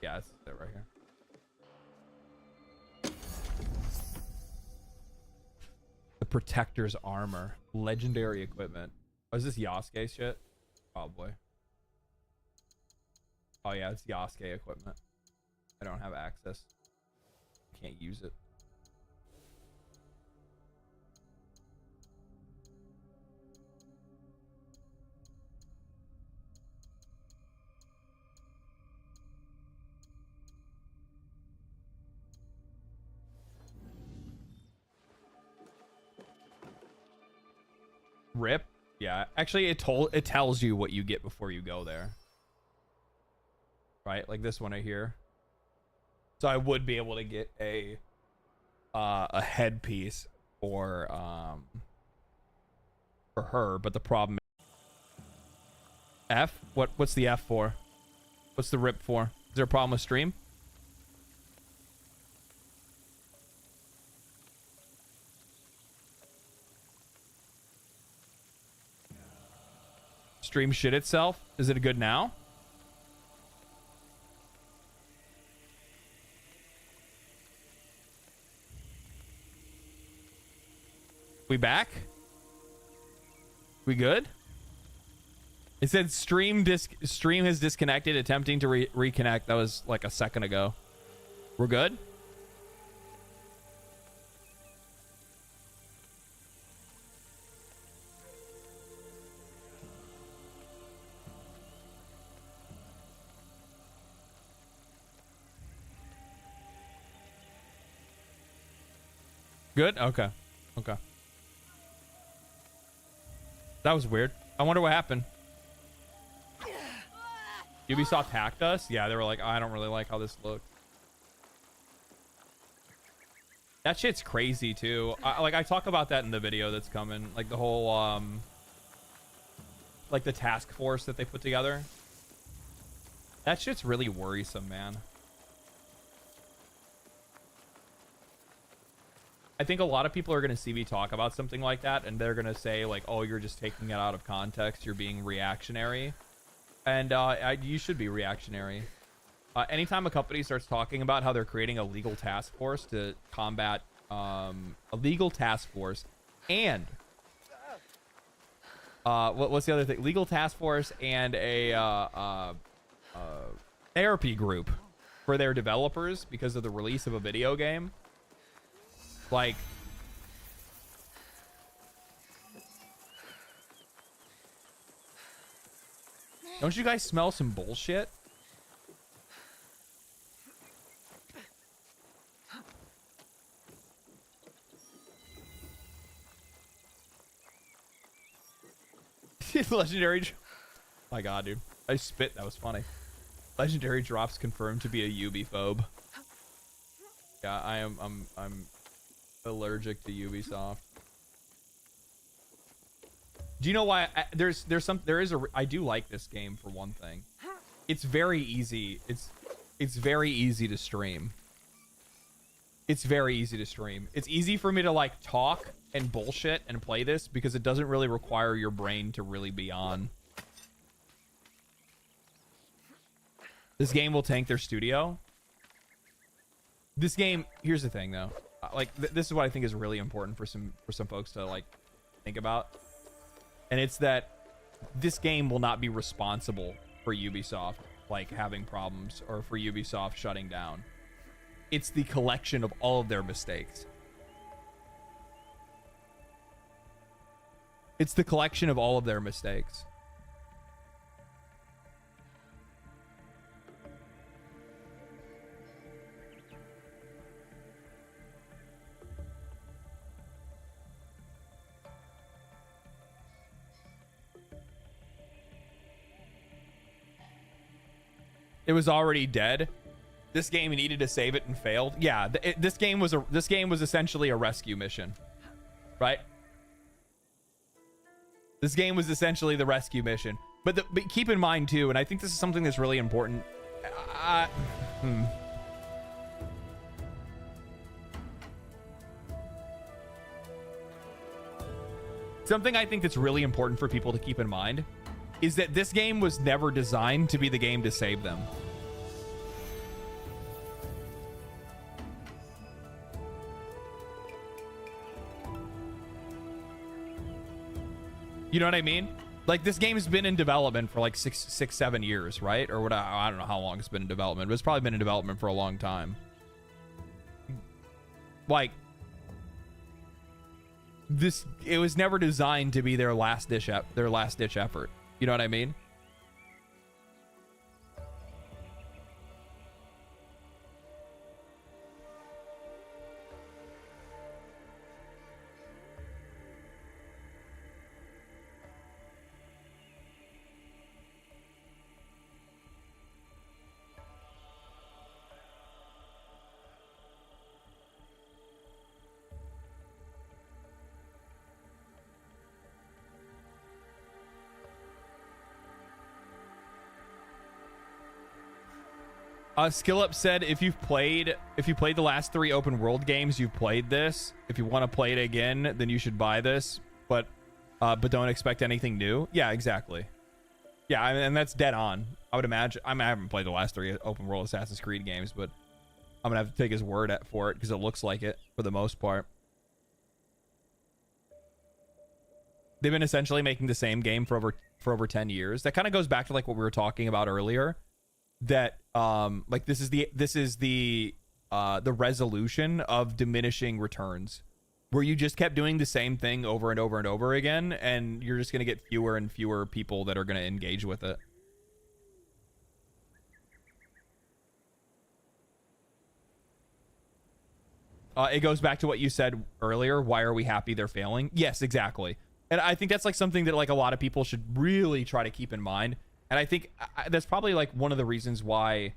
Yeah, it's it right here. The Protector's armor. Legendary equipment. Oh, is this Yasuke shit? Probably. Oh yeah, it's Yasuke equipment. I don't have access. Can't use it. Rip. Yeah, actually it tells you what you get before you go there, right? Like this one right here. So I would be able to get a headpiece for her, but the problem is F. What's the F for? What's the rip for? Is there a problem with stream? Stream shit itself. Is it good now? We back? We good? It said stream has disconnected, attempting to reconnect. That was like a second ago. We're good? Good? Okay. Okay. That was weird. I wonder what happened. Ubisoft hacked us? Yeah, they were like, I don't really like how this looks. That shit's crazy too. I talk about that in the video that's coming. Like the whole like the task force that they put together. That shit's really worrisome, man. I think a lot of people are going to see me talk about something like that, and they're going to say, like, oh, you're just taking it out of context. You're being reactionary. And you should be reactionary. Anytime a company starts talking about how they're creating a legal task force to combat a legal task force and what's the other thing? Legal task force and a therapy group for their developers because of the release of a video game. Like, don't you guys smell some bullshit? Legendary. My God, dude. I spit. That was funny. Legendary drops confirmed to be a Ubiphobe. Yeah, I'm Allergic to Ubisoft. Do you know why? There is I do like this game for one thing. It's very easy. It's very easy to stream. It's very easy to stream. It's easy for me to like talk and bullshit and play this because it doesn't really require your brain to really be on. This game will tank their studio. This game, here's the thing though. Like this is what I think is really important for some folks to like think about. And it's that this game will not be responsible for Ubisoft like having problems or for Ubisoft shutting down. It's the collection of all of their mistakes. It's the collection of all of their mistakes. It was already dead. This game needed to save it and failed. Yeah, this game was essentially a rescue mission, right? This game was essentially the rescue mission. But keep in mind too, and I think this is something that's really important. Something I think that's really important for people to keep in mind is that this game was never designed to be the game to save them. You know what I mean? Like this game's been in development for like 7 years, right? Or what? I don't know how long it's been in development, but it's probably been in development for a long time. Like this, it was never designed to be their last ditch effort. You know what I mean? Skill Up said if you played the last 3 open world games, you've played this. If you want to play it again, then you should buy this, but don't expect anything new. Yeah, exactly. Yeah, and that's dead on. I would imagine. I haven't played the last 3 open world Assassin's Creed games, but I'm gonna have to take his word for it because it looks like it for the most part. They've been essentially making the same game for over 10 years. That kind of goes back to like what we were talking about earlier. That like this is the resolution of diminishing returns, where you just kept doing the same thing over and over and over again, and you're just gonna get fewer and fewer people that are gonna engage with it. It goes back to what you said earlier. Why are we happy they're failing? Yes, exactly. And I think that's like something that like a lot of people should really try to keep in mind. And I think that's probably like one of the reasons why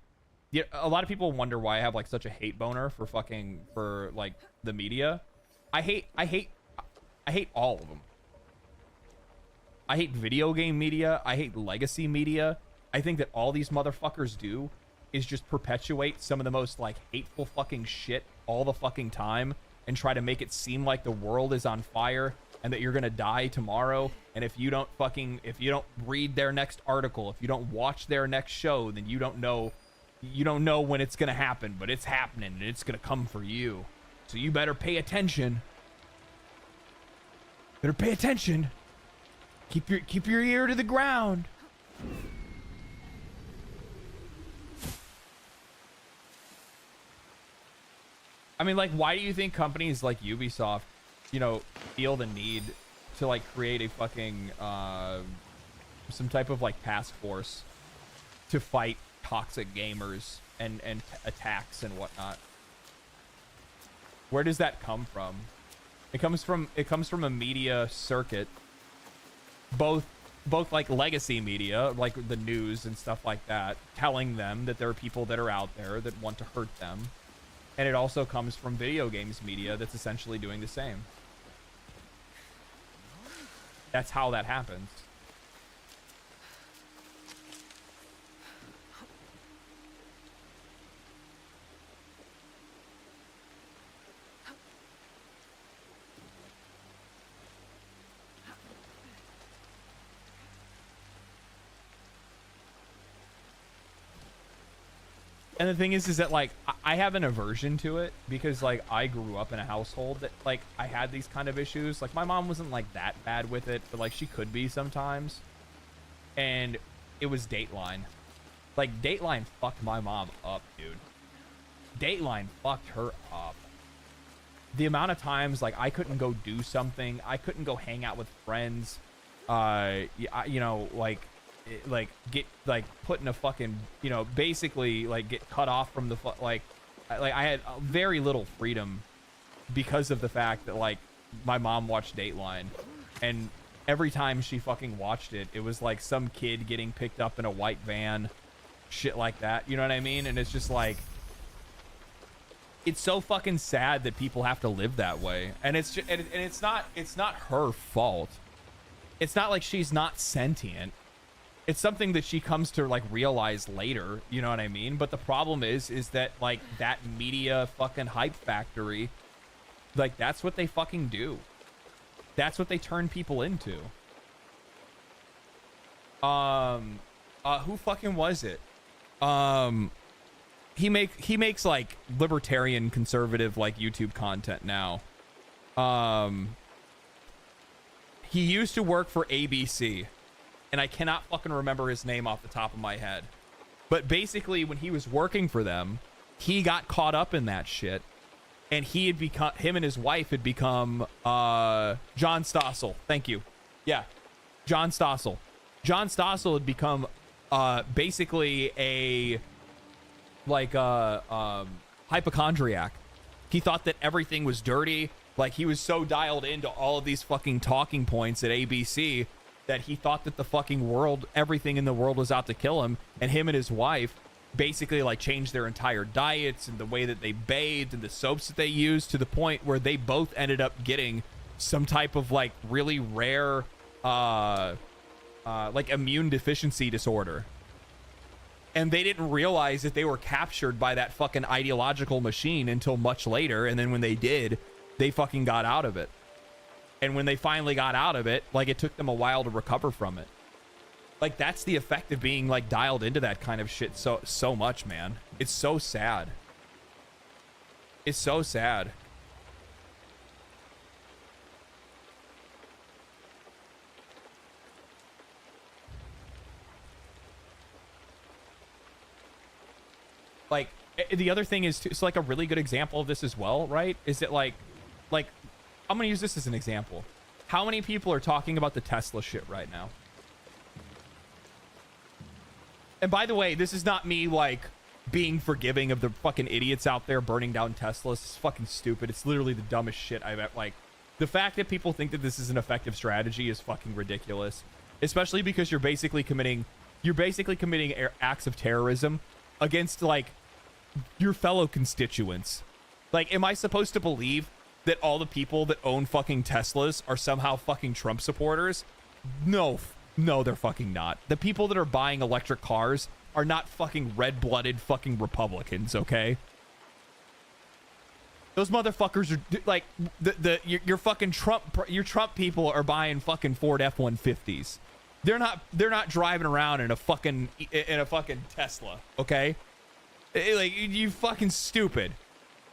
a lot of people wonder why I have like such a hate boner for like the media. I hate all of them. I hate video game media. I hate legacy media. I think that all these motherfuckers do is just perpetuate some of the most like hateful fucking shit all the fucking time and try to make it seem like the world is on fire and that you're gonna die tomorrow, and if you don't read their next article, if you don't watch their next show, then you don't know when it's gonna happen, but it's happening and it's gonna come for you. So you better pay attention. Better pay attention. Keep your ear to the ground. I mean, like, why do you think companies like Ubisoft, you know, feel the need to like create a fucking some type of like task force to fight toxic gamers and attacks and whatnot? Where does that come from? It comes from a media circuit, both like legacy media, like the news and stuff like that, telling them that there are people that are out there that want to hurt them. And it also comes from video games media that's essentially doing the same. That's how that happens. And the thing is that like I have an aversion to it because like I grew up in a household that like I had these kind of issues. Like my mom wasn't like that bad with it, but like she could be sometimes. And it was Dateline. Like Dateline fucked my mom up, dude. Dateline fucked her up. The amount of times like I couldn't go do something, I couldn't go hang out with friends, you know, like get like put in a fucking, you know, basically like get cut off from the like I had very little freedom because of the fact that like my mom watched Dateline, and every time she fucking watched it, it was like some kid getting picked up in a white van, shit like that, you know what I mean? And it's just like, it's so fucking sad that people have to live that way, and it's just, and it's not her fault. It's not like she's not sentient. It's something that she comes to like realize later, you know what I mean? But the problem is that like that media fucking hype factory, like that's what they fucking do. That's what they turn people into. Who fucking was it? He makes like libertarian conservative like YouTube content now. He used to work for ABC. And I cannot fucking remember his name off the top of my head. But basically, when he was working for them, he got caught up in that shit. And he had become, him and his wife had become, John Stossel. Thank you. Yeah. John Stossel. John Stossel had become, basically a, like, hypochondriac. He thought that everything was dirty. Like, he was so dialed into all of these fucking talking points at ABC that he thought that the fucking world, everything in the world was out to kill him. And him and his wife basically like changed their entire diets and the way that they bathed and the soaps that they used, to the point where they both ended up getting some type of like really rare, like immune deficiency disorder. And they didn't realize that they were captured by that fucking ideological machine until much later. And then when they did, they fucking got out of it. And when they finally got out of it, like it took them a while to recover from it. Like that's the effect of being like dialed into that kind of shit so much, man. It's so sad. It's so sad. Like the other thing is, it's like a really good example of this as well, right? Is that like I'm gonna use this as an example. How many people are talking about the Tesla shit right now? And by the way, this is not me like being forgiving of the fucking idiots out there burning down Teslas. It's fucking stupid. It's literally the dumbest shit I've ever, like, the fact that people think that this is an effective strategy is fucking ridiculous. Especially because you're basically committing acts of terrorism against like your fellow constituents. Like, am I supposed to believe that all the people that own fucking Teslas are somehow fucking Trump supporters? No, they're fucking not. The people that are buying electric cars are not fucking red-blooded fucking Republicans, okay? Those motherfuckers are like your fucking Trump people are buying fucking Ford F-150s. They're not driving around in a fucking Tesla, okay? Like, you fucking stupid.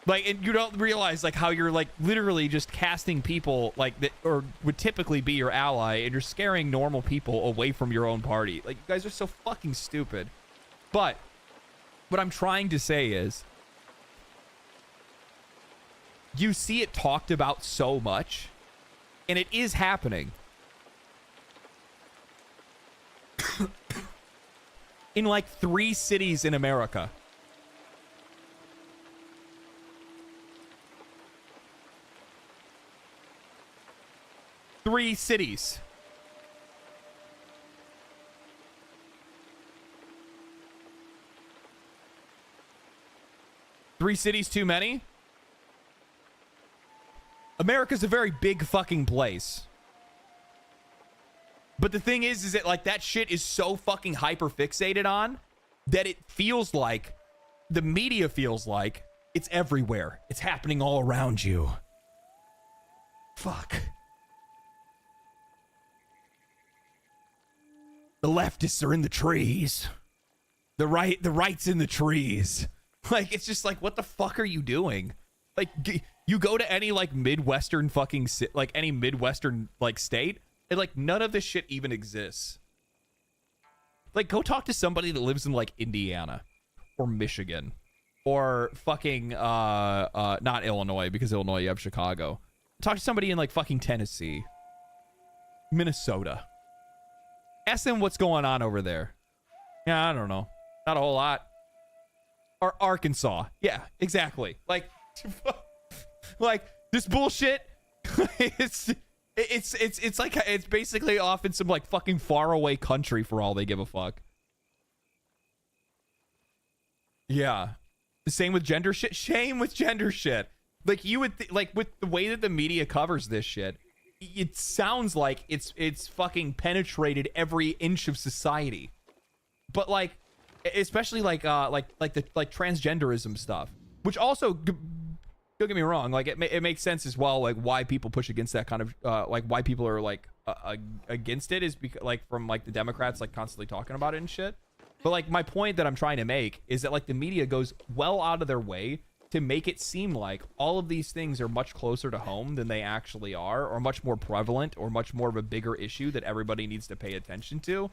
Like, and you don't realize like how you're like literally just casting people like that, or would typically be your ally, and you're scaring normal people away from your own party. Like, you guys are so fucking stupid. But what I'm trying to say is, you see it talked about so much, and it is happening. In like 3 cities in America. 3 cities. 3 cities too many? America's a very big fucking place. But the thing is that like that shit is so fucking hyper fixated on that it feels like the media feels like it's everywhere. It's happening all around you. Fuck. The leftists are in the trees. The right's in the trees. Like, it's just like, what the fuck are you doing? Like, you go to any like Midwestern fucking like any Midwestern like state, and like none of this shit even exists. Like, go talk to somebody that lives in like Indiana or Michigan or fucking not Illinois, because Illinois you have Chicago. Talk to somebody in like fucking Tennessee, Minnesota. Ask them what's going on over there. Yeah, I don't know. Not a whole lot. Or Arkansas. Yeah, exactly. Like this bullshit. it's like it's basically off in some like fucking faraway country for all they give a fuck. Yeah. The same with gender shit. Shame with gender shit. Like you would like with the way that the media covers this shit, it sounds like it's fucking penetrated every inch of society. But like, especially like transgenderism stuff, which also, don't get me wrong, like it makes sense as well, like why people push against that kind of like why people are like against it is because like from like the Democrats like constantly talking about it and shit. But like my point that I'm trying to make is that like the media goes well out of their way to make it seem like all of these things are much closer to home than they actually are, or much more prevalent, or much more of a bigger issue that everybody needs to pay attention to.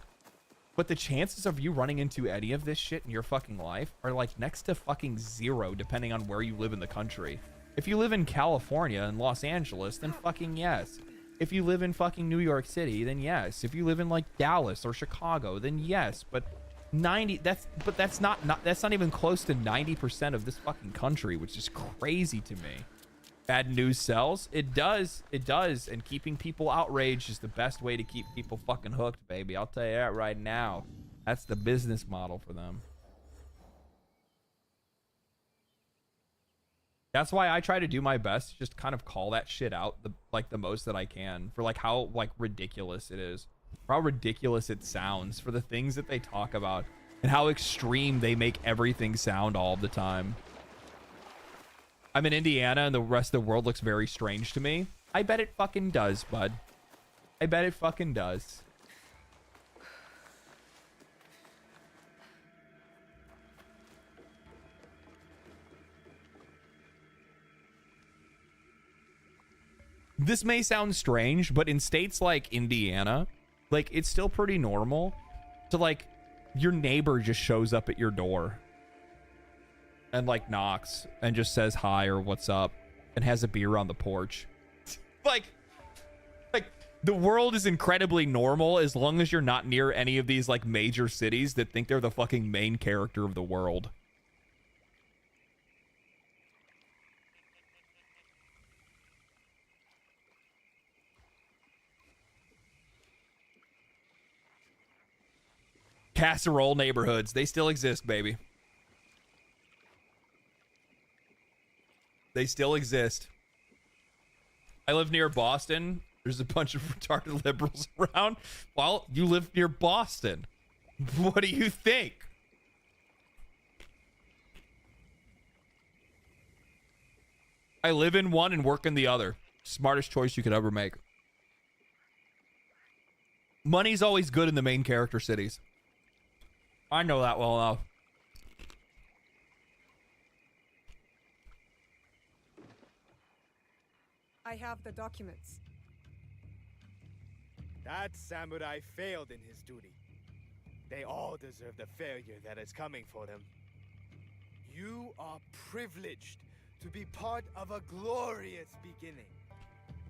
But the chances of you running into any of this shit in your fucking life are like next to fucking zero, depending on where you live in the country. If you live in California and Los Angeles, then fucking yes. If you live in fucking New York City, then yes. If you live in like Dallas or Chicago, then yes. But that's not even close to 90% of this fucking country, which is crazy to me. Bad news sells. It does, and keeping people outraged is the best way to keep people fucking hooked, baby. I'll tell you that right now. That's the business model for them. That's why I try to do my best to just kind of call that shit out the most that I can, for like how like ridiculous it is. How ridiculous it sounds for the things that they talk about, and how extreme they make everything sound all the time. I'm in Indiana and the rest of the world looks very strange to me. I bet it fucking does, bud. I bet it fucking does. This may sound strange, but in states like Indiana, like it's still pretty normal to like your neighbor just shows up at your door and like knocks and just says hi or what's up and has a beer on the porch. like the world is incredibly normal as long as you're not near any of these like major cities that think they're the fucking main character of the world. Casserole neighborhoods, they still exist, baby. They still exist. I live near Boston. There's a bunch of retarded liberals around. Well, you live near Boston. What do you think? I live in one and work in the other. Smartest choice you could ever make. Money's always good in the main character cities. I know that well enough. I have the documents. That samurai failed in his duty. They all deserve the failure that is coming for them. You are privileged to be part of a glorious beginning.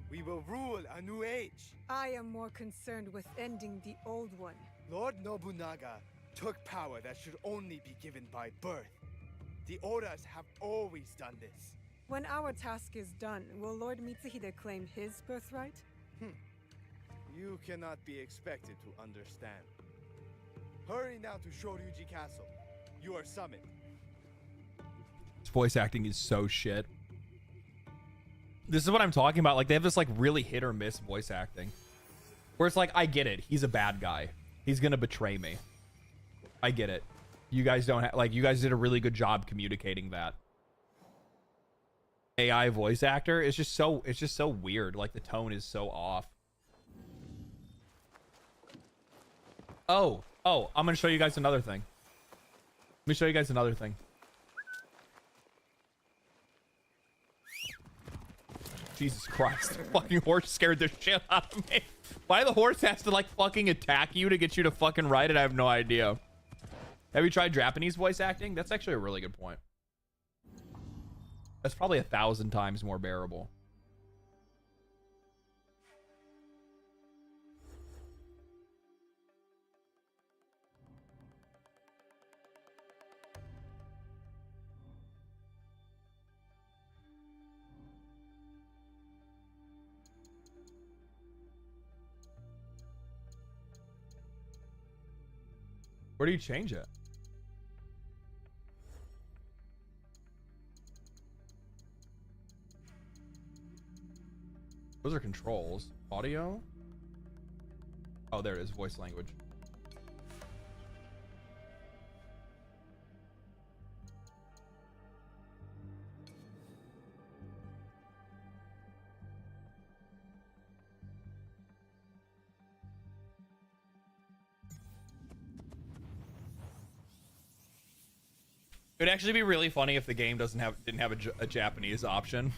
We will rule a new age. I am more concerned with ending the old one. Lord Nobunaga took power that should only be given by birth. The Odas have always done this. When our task is done, will Lord Mitsuhide claim his birthright? You cannot be expected to understand. Hurry now to Shoryuji Castle. You are summoned. voice acting is so shit. This is what I'm talking about. Like, they have this like really hit or miss voice acting where it's like, I get it. He's a bad guy. He's going to betray me. I get it. You guys don't have, like, you guys did a really good job communicating that. AI voice actor is just so, it's just so weird. Like, the tone is so off. Oh, I'm going to show you guys another thing. Let me show you guys another thing. Jesus Christ. The fucking horse scared the shit out of me. Why the horse has to like fucking attack you to get you to fucking ride it? I have no idea. Have you tried Japanese voice acting? That's actually a really good point. That's probably 1,000 times more bearable. Where do you change it? Those are controls. Audio? Oh, there it is. Voice language. It would actually be really funny if the game didn't have a Japanese option.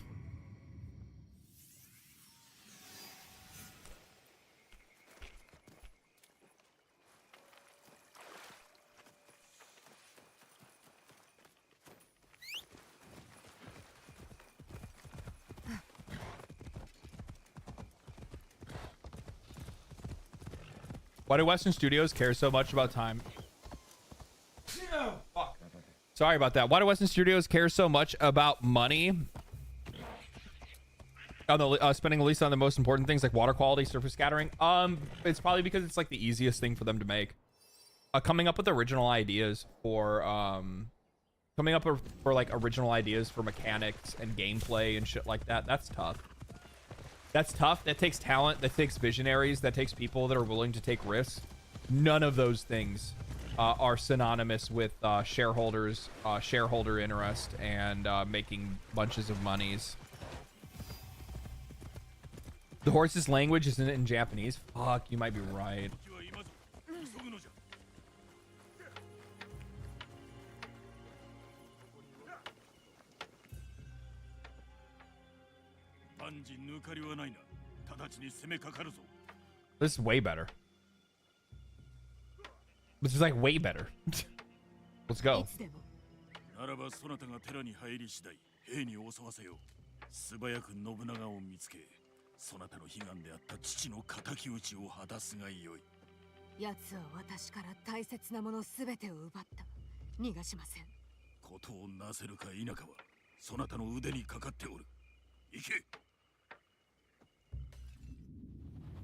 Why do Western studios care so much about time? Oh, fuck. Sorry about that. Why do Western studios care so much about money? On the spending at least on the most important things like water quality, surface scattering. It's probably because it's like the easiest thing for them to make. Coming up with original ideas for like original ideas for mechanics and gameplay and shit like that. That's tough. That's tough. That takes talent. That takes visionaries. That takes people that are willing to take risks. None of those things are synonymous with shareholders, shareholder interest, and making bunches of monies. The horse's language isn't in Japanese. Fuck, you might be right. This is way better. This is like way better. Let's go.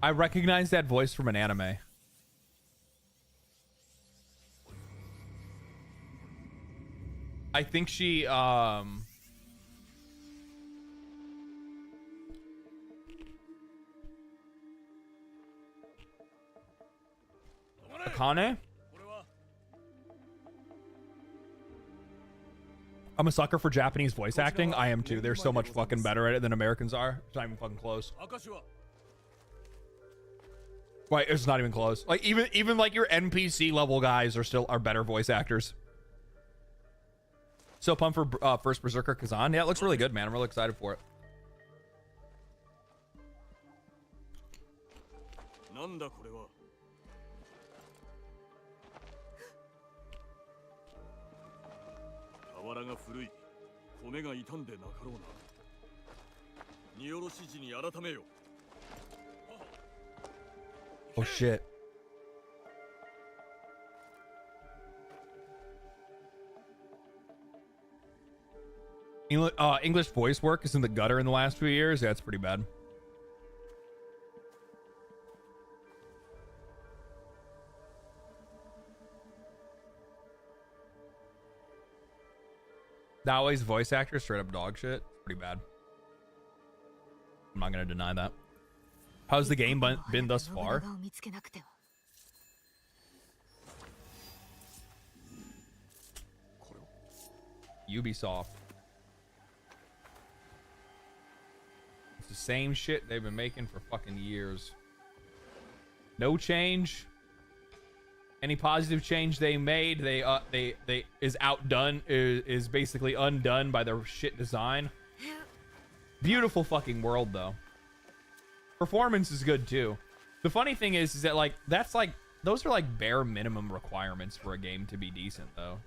I recognize that voice from an anime. I think she Akane? I'm a sucker for Japanese voice acting. I am too. They're so much fucking better at it than Americans are. It's not even fucking close. Wait, it's not even close. Like even like your NPC level guys are better voice actors. So pumped for first Berserker Kazan. Yeah, it looks really good, man. I'm really excited for it. Oh shit. English voice work is in the gutter in the last few years. Yeah, it's pretty bad. Daoi's voice actor straight up dog shit. Pretty bad. I'm not gonna deny that. How's the game been thus far? Ubisoft. It's the same shit they've been making for fucking years. No change. Any positive change they made, they is outdone, is basically undone by their shit design. Beautiful fucking world though. Performance is good too. The funny thing is that like that's like those are like bare minimum requirements for a game to be decent though.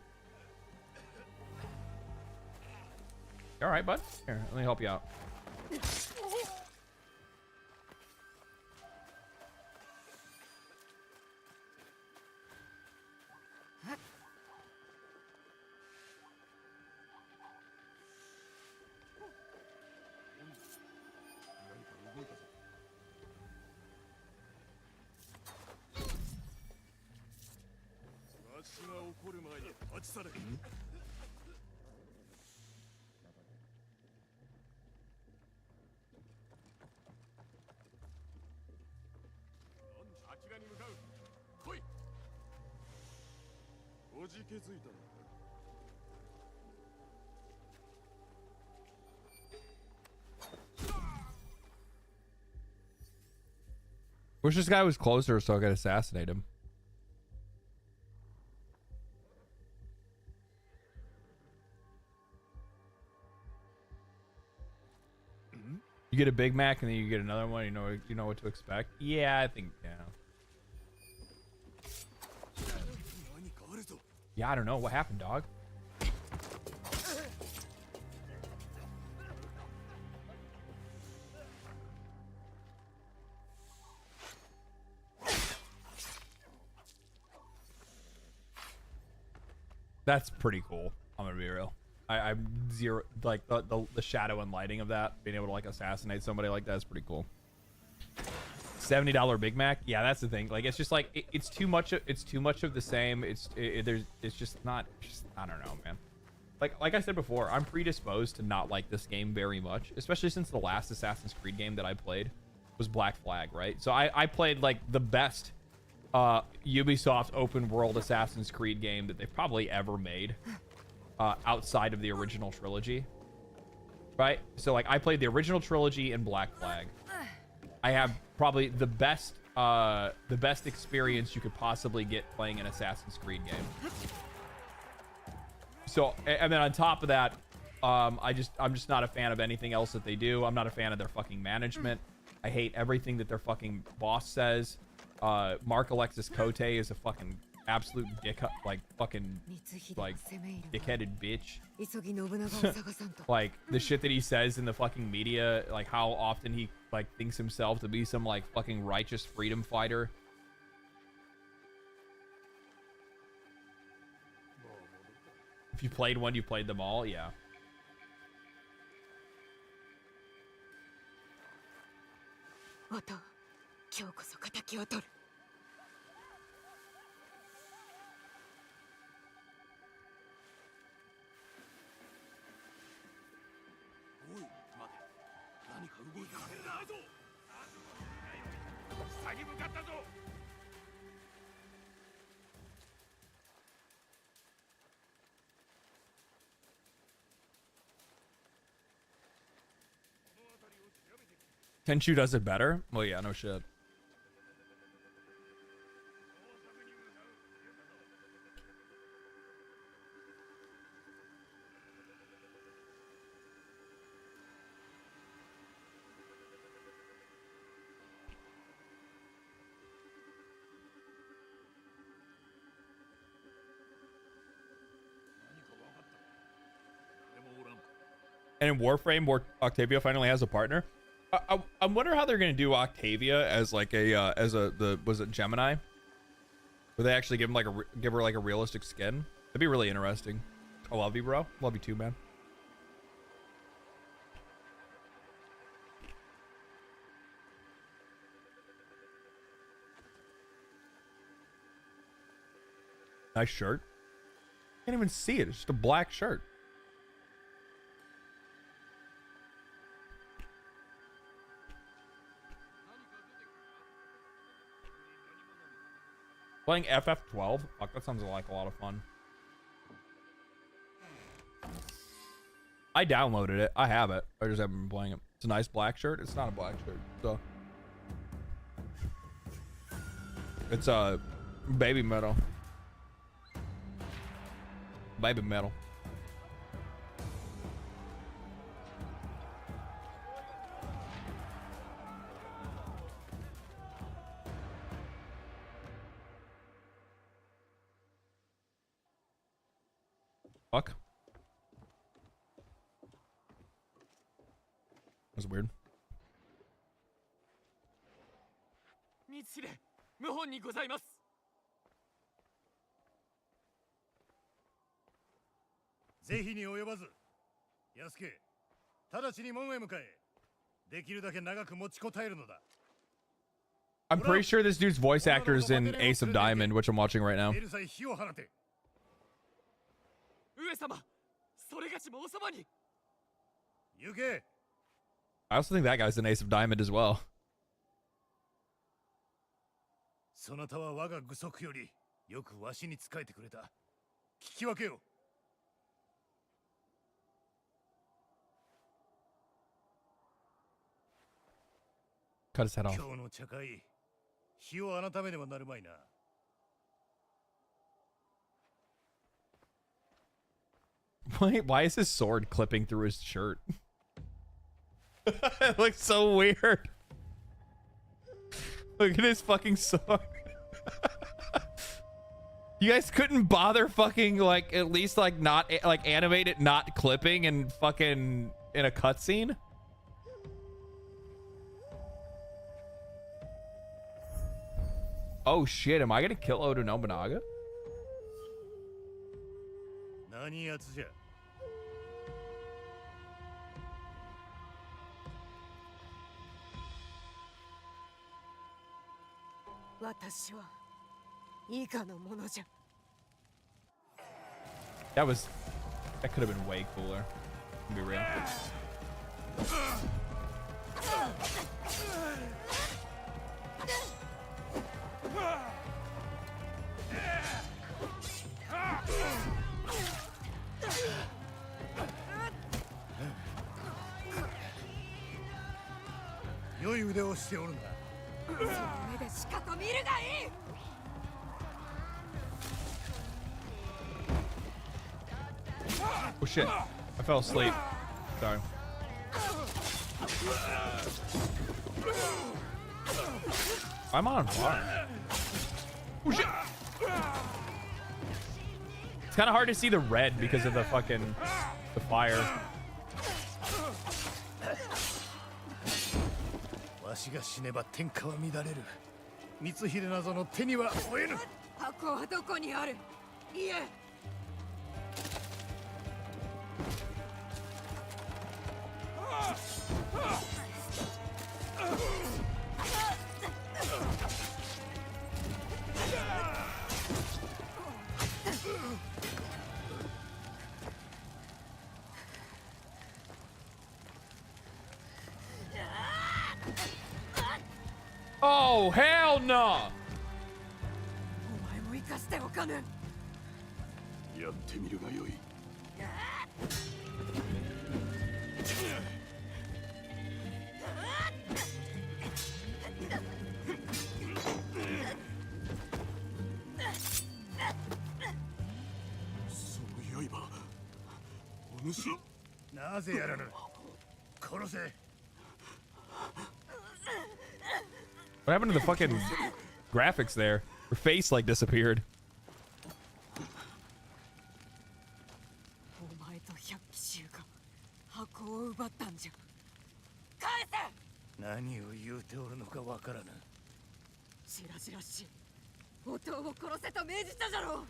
All right, bud. Here, let me help you out. Wish this guy was closer so I could assassinate him. You get a Big Mac and then you get another one. You know what to expect. Yeah, I think yeah, I don't know what happened, dog. That's pretty cool. I'm gonna be real. I'm zero, like the shadow and lighting of that, being able to like assassinate somebody like that is pretty cool. $70 Big Mac, yeah, that's the thing. Like it's just like it's too much. It's too much of the same. It's just not. I don't know, man. Like I said before, I'm predisposed to not like this game very much, especially since the last Assassin's Creed game that I played was Black Flag, right? So I played like the best Ubisoft open world Assassin's Creed game that they've probably ever made. Outside of the original trilogy, right? So like I played the original trilogy in Black Flag. I have probably the best experience you could possibly get playing an Assassin's Creed game. So and then on top of that, I'm just not a fan of anything else that they do. I'm not a fan of their fucking management. I hate everything that their fucking boss says. Mark Alexis Cote is a fucking absolute dick, like fucking like dickheaded bitch. Like the shit that he says in the fucking media, like how often he like thinks himself to be some like fucking righteous freedom fighter. If you played one, you played them all. Yeah. Tenchu does it better? Well, yeah, no shit. And in Warframe, Octavia finally has a partner. I wonder how they're gonna do Octavia as like was it Gemini? Where they actually give her like a realistic skin? That'd be really interesting. I love you, bro. Love you too, man. Nice shirt. Can't even see it. It's just a black shirt. Playing FF12? Fuck, that sounds like a lot of fun. I downloaded it. I have it. I just haven't been playing it. It's a nice black shirt. It's not a black shirt. So it's a baby metal. Baby metal. Fuck. That's weird. 道で謀反にございます。是非に及ばず、安家、直ちに門へ向かえ。できるだけ長く持ちこたえるのだ。 I'm pretty sure this dude's voice actor is in Ace of Diamond, which I'm watching right now. 上様、それがしもおそばに。行け。 I also think that guy's in Ace of Diamond as well. そなたは我が具足よりよくわしに仕えてくれた。聞き分けよ。 Cut his head off. 今日の茶会、日を改めねばなるまいな。 Why is his sword clipping through his shirt? It looks so weird. Look at his fucking sword. You guys couldn't bother fucking like at least like not like animate it not clipping and fucking in a cutscene? Oh shit, am I gonna kill Oda Nobunaga? 何やつじゃ。 私は以下のものじゃ。 That could have been way cooler. To be real. Oh shit, I fell asleep. Sorry. I'm on fire. Oh shit. It's kind of hard to see the red because of the fucking the fire. わしが死ねば天下は乱れる。光秀などの手には負えぬ。箱はどこにある？いえ。 Oh hell no! お前も生かしておかぬ。やってみるがよい。 なぜやらぬ。殺せ。 What happened to the fucking graphics there? Her face like disappeared. お前と百騎衆が箱を奪ったんじゃ。返せ。何を言うておるのかわからぬ。しらじらしい。弟を殺せと命じたじゃろう。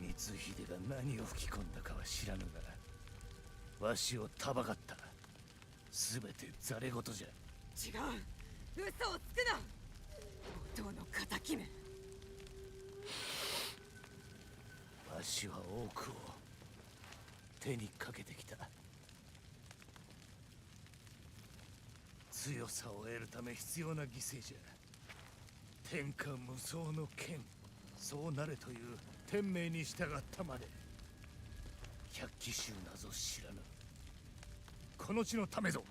光秀が何を吹き込んだかは知らぬが、わしをたばかった。すべてざれ言じゃ。違う。嘘をつくな。弟の敵め。わしは多くを手にかけてきた。強さを得るため必要な犠牲じゃ。天下無双の剣。そうなれという天命に従ったまで。百騎衆なぞ知らぬ。この地のためぞ。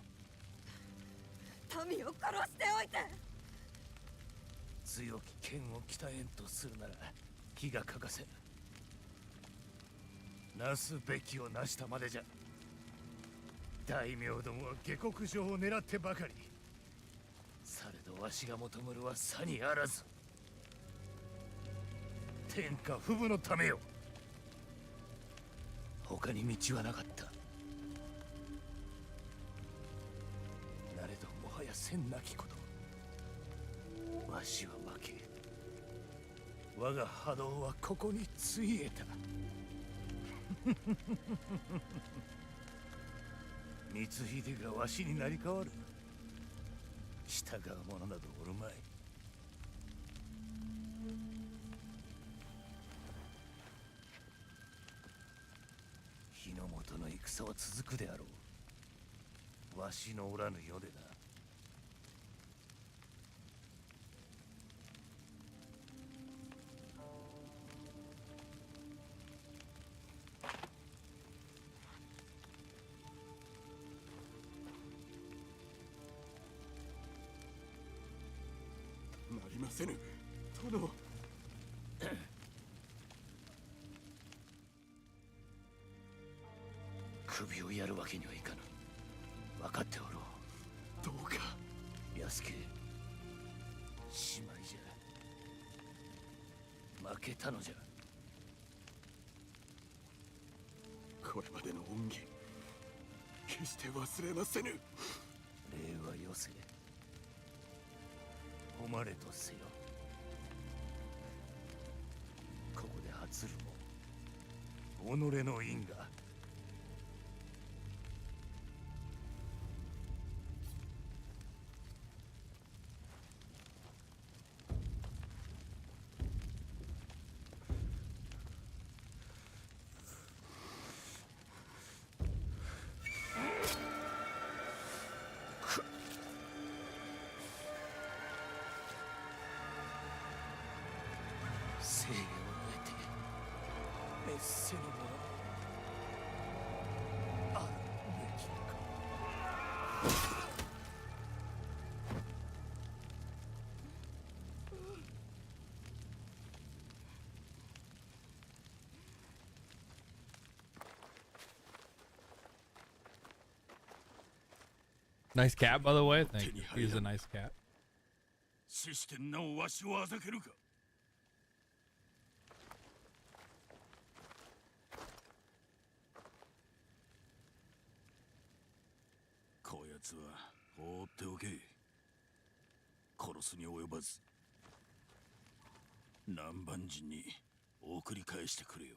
民を殺しておいて。強き剣を鍛えんとするなら気が欠かせぬ。なすべきをなしたまでじゃ。大名どもは下克上を狙ってばかり。されどわしが求むるはさにあらず。天下不武のためよ。他に道はなかった。なれどもはやせんなきこと。わしは負け。我が波動はここについえた。光秀がわしになり変わる。従う者などおるまい。日の本の戦は続くであろう。わしのおらぬ世でな。なりませぬ、殿。首をやるわけにはいかぬ。分かっておろう。どうか安家、しまいじゃ。負けたのじゃ。これまでの恩義、決して忘れませぬ。礼はよせ。誉れとせよ。ここで発るも己の因果。生を得て滅せぬ者あるべきか。Nice cat, by the way. Thank you. He's a nice cat. 死してなおわしをあざけるか。こやつは放っておけ。殺すに及ばず南蛮人に送り返してくれよ。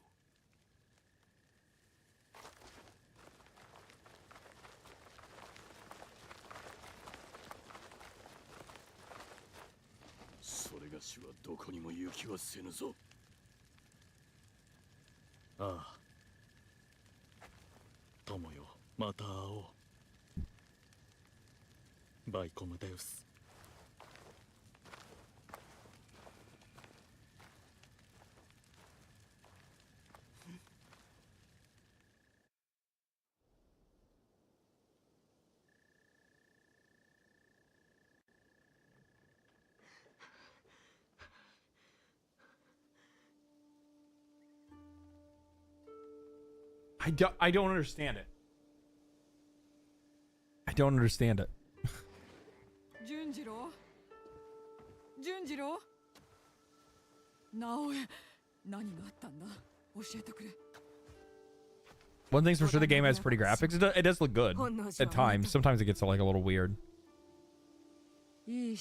それがしはどこにも行きはせぬぞ。ああ、友よ、また会おう。バイコムデウス。I don't understand it. I don't understand it. 純次郎、純次郎、直江、何があったんだ？教えてくれ。One thing's for sure, the game has pretty graphics. It does look good at times. Sometimes it gets like a little weird. The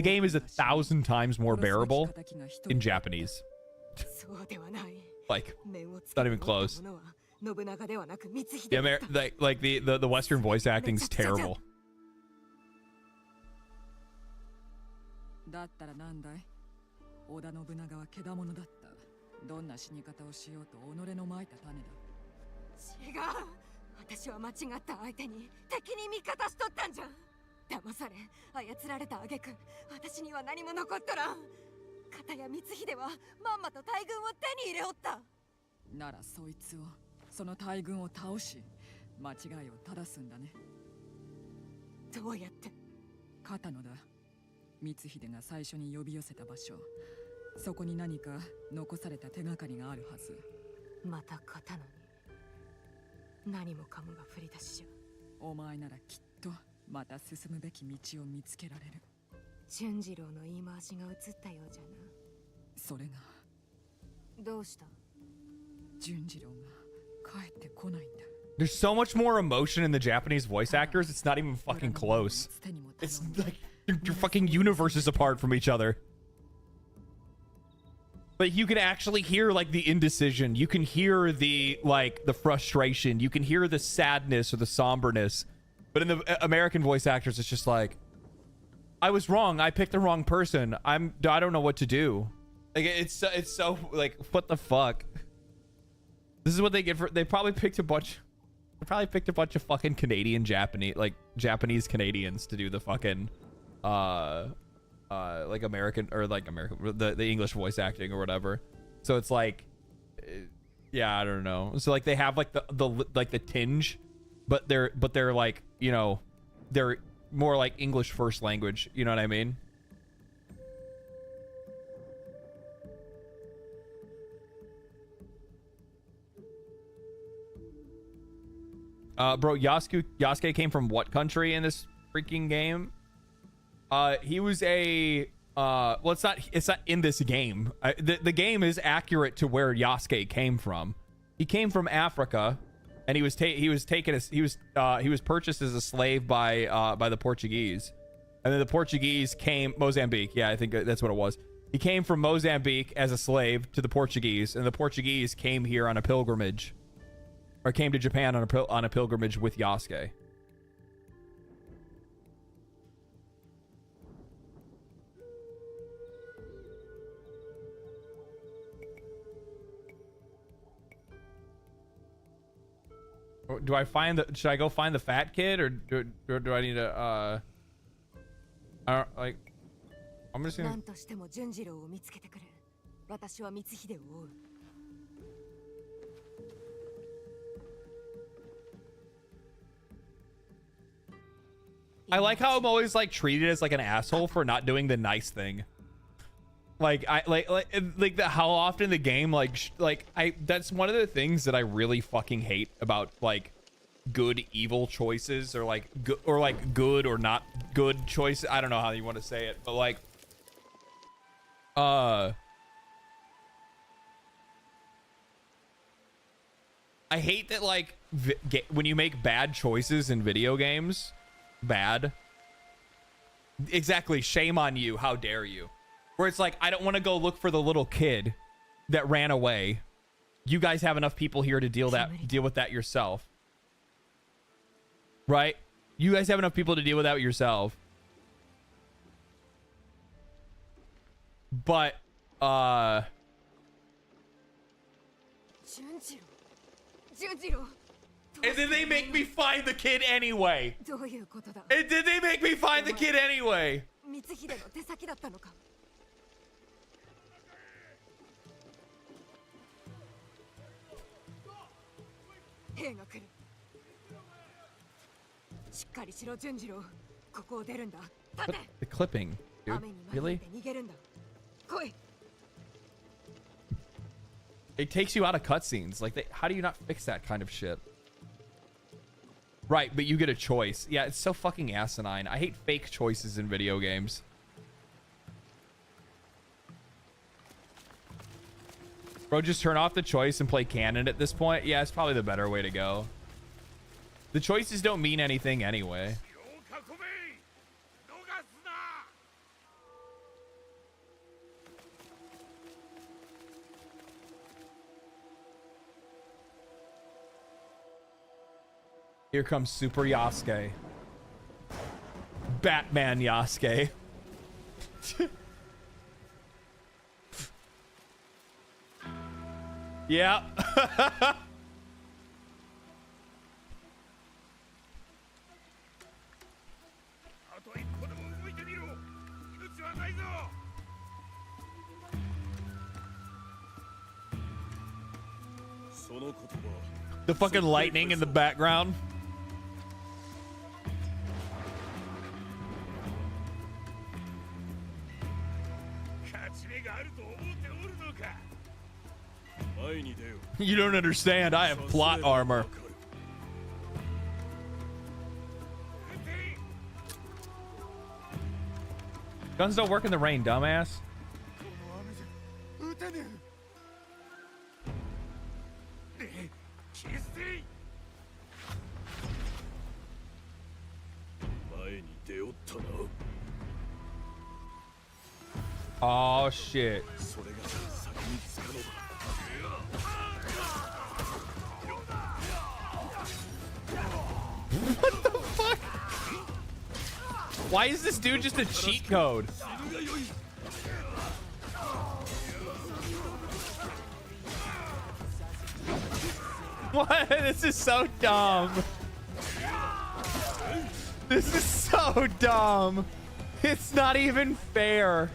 game is 1,000 times more bearable in Japanese. Like, it's not even close. Yeah, like the Western voice acting's terrible. だったらなんだい？織田信長は獣だった。どんな死に方をしようと己のまいた種だ。違う。私は間違った相手に敵に味方しとったんじゃ。騙され操られた挙句、私には何も残っとらん。たや光秀はまんまと大軍を手に入れおった。ならそいつを、その大軍を倒し、間違いを正すんだね。どうやって？片野だ。光秀が最初に呼び寄せた場所。そこに何か残された手がかりがあるはず。また片野に何もかもが振り出しじゃ。お前ならきっとまた進むべき道を見つけられる。俊次郎の言い回しが移ったようじゃな。それがどうした？俊次郎が帰ってこないんだ。There's so much more emotion in the Japanese voice actors, it's not even fucking close. It's like your fucking universes apart from each other. Like you can actually hear like the indecision, you can hear the like the frustration, you can hear the sadness or the somberness. But in the American voice actors, it's just like, I was wrong, I picked the wrong person. I don't know what to do. Like it's so like, what the fuck? This is what they get for, they probably picked a bunch of fucking Canadian Japanese Canadians to do the fucking like American the English voice acting or whatever. So it's like, yeah, I don't know. So like they have like the tinge, but they're like, you know, they're more like English first language, you know what I mean? Bro, Yasuke came from what country in this freaking game? He was a well, it's not in this game. The game is accurate to where Yasuke came from. He came from Africa, and he was purchased as a slave by the Portuguese, and then the Portuguese came Mozambique. Yeah, I think that's what it was. He came from Mozambique as a slave to the Portuguese, and the Portuguese came here on a pilgrimage. Or came to Japan on a pilgrimage with Yasuke. Do I find the? Should I go find the fat kid, or do I need to? I don't like. I'm just gonna. I like how I'm always like treated as like an asshole for not doing the nice thing. Like I like how often the game that's one of the things that I really fucking hate about like good evil choices, or like good or not good choices. I don't know how you want to say it, but like I hate that like when you make bad choices in video games. Bad. Exactly. Shame on you. How dare you? Where it's like, I don't want to go look for the little kid that ran away. You guys have enough people here to deal with that yourself. Right? You guys have enough people to deal with that yourself. But Junjiro. And then they make me find the kid anyway. And then they make me find the kid anyway. What? The clipping, dude. Really? It takes you out of cutscenes. Like, how do you not fix that kind of shit? Right, but you get a choice. Yeah, it's so fucking asinine. I hate fake choices in video games. Bro, just turn off the choice and play canon at this point. Yeah, it's probably the better way to go. The choices don't mean anything anyway. Here comes Super Yasuke. Batman Yasuke. Yeah. The fucking lightning in the background. You don't understand. I have plot armor. Guns don't work in the rain, dumbass. Oh shit. What the fuck? Why is this dude just a cheat code? What? This is so dumb. This is so dumb. It's not even fair.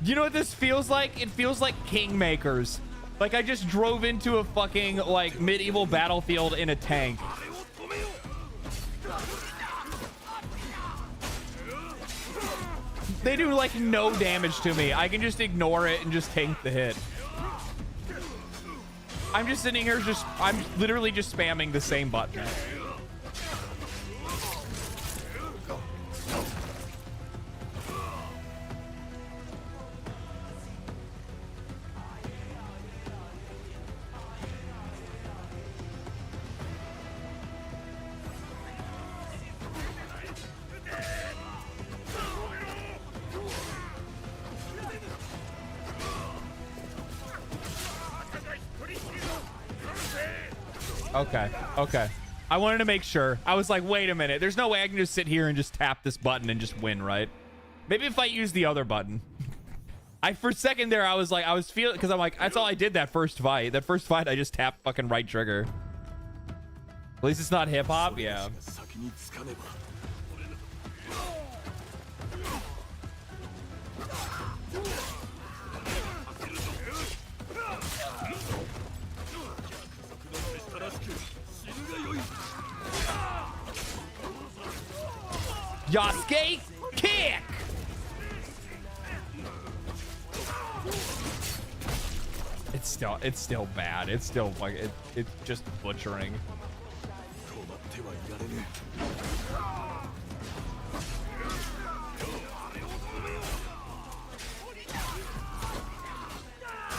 You know what this feels like? It feels like Kingmakers. Like I just drove into a fucking like medieval battlefield in a tank. They do like no damage to me. I can just ignore it and just tank the hit. I'm just sitting here I'm literally just spamming the same button. Okay, okay. I wanted to make sure. I was like, wait a minute. There's no way I can just sit here and just tap this button and just win, right? Maybe if I use the other button. For a second there, I was feeling, because I'm like, that's all I did that first fight. That first fight, I just tapped fucking right trigger. At least it's not hip hop, yeah. Yasuke kick. It's still bad. It's still like it's just butchering.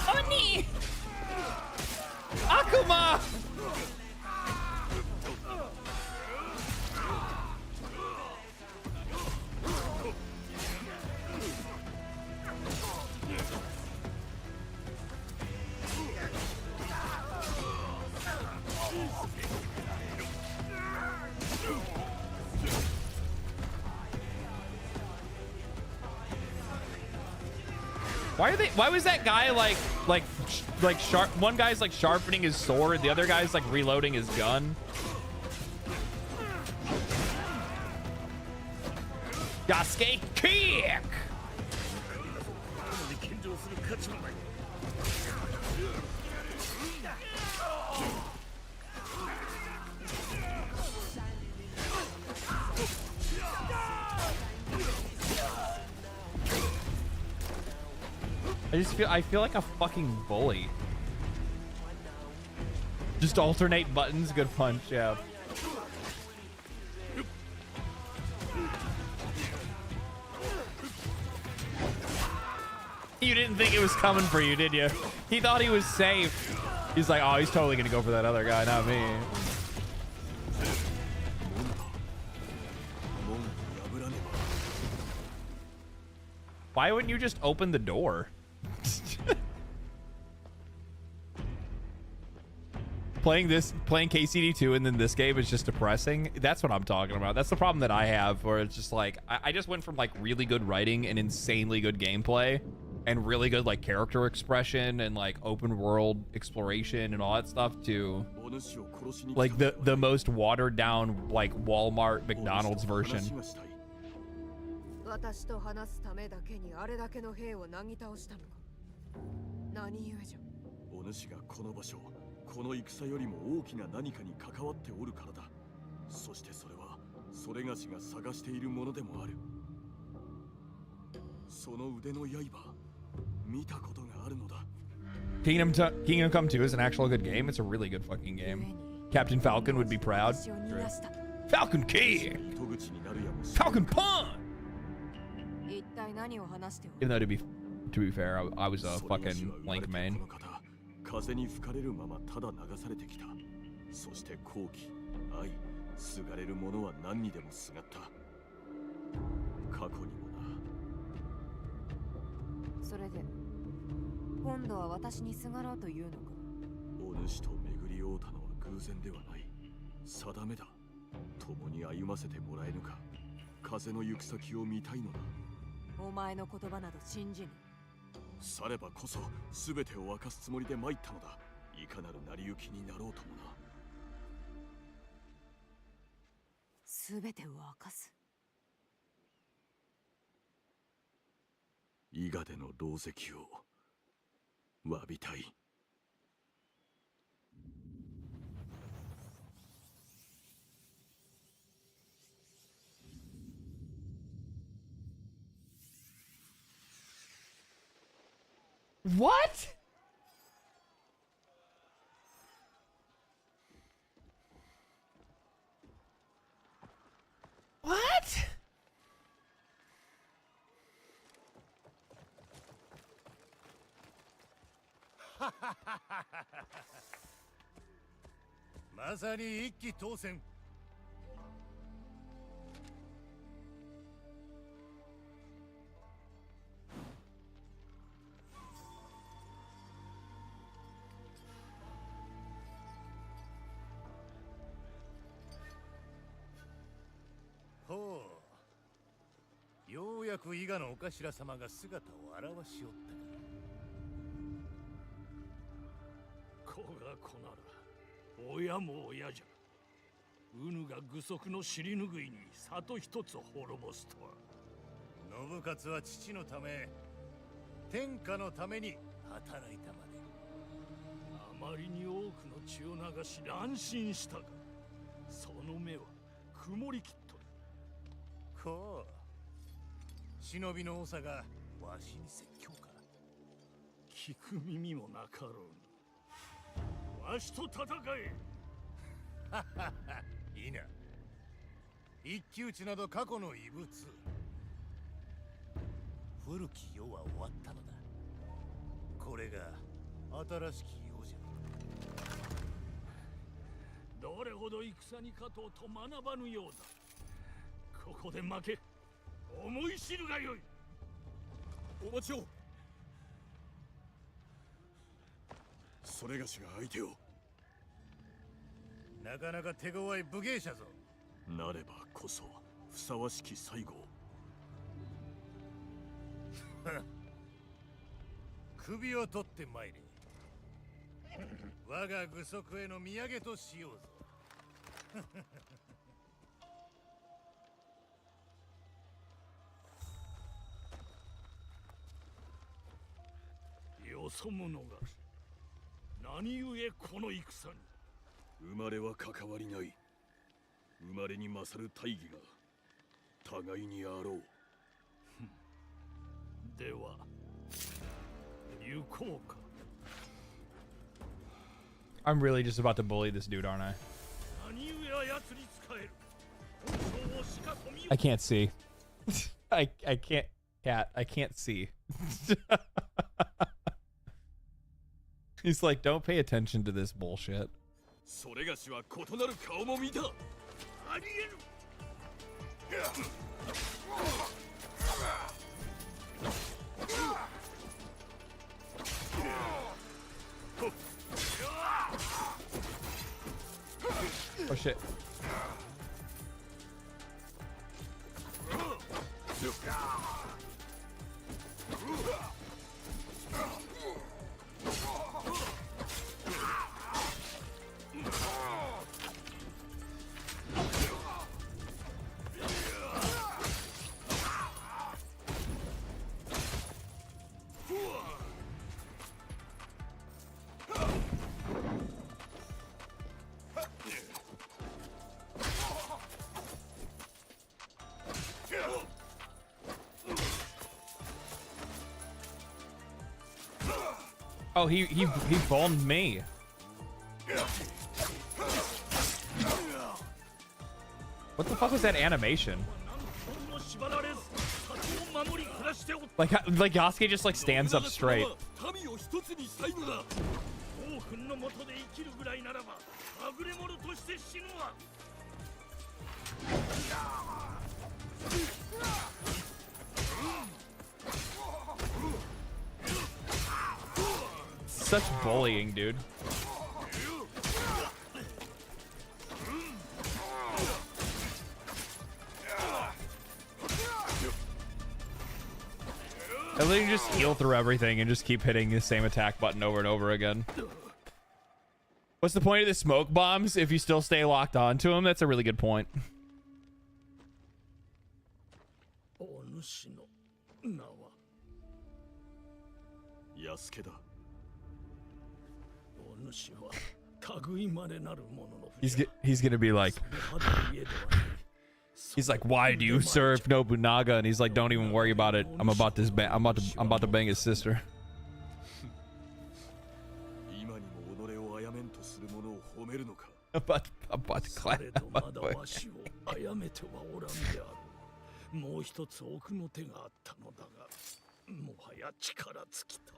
Oni! Akuma! Why was that guy like sharp? One guy's like sharpening his sword, the other guy's like reloading his gun. Yasuke kick. I feel like a fucking bully. Just alternate buttons, good punch, yeah. You didn't think it was coming for you, did you? He thought he was safe. He's like, oh, he's totally gonna go for that other guy, not me. Why wouldn't you just open the door? Playing KCD2 and then this game is just depressing. That's what I'm talking about. That's the problem that I have, where it's just like I just went from like really good writing and insanely good gameplay and really good like character expression and like open world exploration and all that stuff to like the most watered down like Walmart McDonald's version. 何故じゃ。お主がこの場所、この戦よりも大きな何かに関わっておるからだ。そしてそれはそれがしが探しているものでもある。その腕の刃、見たことがあるのだ。Kingdom Come 2 is an actual good game. It's a really good fucking game. Captain Falcon would be proud. Falcon King! Falcon Punch! 一体何を話しておる。 Even though to be fair, I was a fucking Link main. 風に吹かれるままただ流されてきた。そして好奇、愛、すがれるものは何にでもすがった。過去にもな。それで今度は私にすがろうというのか。お主と巡り合うたのは偶然ではない。定めだ。共に歩ませてもらえぬか。風の行く先を見たいのだ。お前の言葉など信じぬ。さればこそ全てを明かすつもりで参ったのだ。いかなる成り行きになろうともな。全てを明かす。伊賀での狼藉を詫びたい。What? What? まさに一騎当選。ほう、ようやく伊賀のお頭様が姿を現しおったか。子が子なら親も親じゃ。うぬが具足の尻拭いに里一つ滅ぼすとは。信勝は父のため、天下のために働いたまで。あまりに多くの血を流し乱心したが、その目は曇りきっとる。こう、忍びの長がわしに説教か。聞く耳もなかろうに。わしと戦え。ははは、いいな。一騎打ちなど過去の遺物。古き世は終わったのだ。これが新しき世じゃ。どれほど戦に勝とうと学ばぬようだ。ここで負け、思い知るがよい。お待ちを。それがしが相手を。なかなか手強い武芸者ぞ。なればこそふさわしき最後。首を取ってまいれ。我が具足への土産としようぞ。よそ者が何故この戦に。生まれは関わりない。生まれに勝る大義が互いにあろう。では行こうか。 I'm really just about to bully this dude, aren't I? 何故は奴に仕える。本性をしかと見よ。 I can't see. I can't, cat. I can't see. He's like, don't pay attention to this bullshit. それがしは異なる顔も見た。ありえぬ。Oh shit. Oh, he boned me. What the fuck was that animation? Like Yasuke just like stands up straight. Such bullying, dude. And then you just heal through everything and just keep hitting the same attack button over and over again. What's the point of the smoke bombs if you still stay locked onto them? That's a really good point. He's gonna be like, he's like, why do you serve Nobunaga? And he's like, don't even worry about it. I'm about to bang his sister. I'm about to clap that motherfucker. もう一つ奥の手があったのだが、もはや力尽きた。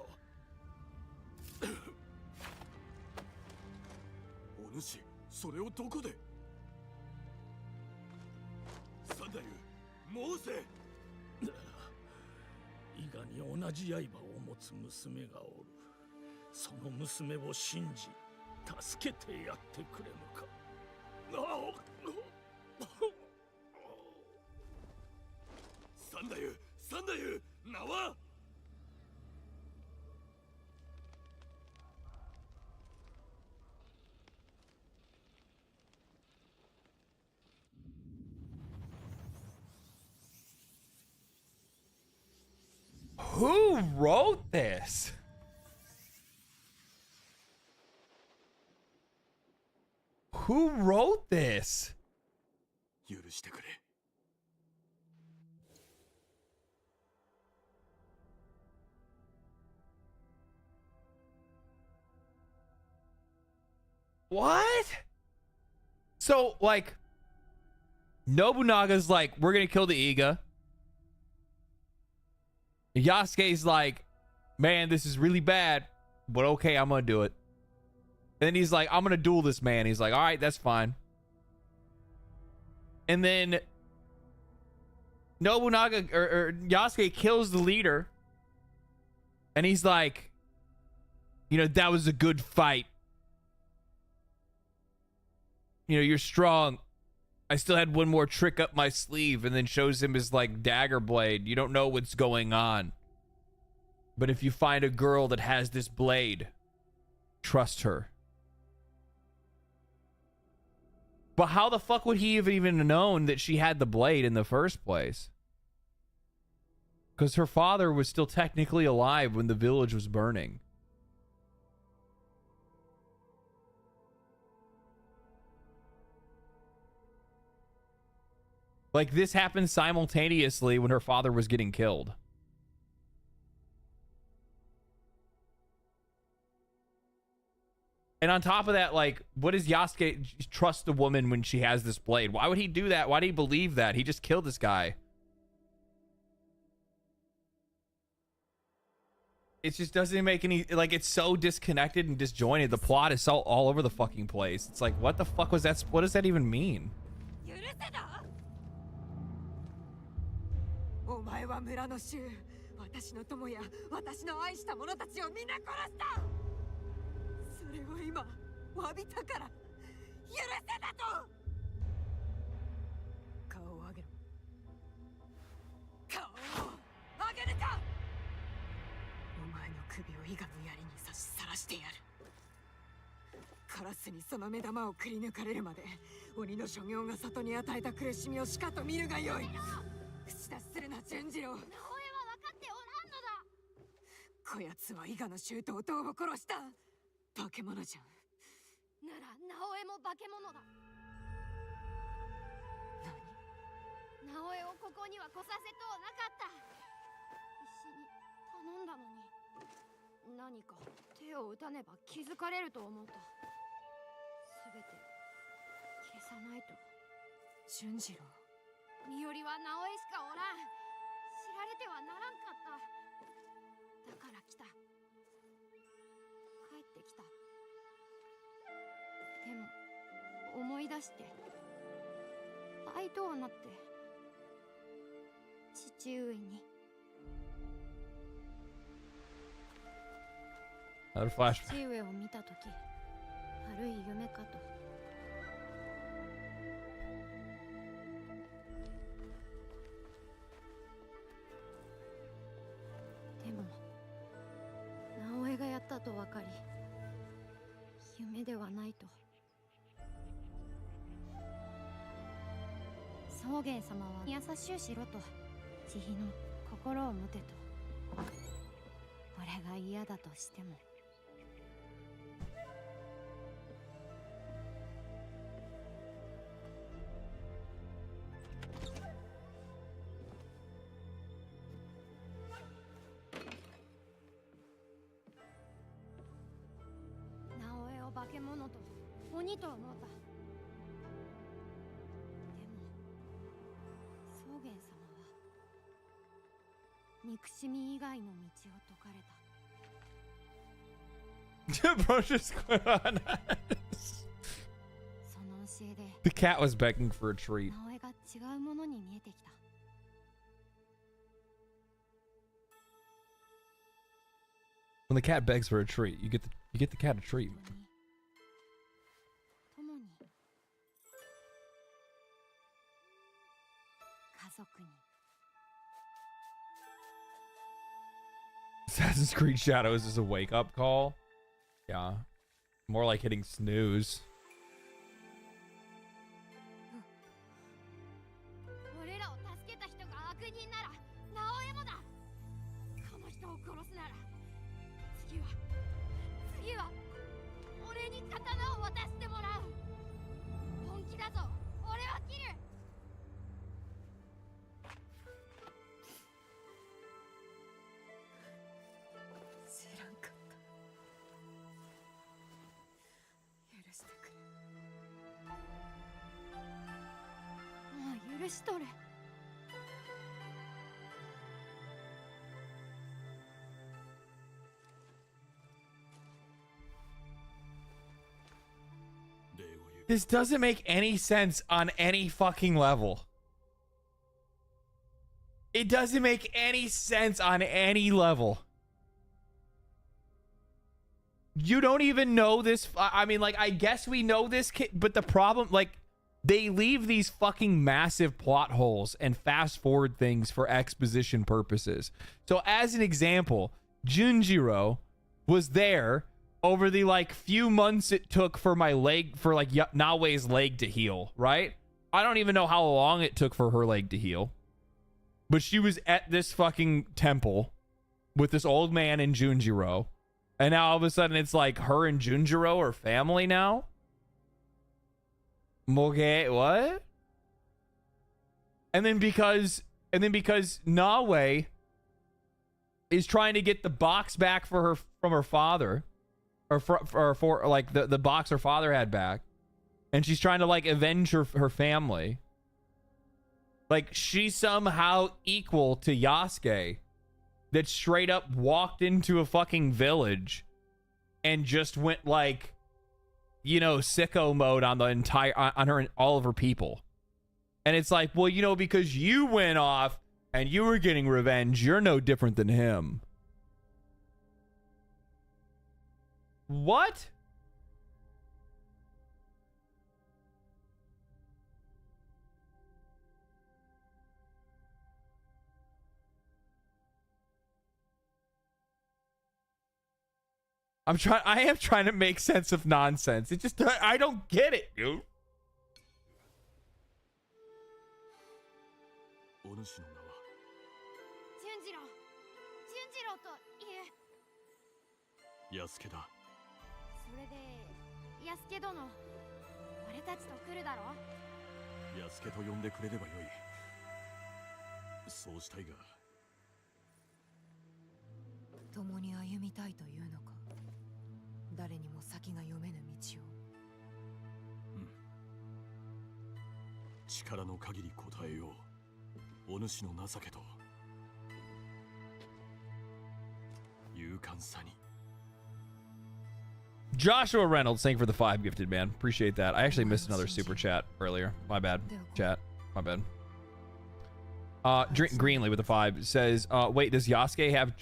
お主、それをどこで？三太夫、申せ。伊賀に同じ刃を持つ娘がおる。その娘を信じ、助けてやってくれぬか。三太夫、三太夫、名は？ Who wrote this? Who wrote this? 許してくれ。 What? So, like, Nobunaga's like, we're gonna kill the Iga. Yasuke's like, man, this is really bad, but okay, I'm gonna do it. And then he's like, I'm gonna duel this man. He's like, all right, that's fine. And then Nobunaga or Yasuke kills the leader. And he's like, you know, that was a good fight. You know, you're strong. I still had one more trick up my sleeve, and then shows him his like dagger blade. You don't know what's going on. But if you find a girl that has this blade, trust her. But how the fuck would he have even known that she had the blade in the first place? Because her father was still technically alive when the village was burning. Like, this happened simultaneously when her father was getting killed. And on top of that, like, what does Yasuke trust a woman when she has this blade? Why would he do that? Why do he believe that? He just killed this guy. It just doesn't make any, like, it's so disconnected and disjointed. The plot is so all over the fucking place. It's like, what the fuck was that? What does that even mean? お前は村の衆、私の友や私の愛した者たちを皆殺した。それを今詫びたから許せだと。顔を上げろ。顔を上げるか。お前の首を伊賀の槍に刺し晒してやる。カラスにその目玉をくり抜かれるまで鬼の所業が里に与えた苦しみをしかと見るがよい。 口出しするな、純次郎。直江は分かっておらんのだ。こやつは伊賀の衆と弟を殺した。化け物じゃん。なら直江も化け物だ。何？直江をここには来させとうなかった。必死に頼んだのに。何何か手を打たねば気づかれると思った。すべて消さないと。俊次郎、身寄りは直江しかおらん。知られてはならんかった。だから来た。帰ってきた。でも思い出してバイトはなって父上に。父上を見たとき、悪い夢かと。でも直江がやったと分かり、夢ではないと。草原様は優しゅうしろと、慈悲の心を持てと。俺が嫌だとしても。直江を化け物と鬼と思った。憎しみ以外の道を解かれた。Bro, just quit on us. The cat was begging for a treat. When the cat begs for a treat, you get the cat a treat. Assassin's Creed Shadows is a wake-up call. Yeah. More like hitting snooze. This doesn't make any sense on any fucking level. It doesn't make any sense on any level. You don't even know this. I mean, like, I guess we know this kid, but the problem, like, they leave these fucking massive plot holes and fast forward things for exposition purposes. So as an example, Junjiro was there over the like few months it took for my leg, for like Naoe's leg to heal, right? I don't even know how long it took for her leg to heal. But she was at this fucking temple with this old man and Junjiro. And now all of a sudden it's like her and Junjiro are family now? Okay, what? And then because Naoe is trying to get the box back for her from her father, or for like the box her father had back, and she's trying to like avenge her family. Like, she's somehow equal to Yasuke, that straight up walked into a fucking village and just went like, you know, sicko mode on the entire, on her, all of her people. And it's like, well, you know, because you went off and you were getting revenge, you're no different than him. What? I am trying to make sense of nonsense. It just, I don't get it, dude. 先が読めぬ道を。力の限り答えよう。お主の情けと勇敢さに。 Joshua Reynolds, thank you for the 5 gifted, man. Appreciate that. I actually missed another super chat earlier. My bad. Chat. My bad. Greenlee with the 5 says, wait, does Yasuke have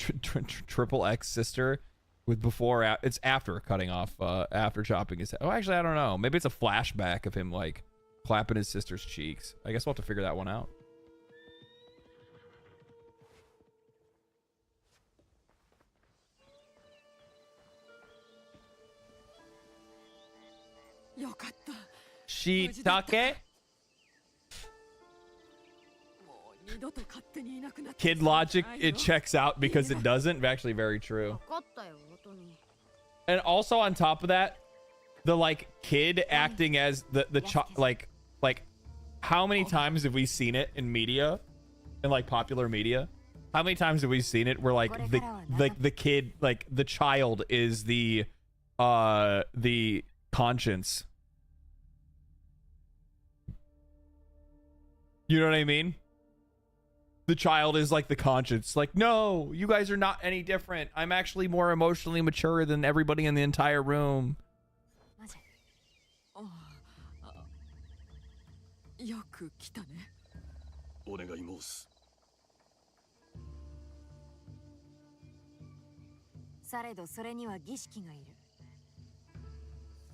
triple X sister with before? It's after cutting off, after chopping his head. Oh, actually, I don't know. Maybe it's a flashback of him, like, clapping his sister's cheeks. I guess we'll have to figure that one out. Shiitake? Kid logic, it checks out because it doesn't. Actually, very true. And also on top of that, the like kid acting as the like how many times have we seen it in media, in like popular media? How many times have we seen it where like the kid, like the child is the conscience? You know what I mean? The child is like the conscience. Like, no, you guys are not any different. I'm actually more emotionally mature than everybody in the entire room. よく来たね。お願い申す。されどそれには儀式がいる。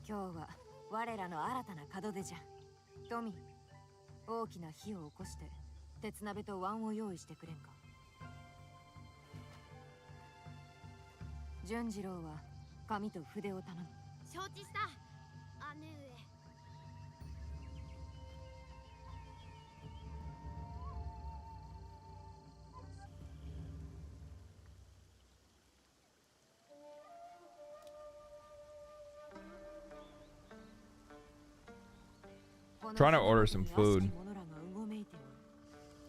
今日は我らの新たな門出じゃ。トミー、大きな火を起こして鉄鍋と椀を用意してくれんか。純次郎は紙と筆を頼む。承知した。姉上。Trying to order some food.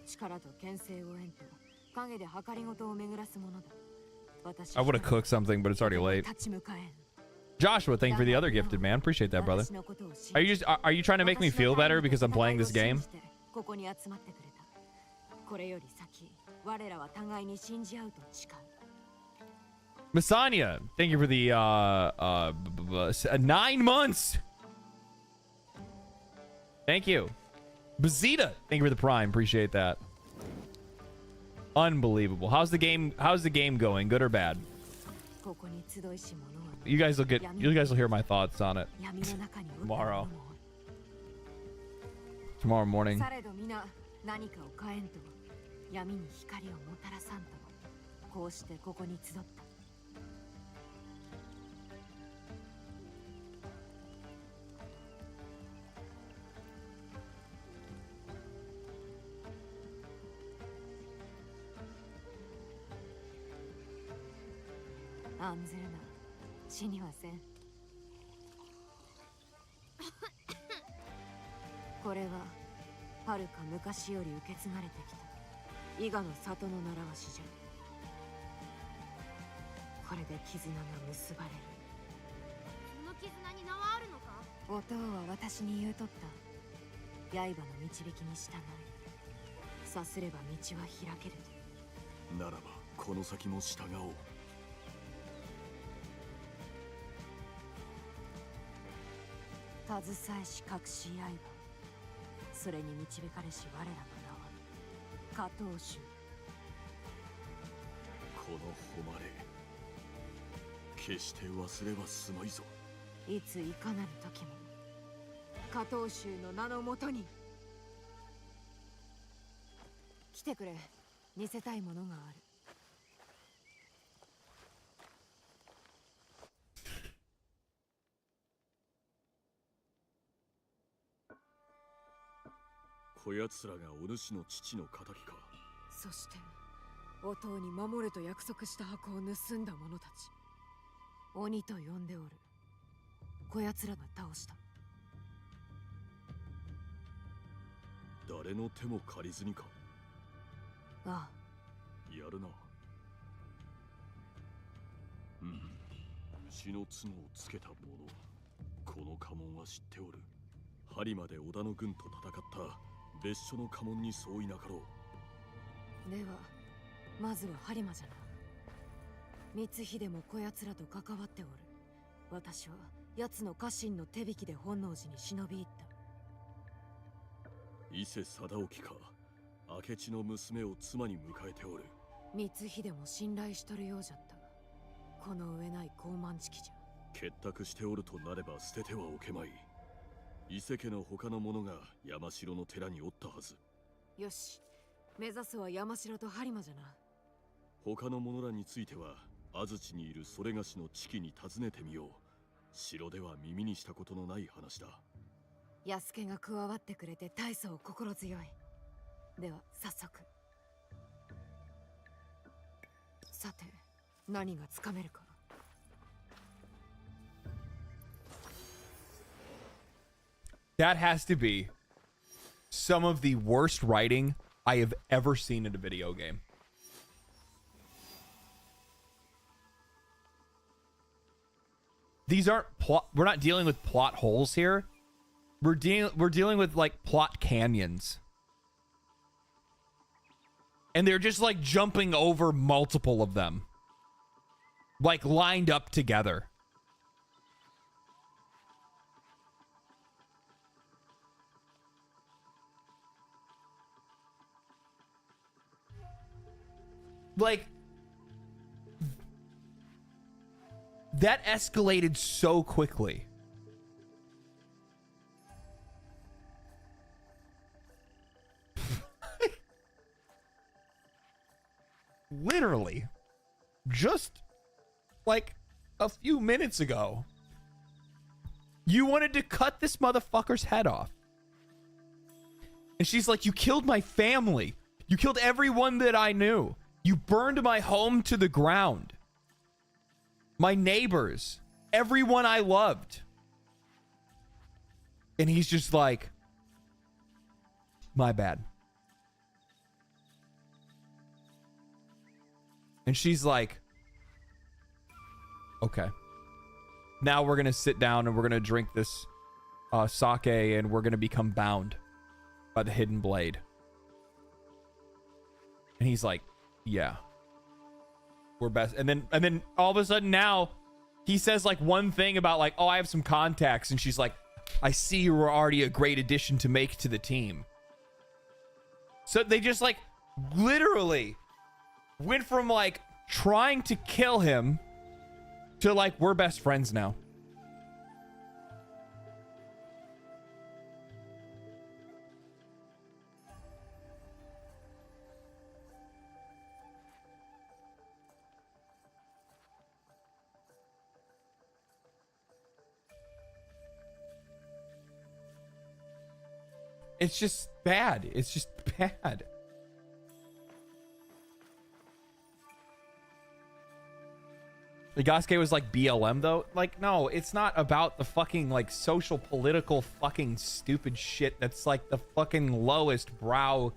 力と牽制を得んと影で計りごとを巡らすものだ。 I would have cooked something, but it's already late. Joshua, thank you for the other gifted, man. Appreciate that, brother. Are you trying to make me feel better because I'm playing this game? ここに集まってくれた。これより先、我らは互いに信じ合うと誓う。 Masanya, thank you for the 9 months. Thank you. Bazita, thank you for the prime. Appreciate that. Unbelievable. How's the game going? Good or bad? You guys will hear my thoughts on it tomorrow. Tomorrow morning. 案ずるな、死にはせん。これは遥か昔より受け継がれてきた伊賀の里の習わしじゃ。これで絆が結ばれる。その絆に名はあるのか？お父は私に言うとった。刃の導きに従い、さすれば道は開ける。ならばこの先も従おう。携えし隠し刃、それに導かれし我らの名は加藤衆。この誉れ、決して忘れはすまいぞ。いついかなる時も加藤衆の名のもとに来てくれ。見せたいものがある。こやつらがお主の父の仇か。そしてお父に守れと約束した箱を盗んだ者たち。鬼と呼んでおる。こやつらが倒した。誰の手も借りずにか。ああ。やるな。牛の角をつけた者、この家紋は知っておる。針まで織田の軍と戦った別所の家紋に相違なかろう。ではまずは播磨じゃな。光秀もこやつらと関わっておる。私は奴の家臣の手引きで本能寺に忍び入った。伊勢貞興か。明智の娘を妻に迎えておる。光秀も信頼しとるようじゃった。この上ない高慢ちきじゃ。結託しておるとなれば捨ててはおけまい。伊勢家の他の者が山城の寺におったはず。よし、目指すは山城と播磨じゃな。他の者らについては安土にいるそれがしの知己に尋ねてみよう。城では耳にしたことのない話だ。安家が加わってくれて大層心強い。では早速。さて、何がつかめるか。That has to be some of the worst writing I have ever seen in a video game. These aren't plot. We're not dealing with plot holes here. We're dealing with like plot canyons. And they're just like jumping over multiple of them. Like lined up together. Like, that escalated so quickly. Literally, just like a few minutes ago, you wanted to cut this motherfucker's head off. And she's like, you killed my family. You killed everyone that I knew. You burned my home to the ground. My neighbors. Everyone I loved. And he's just like, my bad. And she's like, okay. Now we're going to sit down and we're going to drink this sake and we're going to become bound by the hidden blade. And he's like, yeah, we're best. And then all of a sudden now he says like one thing about like, oh, I have some contacts. And she's like, I see you were already a great addition to make to the team. So they just like literally went from like trying to kill him to like, we're best friends now. It's just bad. It's just bad. Yasuke was like BLM though. Like, no, it's not about the fucking like social political fucking stupid shit that's like the fucking lowest brow.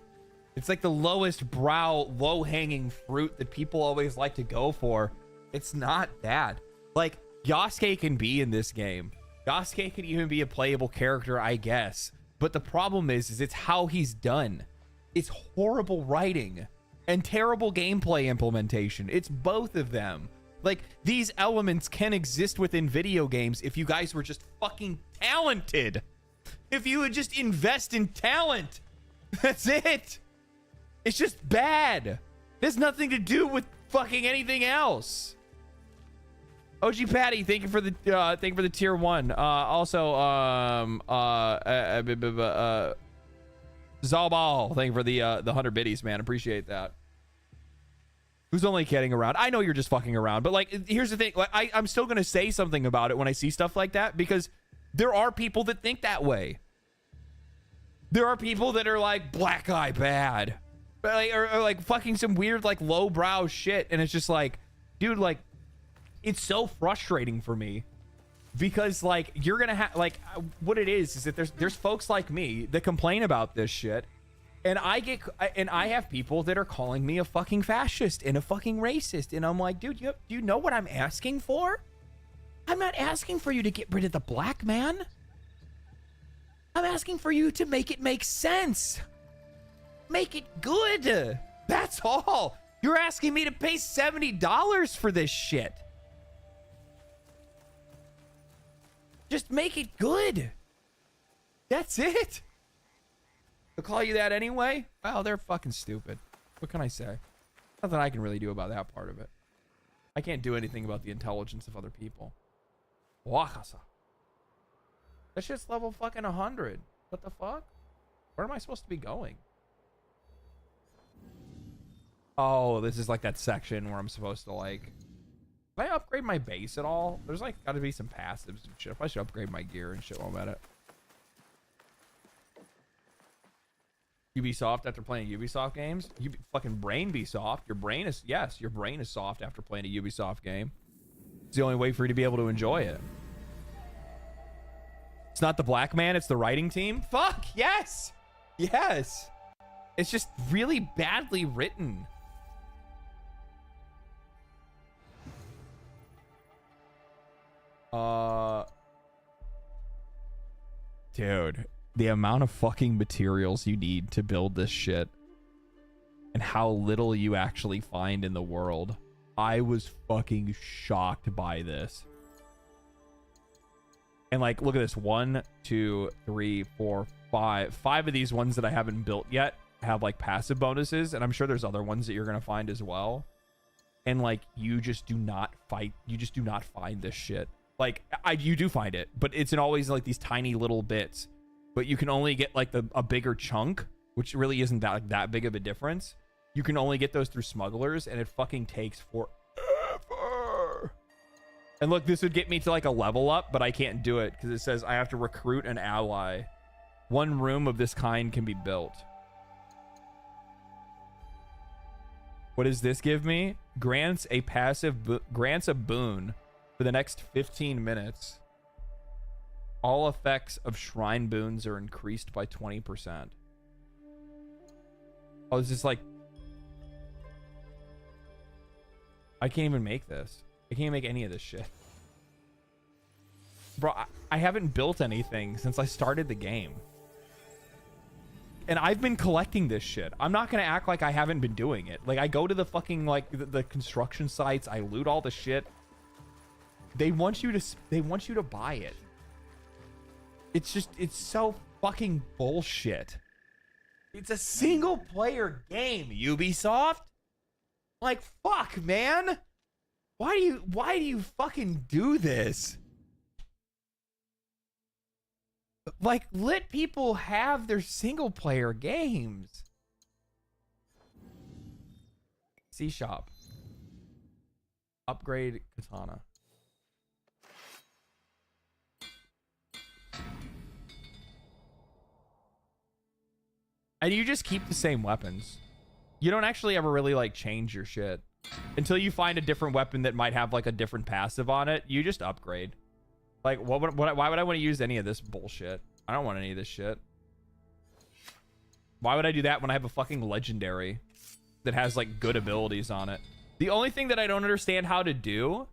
It's like the lowest brow, low hanging fruit that people always like to go for. It's not that. Like, Yasuke can be in this game. Yasuke can even be a playable character, I guess. But the problem is it's how he's done. It's horrible writing and terrible gameplay implementation. It's both of them. Like, these elements can exist within video games if you guys were just fucking talented. If you would just invest in talent. That's it. It's just bad. It has nothing to do with fucking anything else. OG Patty, thank you for the tier 1. Also, Zalbal, thank you for the 100 biddies, man. Appreciate that. Who's only kidding around? I know you're just fucking around, but like, here's the thing. Like, I'm still gonna say something about it when I see stuff like that because there are people that think that way. There are people that are like black eye bad, but like, or like fucking some weird like lowbrow shit, and it's just like, dude, like. It's so frustrating for me because like you're gonna have like what it is that there's folks like me that complain about this shit, and I have people that are calling me a fucking fascist and a fucking racist, and I'm like, dude, you know what I'm asking for? I'm not asking for you to get rid of the black man. I'm asking for you to make it make sense. Make it good. That's all. You're asking me to pay $70 for this shit. Just make it good. That's it. They'll call you that anyway? Well, they're fucking stupid. What can I say? Nothing I can really do about that part of it. I can't do anything about the intelligence of other people. Wakasa. That shit's level fucking 100. What the fuck? Where am I supposed to be going? Oh, this is like that section where I'm supposed to like... Can I upgrade my base at all? There's like gotta be some passives and shit. I should upgrade my gear and shit while I'm at it. Ubisoft after playing Ubisoft games? You fucking brain be soft. Your brain is... Yes, your brain is soft after playing a Ubisoft game. It's the only way for you to be able to enjoy it. It's not the black man, it's the writing team. Fuck, yes! Yes! It's just really badly written. Dude, the amount of fucking materials you need to build this shit and how little you actually find in the world. I was fucking shocked by this. And like, look at this. 1, 2, 3, 4, 5. 5 of these ones that I haven't built yet have like passive bonuses. And I'm sure there's other ones that you're going to find as well. And like, you just do not fight. You just do not find this shit. Like, you do find it, but it's in always like these tiny little bits. But you can only get like a bigger chunk, which really isn't that big of a difference. You can only get those through smugglers, and it fucking takes forever. And look, this would get me to like a level up, but I can't do it because it says I have to recruit an ally. 1 room of this kind can be built. What does this give me? Grants a boon for the next 15 minutes. All effects of shrine boons are increased by 20%. Oh, is this like... I can't even make this. I can't make any of this shit. Bro, I haven't built anything since I started the game. And I've been collecting this shit. I'm not going to act like I haven't been doing it. Like, I go to the fucking, like, the construction sites. I loot all the shit. They want you to buy it. It's just, it's so fucking bullshit. It's a single player game, Ubisoft. Like, fuck, man. Why do you fucking do this? Like, let people have their single player games. C shop. Upgrade katana. And you just keep the same weapons. You don't actually ever really like change your shit until you find a different weapon that might have like a different passive on it. You just upgrade. Like, why would I want to use any of this bullshit? I don't want any of this shit. Why would I do that when I have a fucking legendary that has like good abilities on it? The only thing that I don't understand how to do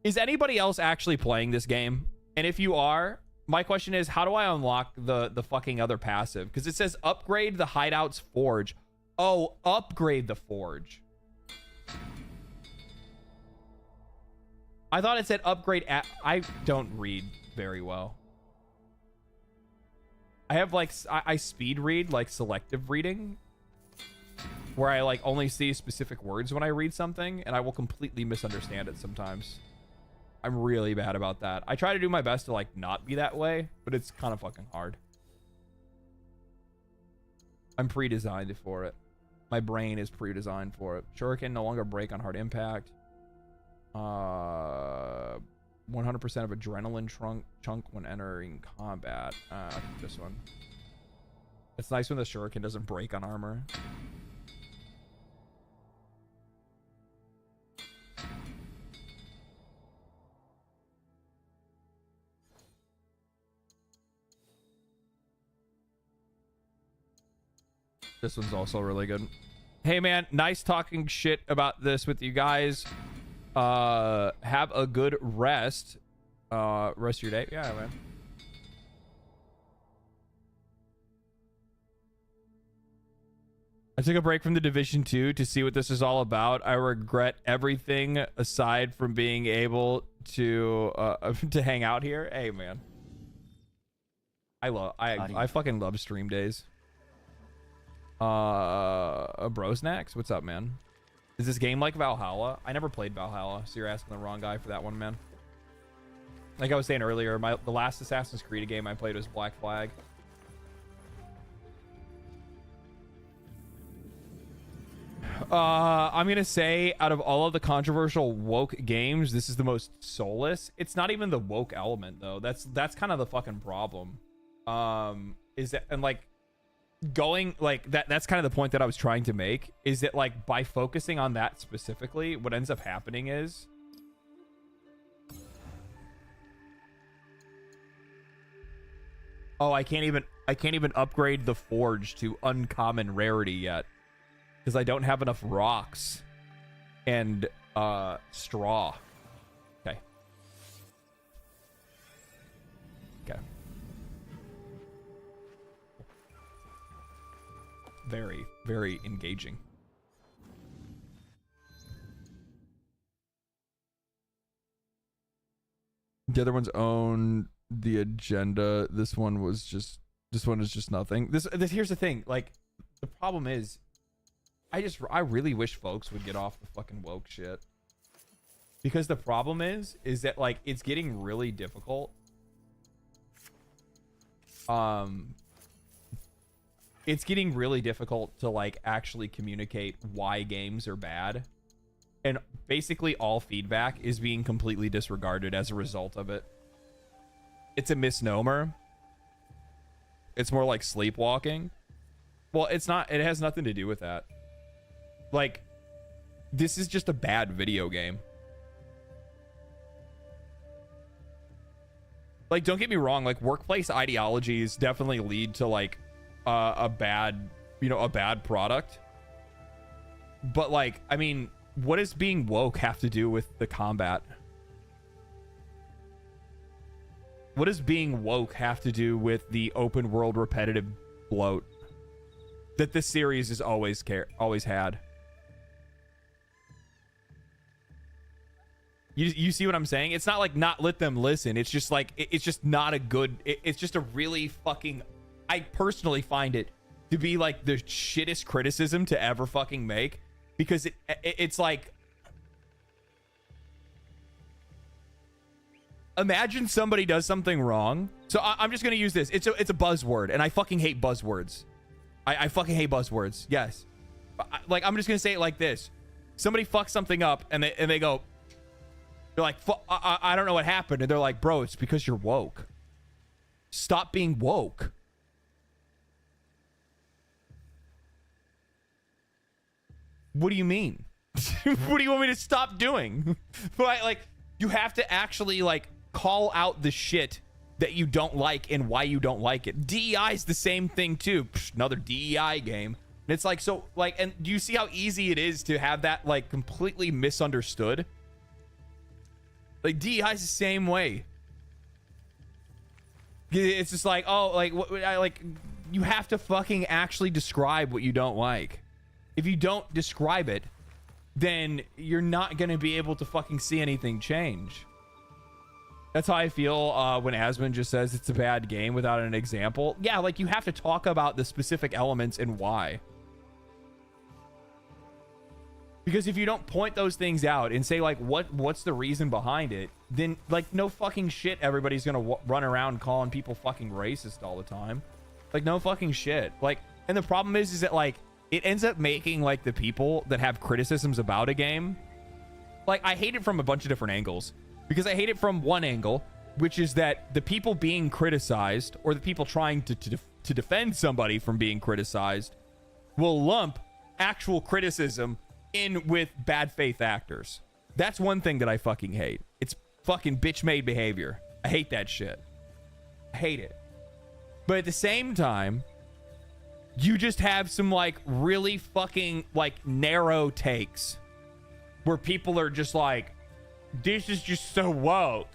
is anybody else actually playing this game? And if you are, my question is, how do I unlock the fucking other passive? Because it says upgrade the hideout's forge. Oh, upgrade the forge. I thought it said upgrade at... I don't read very well. I have like... I speed read, like selective reading. Where I like only see specific words when I read something. And I will completely misunderstand it sometimes. I'm really bad about that. I try to do my best to like not be that way, but it's kind of fucking hard. I'm pre-designed for it. My brain is pre-designed for it. Shuriken no longer break on hard impact. 100% of adrenaline chunk when entering combat. I think this one. It's nice when the Shuriken doesn't break on armor. This one's also really good. Hey man, nice talking shit about this with you guys. Have a good rest. Rest of your day. Yeah, man. I took a break from the Division 2 to see what this is all about. I regret everything aside from being able to hang out here. Hey, man. I fucking love stream days. Brosnax, what's up, man? Is this game like Valhalla? I never played Valhalla, so you're asking the wrong guy for that one, man. Like I was saying earlier, the last Assassin's Creed game I played was Black Flag. I'm gonna say out of all of the controversial woke games, this is the most soulless. It's not even the woke element though. That's kind of the fucking problem. Is that, and like going like that's kind of the point that I was trying to make, is that like by focusing on that specifically, what ends up happening is I can't even upgrade the forge to uncommon rarity yet because I don't have enough rocks and straw. Okay. Very, very engaging. The other one's own the agenda. This one is just nothing. This here's the thing. Like, the problem is, I really wish folks would get off the fucking woke shit. Because the problem is that like it's getting really difficult. It's getting really difficult to like actually communicate why games are bad. And basically all feedback is being completely disregarded as a result of it. It's a misnomer. It's more like sleepwalking. Well, it's not. It has nothing to do with that. Like, this is just a bad video game. Like, don't get me wrong. Like, workplace ideologies definitely lead to like a bad product. But like, I mean, what does being woke have to do with the combat? What does being woke have to do with the open world repetitive bloat that this series has always had? You see what I'm saying? It's not like not let them listen. It's just like it's just not a good. It's just a really fucking. I personally find it to be like the shittest criticism to ever fucking make, because it's like, imagine somebody does something wrong. So I'm just gonna use this. It's a buzzword, and I fucking hate buzzwords. I fucking hate buzzwords. Yes, like I'm just gonna say it like this: somebody fucks something up, and they go, they're like, I don't know what happened, and they're like, bro, it's because you're woke. Stop being woke. What do you mean? What do you want me to stop doing? But like, you have to actually like call out the shit that you don't like and why you don't like it. DEI is the same thing too. Psh, another DEI game. And it's like, so like, and do you see how easy it is to have that like completely misunderstood? Like, DEI is the same way. It's just like, oh, like you have to fucking actually describe what you don't like. If you don't describe it, then you're not going to be able to fucking see anything change. That's how I feel when Asmund just says it's a bad game without an example. Yeah, like, you have to talk about the specific elements and why. Because if you don't point those things out and say, like, what's the reason behind it, then, like, no fucking shit everybody's going to run around calling people fucking racist all the time. Like, no fucking shit. Like, and the problem is that, like, it ends up making, like, the people that have criticisms about a game, like, I hate it from a bunch of different angles. Because I hate it from one angle, which is that the people being criticized, or the people trying to defend somebody from being criticized, will lump actual criticism in with bad faith actors. That's one thing that I fucking hate. It's fucking bitch-made behavior. I hate that shit. I hate it. But at the same time, you just have some like really fucking like narrow takes where people are just like, this is just so woke.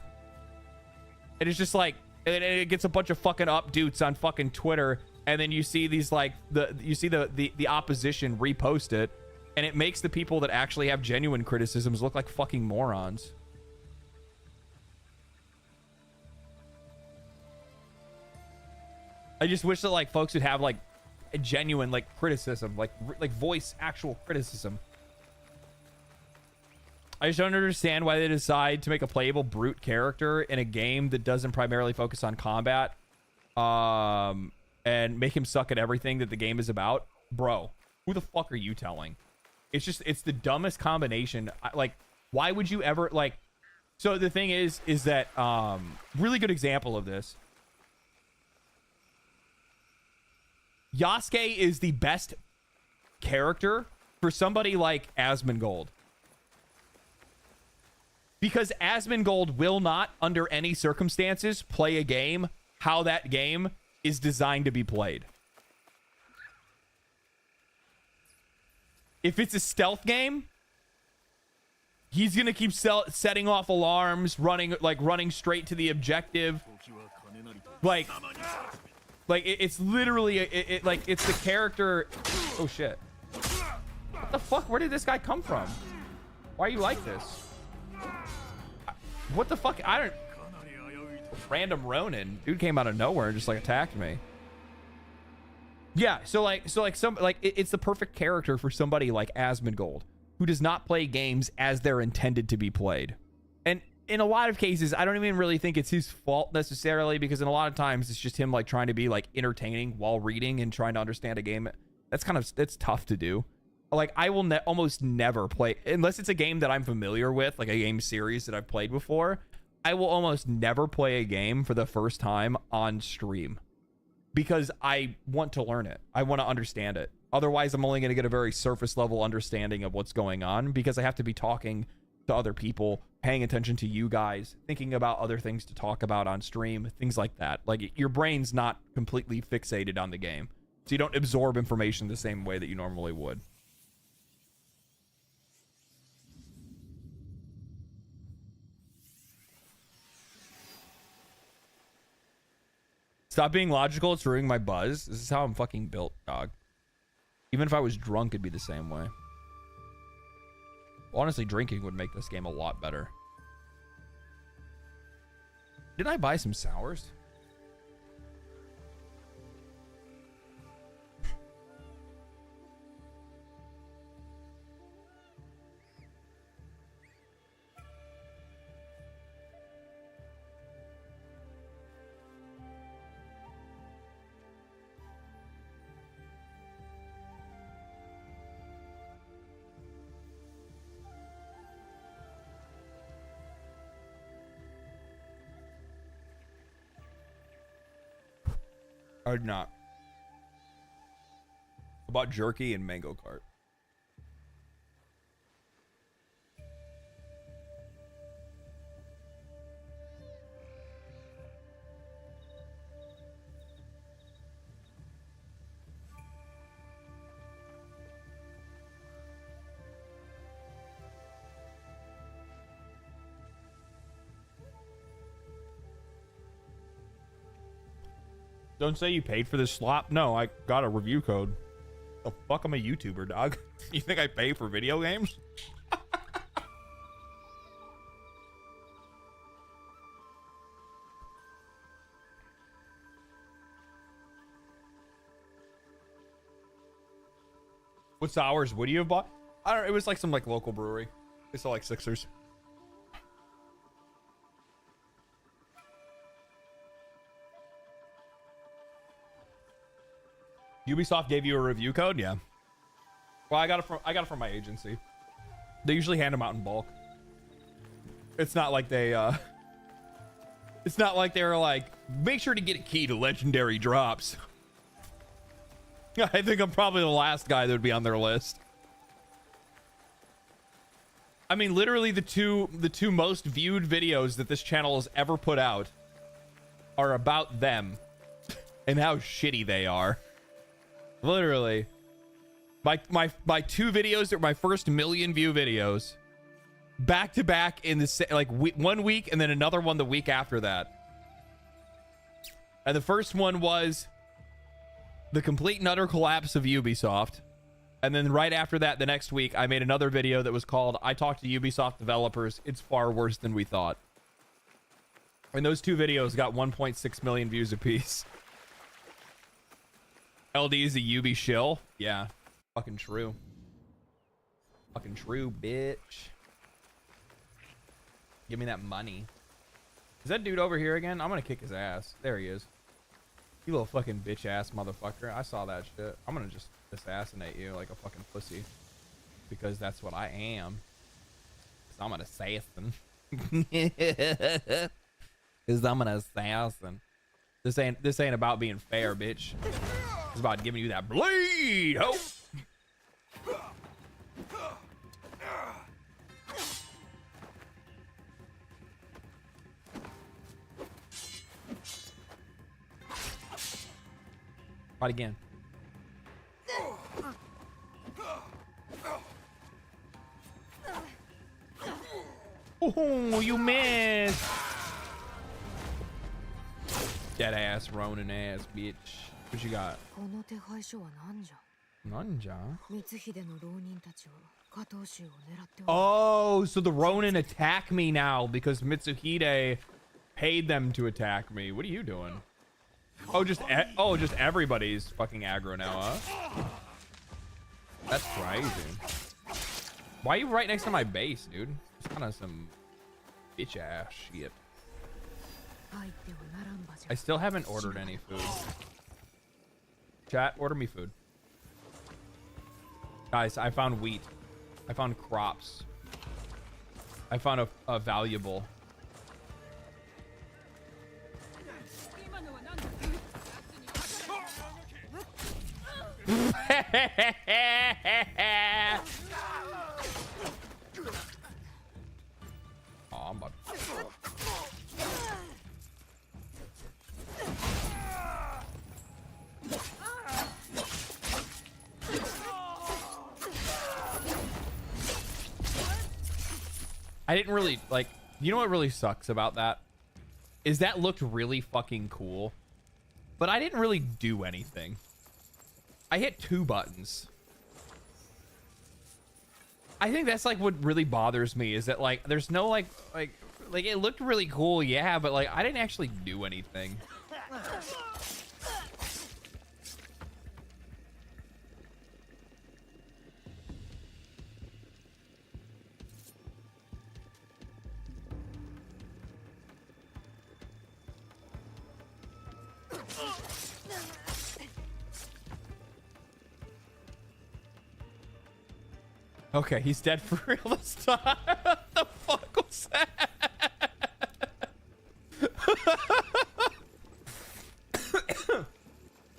And it's just like, and it gets a bunch of fucking updoots on fucking Twitter, and then you see these like the opposition repost it, and it makes the people that actually have genuine criticisms look like fucking morons. I just wish that like folks would have like a genuine like criticism, like voice actual criticism. I just don't understand why they decide to make a playable brute character in a game that doesn't primarily focus on combat, and make him suck at everything that the game is about. Bro, who the fuck are you telling? It's the dumbest combination. Like, why would you ever like? So the thing is that really good example of this. Yasuke is the best character for somebody like Asmongold. Because Asmongold will not, under any circumstances, play a game how that game is designed to be played. If it's a stealth game, he's going to keep setting off alarms, running straight to the objective. It's literally it's the character. Oh shit. What the fuck? Where did this guy come from? Why are you like this? What the fuck? I don't. Random Ronin dude came out of nowhere and just like attacked me. Yeah, it's the perfect character for somebody like Asmongold, who does not play games as they're intended to be played. And in a lot of cases, I don't even really think it's his fault necessarily, because in a lot of times it's just him like trying to be like entertaining while reading and trying to understand a game. It's tough to do. Like, I will almost never play, unless it's a game that I'm familiar with, like a game series that I've played before. I will almost never play a game for the first time on stream, because I want to learn it. I want to understand it. Otherwise, I'm only going to get a very surface level understanding of what's going on, because I have to be talking to other people, paying attention to you guys, thinking about other things to talk about on stream, things like that. Like, your brain's not completely fixated on the game, so you don't absorb information the same way that you normally would. Stop being logical. It's ruining my buzz. This is how I'm fucking built, dog. Even if I was drunk, it'd be the same way. Honestly, drinking would make this game a lot better. Didn't I buy some sours? I did not. I bought jerky and mango cart. Don't say you paid for this slop. No, I got a review code. The fuck, I'm a YouTuber, dog. You think I pay for video games? What sours would you have bought? I don't know. It was like some like local brewery. They sell like Sixers. Ubisoft gave you a review code? Yeah. Well, I got it from my agency. They usually hand them out in bulk. It's not like they it's not like they're like, make sure to get a key to legendary drops. I think I'm probably the last guy that would be on their list. I mean, literally the two most viewed videos that this channel has ever put out are about them and how shitty they are. Literally, my two videos that were my first million view videos back to back in the like 1 week and then another one the week after that. And the first one was the complete and utter collapse of Ubisoft. And then right after that, the next week, I made another video that was called I Talked to Ubisoft Developers. It's far worse than we thought. And those two videos got 1.6 million views apiece. LD is a Ubi shill. Yeah. Fucking true. Fucking true, bitch. Give me that money. Is that dude over here again? I'm gonna kick his ass. There he is. You little fucking bitch ass motherfucker. I saw that shit. I'm gonna just assassinate you like a fucking pussy. Because that's what I am. Cause I'm an assassin. Cause I'm an assassin. This ain't about being fair, bitch. It's about giving you that bleed. Oh. Fight again. Oh, you missed. Dead ass Ronin ass bitch. What you got? Nanja? Oh, so the Ronin attack me now because Mitsuhide paid them to attack me. What are you doing? Oh, just everybody's fucking aggro now, huh? That's crazy. Why are you right next to my base, dude? It's kind of some bitch ass shit. I still haven't ordered any food. Chat, order me food. Guys, I found wheat. I found crops. I found a valuable. Oh, I'm about I didn't really like, you know what really sucks about that is that looked really fucking cool, but I didn't really do anything. I hit 2 buttons. I think that's like what really bothers me is that like there's no like it looked really cool, yeah, but like I didn't actually do anything. Okay, he's dead for real this time. What the fuck was that?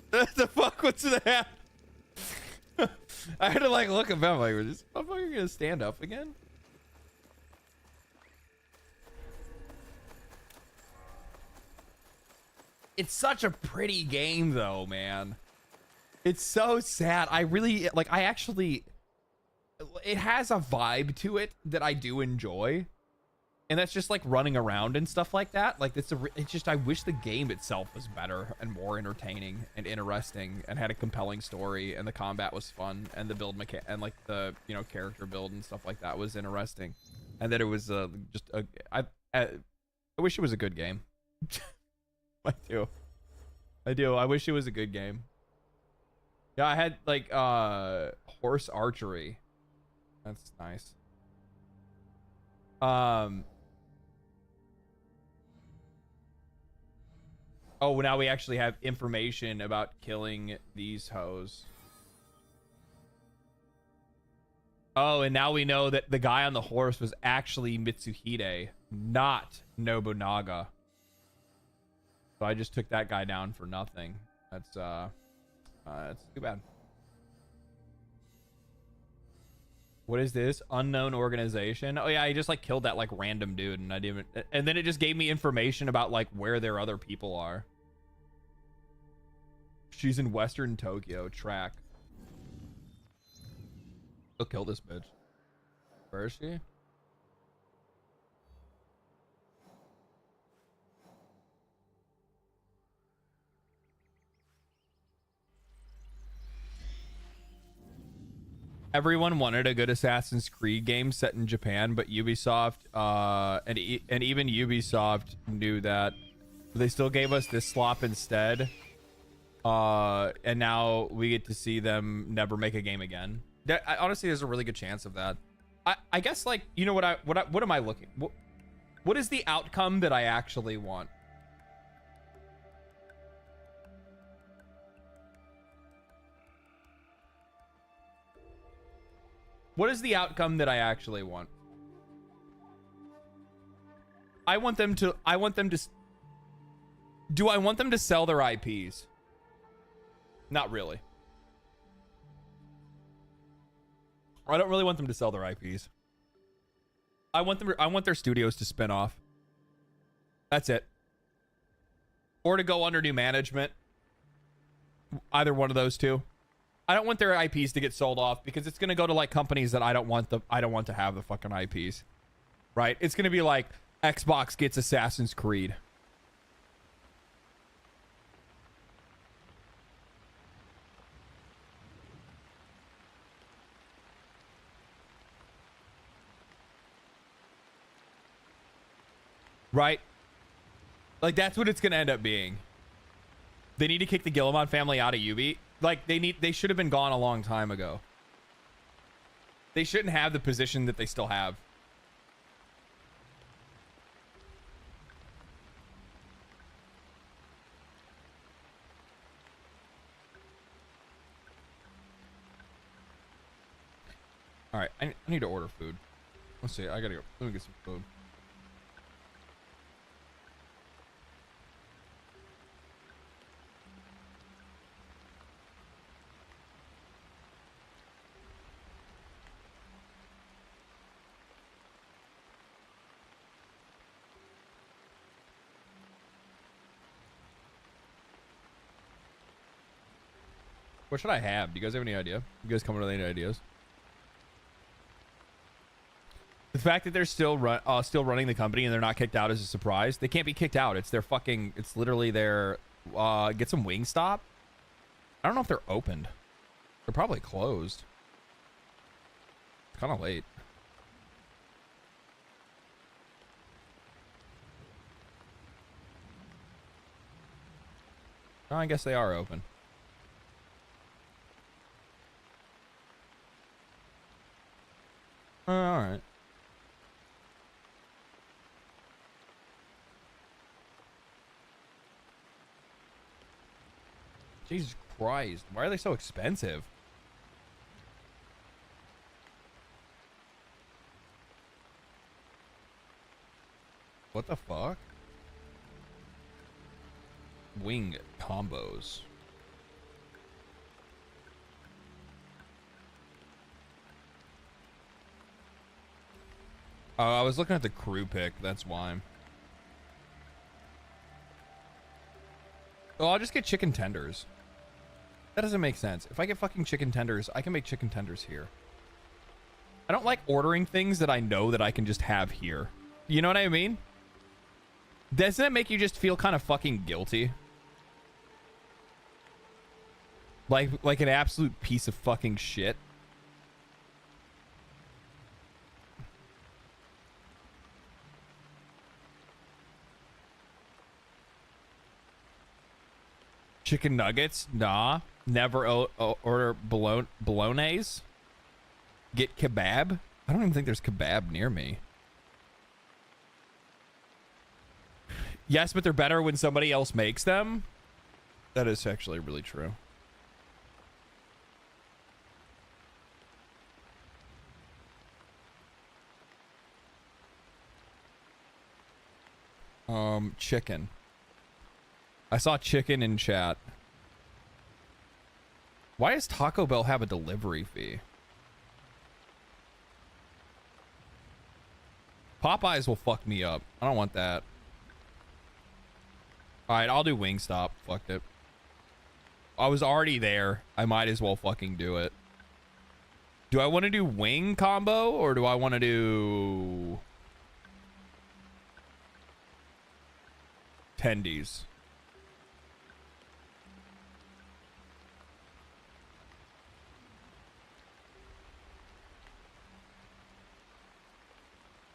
What the fuck was that? I had to like look at him like, is this motherfucker gonna stand up again? It's such a pretty game though, man. It's so sad. I really like, I actually, it has a vibe to it that I do enjoy, and that's just like running around and stuff like that. Like it's just, I wish the game itself was better and more entertaining and interesting and had a compelling story and the combat was fun and the build and like the, you know, character build and stuff like that was interesting, and that it was just a, I wish it was a good game. I do. I wish it was a good game. Yeah, I had like horse archery. That's nice. Oh, now we actually have information about killing these hoes. Oh, and now we know that the guy on the horse was actually Mitsuhide, not Nobunaga. So I just took that guy down for nothing. That's too bad. What is this? Unknown organization? Oh yeah, I just like killed that like random dude, and I didn't even, and then it just gave me information about like where their other people are. She's in Western Tokyo. Track. Go kill this bitch. Where is she? everyone wanted a good Assassin's Creed game set in Japan, but Ubisoft and even Ubisoft knew that. They still gave us this slop instead. And now we get to see them never make a game again. Honestly, there's a really good chance of that. I guess, like, you know what am I looking? What is the outcome that I actually want? What is the outcome that I actually want? I want them to do I want them to sell their IPs? Not really. I don't really want them to sell their IPs. I want their studios to spin off. That's it. Or to go under new management. Either one of those two. I don't want their IPs to get sold off because it's going to go to like companies that I don't want to have the fucking IPs. Right? It's going to be like Xbox gets Assassin's Creed. Right? Like, that's what it's going to end up being. They need to kick the Guillemot family out of Ubi. Like, they should have been gone a long time ago. They shouldn't have the position that they still have. All right, I need to order food. Let's see. I gotta go. Let me get some food. What should I have? Do you guys have any idea? You guys come up with any ideas? The fact that they're still running the company and they're not kicked out is a surprise. They can't be kicked out. It's their fucking. It's literally their. Get some Wingstop. I don't know if they're opened. They're probably closed. It's kind of late. Oh, I guess they are open. All right. Jesus Christ. Why are they so expensive? What the fuck? Wing combos. Oh, I was looking at the crew pick. That's why. Oh, I'll just get chicken tenders. That doesn't make sense. If I get fucking chicken tenders, I can make chicken tenders here. I don't like ordering things that I know that I can just have here. You know what I mean? Doesn't it make you just feel kind of fucking guilty? Like an absolute piece of fucking shit. Chicken nuggets? Nah. Never order bolognese. Get kebab? I don't even think there's kebab near me. Yes, but they're better when somebody else makes them. That is actually really true. Chicken. I saw chicken in chat. Why does Taco Bell have a delivery fee? Popeyes will fuck me up. I don't want that. Alright, I'll do Wingstop. Fuck it. I was already there. I might as well fucking do it. Do I want to do wing combo or do I want to do tendies?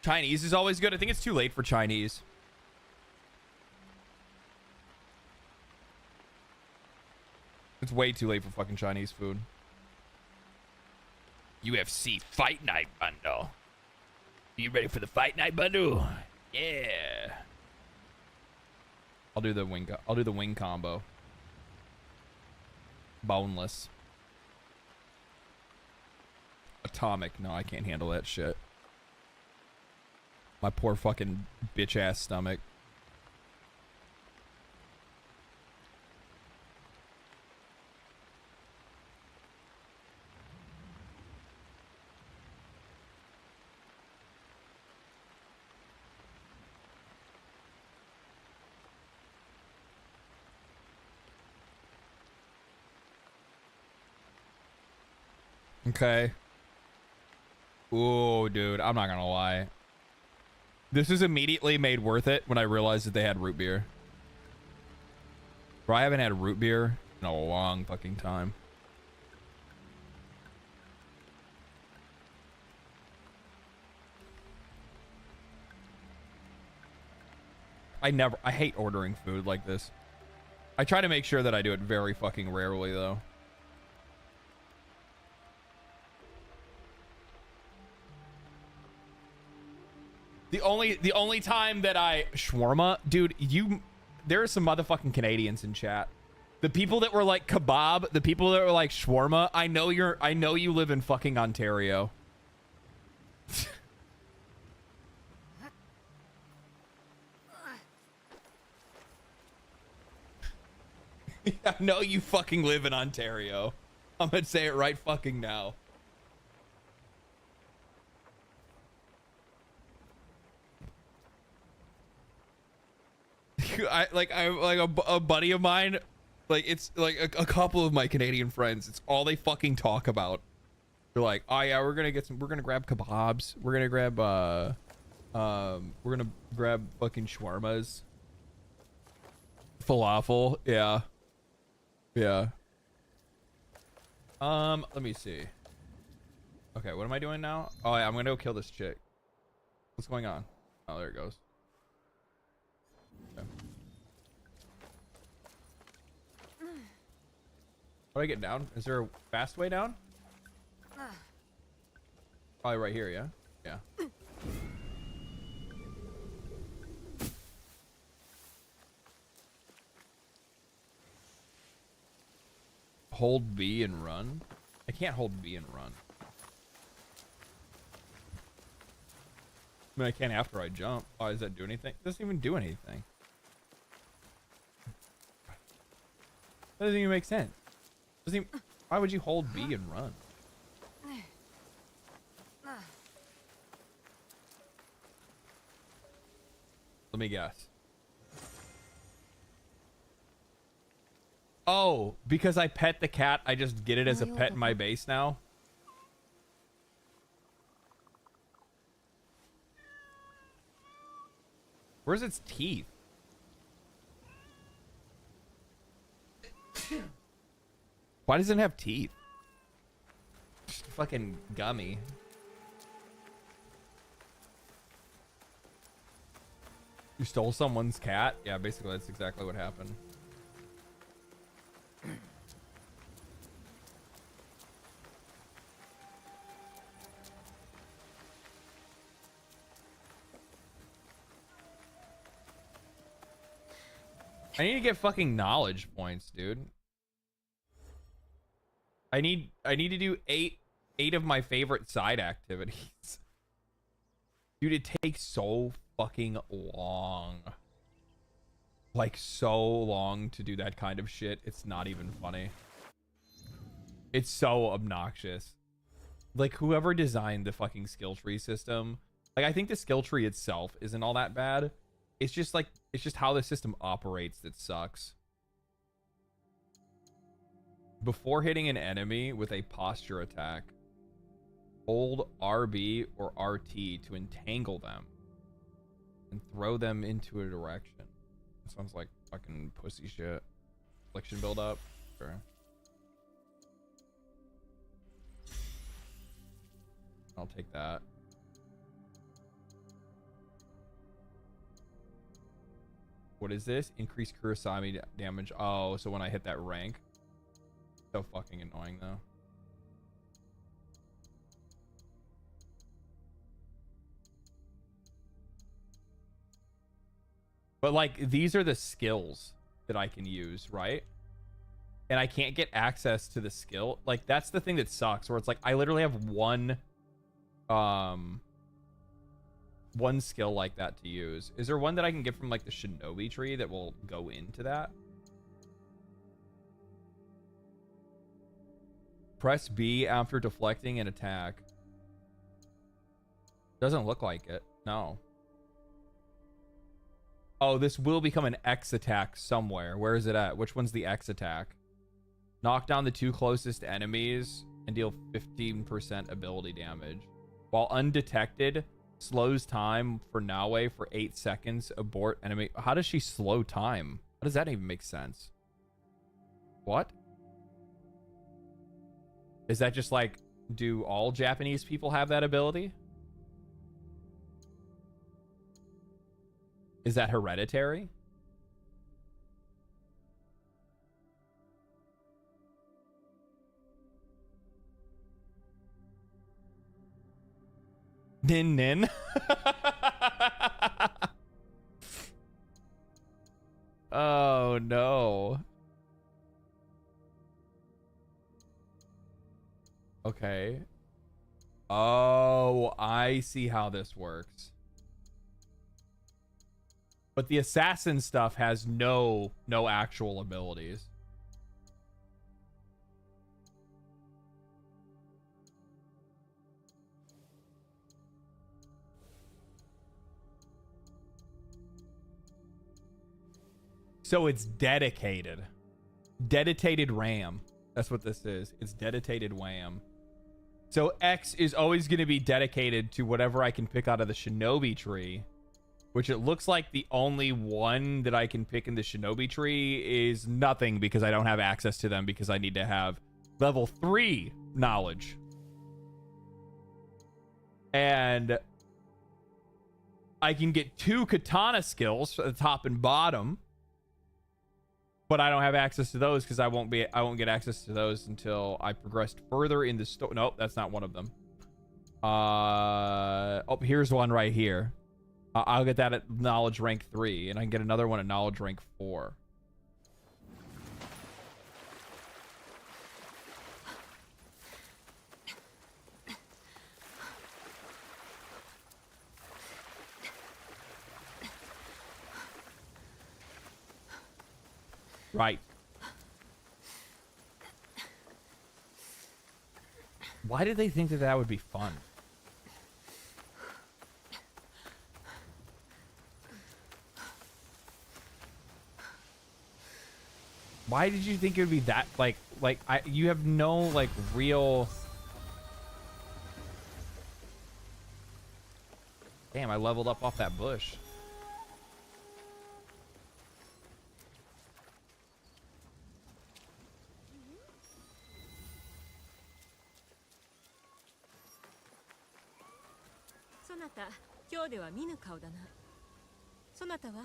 Chinese is always good. I think it's too late for Chinese. It's way too late for fucking Chinese food. UFC Fight Night bundle. You ready for the Fight Night bundle? Yeah. I'll do the wing combo. Boneless. Atomic. No, I can't handle that shit. My poor fucking bitch ass stomach. Okay. Ooh, dude, I'm not gonna lie. This was immediately made worth it when I realized that they had root beer. Bro, I haven't had root beer in a long fucking time. I hate ordering food like this. I try to make sure that I do it very fucking rarely, though. The only time that shawarma, dude, there are some motherfucking Canadians in chat. The people that were like kebab, the people that were like shawarma, I know you live in fucking Ontario. I know you fucking live in Ontario. I'm gonna say it right fucking now. A buddy of mine, like it's like a couple of my Canadian friends, it's all they fucking talk about. They're like, oh yeah, we're gonna grab kebabs, we're gonna grab fucking shawarmas, falafel. Yeah. Let me see. Okay, what am I doing now? Oh yeah, I'm gonna go kill this chick. What's going on? Oh, there it goes. Okay. How do I get down? Is there a fast way down? Probably right here, yeah? Yeah. Hold B and run? I can't hold B and run. I mean, I can after I jump. Oh, does that do anything? It doesn't even do anything. That doesn't even make sense. Why would you hold B and run? Let me guess. Oh, because I pet the cat, I just get it as a pet in my base now? Where's its teeth? Why doesn't it have teeth? Just fucking gummy. You stole someone's cat? Yeah, basically that's exactly what happened. I need to get fucking knowledge points, dude. I need to do eight of my favorite side activities. Dude, it takes so fucking long. Like, so long to do that kind of shit. It's not even funny. It's so obnoxious. Like, whoever designed the fucking skill tree system, like, I think the skill tree itself isn't all that bad. It's just like, it's just how the system operates that sucks. Before hitting an enemy with a posture attack, hold RB or RT to entangle them and throw them into a direction. That sounds like fucking pussy shit. Affliction build up. Sure. I'll take that. What is this? Increased Kurosami damage. Oh, so when I hit that rank. So fucking annoying though. But like, these are the skills that I can use, right? And I can't get access to the skill. Like, that's the thing that sucks, where it's like, I literally have one skill like that to use. Is there one that I can get from like the Shinobi tree that will go into that? Press B after deflecting an attack. Doesn't look like it. No. Oh, this will become an X attack somewhere. Where is it at? Which one's the X attack? Knock down the 2 closest enemies and deal 15% ability damage. While undetected, slows time for Naue for 8 seconds. Abort enemy. How does she slow time? How does that even make sense? What? Is that just like, do all Japanese people have that ability? Is that hereditary? Nin nin. Oh no. Okay. Oh, I see how this works. But the assassin stuff has no actual abilities. So it's dedicated. Dedicated RAM. That's what this is. It's dedicated WAM. So X is always going to be dedicated to whatever I can pick out of the Shinobi tree. Which it looks like the only one that I can pick in the Shinobi tree is nothing because I don't have access to them because I need to have level 3 knowledge. And I can get 2 katana skills at the top and bottom. But I don't have access to those because I won't get access to those until I progressed further in the story. Nope, that's not one of them. Oh, here's one right here. I'll get that at knowledge rank 3, and I can get another one at knowledge rank 4. Right. Why did they think that that would be fun? Why did you think it would be that you have no like real... Damn, I leveled up off that bush. Sonata, 今日では見ぬ顔だな。そなたは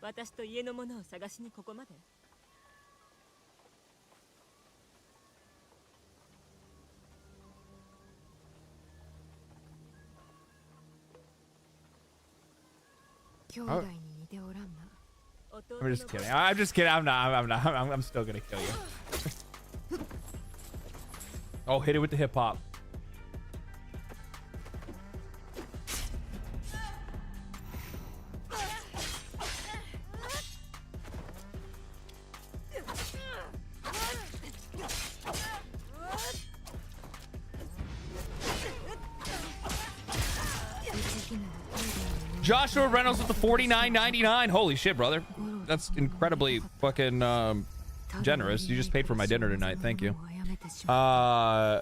私と家のものを探しにここまで。I'm just kidding. I'm just kidding. I'm not. I'm still gonna kill you. Oh, hit it with the hip hop. Joshua Reynolds with the $49.99. Holy shit, brother. That's incredibly fucking generous. You just paid for my dinner tonight. Thank you. For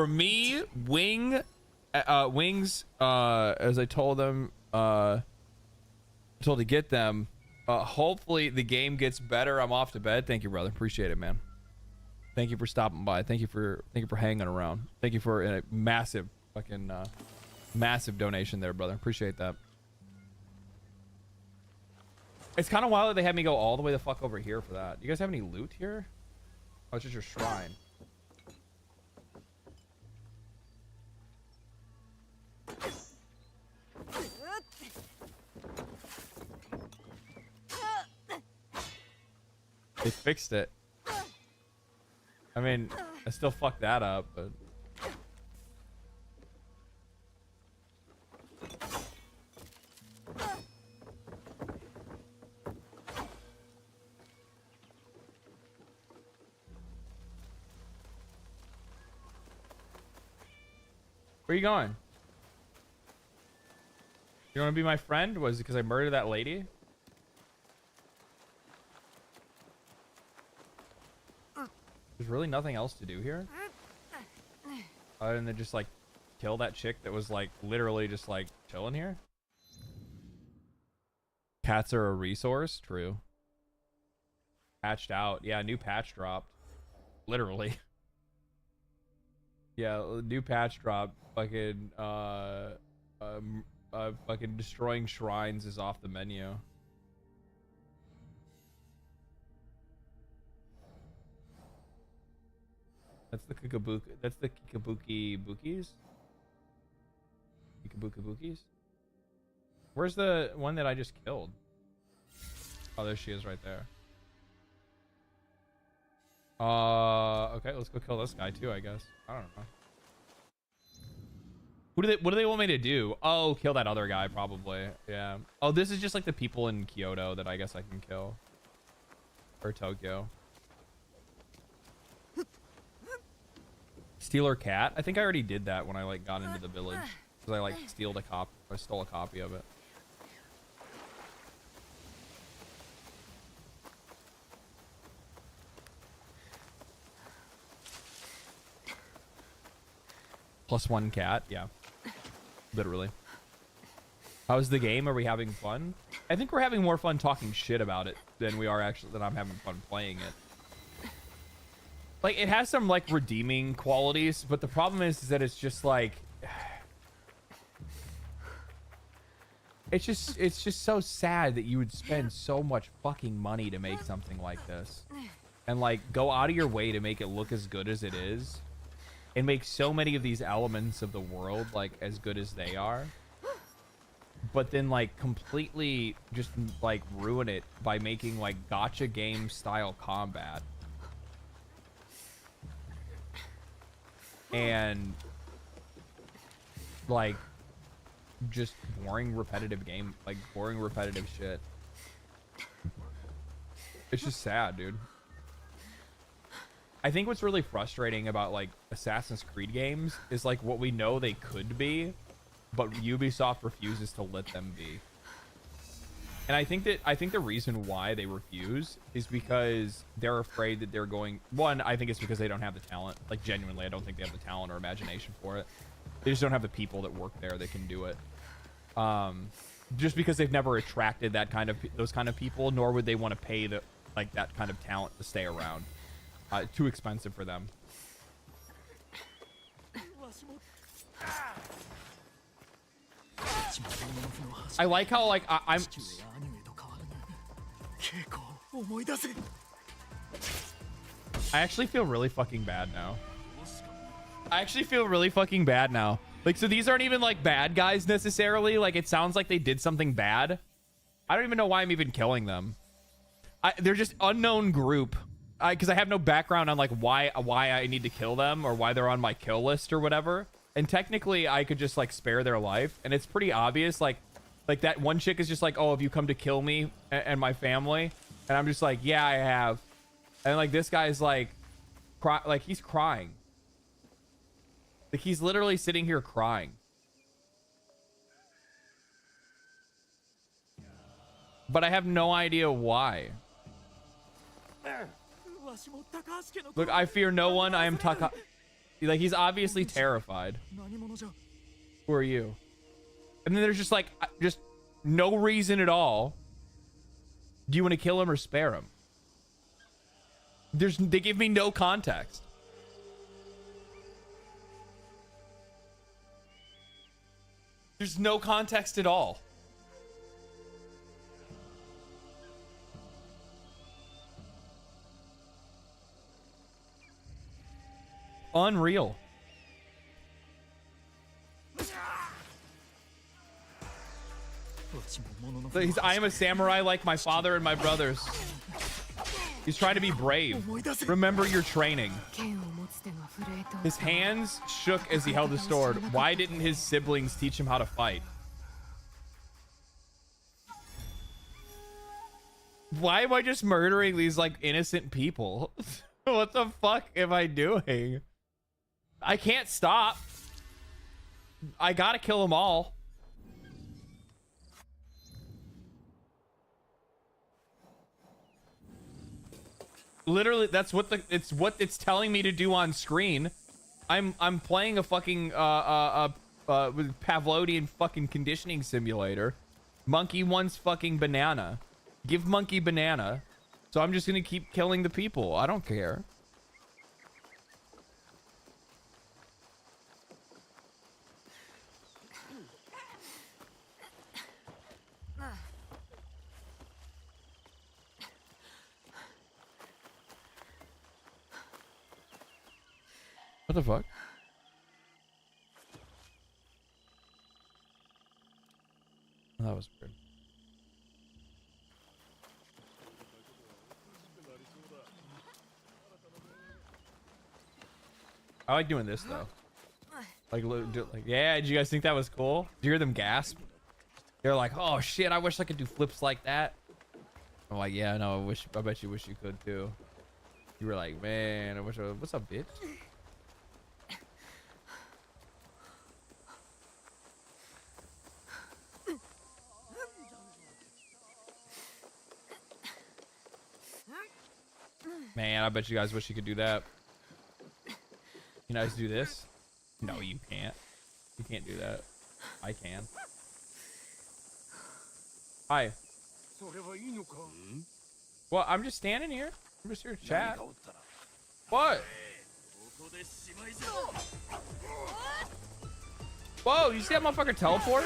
me, wings, as I told them, told to get them, hopefully the game gets better. I'm off to bed. Thank you, brother. Appreciate it, man. Thank you for stopping by. Thank you for hanging around. Thank you for a massive fucking uh, massive donation there, brother. Appreciate that. It's kind of wild that they had me go all the way the fuck over here for that. You guys have any loot here? Oh, it's just your shrine. They fixed it. I mean, I still fucked that up, but... Where are you going? You want to be my friend? Was it because I murdered that lady? There's really nothing else to do here. Other than just like kill that chick that was like literally just like chilling here. Cats are a resource. True. Patched out. Yeah, new patch dropped. Literally. Yeah, new patch dropped. Fucking fucking destroying shrines is off the menu. That's the Kikabuki. That's the Kikabuki Bookies. Kikabuki Bookies. Where's the one that I just killed? Oh, there she is, right there. Okay, let's go kill this guy too, I guess. I don't know. What do they want me to do? Oh, kill that other guy, probably. Yeah. Oh, this is just like the people in Kyoto that I guess I can kill. Or Tokyo. Steal her cat? I think I already did that when I like got into the village. Because I like stole a copy of it. +1 cat, yeah. Literally. How's the game? Are we having fun? I think we're having more fun talking shit about it than we are actually, than I'm having fun playing it. Like, it has some, like, redeeming qualities, but the problem is that it's just, like... It's just so sad that you would spend so much fucking money to make something like this. And, like, go out of your way to make it look as good as it is. And make so many of these elements of the world, like, as good as they are. But then, like, completely just, like, ruin it by making, like, gacha game style combat. And, like, just boring, repetitive game. Like, boring, repetitive shit. It's just sad, dude. I think what's really frustrating about like Assassin's Creed games is like what we know they could be, but Ubisoft refuses to let them be. And I think the reason why they refuse is because they're afraid that they're going... One, I think it's because they don't have the talent. Like, genuinely, I don't think they have the talent or imagination for it. They just don't have the people that work there that can do it. Just because they've never attracted those kind of people, nor would they want to pay that kind of talent to stay around. Too expensive for them. I like how like I'm. I actually feel really fucking bad now. Like, so these aren't even like bad guys necessarily. Like, it sounds like they did something bad. I don't even know why I'm even killing them. They're just unknown group. Because I have no background on like why I need to kill them or why they're on my kill list or whatever. And technically I could just like spare their life, and it's pretty obvious. Like that one chick is just like, oh, have you come to kill me and my family? And I'm just like, yeah, I have. And like this guy's like he's crying. Like he's literally sitting here crying. But I have no idea why. Look, I fear no one. I am Taka. Like, he's obviously terrified. Who are you? And then there's just like, just no reason at all. Do you want to kill him or spare him? They give me no context. There's no context at all. unreal. I am a samurai like my father and my brothers. He's trying to be brave. Remember your training. His hands shook as he held his sword. Why didn't his siblings teach him how to fight? Why am I just murdering these like innocent people? What the fuck am I doing? I can't stop. I gotta kill them all. Literally, that's what it's telling me to do on screen. I'm playing a fucking Pavlovian fucking conditioning simulator. Monkey wants fucking banana. Give monkey banana. So I'm just gonna keep killing the people. I don't care. What the fuck? That was weird. I like doing this though. Like, yeah, did you guys think that was cool? Did you hear them gasp? They're like, oh shit, I wish I could do flips like that. I'm like, yeah, no, I bet you wish you could too. You were like, man, I wish what's up, bitch? Man, I bet you guys wish you could do that. You guys do this? No, you can't. You can't do that. I can. Hi. Well, I'm just standing here. I'm just here to chat. What? Whoa, you see that motherfucker teleport?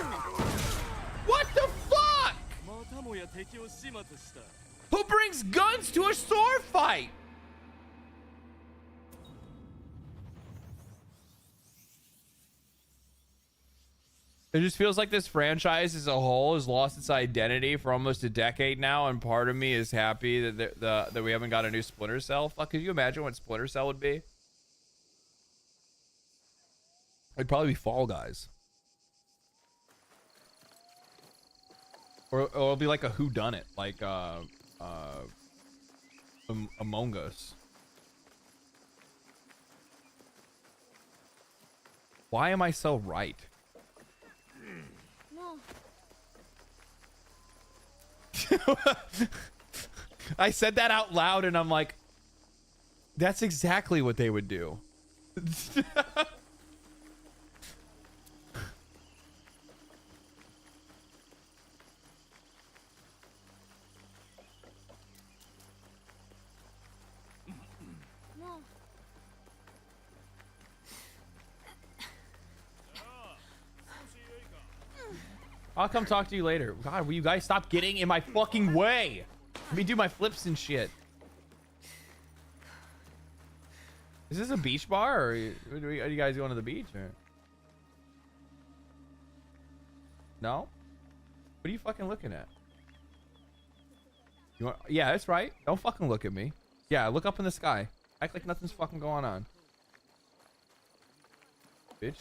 What the fuck? Who brings guns to a sword fight? It just feels like this franchise as a whole has lost its identity for almost a decade now, and part of me is happy that that we haven't got a new Splinter Cell. Fuck, could you imagine what Splinter Cell would be? It'd probably be Fall Guys. Or it'll be like a whodunit, like Among Us. Why am I so right? I said that out loud and I'm like, that's exactly what they would do. I'll come talk to you later. God, will you guys stop getting in my fucking way? Let me do my flips and shit. Is this a beach bar, or are you guys going to the beach? Or? No? What are you fucking looking at? You want? Yeah, that's right. Don't fucking look at me. Yeah, look up in the sky. Act like nothing's fucking going on. Bitch.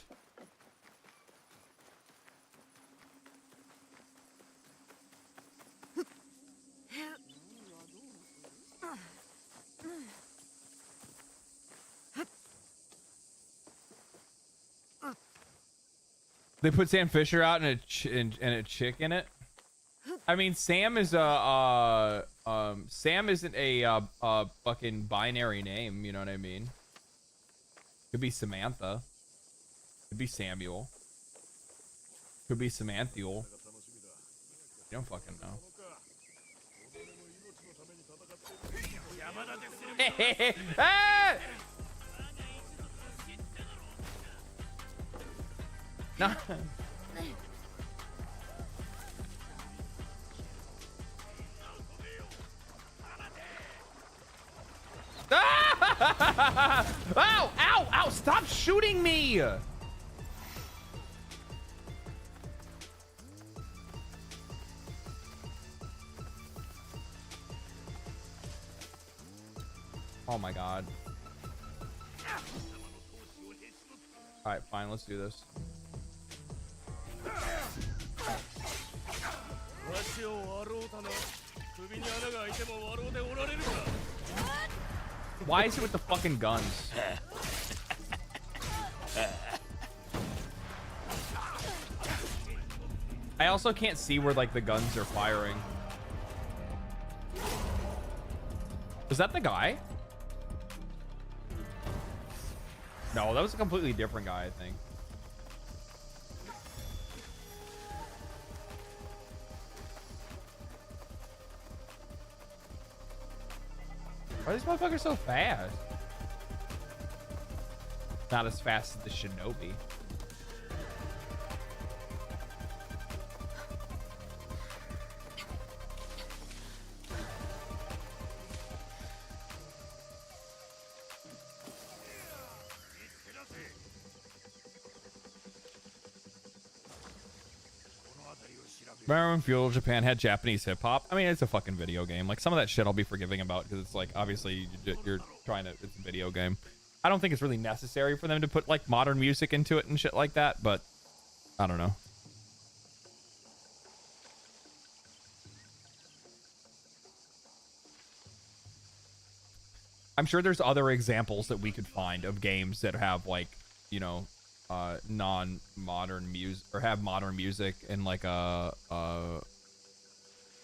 They put Sam Fisher out and a chick in it. I mean, Sam is Sam isn't a fucking binary name. You know what I mean? Could be Samantha. Could be Samuel. Could be Samanthuel. You don't fucking know. Ah! No. Ow! Ow! Ow! No, stop shooting me. Oh my god. All right, fine, let's do this. Why is it with the fucking guns? I also can't see where like the guns are firing. Was that the guy? No, that was a completely different guy, I think. Why are these motherfuckers so fast? Not as fast as the Shinobi. Remember when Feudal Japan had Japanese hip-hop? I mean, it's a fucking video game. Like, some of that shit I'll be forgiving about because it's like, obviously, you're trying to... It's a video game. I don't think it's really necessary for them to put, like, modern music into it and shit like that, but... I don't know. I'm sure there's other examples that we could find of games that have, like, you know... non-modern music or have modern music in like in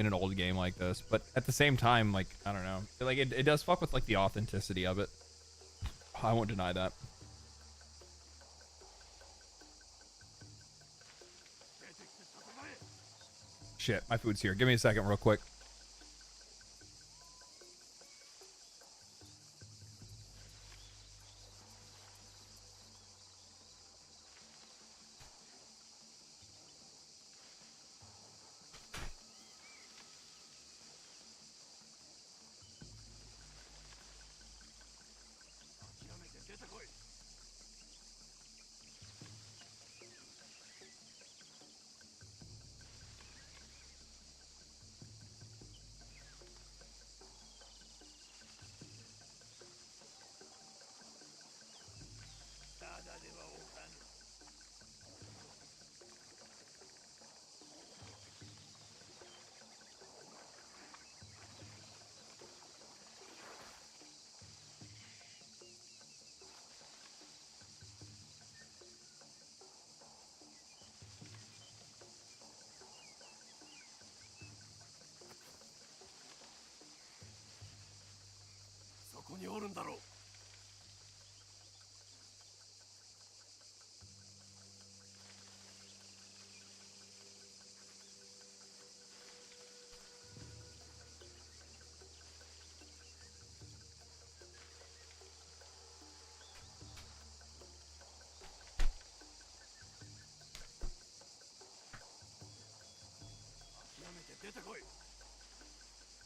an old game like this, but at the same time, like, I don't know, like it does fuck with like the authenticity of it. I won't deny that. Shit, my food's here. Give me a second real quick.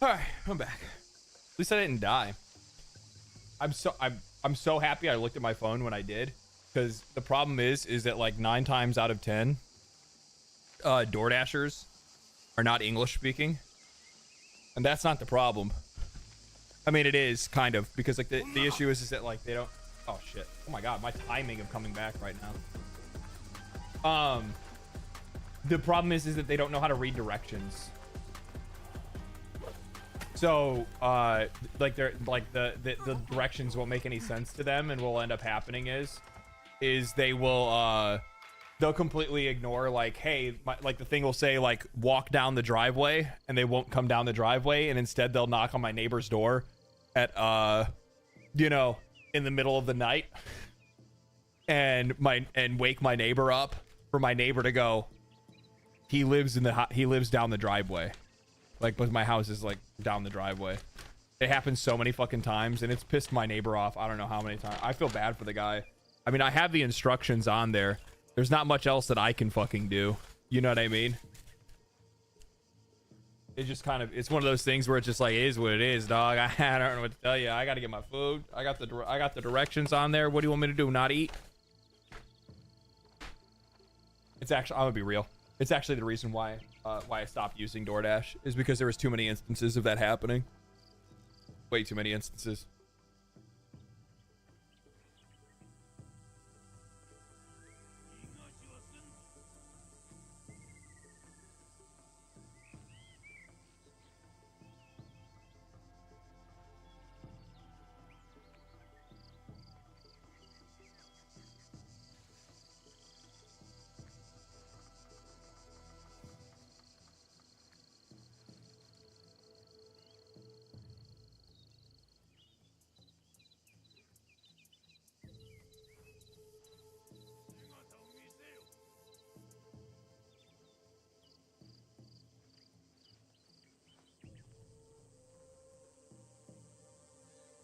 All right, I'm back. At least I didn't die. I'm so happy I looked at my phone when I did, because the problem is that like 9 times out of 10, DoorDashers are not English speaking, and that's not the problem. I mean, it is kind of, because like the issue is that like they don't. Oh shit! Oh my god, my timing of coming back right now. The problem is that they don't know how to read directions. So, like they're like the directions won't make any sense to them, and what will end up happening is they will they'll completely ignore like, hey, like the thing will say like walk down the driveway, and they won't come down the driveway, and instead they'll knock on my neighbor's door at you know, in the middle of the night, and wake my neighbor up for my neighbor to go. He lives down the driveway. Like, but my house is like down the driveway. It happens so many fucking times, and it's pissed my neighbor off. I don't know how many times. I feel bad for the guy. I mean, I have the instructions on there. There's not much else that I can fucking do. You know what I mean? it just kind of, it's one of those things where it's just like, it is what it is, dog. I don't know what to tell you. I got to get my food. I got the directions on there. What do you want me to do? Not eat? It's actually, I'm gonna be real. It's actually the reason why I stopped using DoorDash, is because there was too many instances of that happening. Way too many instances.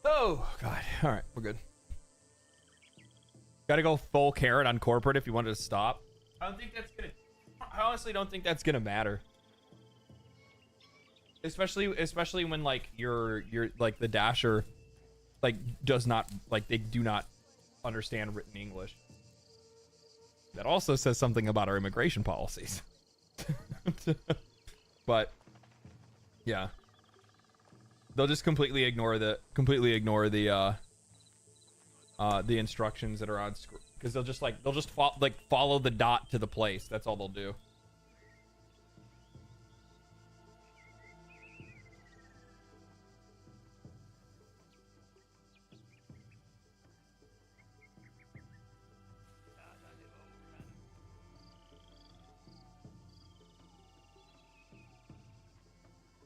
Oh god. All right, we're good. Gotta go full carrot on corporate if you wanted to stop. I honestly don't think that's gonna matter. Especially when like you're like the dasher like does not, like, they do not understand written English. That also says something about our immigration policies. But yeah. They'll just completely ignore the instructions that are on screen, because they'll just follow the dot to the place. That's all they'll do.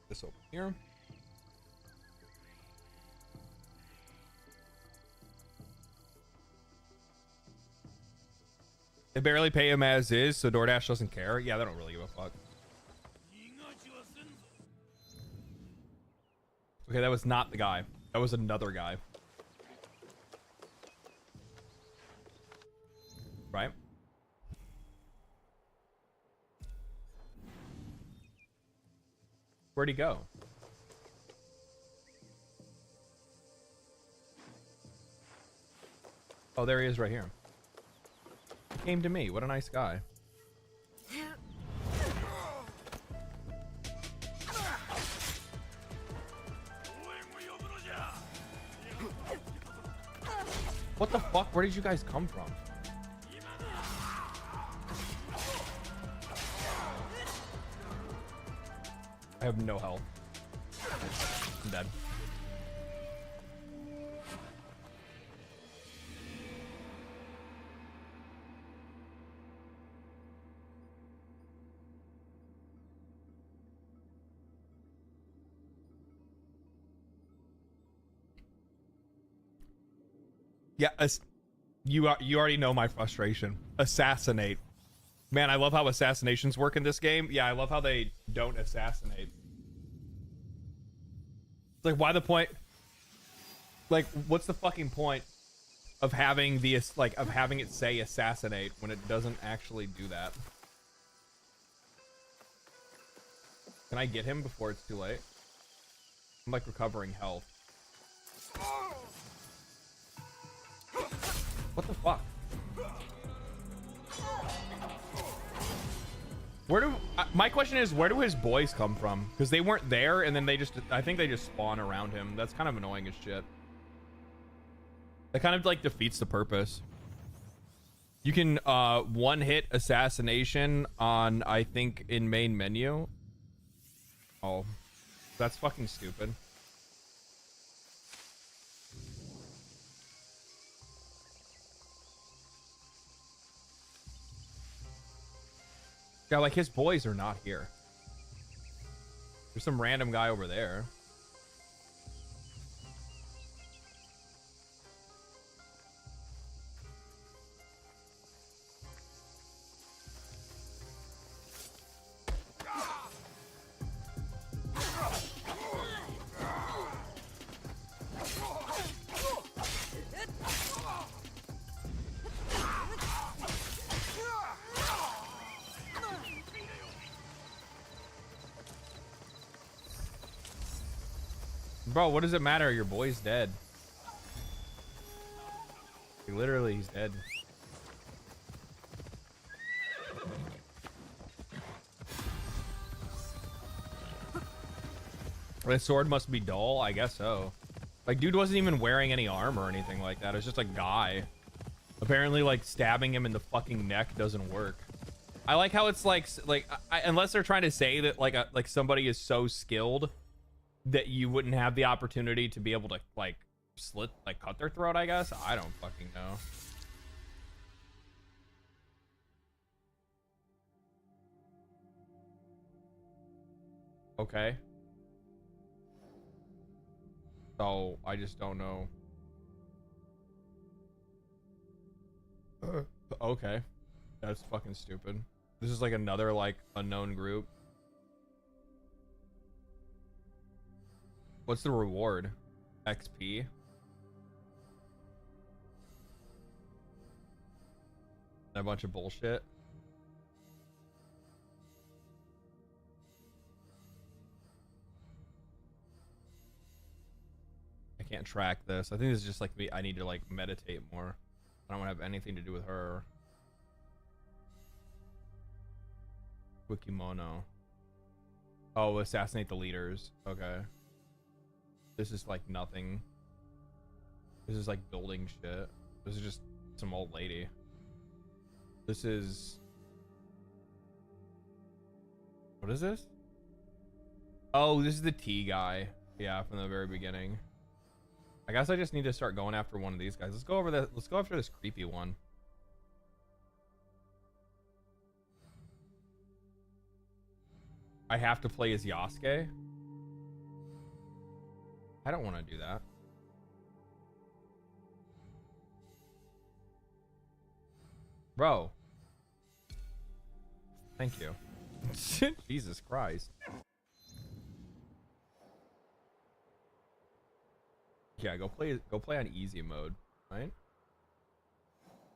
This over here. They barely pay him as is, so DoorDash doesn't care. Yeah, they don't really give a fuck. Okay, that was not the guy. That was another guy. Right? Where'd he go? Oh, there he is right here. He came to me. What a nice guy. What the fuck? Where did you guys come from? I have no health. I'm dead. Yeah, you already know my frustration. Assassinate. Man, I love how assassinations work in this game. Yeah, I love how they don't assassinate. Like, why the point? Like, what's the fucking point of having the having it say assassinate when it doesn't actually do that? Can I get him before it's too late? I'm like recovering health. What the fuck? Where do my question is, where do his boys come from? Because they weren't there, and then I think they just spawn around him. That's kind of annoying as shit. That kind of like defeats the purpose. You can one hit assassination on, I think, in main menu. Oh, that's fucking stupid. Yeah, like, his boys are not here. There's some random guy over there. Bro, what does it matter? Your boy's dead. Literally, he's dead. The sword must be dull? I guess so. Like, dude wasn't even wearing any armor or anything like that. It was just a guy. Apparently, like, stabbing him in the fucking neck doesn't work. I like how it's like unless they're trying to say that like somebody is so skilled that you wouldn't have the opportunity to be able to like cut their throat, I guess. I don't fucking know. Okay. So I just don't know. Okay. That's fucking stupid. This is like another like unknown group. What's the reward? XP? A bunch of bullshit. I can't track this. I think this is just like me. I need to like meditate more. I don't want to have anything to do with her. Wikimono. Oh, assassinate the leaders. Okay. This is like nothing. This is like building shit. This is just some old lady. This is... What is this? Oh, this is the T guy. Yeah, from the very beginning. I guess I just need to start going after one of these guys. Let's go over that. Let's go after this creepy one. I have to play as Yasuke. I don't want to do that. Bro. Thank you. Jesus Christ. Yeah, go play on easy mode, right?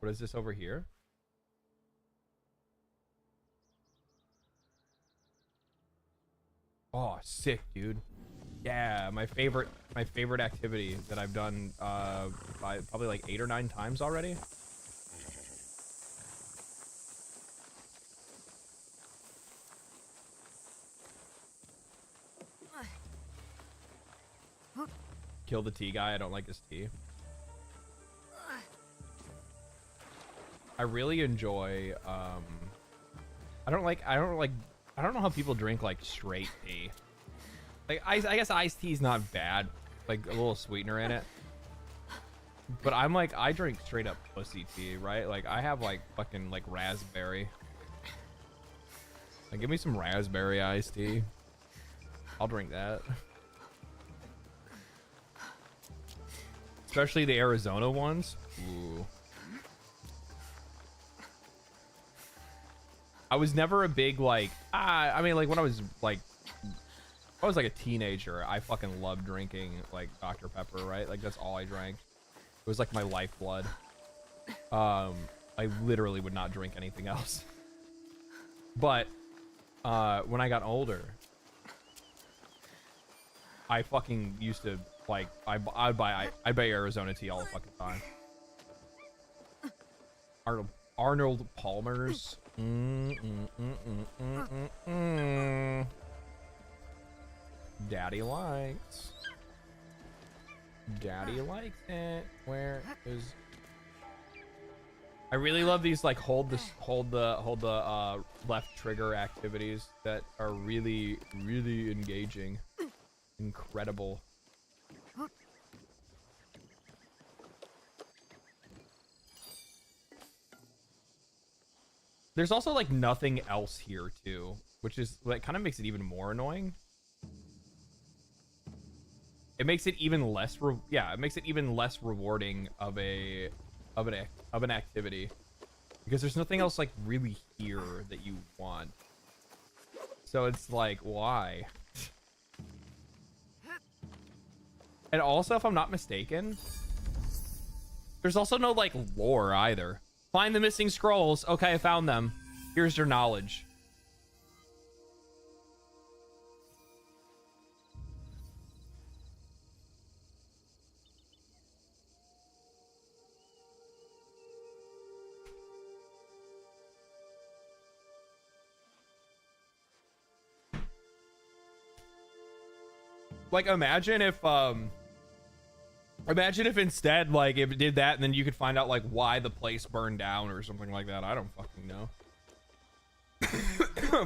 What is this over here? Oh, sick, dude. Yeah, my favorite activity that I've done by probably like 8 or 9 times already. Kill the T guy. I don't like his tea. I really enjoy I don't know how people drink like straight tea. Like I guess iced tea is not bad, like a little sweetener in it. But I'm like, I drink straight up pussy tea, right? Like I have like fucking like raspberry. Like give me some raspberry iced tea. I'll drink that. Especially the Arizona ones. Ooh. I was never a big like I mean like when I was like a teenager, I fucking loved drinking like Dr. Pepper, right? Like that's all I drank. It was like my lifeblood. I literally would not drink anything else. But when I got older, I fucking used to like I'd buy Arizona tea all the fucking time. Arnold Palmer's. Daddy likes it. Where is... I really love these like hold the left trigger activities that are really engaging. Incredible. There's also like nothing else here too, which is like kind of makes it even more annoying. It makes it even less it makes it even less rewarding of an activity because there's nothing else like really here that you want. So it's like, why? And also, if I'm not mistaken, there's also no like lore either. Find the missing scrolls. Okay, I found them. Here's your knowledge. Like, imagine if instead, like, if it did that and then you could find out, like, why the place burned down or something like that. I don't fucking know.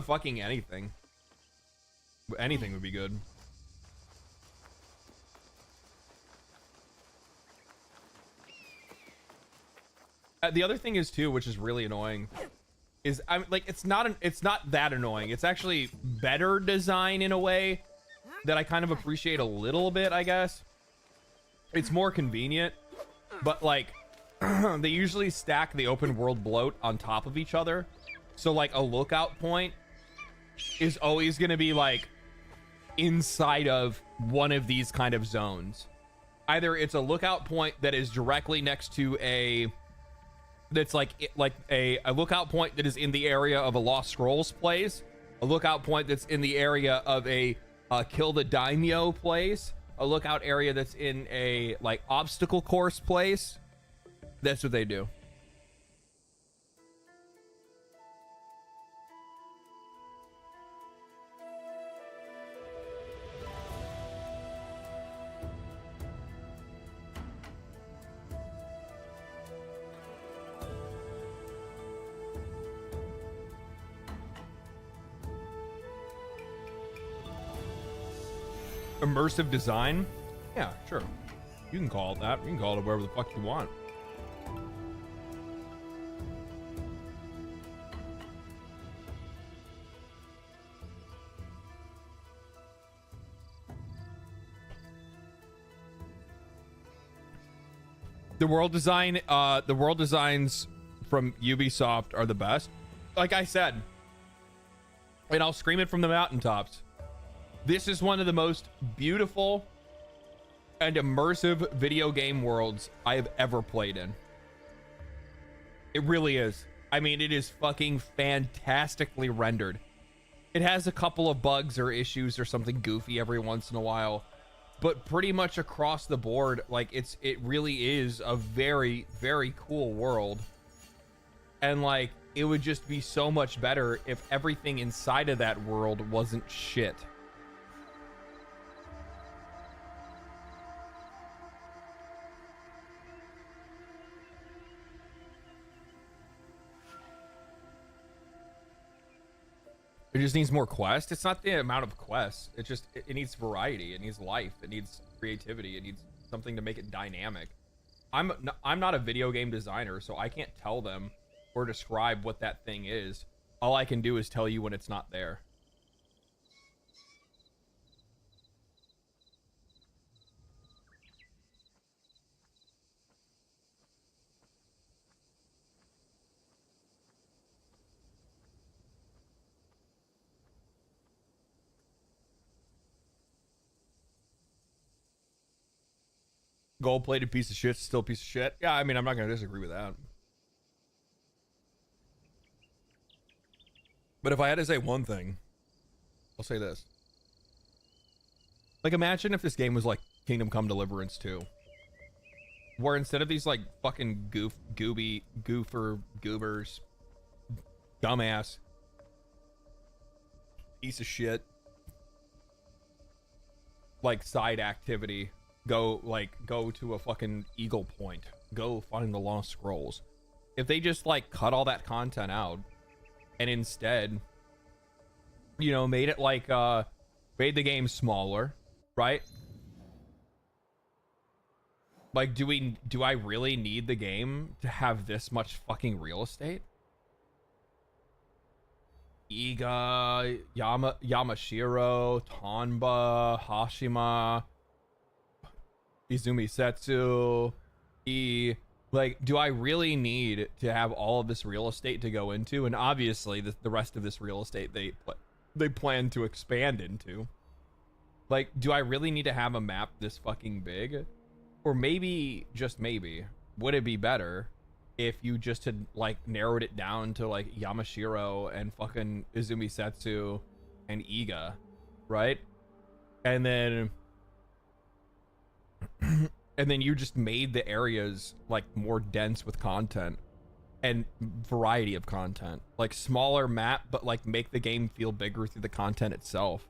Fucking anything. Anything would be good. The other thing is too, which is really annoying, is I'm like, it's not that annoying. It's actually better design in a way that I kind of appreciate a little bit, I guess. It's more convenient, but like they usually stack the open world bloat on top of each other. So like a lookout point is always going to be like inside of one of these kind of zones. Either it's a lookout point that is directly next to a lookout point that is in the area of a Lost Scrolls place, a lookout point that's in the area of a Kill the Daimyo place, a lookout area that's in a like obstacle course place. That's what they do. Immersive design? Yeah, sure. You can call it that. You can call it whatever the fuck you want. The world designs from Ubisoft are the best. Like I said, and I'll scream it from the mountaintops. This is one of the most beautiful and immersive video game worlds I have ever played in. It really is. I mean, it is fucking fantastically rendered. It has a couple of bugs or issues or something goofy every once in a while, but pretty much across the board, like it really is a very, very cool world. And like, it would just be so much better if everything inside of that world wasn't shit. It just needs more quests. It's not the amount of quests. It just, it needs variety. It needs life. It needs creativity. It needs something to make it dynamic. I'm not a video game designer, so I can't tell them or describe what that thing is. All I can do is tell you when it's not there. Gold-plated piece of shit, still a piece of shit. Yeah, I mean, I'm not going to disagree with that. But if I had to say one thing, I'll say this. Like, imagine if this game was like Kingdom Come Deliverance 2. Where instead of these, like, fucking goobers, dumbass, piece of shit, like, side activity, go to a fucking Eagle Point, go find the Lost Scrolls. If they just like cut all that content out and instead, you know, made it like made the game smaller, right? Like, do I really need the game to have this much fucking real estate? Iga, Yamashiro, Tonba, Hashima, Izumi Setsu, like, do I really need to have all of this real estate to go into? And obviously the rest of this real estate they plan to expand into. Like, do I really need to have a map this fucking big? Or maybe, just maybe, would it be better if you just had like narrowed it down to like Yamashiro and fucking Izumi Setsu and Iga, right? And then you just made the areas like more dense with content and variety of content, like smaller map, but like make the game feel bigger through the content itself,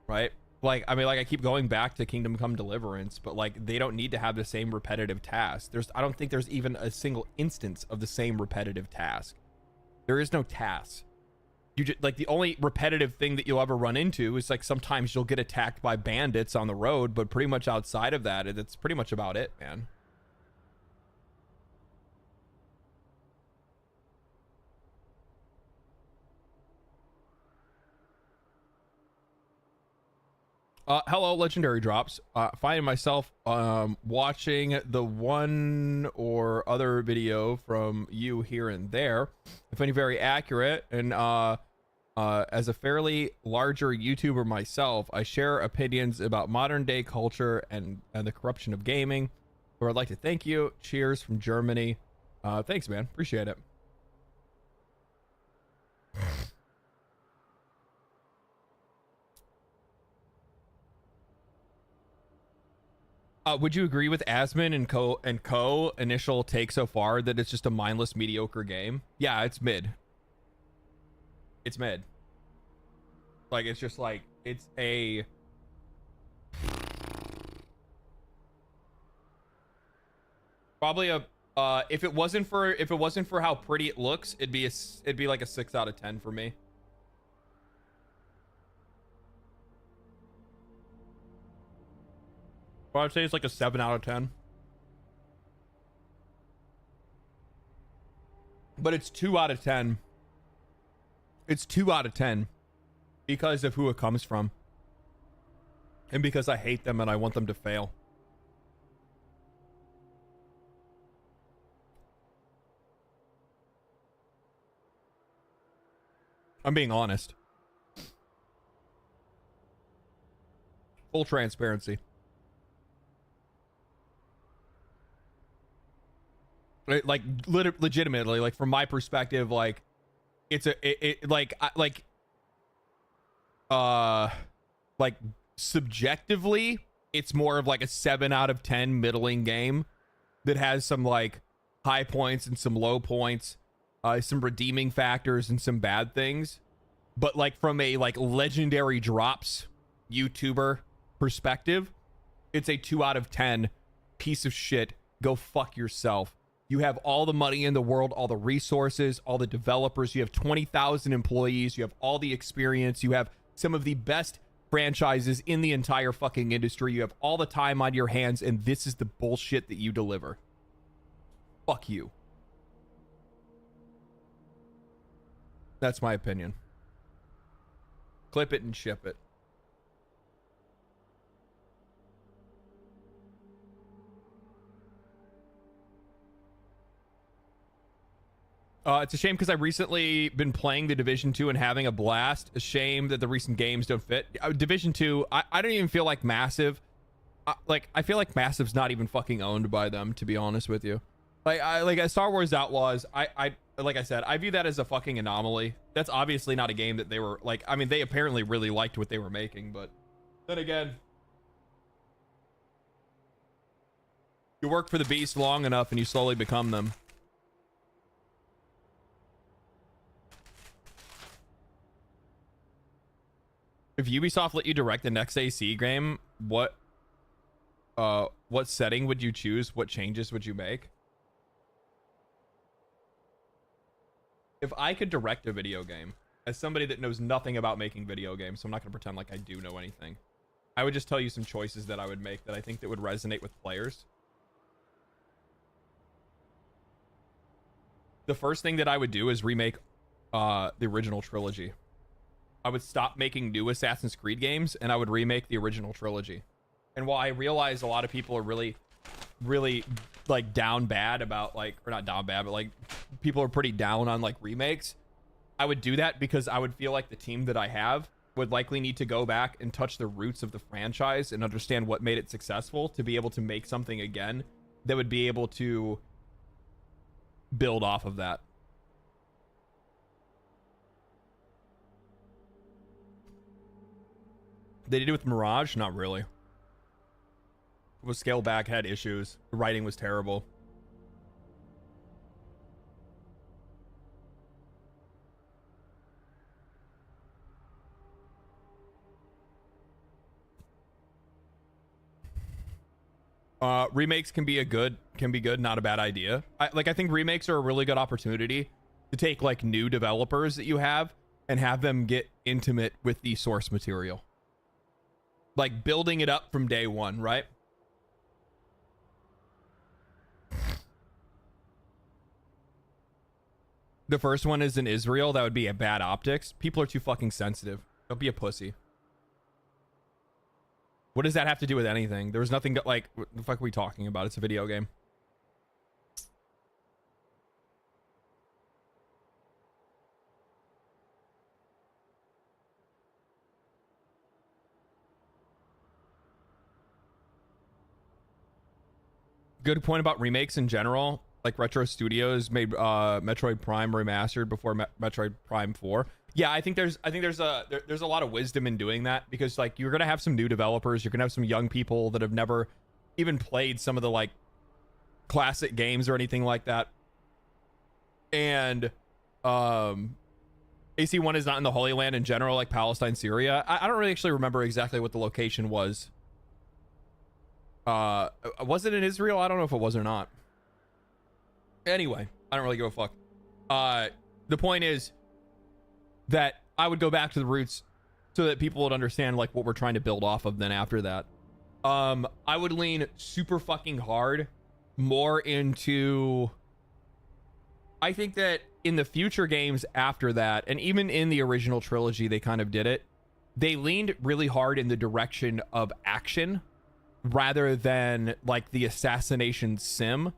right? Like, I mean, like, I keep going back to Kingdom Come Deliverance, but like, they don't need to have the same repetitive task. I don't think there's even a single instance of the same repetitive task. There is no task. You just, like, the only repetitive thing that you'll ever run into is like sometimes you'll get attacked by bandits on the road, but pretty much outside of that, it's pretty much about it, man. Hello, Legendary Drops. Finding myself watching the one or other video from you here and there. I find you very accurate, and as a fairly larger YouTuber myself, I share opinions about modern day culture and the corruption of gaming. So I'd like to thank you. Cheers from Germany. Thanks, man. Appreciate it. Would you agree with Asmon and co initial take so far that it's just a mindless, mediocre game? Yeah, it's mid. It's mid. Like, it's just like, it's a... Probably a, if it wasn't for how pretty it looks, it'd be like a 6 out of 10 for me. Well, I'd say it's like a 7 out of 10. But it's 2 out of 10. It's 2 out of 10 because of who it comes from. And because I hate them and I want them to fail. I'm being honest. Full transparency. Like legitimately, like from my perspective, like it's like subjectively, it's more of like a 7 out of 10 middling game that has some like high points and some low points, some redeeming factors and some bad things. But like from a like Legendary Drops YouTuber perspective, it's a 2 out of 10 piece of shit. Go fuck yourself. You have all the money in the world, all the resources, all the developers. You have 20,000 employees. You have all the experience. You have some of the best franchises in the entire fucking industry. You have all the time on your hands, and this is the bullshit that you deliver. Fuck you. That's my opinion. Clip it and ship it. It's a shame because I've recently been playing the Division 2 and having a blast. A shame that the recent games don't fit. Division 2, I don't even feel like Massive. I feel like Massive's not even fucking owned by them, to be honest with you. Like Star Wars Outlaws, like I said, I view that as a fucking anomaly. That's obviously not a game that they were like. I mean, they apparently really liked what they were making, but then again, you work for the beast long enough and you slowly become them. If Ubisoft let you direct the next AC game, what setting would you choose? What changes would you make? If I could direct a video game, as somebody that knows nothing about making video games, so I'm not going to pretend like I do know anything, I would just tell you some choices that I would make that I think that would resonate with players. The first thing that I would do is remake the original trilogy. I would stop making new Assassin's Creed games and I would remake the original trilogy. And while I realize a lot of people are really like down bad about like, or not down bad, but like people are pretty down on like remakes, I would do that because I would feel like the team that I have would likely need to go back and touch the roots of the franchise and understand what made it successful to be able to make something again that would be able to build off of that. They did it with Mirage? Not really. It was scaled back, had issues. The writing was terrible. Remakes can be good, not a bad idea. I think remakes are a really good opportunity to take like new developers that you have and have them get intimate with the source material. Like building it up from day one, right? The first one is in Israel. That would be a bad optics. People are too fucking sensitive. Don't be a pussy. What does that have to do with anything? There was nothing like, what the fuck are we talking about? It's a video game. Good point about remakes in general. Like Retro Studios made Metroid Prime remastered before Metroid Prime 4. Yeah, I think there's a lot of wisdom in doing that, because like you're gonna have some new developers, you're gonna have some young people that have never even played some of the like classic games or anything like that. And AC1 is not in the Holy Land in general, like Palestine, Syria. I don't really actually remember exactly what the location was. Was it in Israel? I don't know if it was or not. Anyway, I don't really give a fuck. The point is that I would go back to the roots so that people would understand like what we're trying to build off of then after that. I would lean super fucking hard more into, I think that in the future games after that, and even in the original trilogy, they kind of did it. They leaned really hard in the direction of action rather than like the assassination sim.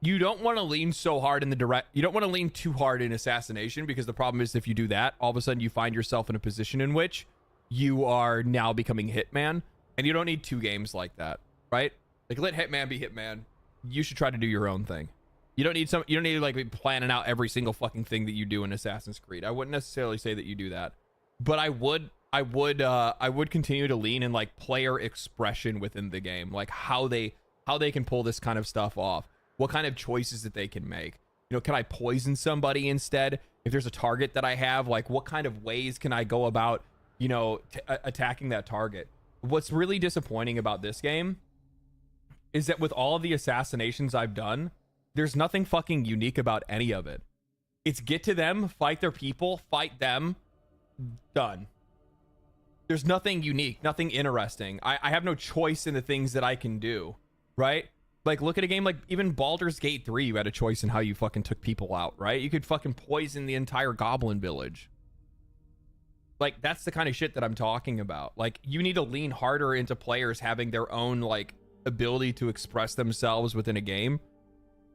You don't want to lean so hard in the you don't want to lean too hard in assassination, because the problem is if you do that, all of a sudden you find yourself in a position in which you are now becoming Hitman, and you don't need two games like that, right? Like, let Hitman be Hitman. You should try to do your own thing. You don't need to like be planning out every single fucking thing that you do in Assassin's Creed. I wouldn't necessarily say that you do that, but I would continue to lean in like player expression within the game, like how they can pull this kind of stuff off, what kind of choices that they can make. You know, can I poison somebody instead? If there's a target that I have, like what kind of ways can I go about, you know, attacking that target? What's really disappointing about this game is that with all of the assassinations I've done, there's nothing fucking unique about any of it. It's get to them, fight their people, fight them, done. There's nothing unique, nothing interesting. I have no choice in the things that I can do, right? Like, look at a game like even Baldur's Gate 3, you had a choice in how you fucking took people out, right? You could fucking poison the entire goblin village. Like, that's the kind of shit that I'm talking about. Like, you need to lean harder into players having their own, like, ability to express themselves within a game.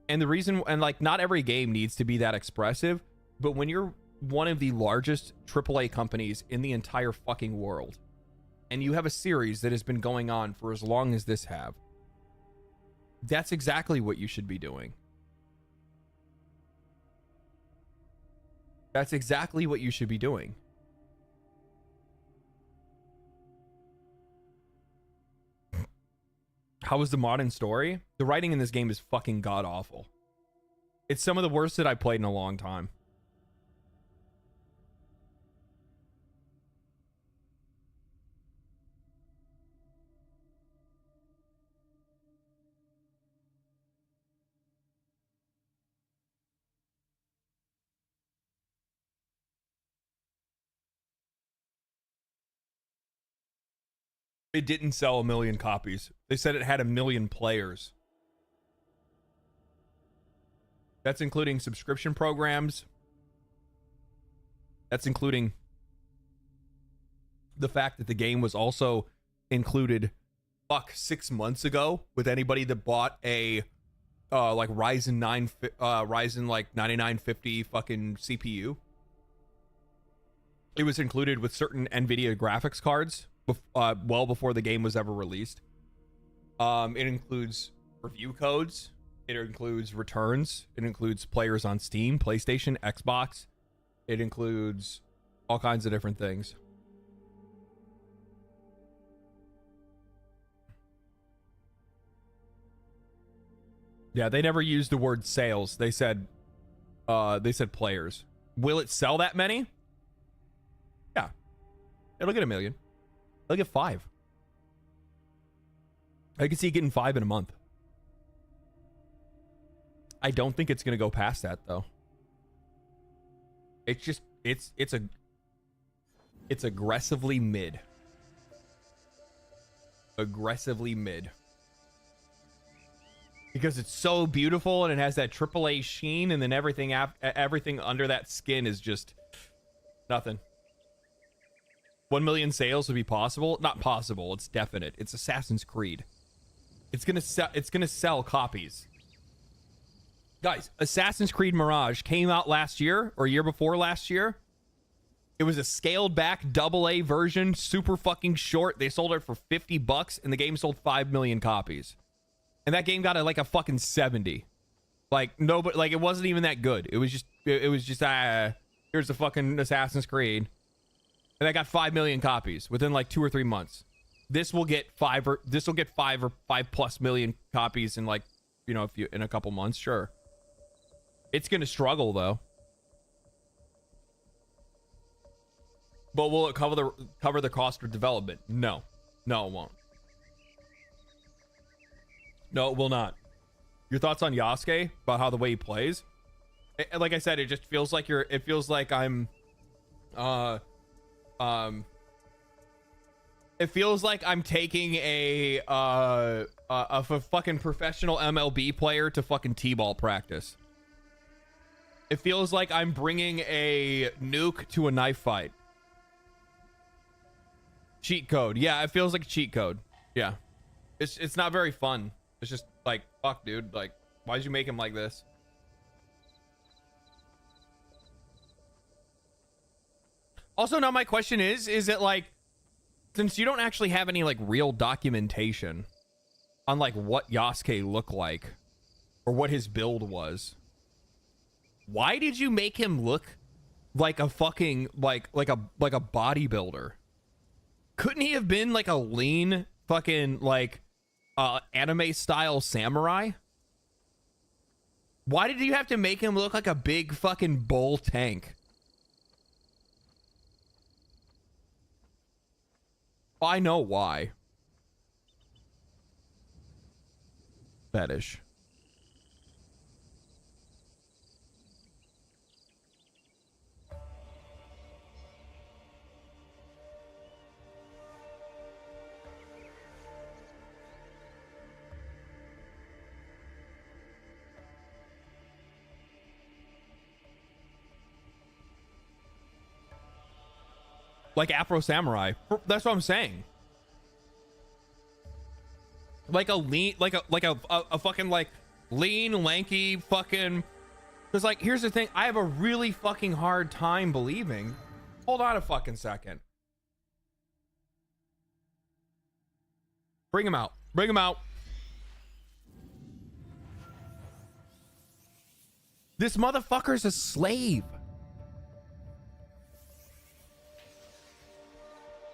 And the reason, and like, not every game needs to be that expressive, but when you're one of the largest AAA companies in the entire fucking world, and you have a series that has been going on for as long as this have, that's exactly what you should be doing. That's exactly what you should be doing. How was the modern story? The writing in this game is fucking god awful. It's some of the worst that I've played in a long time. It didn't sell 1 million copies. They said it had 1 million players. That's including subscription programs. That's including the fact that the game was also included 6 months ago with anybody that bought a like Ryzen 9950 fucking CPU. It was included with certain NVIDIA graphics cards well before the game was ever released. It includes review codes. It includes returns. It includes players on Steam, PlayStation, Xbox. It includes all kinds of different things. Yeah, they never used the word sales. They said players. Will it sell that many? Yeah. It'll get 1 million. It'll get 5. I can see getting 5 in a month. I don't think it's gonna go past that though. It's just it's aggressively mid. Aggressively mid. Because it's so beautiful and it has that AAA sheen, and then everything under that skin is just nothing. 1 million sales would be possible. Not possible. It's definite. It's Assassin's Creed. It's gonna sell copies. Guys, Assassin's Creed Mirage came out last year or year before last year. It was a scaled back AA version, super fucking short. They sold it for $50 and the game sold 5 million copies. And that game got like a fucking 70. Like nobody, like it wasn't even that good. It was just here's the fucking Assassin's Creed. And that got 5 million copies within like 2 or 3 months. This will get 5 or 5+ million copies in like, you know, in a couple months, sure. It's gonna struggle though. But will it cover the cost of development? No. No, it won't. No, it will not. Your thoughts on Yasuke about how the way he plays? Like I said, it just feels like it feels like I'm it feels like I'm taking a fucking professional MLB player to fucking T-ball practice. It feels like I'm bringing a nuke to a knife fight. Cheat code. Yeah, it feels like a cheat code. Yeah. It's not very fun. It's just like, fuck, dude. Like, why'd you make him like this? Also, now my question is it like, since you don't actually have any like real documentation on like what Yasuke looked like or what his build was, why did you make him look like a fucking like a bodybuilder? Couldn't he have been like a lean fucking like anime style samurai? Why did you have to make him look like a big fucking bull tank? I know why. Fetish. Like Afro Samurai. That's what I'm saying. Like a lean, like a fucking like lean, lanky fucking. Because like, here's the thing. I have a really fucking hard time believing. Hold on a fucking second. Bring him out. Bring him out. This motherfucker's a slave.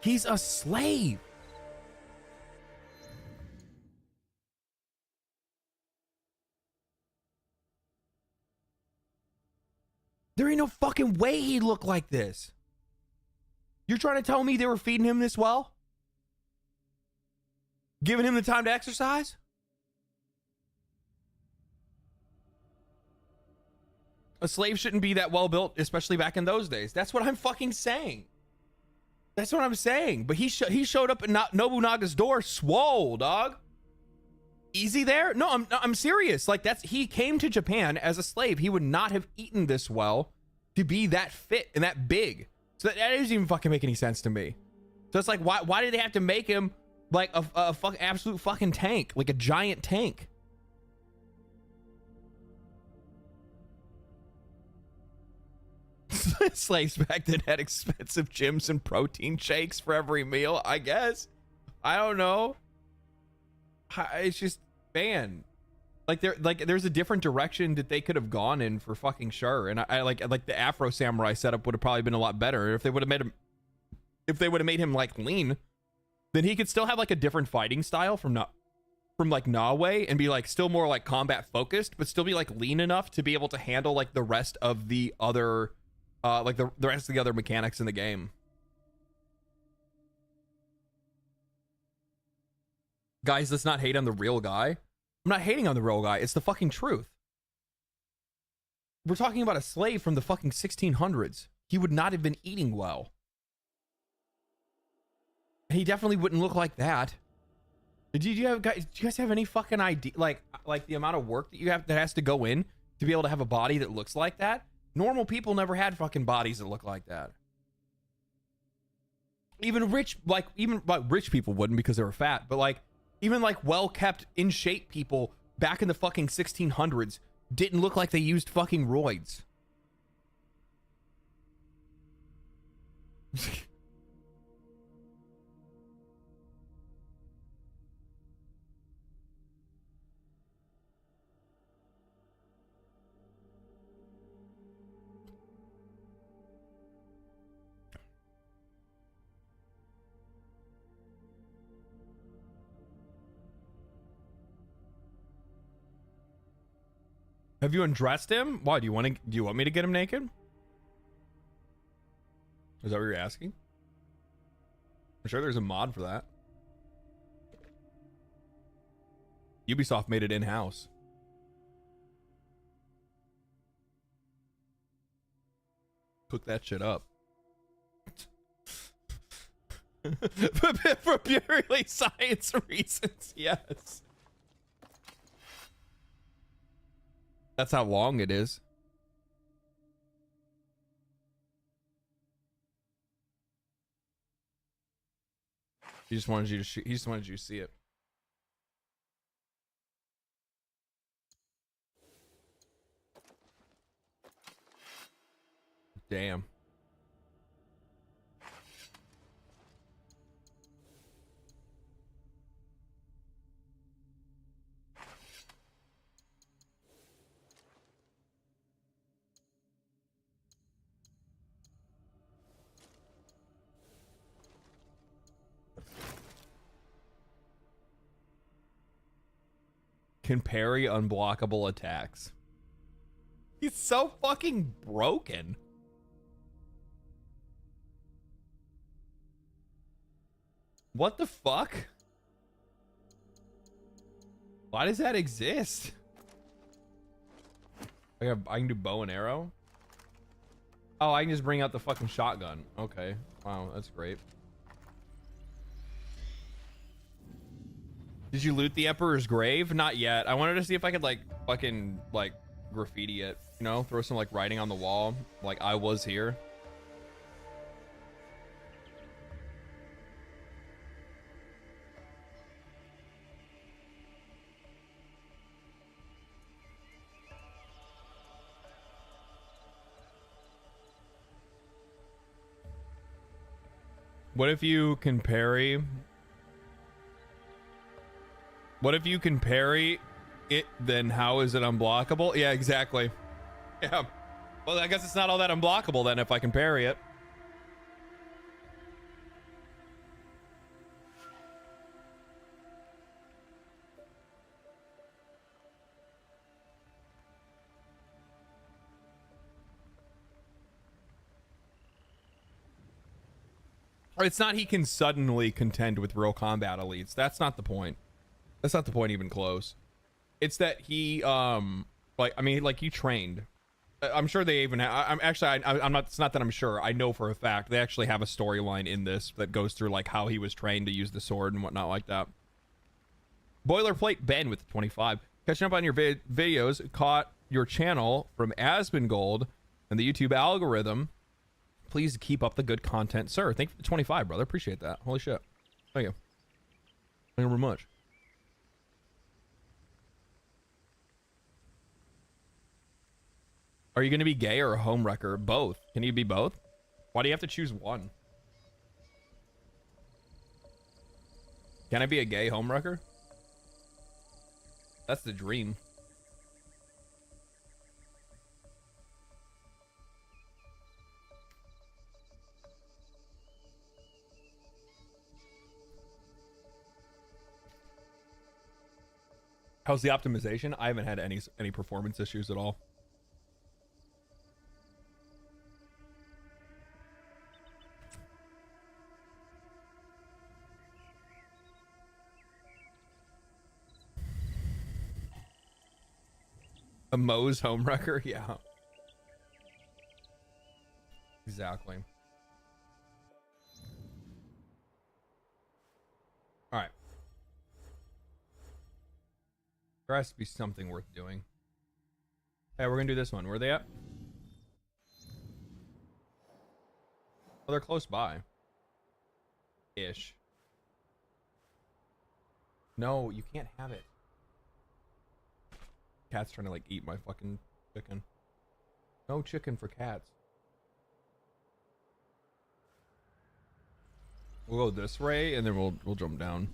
He's a slave. There ain't no fucking way he looked like this. You're trying to tell me they were feeding him this well? Giving him the time to exercise? A slave shouldn't be that well built, especially back in those days. That's what I'm fucking saying. That's what I'm saying. But he showed up at Nobunaga's door swole, dog. Easy there? No, I'm serious. Like, he came to Japan as a slave. He would not have eaten this well to be that fit and that big. So that doesn't even fucking make any sense to me. So it's like, why did they have to make him like a absolute fucking tank, like a giant tank? Slaves back then had expensive gyms and protein shakes for every meal, I guess. I don't know. It's just, man, like there's a different direction that they could have gone in for fucking sure. And I like the Afro Samurai setup would have probably been a lot better if they would have made him like lean. Then he could still have like a different fighting style from like Nawe and be like still more like combat focused, but still be like lean enough to be able to handle like the rest of the other like the rest of the other mechanics in the game. Guys, let's not hate on the real guy. I'm not hating on the real guy. It's the fucking truth. We're talking about a slave from the fucking 1600s. He would not have been eating well. He definitely wouldn't look like that. Do you guys have any fucking idea, like the amount of work that you have that has to go in to be able to have a body that looks like that? Normal people never had fucking bodies that look like that. Even rich people wouldn't because they were fat, but like even like well-kept, in shape people back in the fucking 1600s didn't look like they used fucking roids. Have you undressed him? Why do you want me to get him naked? Is that what you're asking? I'm sure there's a mod for that. Ubisoft made it in-house. Cook that shit up. For purely science reasons, yes. That's how long it is. He just wanted you to shoot. He just wanted you to see it. Damn. Can parry unblockable attacks. He's so fucking broken. What the fuck? Why does that exist? I can do bow and arrow. Oh, I can just bring out the fucking shotgun. Okay. Wow, that's great. Did you loot the Emperor's grave? Not yet. I wanted to see if I could like fucking like graffiti it, you know, throw some like writing on the wall, like I was here. What if you can parry? What if you can parry it, then how is it unblockable? Yeah, exactly. Yeah. Well, I guess it's not all that unblockable then if I can parry it. It's not he can suddenly contend with real combat elites. That's not the point. That's not the point even close. It's that he like I mean like he trained. I'm sure they even have, I'm not, it's not that I'm sure, I know for a fact they actually have a storyline in this that goes through like how he was trained to use the sword and whatnot like that. Boilerplate Ben with 25. Catching up on your videos, caught your channel from Asmongold and the YouTube algorithm. Please keep up the good content, sir. Thank you for the 25, brother. Appreciate that. Holy shit. Thank you. Thank you very much. Are you going to be gay or a homewrecker? Both. Can you be both? Why do you have to choose one? Can I be a gay homewrecker? That's the dream. How's the optimization? I haven't had any performance issues at all. A Moe's homewrecker? Yeah. Exactly. All right. There has to be something worth doing. Hey, we're gonna do this one. Where are they at? Oh, they're close by. Ish. No, you can't have it. Cat's trying to like eat my fucking chicken. No chicken for cats. We'll go this way and then we'll jump down.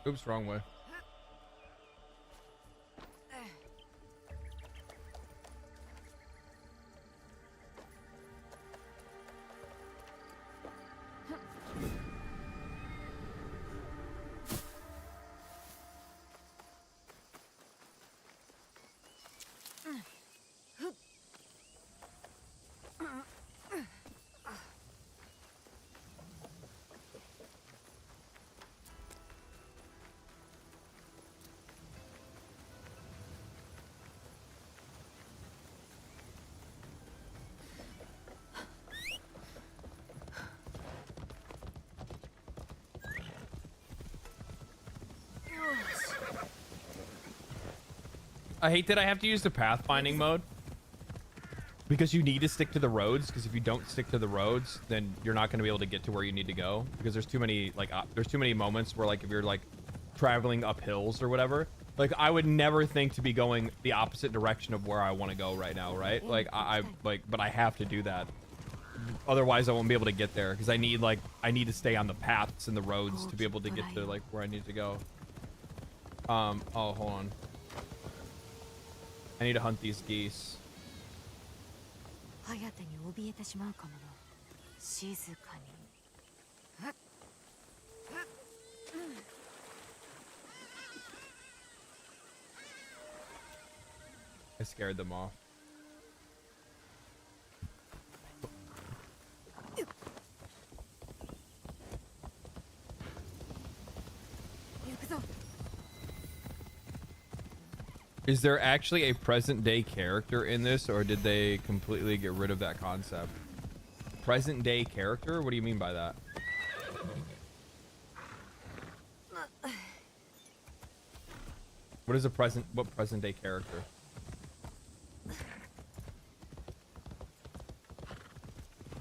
Oops, wrong way. I hate that I have to use the pathfinding mode because you need to stick to the roads, because if you don't stick to the roads, then you're not going to be able to get to where you need to go, because there's too many there's too many moments where like if you're like traveling up hills or whatever, like I would never think to be going the opposite direction of where I want to go right now, right? Like but I have to do that, otherwise I won't be able to get there, because I need to stay on the paths and the roads to be able to get to like where I need to go. Oh, hold on. I need to hunt these geese. I scared them off. Is there actually a present day character in this, or did they completely get rid of that concept? Present day character? What do you mean by that? What is what present day character?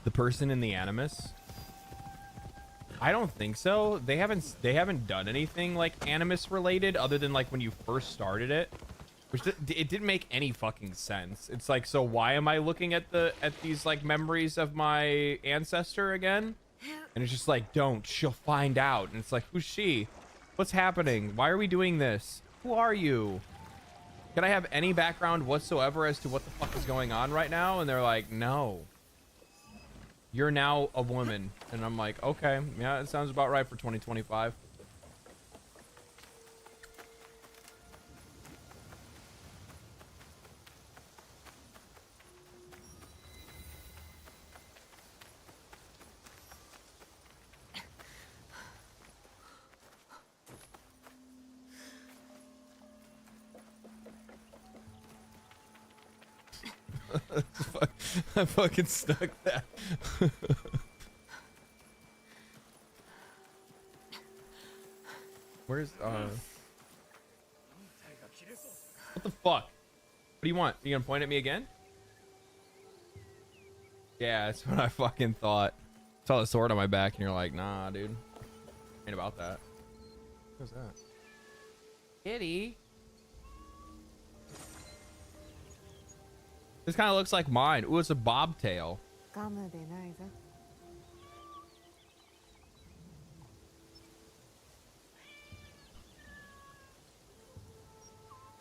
The person in the Animus? I don't think so. They haven't done anything like Animus related other than like when you first started it. Which it didn't make any fucking sense. It's like, so why am I looking at these like memories of my ancestor again? And it's just like, she'll find out. And it's like, who's she? What's happening? Why are we doing this? Who are you? Can I have any background whatsoever as to what the fuck is going on right now? And they're like, no. You're now a woman. And I'm like, okay, yeah, it sounds about right for 2025. I fucking stuck that. Where's what the fuck? What do you want? You gonna point at me again? Yeah, that's what I fucking thought. Saw the sword on my back and you're like, nah, dude. Ain't about that. What's that? Kitty. This kind of looks like mine. Ooh, it's a bobtail. I'm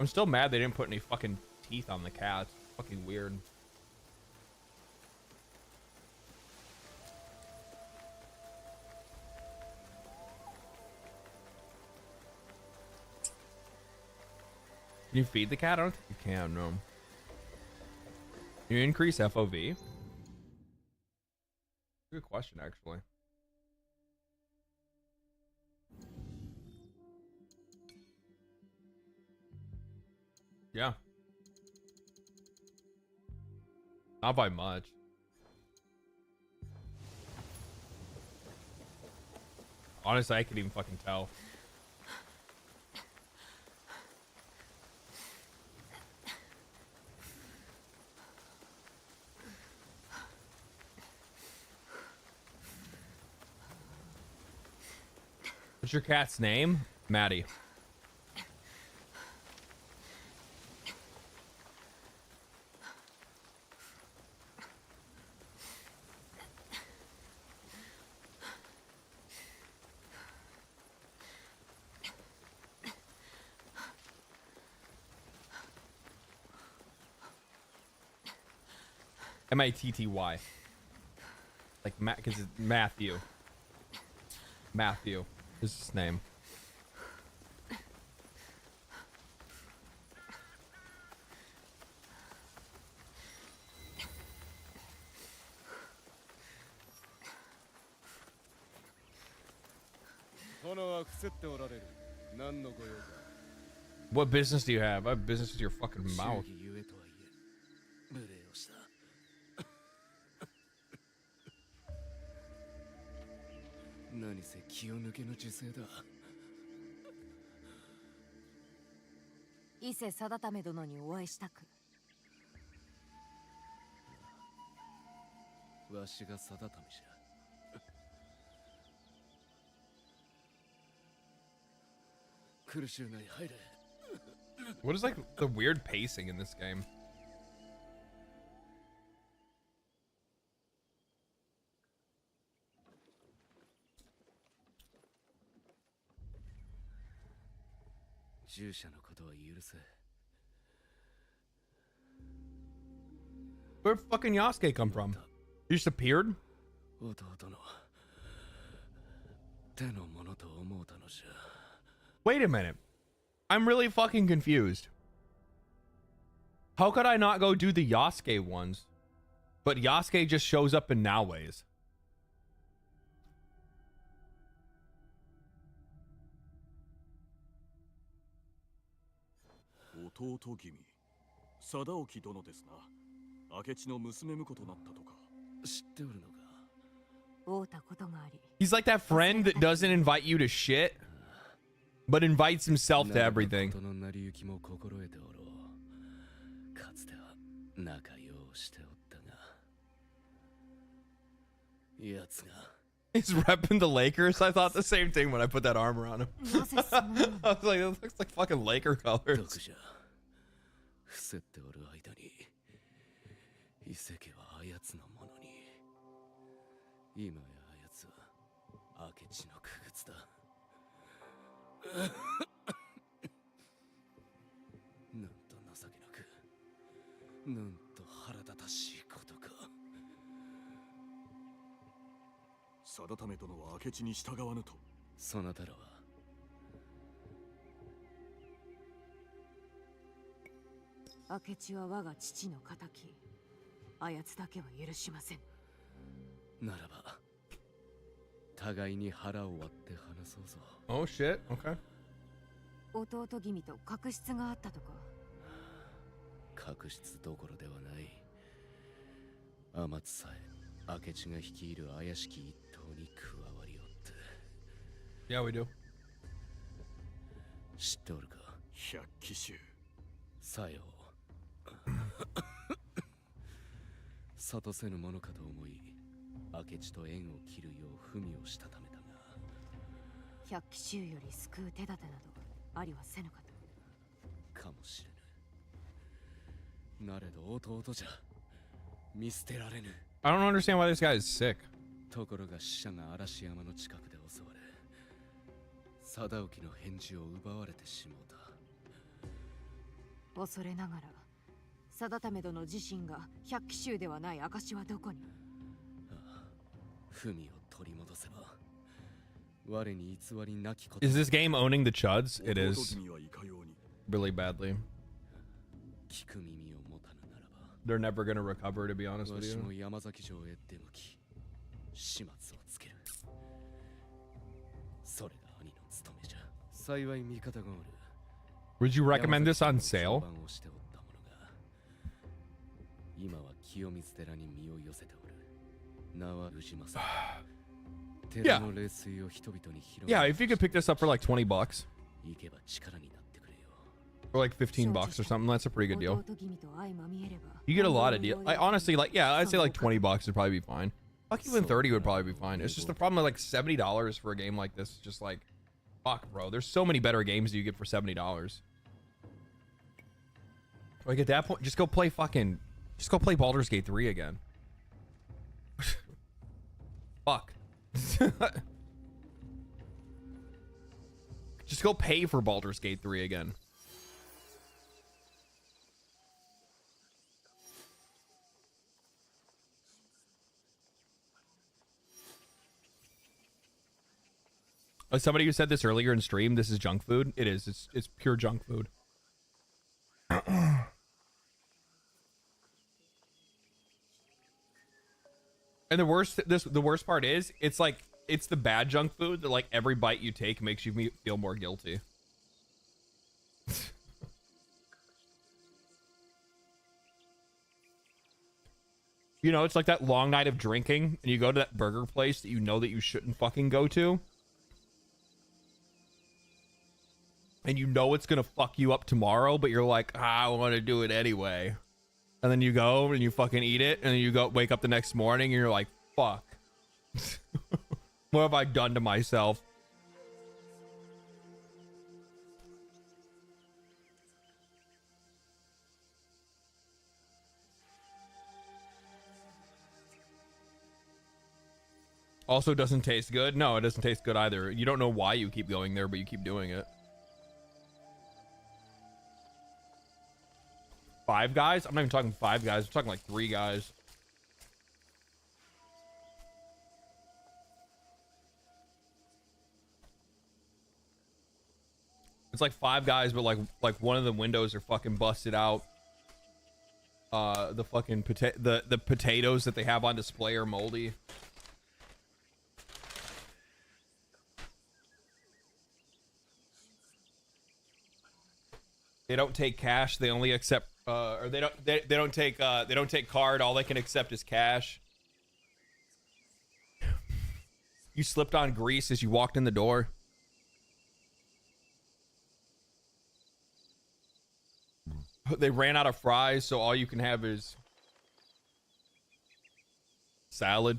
still mad they didn't put any fucking teeth on the cat. It's fucking weird. Can you feed the cat? I don't think you can, no. Can you increase FOV? Good question, actually. Yeah. Not by much. Honestly, I could even fucking tell. What's your cat's name? Maddie. M-A-T-T-Y. Like Matt, because it's Matthew. Matthew is his name. What business do you have? I have business with your fucking mouth. 何せ気を抜けの受精だ。伊勢貞為殿にお会いしたく。わしが貞為じゃ。苦しゅうない入れ。What is like the weird pacing in this game? Where'd fucking Yasuke come from? He just appeared? Wait a minute. I'm really fucking confused. How could I not go do the Yasuke ones? But Yasuke just shows up in Nowways. He's like that friend that doesn't invite you to shit, but invites himself to everything. He's repping the Lakers. I thought the same thing when I put that armor on him. I was like, it looks like fucking Laker colors. Oh shit, okay. 弟君と確執があったとか。確執どころではない。天津さえ明智が率いる怪しき一党に加わりおって。Yeah, we do. 知っておるか。百鬼衆。さよう。諭せぬものかと思い、明智と縁を切るよう文をしたためだが。百鬼衆より救う手立てなどありはせぬかと。かもしれぬ。なれど弟じゃ。見捨てられぬ。I don't understand why this guy is sick. ところが死者が嵐山の近くで襲われ、貞興の返事を奪われてしもうた。恐れながら、貞為殿自身が百鬼衆ではない証はどこに？文を取り戻せば、我に偽りなきこと。 Is this game owning the chuds? It is. Really badly. They're never gonna recover, to be honest with you. Would you recommend this on sale? Yeah. Yeah, if you could pick this up for like 20 bucks. Or like 15 bucks or something, that's a pretty good deal. You get a lot of deal. I honestly, like, yeah, I'd say like 20 bucks would probably be fine. Fuck, even 30 would probably be fine. It's just the problem with like $70 for a game like this. Just like, fuck, bro. There's so many better games that you get for $70. Like at that point, just go play Baldur's Gate 3 again. Fuck. Just go pay for Baldur's Gate 3 again. Somebody who said this earlier in stream, this is junk food. It is. It's pure junk food. And the worst part is, it's like, it's the bad junk food that like every bite you take makes you feel more guilty. You know, it's like that long night of drinking and you go to that burger place that you know that you shouldn't fucking go to. And you know it's gonna fuck you up tomorrow, but you're like, I want to do it anyway. And then you go and you fucking eat it, and then you go wake up the next morning and you're like, fuck. What have I done to myself? Also doesn't taste good. No, it doesn't taste good either. You don't know why you keep going there, but you keep doing it. 5 guys? I'm not even talking 5 guys. I'm talking like 3 guys. It's like 5 guys, but like one of the windows are fucking busted out. The fucking the potatoes that they have on display are moldy. They don't take cash. They only accept or they don't take card. All they can accept is cash. You slipped on grease as you walked in the door. They ran out of fries, so all you can have is salad.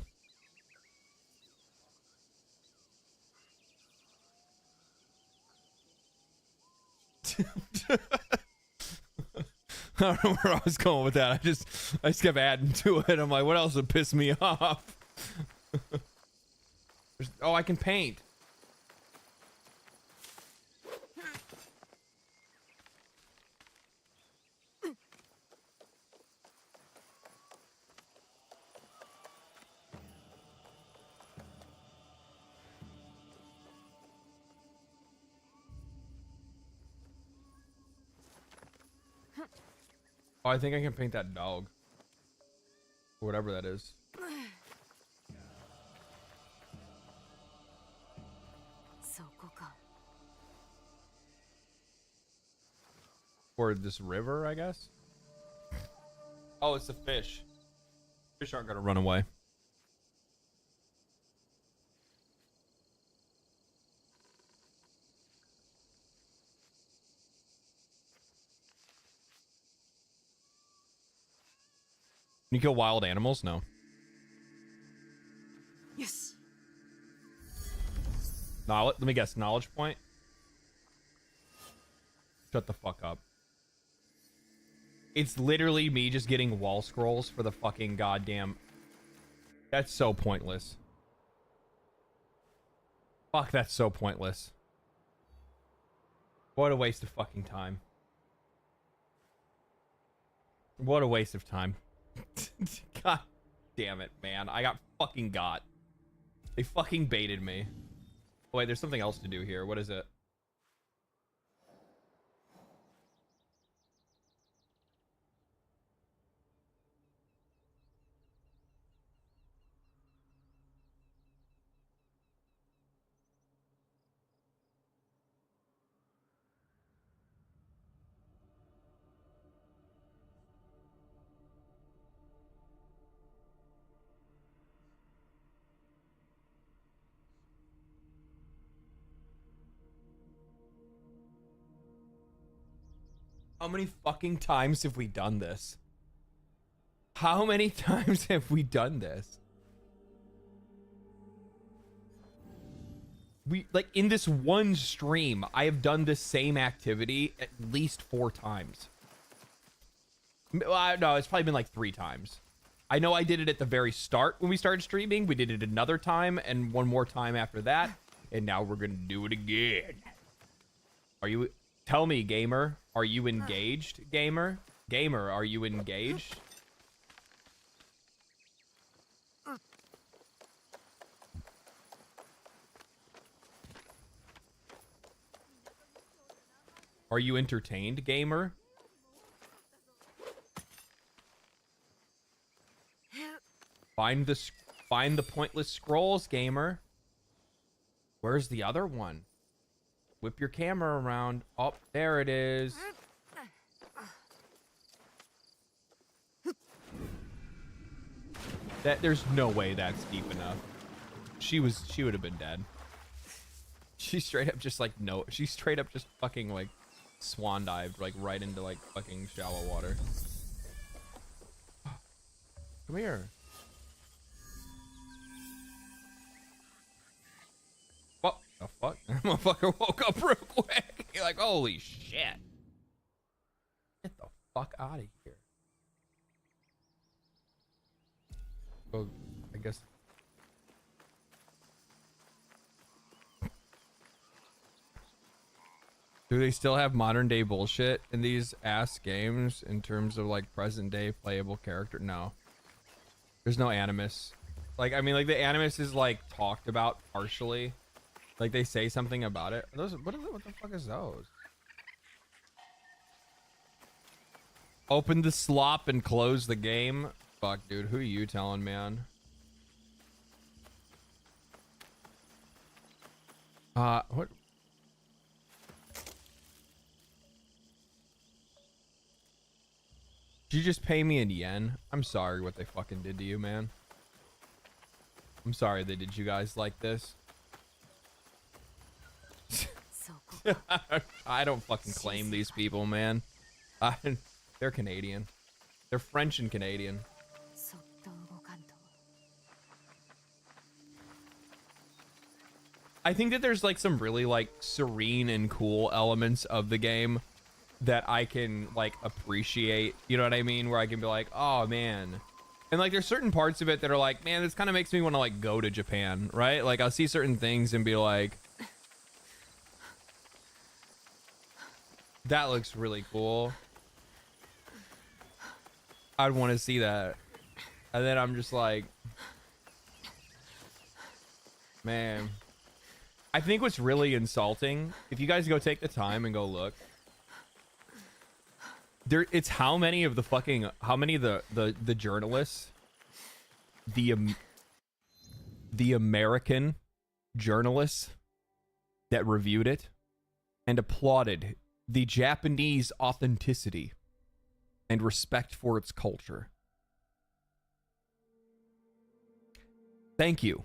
I don't know where I was going with that. I just kept adding to it. I'm like, what else would piss me off? Oh, I can paint. Oh, I think I can paint that dog. Or whatever that is. Or this river, I guess? Oh, it's the fish. Fish aren't gonna run away. Can you kill wild animals? No. Yes. Knowledge. Let me guess. Knowledge point. Shut the fuck up. It's literally me just getting wall scrolls for the fucking goddamn. That's so pointless. Fuck, that's so pointless. What a waste of fucking time. What a waste of time. God damn it, man. I got fucking got. They fucking baited me. Oh, wait, there's something else to do here. What is it? How many fucking times have we done this? How many times have we done this? We, like, in this one stream, I have done this same activity at least 4 times. No, it's probably been like 3 times. I know I did it at the very start when we started streaming. We did it another time and one more time after that. And now we're gonna do it again. Are you... Tell me, gamer. Are you engaged, gamer? Gamer, are you engaged? Are you entertained, gamer? Find the pointless scrolls, gamer. Where's the other one? Whip your camera around. Oh, there it is. There's no way that's deep enough. She would have been dead. She straight up just like she straight up just fucking like swan dived like right into like fucking shallow water. Come here. What the fuck? Motherfucker woke up real quick. You're like, holy shit. Get the fuck out of here. Oh, I guess. Do they still have modern day bullshit in these ass games in terms of like present day playable character? No. There's no animus. Like, I mean, like the animus is like talked about partially. Like they say something about it. Are those, what the fuck is those? Open the slop and close the game. Fuck, dude. Who are you telling, man? What? Did you just pay me in yen? I'm sorry what they fucking did to you, man. I'm sorry they did you guys like this. I don't fucking claim these people, man. They're Canadian. They're French and Canadian. I think that there's like some really like serene and cool elements of the game that I can like appreciate, you know what I mean? Where I can be like, oh man. And like there's certain parts of it that are like, man, this kind of makes me want to like go to Japan, right? Like I'll see certain things and be like, that looks really cool. I'd want to see that. And then I'm just like, man. I think what's really insulting, if you guys go take the time and go look, it's how many of the fucking, how many of the journalists, the American journalists that reviewed it and applauded the Japanese authenticity and respect for its culture. Thank you,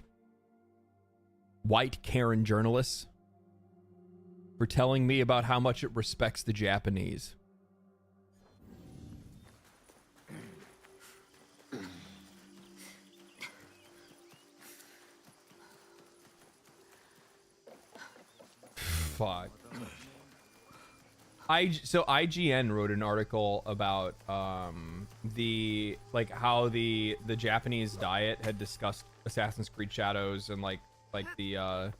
white Karen journalists, for telling me about how much it respects the Japanese. Fuck. So IGN wrote an article about the like how the Japanese Diet had discussed Assassin's Creed Shadows and like the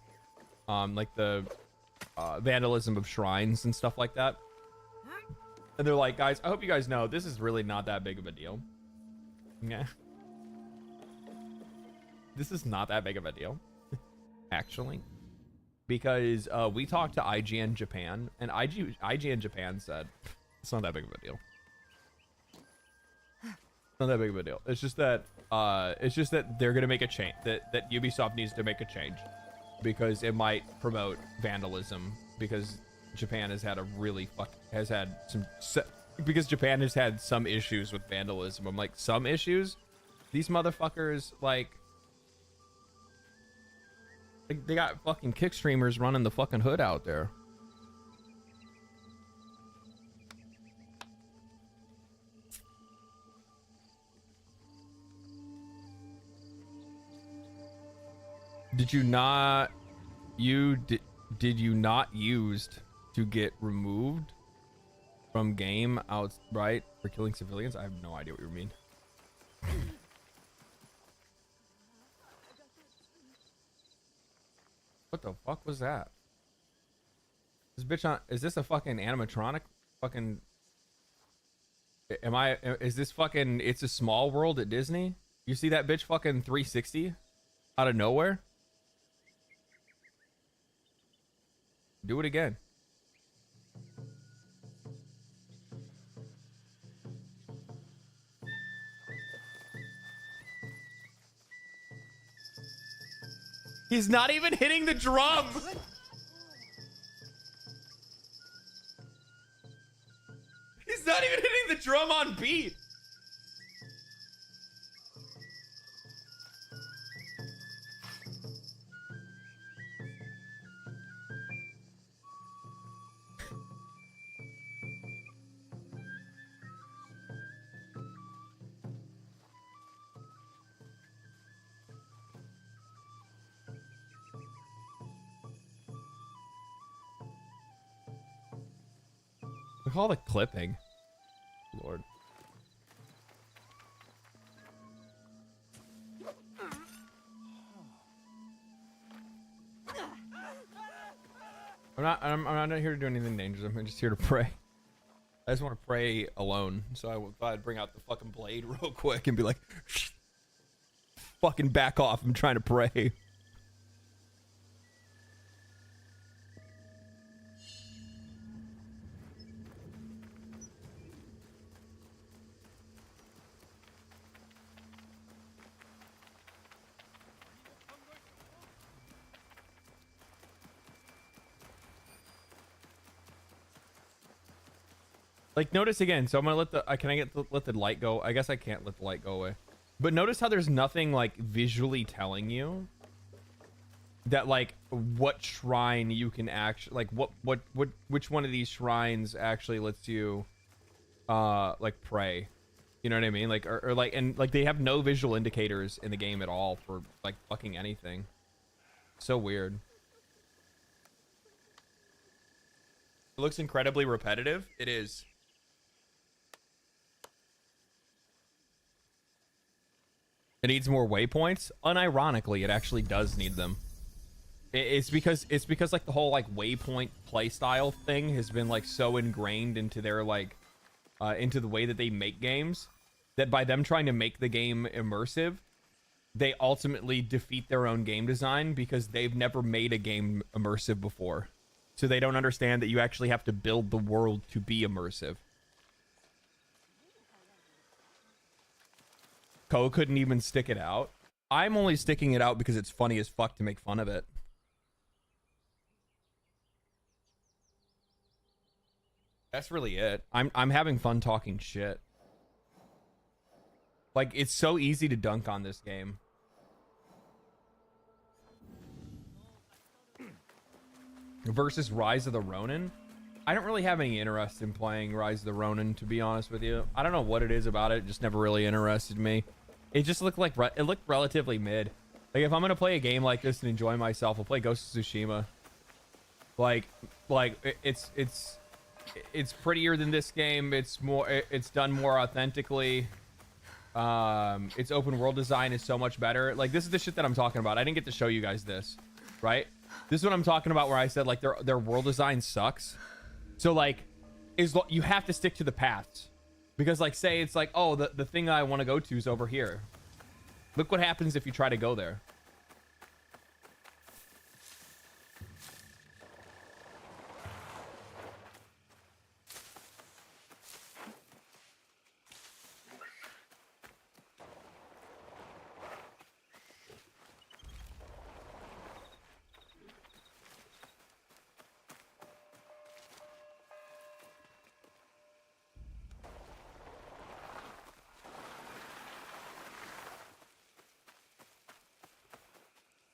vandalism of shrines and stuff like that. And they're like, guys, I hope you guys know this is really not that big of a deal. Yeah. This is not that big of a deal, actually. Because we talked to IGN Japan, and IGN Japan said it's not that big of a deal. Not that big of a deal. It's just that they're gonna make a change. That Ubisoft needs to make a change because it might promote vandalism. Because Japan has had Japan has had some issues with vandalism. I'm like, some issues? These motherfuckers like they got fucking kick streamers running the fucking hood out there. Did you not did you not used to get removed from game outright for killing civilians? I have no idea what you mean. What the fuck was that? This bitch on, is this a fucking animatronic fucking, is this fucking It's a Small World at Disney? You see that bitch fucking 360 out of nowhere? Do it again. He's not even hitting the drum. He's not even hitting the drum on beat. Look at all the clipping. Lord. I'm not here to do anything dangerous. I'm just here to pray. I just want to pray alone. So I thought I'd bring out the fucking blade real quick and be like, fucking back off. I'm trying to pray. Like, notice again. So I'm gonna let the let the light go. I guess I can't let the light go away. But notice how there's nothing like visually telling you that like what shrine you can actually like which one of these shrines actually lets you like pray. You know what I mean? Like or like, and like they have no visual indicators in the game at all for like fucking anything. So weird. It looks incredibly repetitive. It is. It needs more waypoints. Unironically, it actually does need them. It's because like the whole like waypoint playstyle thing has been like so ingrained into their like into the way that they make games that by them trying to make the game immersive, they ultimately defeat their own game design because they've never made a game immersive before. So they don't understand that you actually have to build the world to be immersive. Ko couldn't even stick it out. I'm only sticking it out because it's funny as fuck to make fun of it. That's really it. I'm having fun talking shit. Like, it's so easy to dunk on this game. Versus Rise of the Ronin. I don't really have any interest in playing Rise of the Ronin, to be honest with you. I don't know what it is about it. It just never really interested me. It just looked like it looked relatively mid. Like if I'm gonna play a game like this and enjoy myself, I'll play Ghost of Tsushima. Like it's prettier than this game. It's done more authentically. Its open world design is so much better. Like this is the shit that I'm talking about. I didn't get to show you guys this, right? This is what I'm talking about where I said like their world design sucks. So like you have to stick to the paths. Because like say it's like, oh, the thing I want to go to is over here. Look what happens if you try to go there.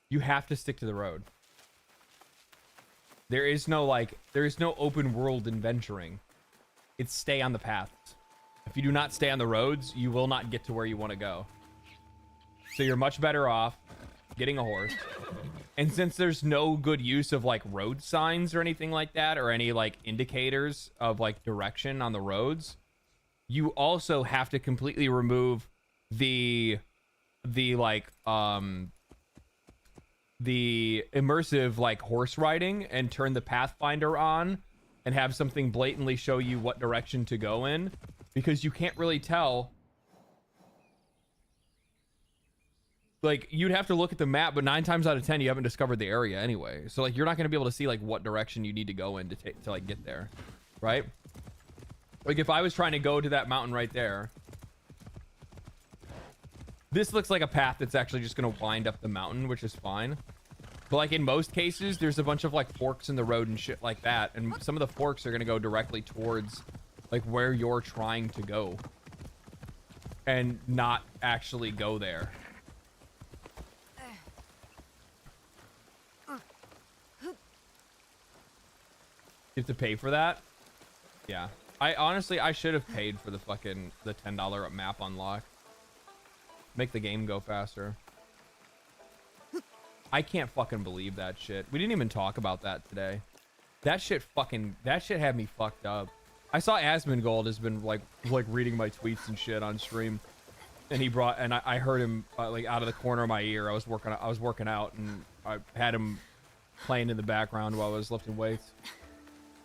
You have to stick to the road. There is no open world adventuring. It's stay on the paths. If you do not stay on the roads, you will not get to where you want to go. So you're much better off getting a horse, And since there's no good use of like road signs or anything like that, or any like indicators of like direction on the roads, you also have to completely remove the immersive like horse riding and turn the Pathfinder on and have something blatantly show you what direction to go in, because you can't really tell. Like, you'd have to look at the map, but 9 times out of 10 you haven't discovered the area anyway, so like you're not going to be able to see like what direction you need to go in to like get there, right? Like if I was trying to go to that mountain right there, this looks like a path that's actually just going to wind up the mountain, which is fine. But like in most cases, there's a bunch of like forks in the road and shit like that, and some of the forks are going to go directly towards like where you're trying to go and not actually go there. You have to pay for that? Yeah. I should have paid for the fucking the $10 map unlock. Make the game go faster. I can't fucking believe that shit. We didn't even talk about that today. That shit had me fucked up. I saw Asmongold has been like reading my tweets and shit on stream, and I heard him like out of the corner of my ear. I was working out, and I had him playing in the background while I was lifting weights.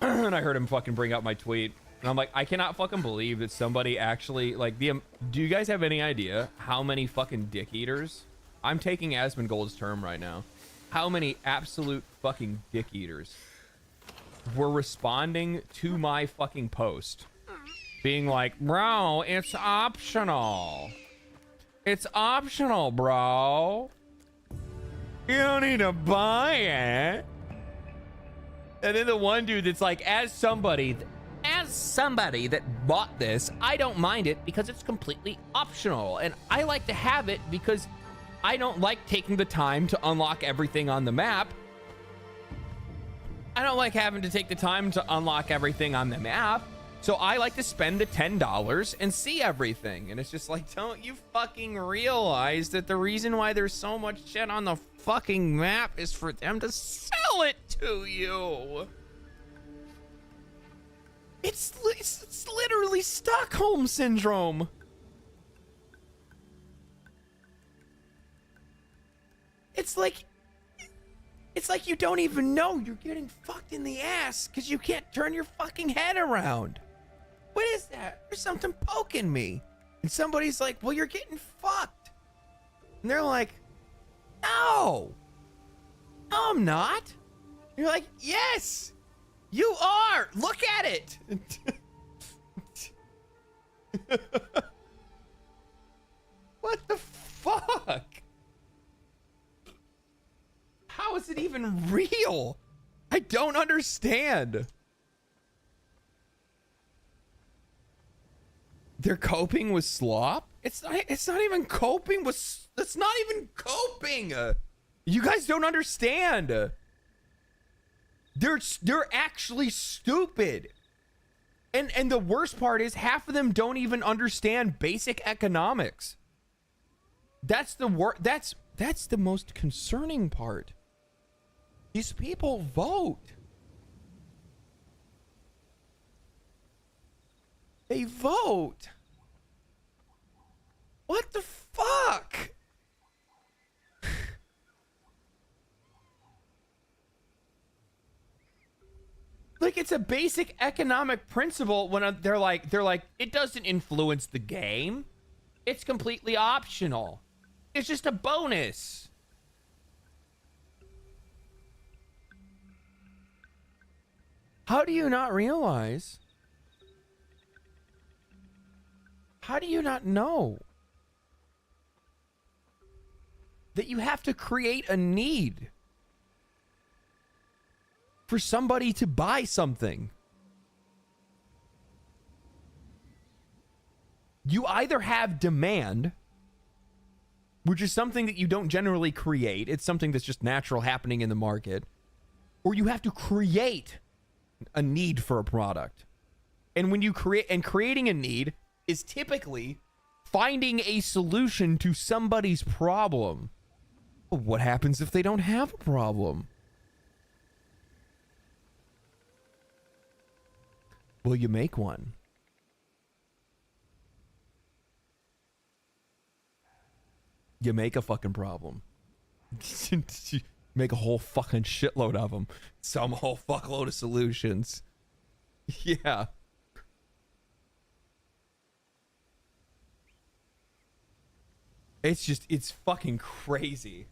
And I heard him fucking bring up my tweet, and I'm like, I cannot fucking believe that somebody actually like do you guys have any idea how many fucking dick eaters? I'm taking Asmongold's term right now. How many absolute fucking dick eaters were responding to my fucking post, being like, bro, it's optional. It's optional, bro. You don't need to buy it. And then the one dude that's like, as somebody that bought this, I don't mind it because it's completely optional. And I like to have it because I don't like taking the time to unlock everything on the map. I don't like having to take the time to unlock everything on the map. So I like to spend the $10 and see everything. And it's just like, don't you fucking realize that the reason why there's so much shit on the fucking map is for them to sell it to you? It's literally Stockholm Syndrome. It's like you don't even know you're getting fucked in the ass because you can't turn your fucking head around. What is that? There's something poking me. And somebody's like, well, you're getting fucked. And they're like, no, I'm not. You're like, yes, you are. Look at it. What the fuck? How is it even real? I don't understand. They're coping with slop? It's not even coping with... That's not even coping. You guys don't understand. They're actually stupid. And the worst part is half of them don't even understand basic economics. That's the most concerning part. These people vote. They vote. What the fuck? Like, it's a basic economic principle when they're like, it doesn't influence the game. It's completely optional. It's just a bonus. How do you not realize? How do you not know that you have to create a need for somebody to buy something? You either have demand, which is something that you don't generally create. It's something that's just natural happening in the market. Or you have to create a need for a product. And when you creating a need is typically finding a solution to somebody's problem. What happens if they don't have a problem? Will you make one? You make a fucking problem. Make a whole fucking shitload of them. Some whole fuckload of solutions. Yeah. It's just, it's fucking crazy.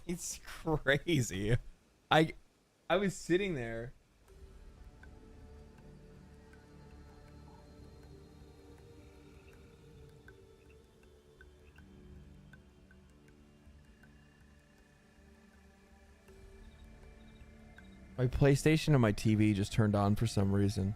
It's crazy. I was sitting there. My PlayStation and my TV just turned on for some reason.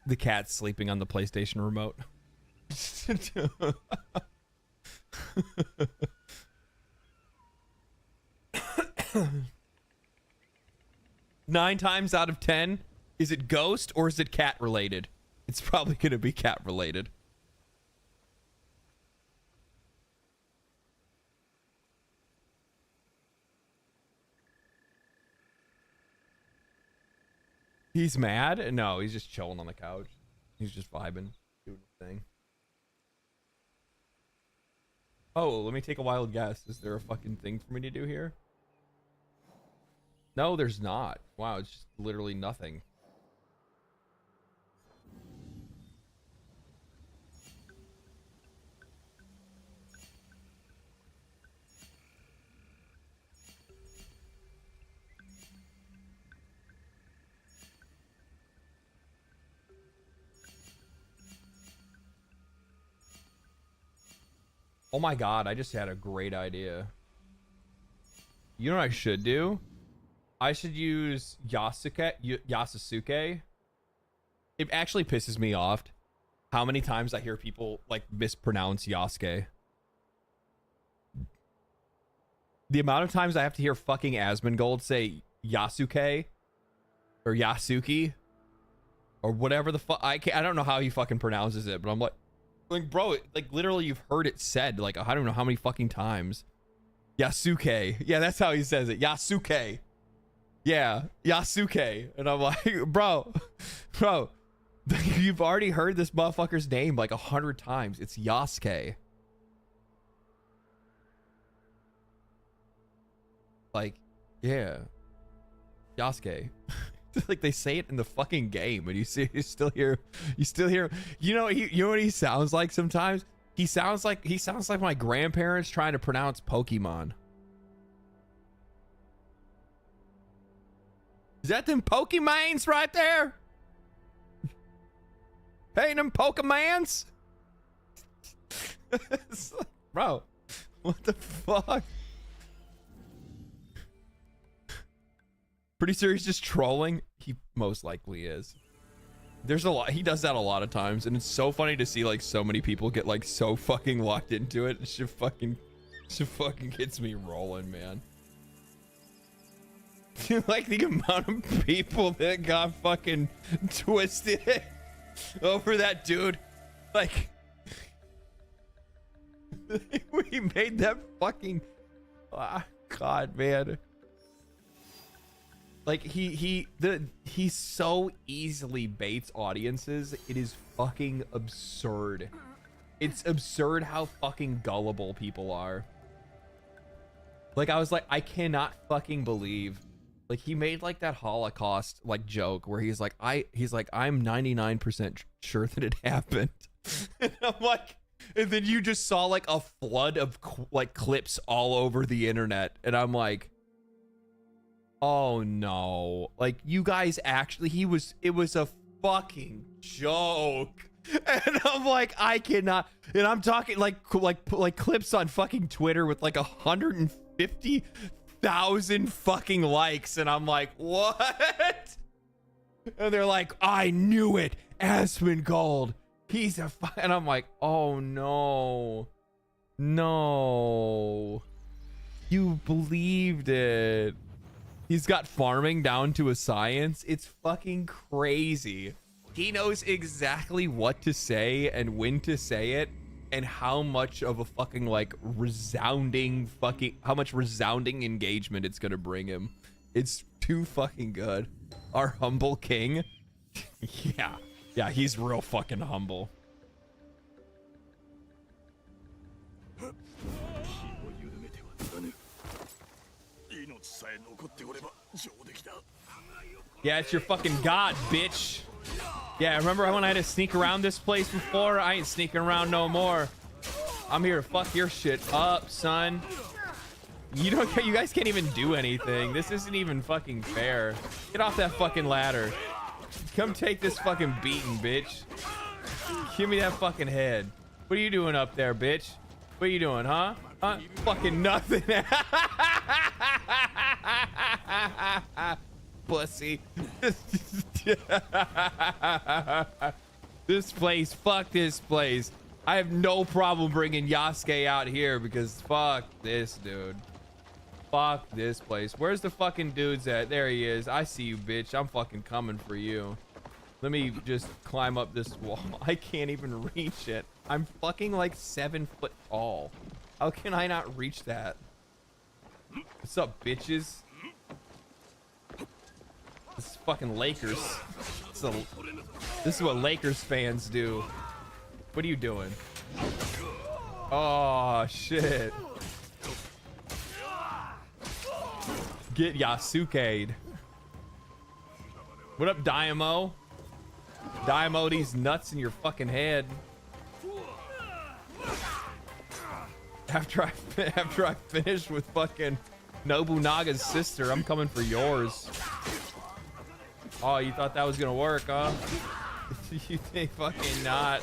The cat's sleeping on the PlayStation remote. 9 times out of 10, is it ghost or is it cat related? It's probably going to be cat related. He's mad? No, he's just chilling on the couch. He's just vibing, doing his thing. Oh, let me take a wild guess. Is there a fucking thing for me to do here? No, there's not. Wow, it's just literally nothing. Oh my god, I just had a great idea. You know what I should do? I should use Yasusuke. It actually pisses me off how many times I hear people like mispronounce Yasuke. The amount of times I have to hear fucking Asmongold say Yasuke or Yasuki or whatever the fuck. I don't know how he fucking pronounces it, but I'm like, bro, like literally you've heard it said like I don't know how many fucking times. Yasuke. Yeah, that's how he says it. Yasuke. Yeah, Yasuke. And I'm like, bro, you've already heard this motherfucker's name like 100 times. It's Yasuke. Like, yeah. Yasuke. Like they say it in the fucking game, and you still hear, you know what he sounds like sometimes? He sounds like my grandparents trying to pronounce Pokemon. Is that them Pokemons right there? Hey, them Pokemons? Like, bro, what the fuck? Pretty sure he's just trolling. He most likely is. There's a lot. He does that a lot of times, and it's so funny to see like so many people get like so fucking locked into it. It should fucking gets me rolling, man. Like the amount of people that got fucking twisted over that dude. Like we made that fucking God, man. Like he so easily baits audiences. It is fucking absurd. It's absurd how fucking gullible people are. Like I was like, I cannot fucking believe. Like he made like that Holocaust like joke where he's like, I'm 99% sure that it happened. And I'm like, and then you just saw like a flood of like clips all over the internet, and I'm like, oh no, like you guys actually, it was a fucking joke. And I'm like, I cannot. And I'm talking like clips on fucking Twitter with like 150,000 fucking likes. And I'm like, what? And they're like, I knew it. Asmongold. He's a and I'm like, oh no. No. You believed it. He's got farming down to a science. It's fucking crazy. He knows exactly what to say and when to say it, and how much of a fucking like resounding how much resounding engagement it's gonna bring him. It's too fucking good. Our humble king. Yeah, he's real fucking humble. Yeah, it's your fucking god, bitch. Yeah, remember when I had to sneak around this place before? I ain't sneaking around no more. I'm here to fuck your shit up, son. You guys can't even do anything. This isn't even fucking fair. Get off that fucking ladder. Come take this fucking beating, bitch. Give me that fucking head. What are you doing up there, bitch? What are you doing, huh? Fucking nothing. Pussy. This place, fuck this place. I have no problem bringing Yasuke out here because fuck this dude. Fuck this place. Where's the fucking dudes at? There he is. I see you, bitch. I'm fucking coming for you. Let me just climb up this wall. I can't even reach it. I'm fucking like 7 foot tall. How can I not reach that? What's up, bitches? This is fucking Lakers. This is what Lakers fans do. What are you doing? Oh, shit. Get Yasuke'd. What up, Diamo? Diamo these nuts in your fucking head. After I finish with fucking Nobunaga's sister, I'm coming for yours. Oh, you thought that was gonna work, huh? You think fucking not.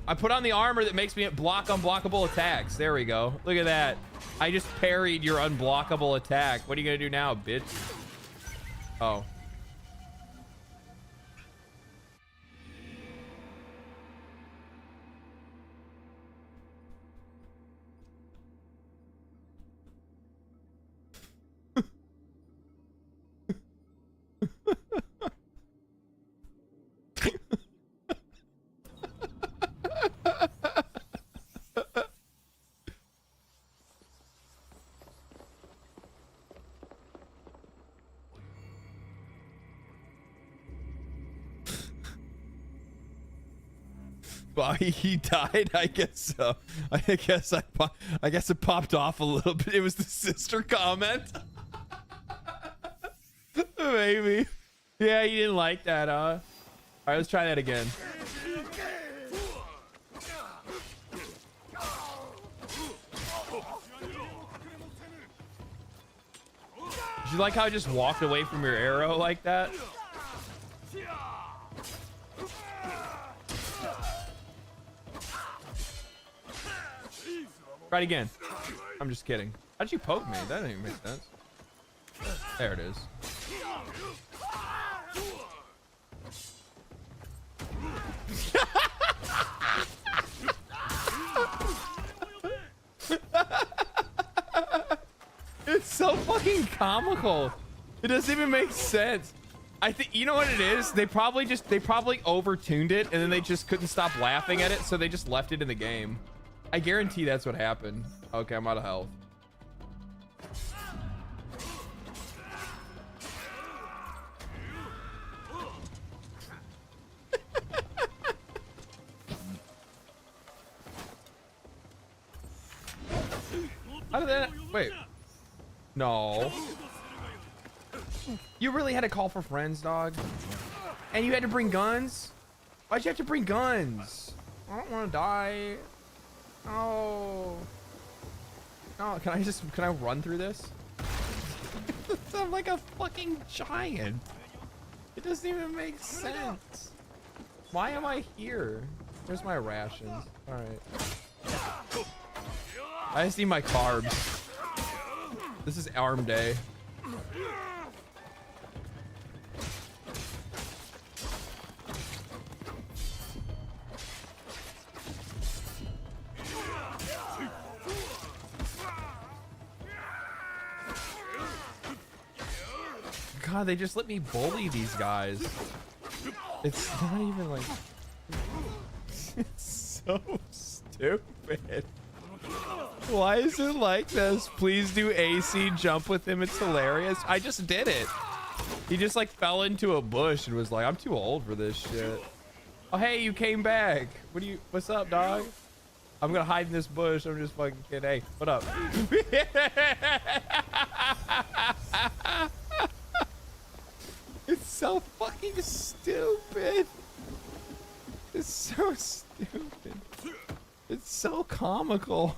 I put on the armor that makes me block unblockable attacks. There we go. Look at that. I just parried your unblockable attack. What are you gonna do now, bitch? Oh. Bobby, he died. I guess so. I guess it popped off a little bit. It was the sister comment. Maybe. Yeah, you didn't like that, huh? All right, let's try that again. Did you like how I just walked away from your arrow like that? Try it again. I'm just kidding. How'd you poke me? That didn't even make sense. There it is. It's so fucking comical. It doesn't even make sense. I think, you know what it is? They probably overtuned it and then they just couldn't stop laughing at it, so they just left it in the game. I guarantee that's what happened. Okay, I'm out of health. How did that? Wait. No. You really had to call for friends, dog? And you had to bring guns? Why'd you have to bring guns? I don't want to die. Oh. No, can I run through this? I'm like a fucking giant. It doesn't even make sense. Why am I here? Where's my rations? All right. I just need my carbs. This is arm day. God, they just let me bully these guys. It's not even like... It's so stupid. Why is it like this? Please do AC jump with him. It's hilarious. I just did it. He just like fell into a bush and was like, I'm too old for this shit. Oh, hey, you came back. What's up, dog? I'm gonna hide in this bush. I'm just fucking kidding. Hey, what up? It's so fucking stupid. It's so stupid. It's so comical.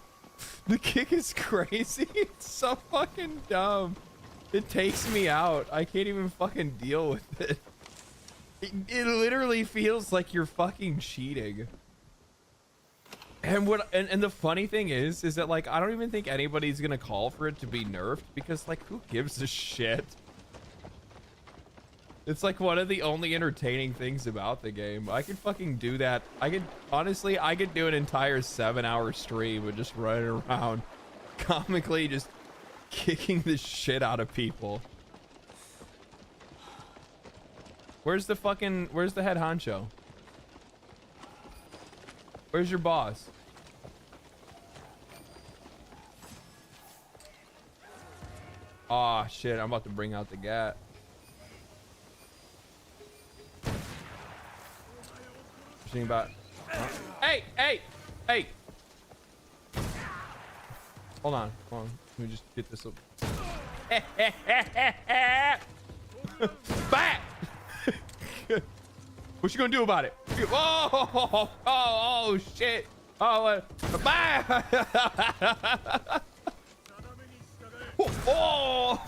The kick is crazy. It's so fucking dumb. It takes me out. I can't even fucking deal with it. It literally feels like you're fucking cheating. And and the funny thing is that like I don't even think anybody's gonna call for it to be nerfed because like who gives a shit? It's like one of the only entertaining things about the game. I could fucking do that. Honestly, I could do an entire 7-hour stream of just running around comically just kicking the shit out of people. Where's the head honcho? Where's your boss? Aw, shit, I'm about to bring out the gat. About hey hold on let me just get this up. Back. What you gonna do about it? Oh shit. Oh bye. Oh,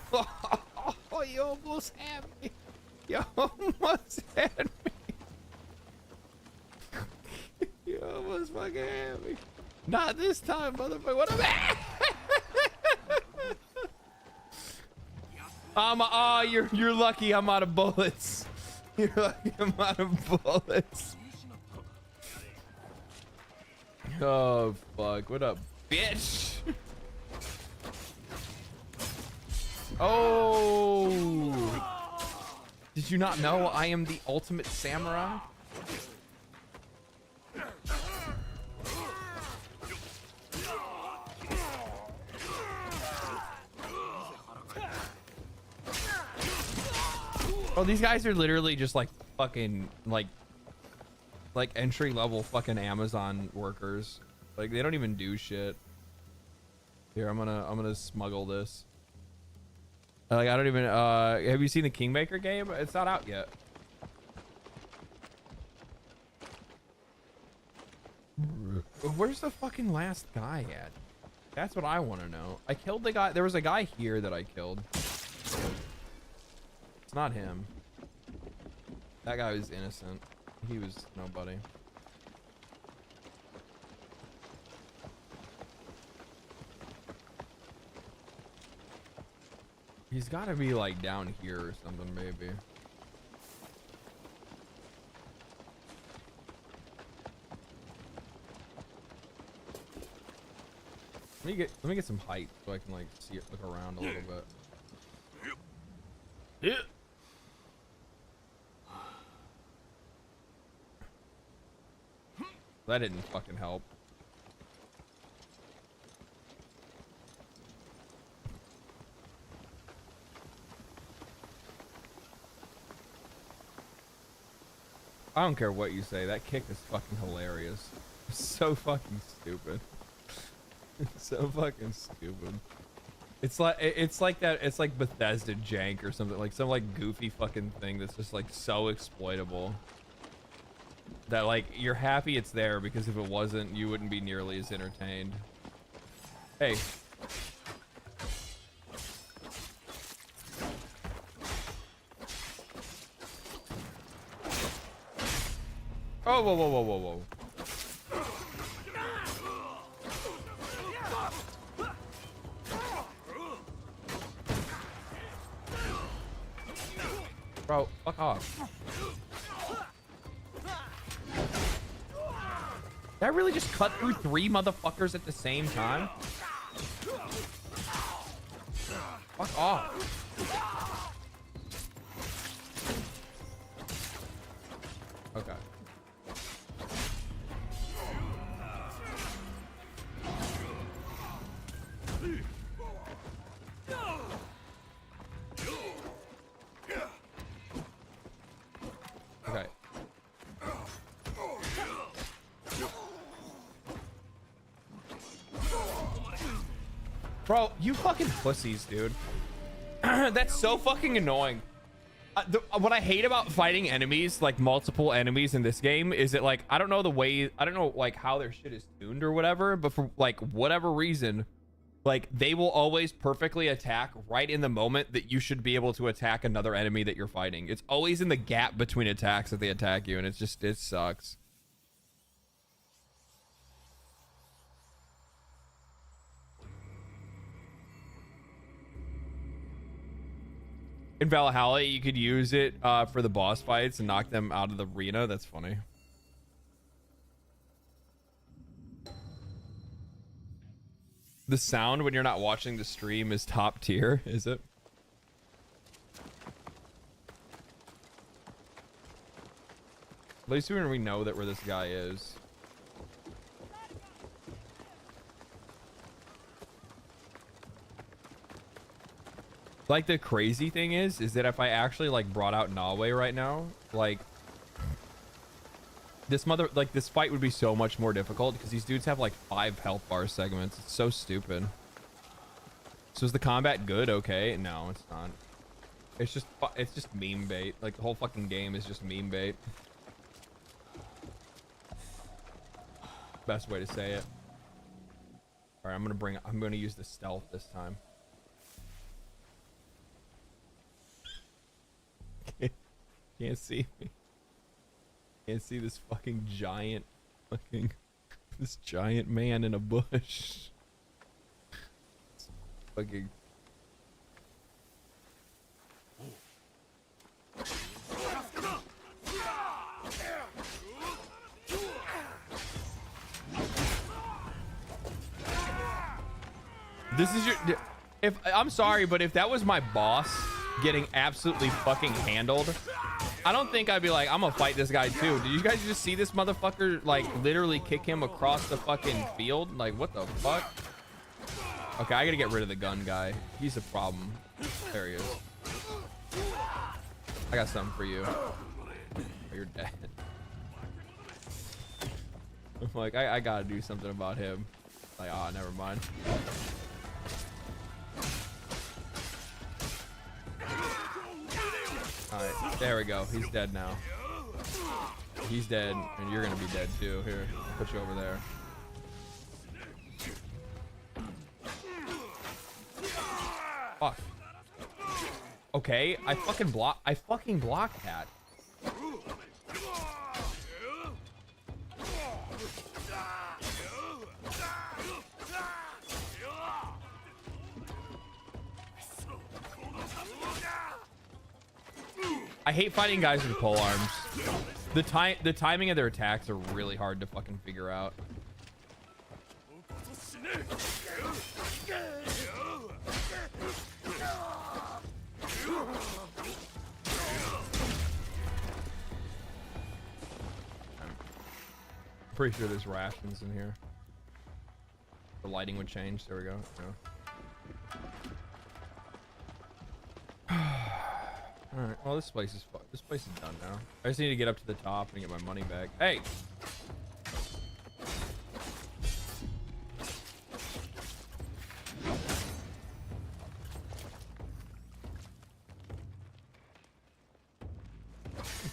you almost had me. You almost had me. You almost fucking had me. Not this time, motherfucker. What am I? You're lucky I'm out of bullets. You're lucky I'm out of bullets. Oh fuck. What up, bitch? Oh. Did you not know I am the ultimate samurai? Oh, these guys are literally just like fucking like entry level fucking Amazon workers. Like they don't even do shit. Here, I'm gonna smuggle this. Like I don't even have you seen the Kingmaker game? It's not out yet. Where's the fucking last guy at? That's what I want to know. I killed the guy. There was a guy here that I killed. It's not him. That guy was innocent. He was nobody. He's got to be like down here or something, maybe. Let me get some height so I can like see it, look around a little bit. Yeah. That didn't fucking help. I don't care what you say. That kick is fucking hilarious. It's so fucking stupid. It's so fucking stupid. It's like that. It's like Bethesda jank or something, like some like goofy fucking thing that's just like so exploitable that like you're happy it's there because if it wasn't, you wouldn't be nearly as entertained. Hey. Oh, whoa, whoa, whoa, whoa, whoa. Bro, fuck off. Did I really just cut through 3 motherfuckers at the same time? Fuck off. Okay. Okay. Bro, you fucking pussies, dude. That's so fucking annoying. What I hate about fighting enemies, like multiple enemies in this game, is that like I don't know like how their shit is tuned or whatever, but for like whatever reason, like they will always perfectly attack right in the moment that you should be able to attack another enemy that you're fighting. It's always in the gap between attacks that they attack you, and it's just, it sucks. In Valhalla, you could use it for the boss fights and knock them out of the arena. That's funny. The sound when you're not watching the stream is top tier, is it? At least when we know that where this guy is. Like the crazy thing is that if I actually like brought out Nawe right now, like this fight would be so much more difficult because these dudes have like 5 health bar segments. It's so stupid. So is the combat good? Okay, no, it's not. It's just meme bait. Like the whole fucking game is just meme bait. Best way to say it. All right, I'm gonna use the stealth this time. Can't see me. Can't see this fucking giant this giant man in a bush. Fucking this is your, if I'm sorry, but if that was my boss getting absolutely fucking handled, I don't think I'd be like, I'm gonna fight this guy too. Did you guys just see this motherfucker like literally kick him across the fucking field? Like, what the fuck? Okay, I gotta get rid of the gun guy. He's a problem. There he is. I got something for you. Oh, you're dead. I'm like, I gotta do something about him. Like, oh, never mind. Alright, there we go. He's dead now. He's dead, and you're gonna be dead too. Here, I'll put you over there. Fuck. Okay, I fucking blocked that. I hate fighting guys with pole arms. The timing of their attacks are really hard to fucking figure out. I'm pretty sure there's rations in here. The lighting would change. There we go. All right. Well, this place is done now. I just need to get up to the top and get my money back. Hey.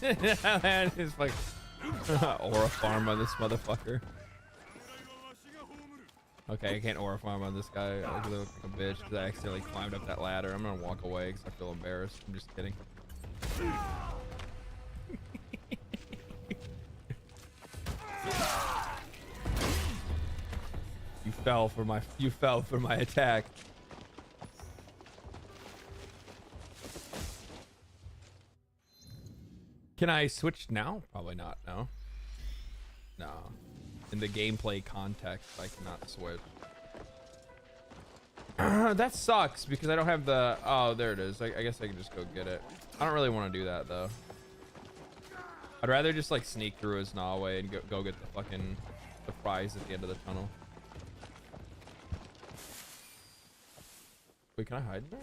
That is like aura farm on this motherfucker. Okay, I can't aura farm on this guy. I look like a bitch because I accidentally climbed up that ladder. I'm gonna walk away because I feel embarrassed. I'm just kidding. fell for my attack. Can I switch now? Probably not. No. No. In the gameplay context, I cannot switch. That sucks because I don't have the. Oh, there it is. I guess I can just go get it. I don't really want to do that though. I'd rather just like sneak through his Nawe and go get the fucking the prize at the end of the tunnel. Wait, can I hide in there?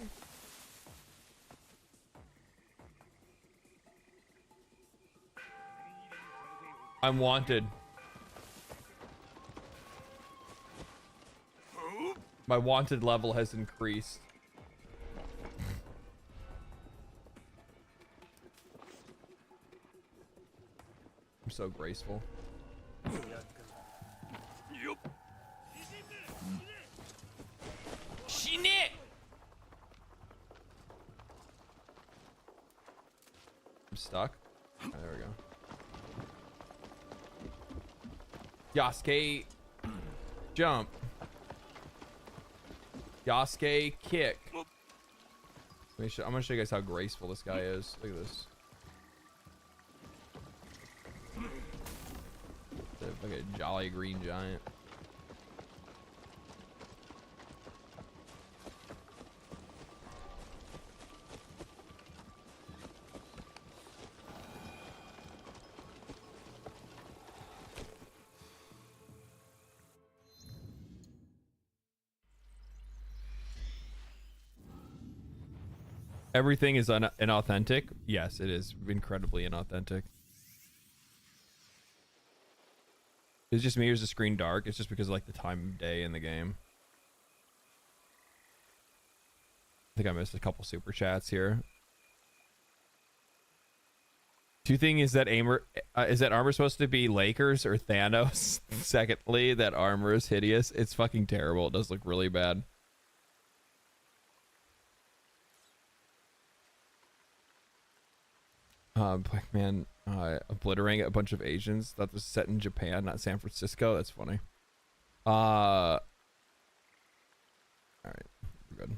I'm wanted. My wanted level has increased. I'm so graceful. Shit! I'm stuck. Oh, there we go. Yasuke, jump. Yasuke, kick. I'm gonna show you guys how graceful this guy is. Look at this. Like a jolly green giant. Everything is inauthentic. Yes, it is incredibly inauthentic. It's just me. Is the screen dark? It's just because of, like, the time of day in the game. I think I missed a couple super chats here. Two things is that armor supposed to be Lakers or Thanos? Secondly, that armor is hideous. It's fucking terrible. It does look really bad. Black man obliterating a bunch of Asians. That was set in Japan, not San Francisco. That's funny. All right, we're good.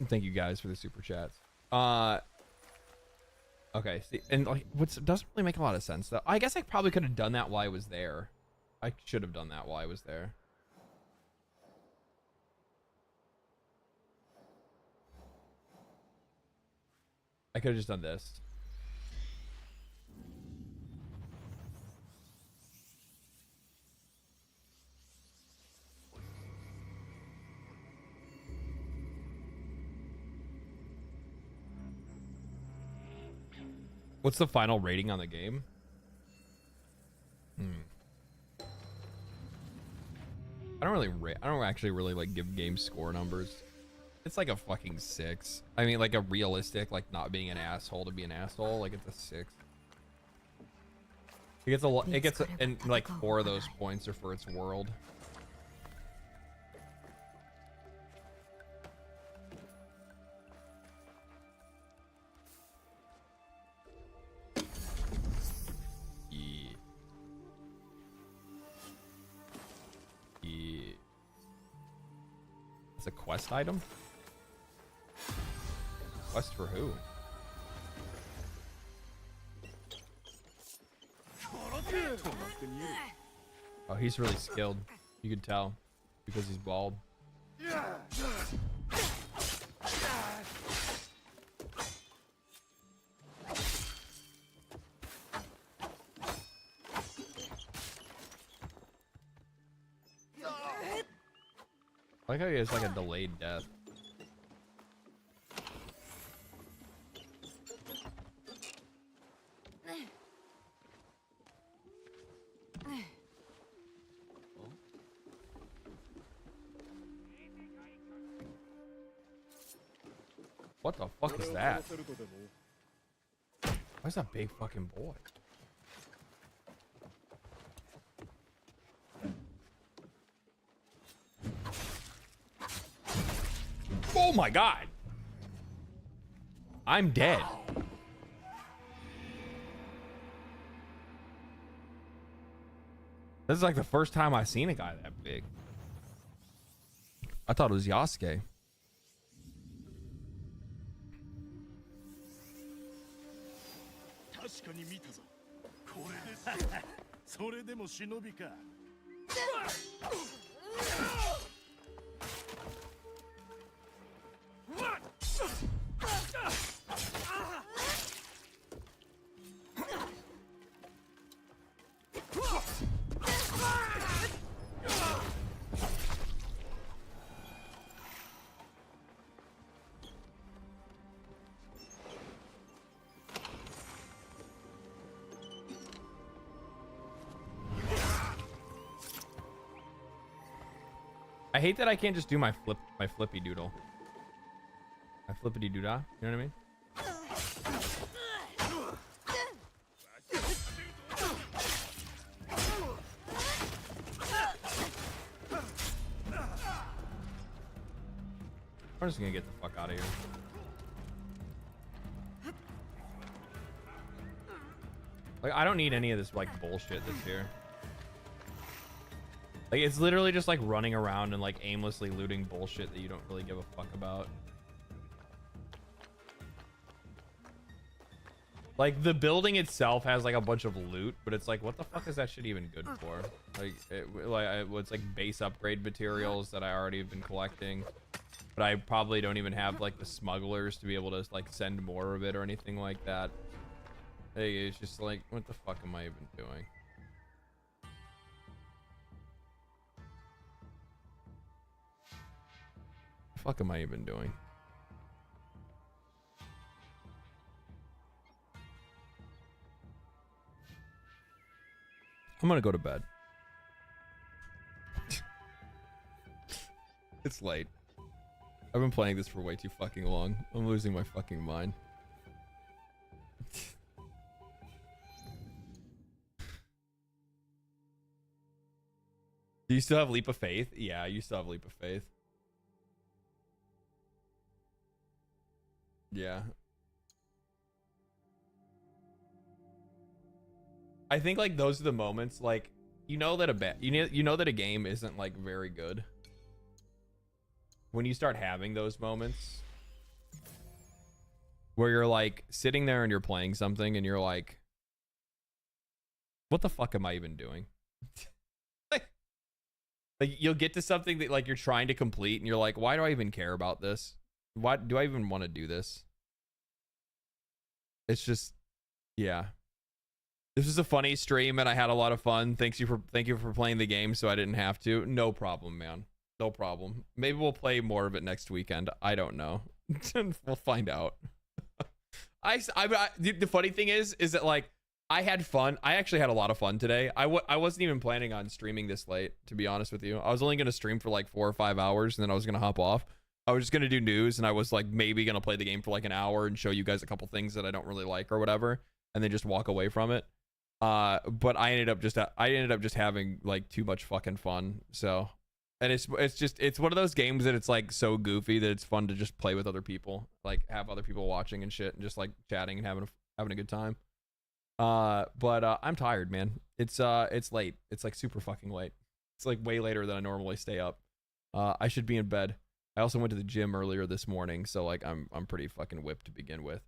Thank you guys for the super chats. Okay, see, and like, doesn't really make a lot of sense though. I guess I probably could have done that while I was there. I should have done that while I was there. I could have just done this. What's the final rating on the game? I don't actually really like give games score numbers. It's like a fucking 6. I mean, like a realistic, like not being an asshole to be an asshole. Like it's a 6. It gets a lot. It gets and like 4 of those points are for its world. Yeah. Yeah. It's a quest item. Quest for who? Oh, he's really skilled. You can tell because he's bald. I like how he has like a delayed death. What the fuck is that? Why's that big fucking boy? Oh my god! I'm dead. This is like the first time I've seen a guy that big. I thought it was Yasuke. それでも忍びか。I hate that I can't just do my flippy doodle. My flippity doodah. You know what I mean? I'm just gonna get the fuck out of here. Like, I don't need any of this like bullshit that's here. Like, it's literally just like running around and like aimlessly looting bullshit that you don't really give a fuck about. Like, the building itself has like a bunch of loot, but it's like, what the fuck is that shit even good for? Like, it's like base upgrade materials that I already have been collecting, but I probably don't even have like the smugglers to be able to like send more of it or anything like that. Hey, it's just like, what the fuck am I even doing? The fuck am I even doing? I'm gonna go to bed. It's late. I've been playing this for way too fucking long. I'm losing my fucking mind. Do you still have Leap of Faith? Yeah, you still have Leap of Faith. Yeah. I think like those are the moments, like, you know that a game isn't like very good when you start having those moments where you're like sitting there and you're playing something and you're like, what the fuck am I even doing? Like you'll get to something that like you're trying to complete and you're like, why do I even care about this? Why do I even want to do this? It's just, yeah. This was a funny stream and I had a lot of fun. Thank you for playing the game so I didn't have to. No problem, man. No problem. Maybe we'll play more of it next weekend. I don't know. We'll find out. The funny thing is that like I had fun. I actually had a lot of fun today. I wasn't even planning on streaming this late, to be honest with you. I was only going to stream for like 4 or 5 hours and then I was going to hop off. I was just going to do news and I was like maybe going to play the game for like an hour and show you guys a couple things that I don't really like or whatever and then just walk away from it. But I ended up just having like too much fucking fun. So, and it's one of those games that it's like so goofy that it's fun to just play with other people, like have other people watching and shit and just like chatting and having a good time. But I'm tired, man. It's late. It's like super fucking late. It's like way later than I normally stay up. I should be in bed. I also went to the gym earlier this morning, so like I'm pretty fucking whipped to begin with.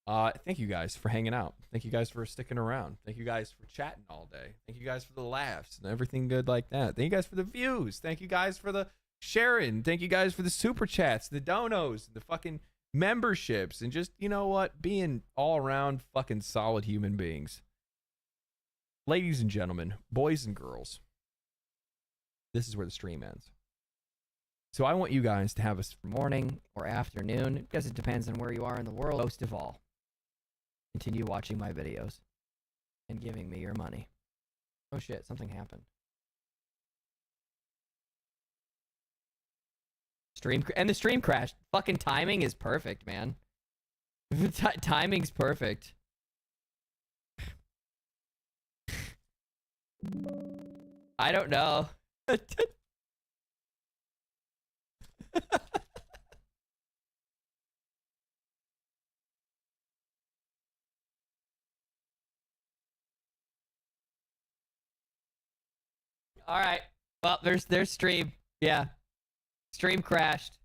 Thank you guys for hanging out. Thank you guys for sticking around. Thank you guys for chatting all day. Thank you guys for the laughs and everything good like that. Thank you guys for the views. Thank you guys for the sharing. Thank you guys for the super chats, the donos, the fucking memberships, and just, you know what, being all around fucking solid human beings. Ladies and gentlemen, boys and girls, this is where the stream ends. So I want you guys to have a morning or afternoon, because it depends on where you are in the world. Most of all, continue watching my videos and giving me your money. Oh shit, something happened. The stream crashed. Fucking timing is perfect, man. Timing's perfect. I don't know. All right. Well, there's stream. Yeah. Stream crashed.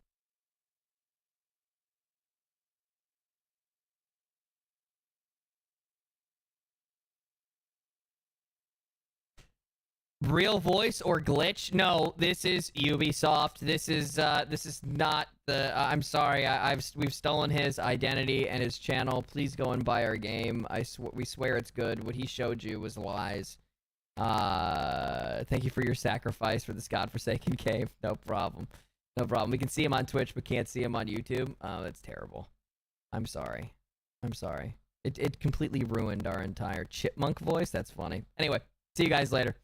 Real voice or glitch? No, this is Ubisoft. This is not the. I'm sorry. We've stolen his identity and his channel. Please go and buy our game. We swear it's good. What he showed you was lies. Thank you for your sacrifice for this godforsaken cave. No problem. No problem. We can see him on Twitch, but can't see him on YouTube. Oh, that's terrible. I'm sorry. I'm sorry. It completely ruined our entire chipmunk voice. That's funny. Anyway, see you guys later.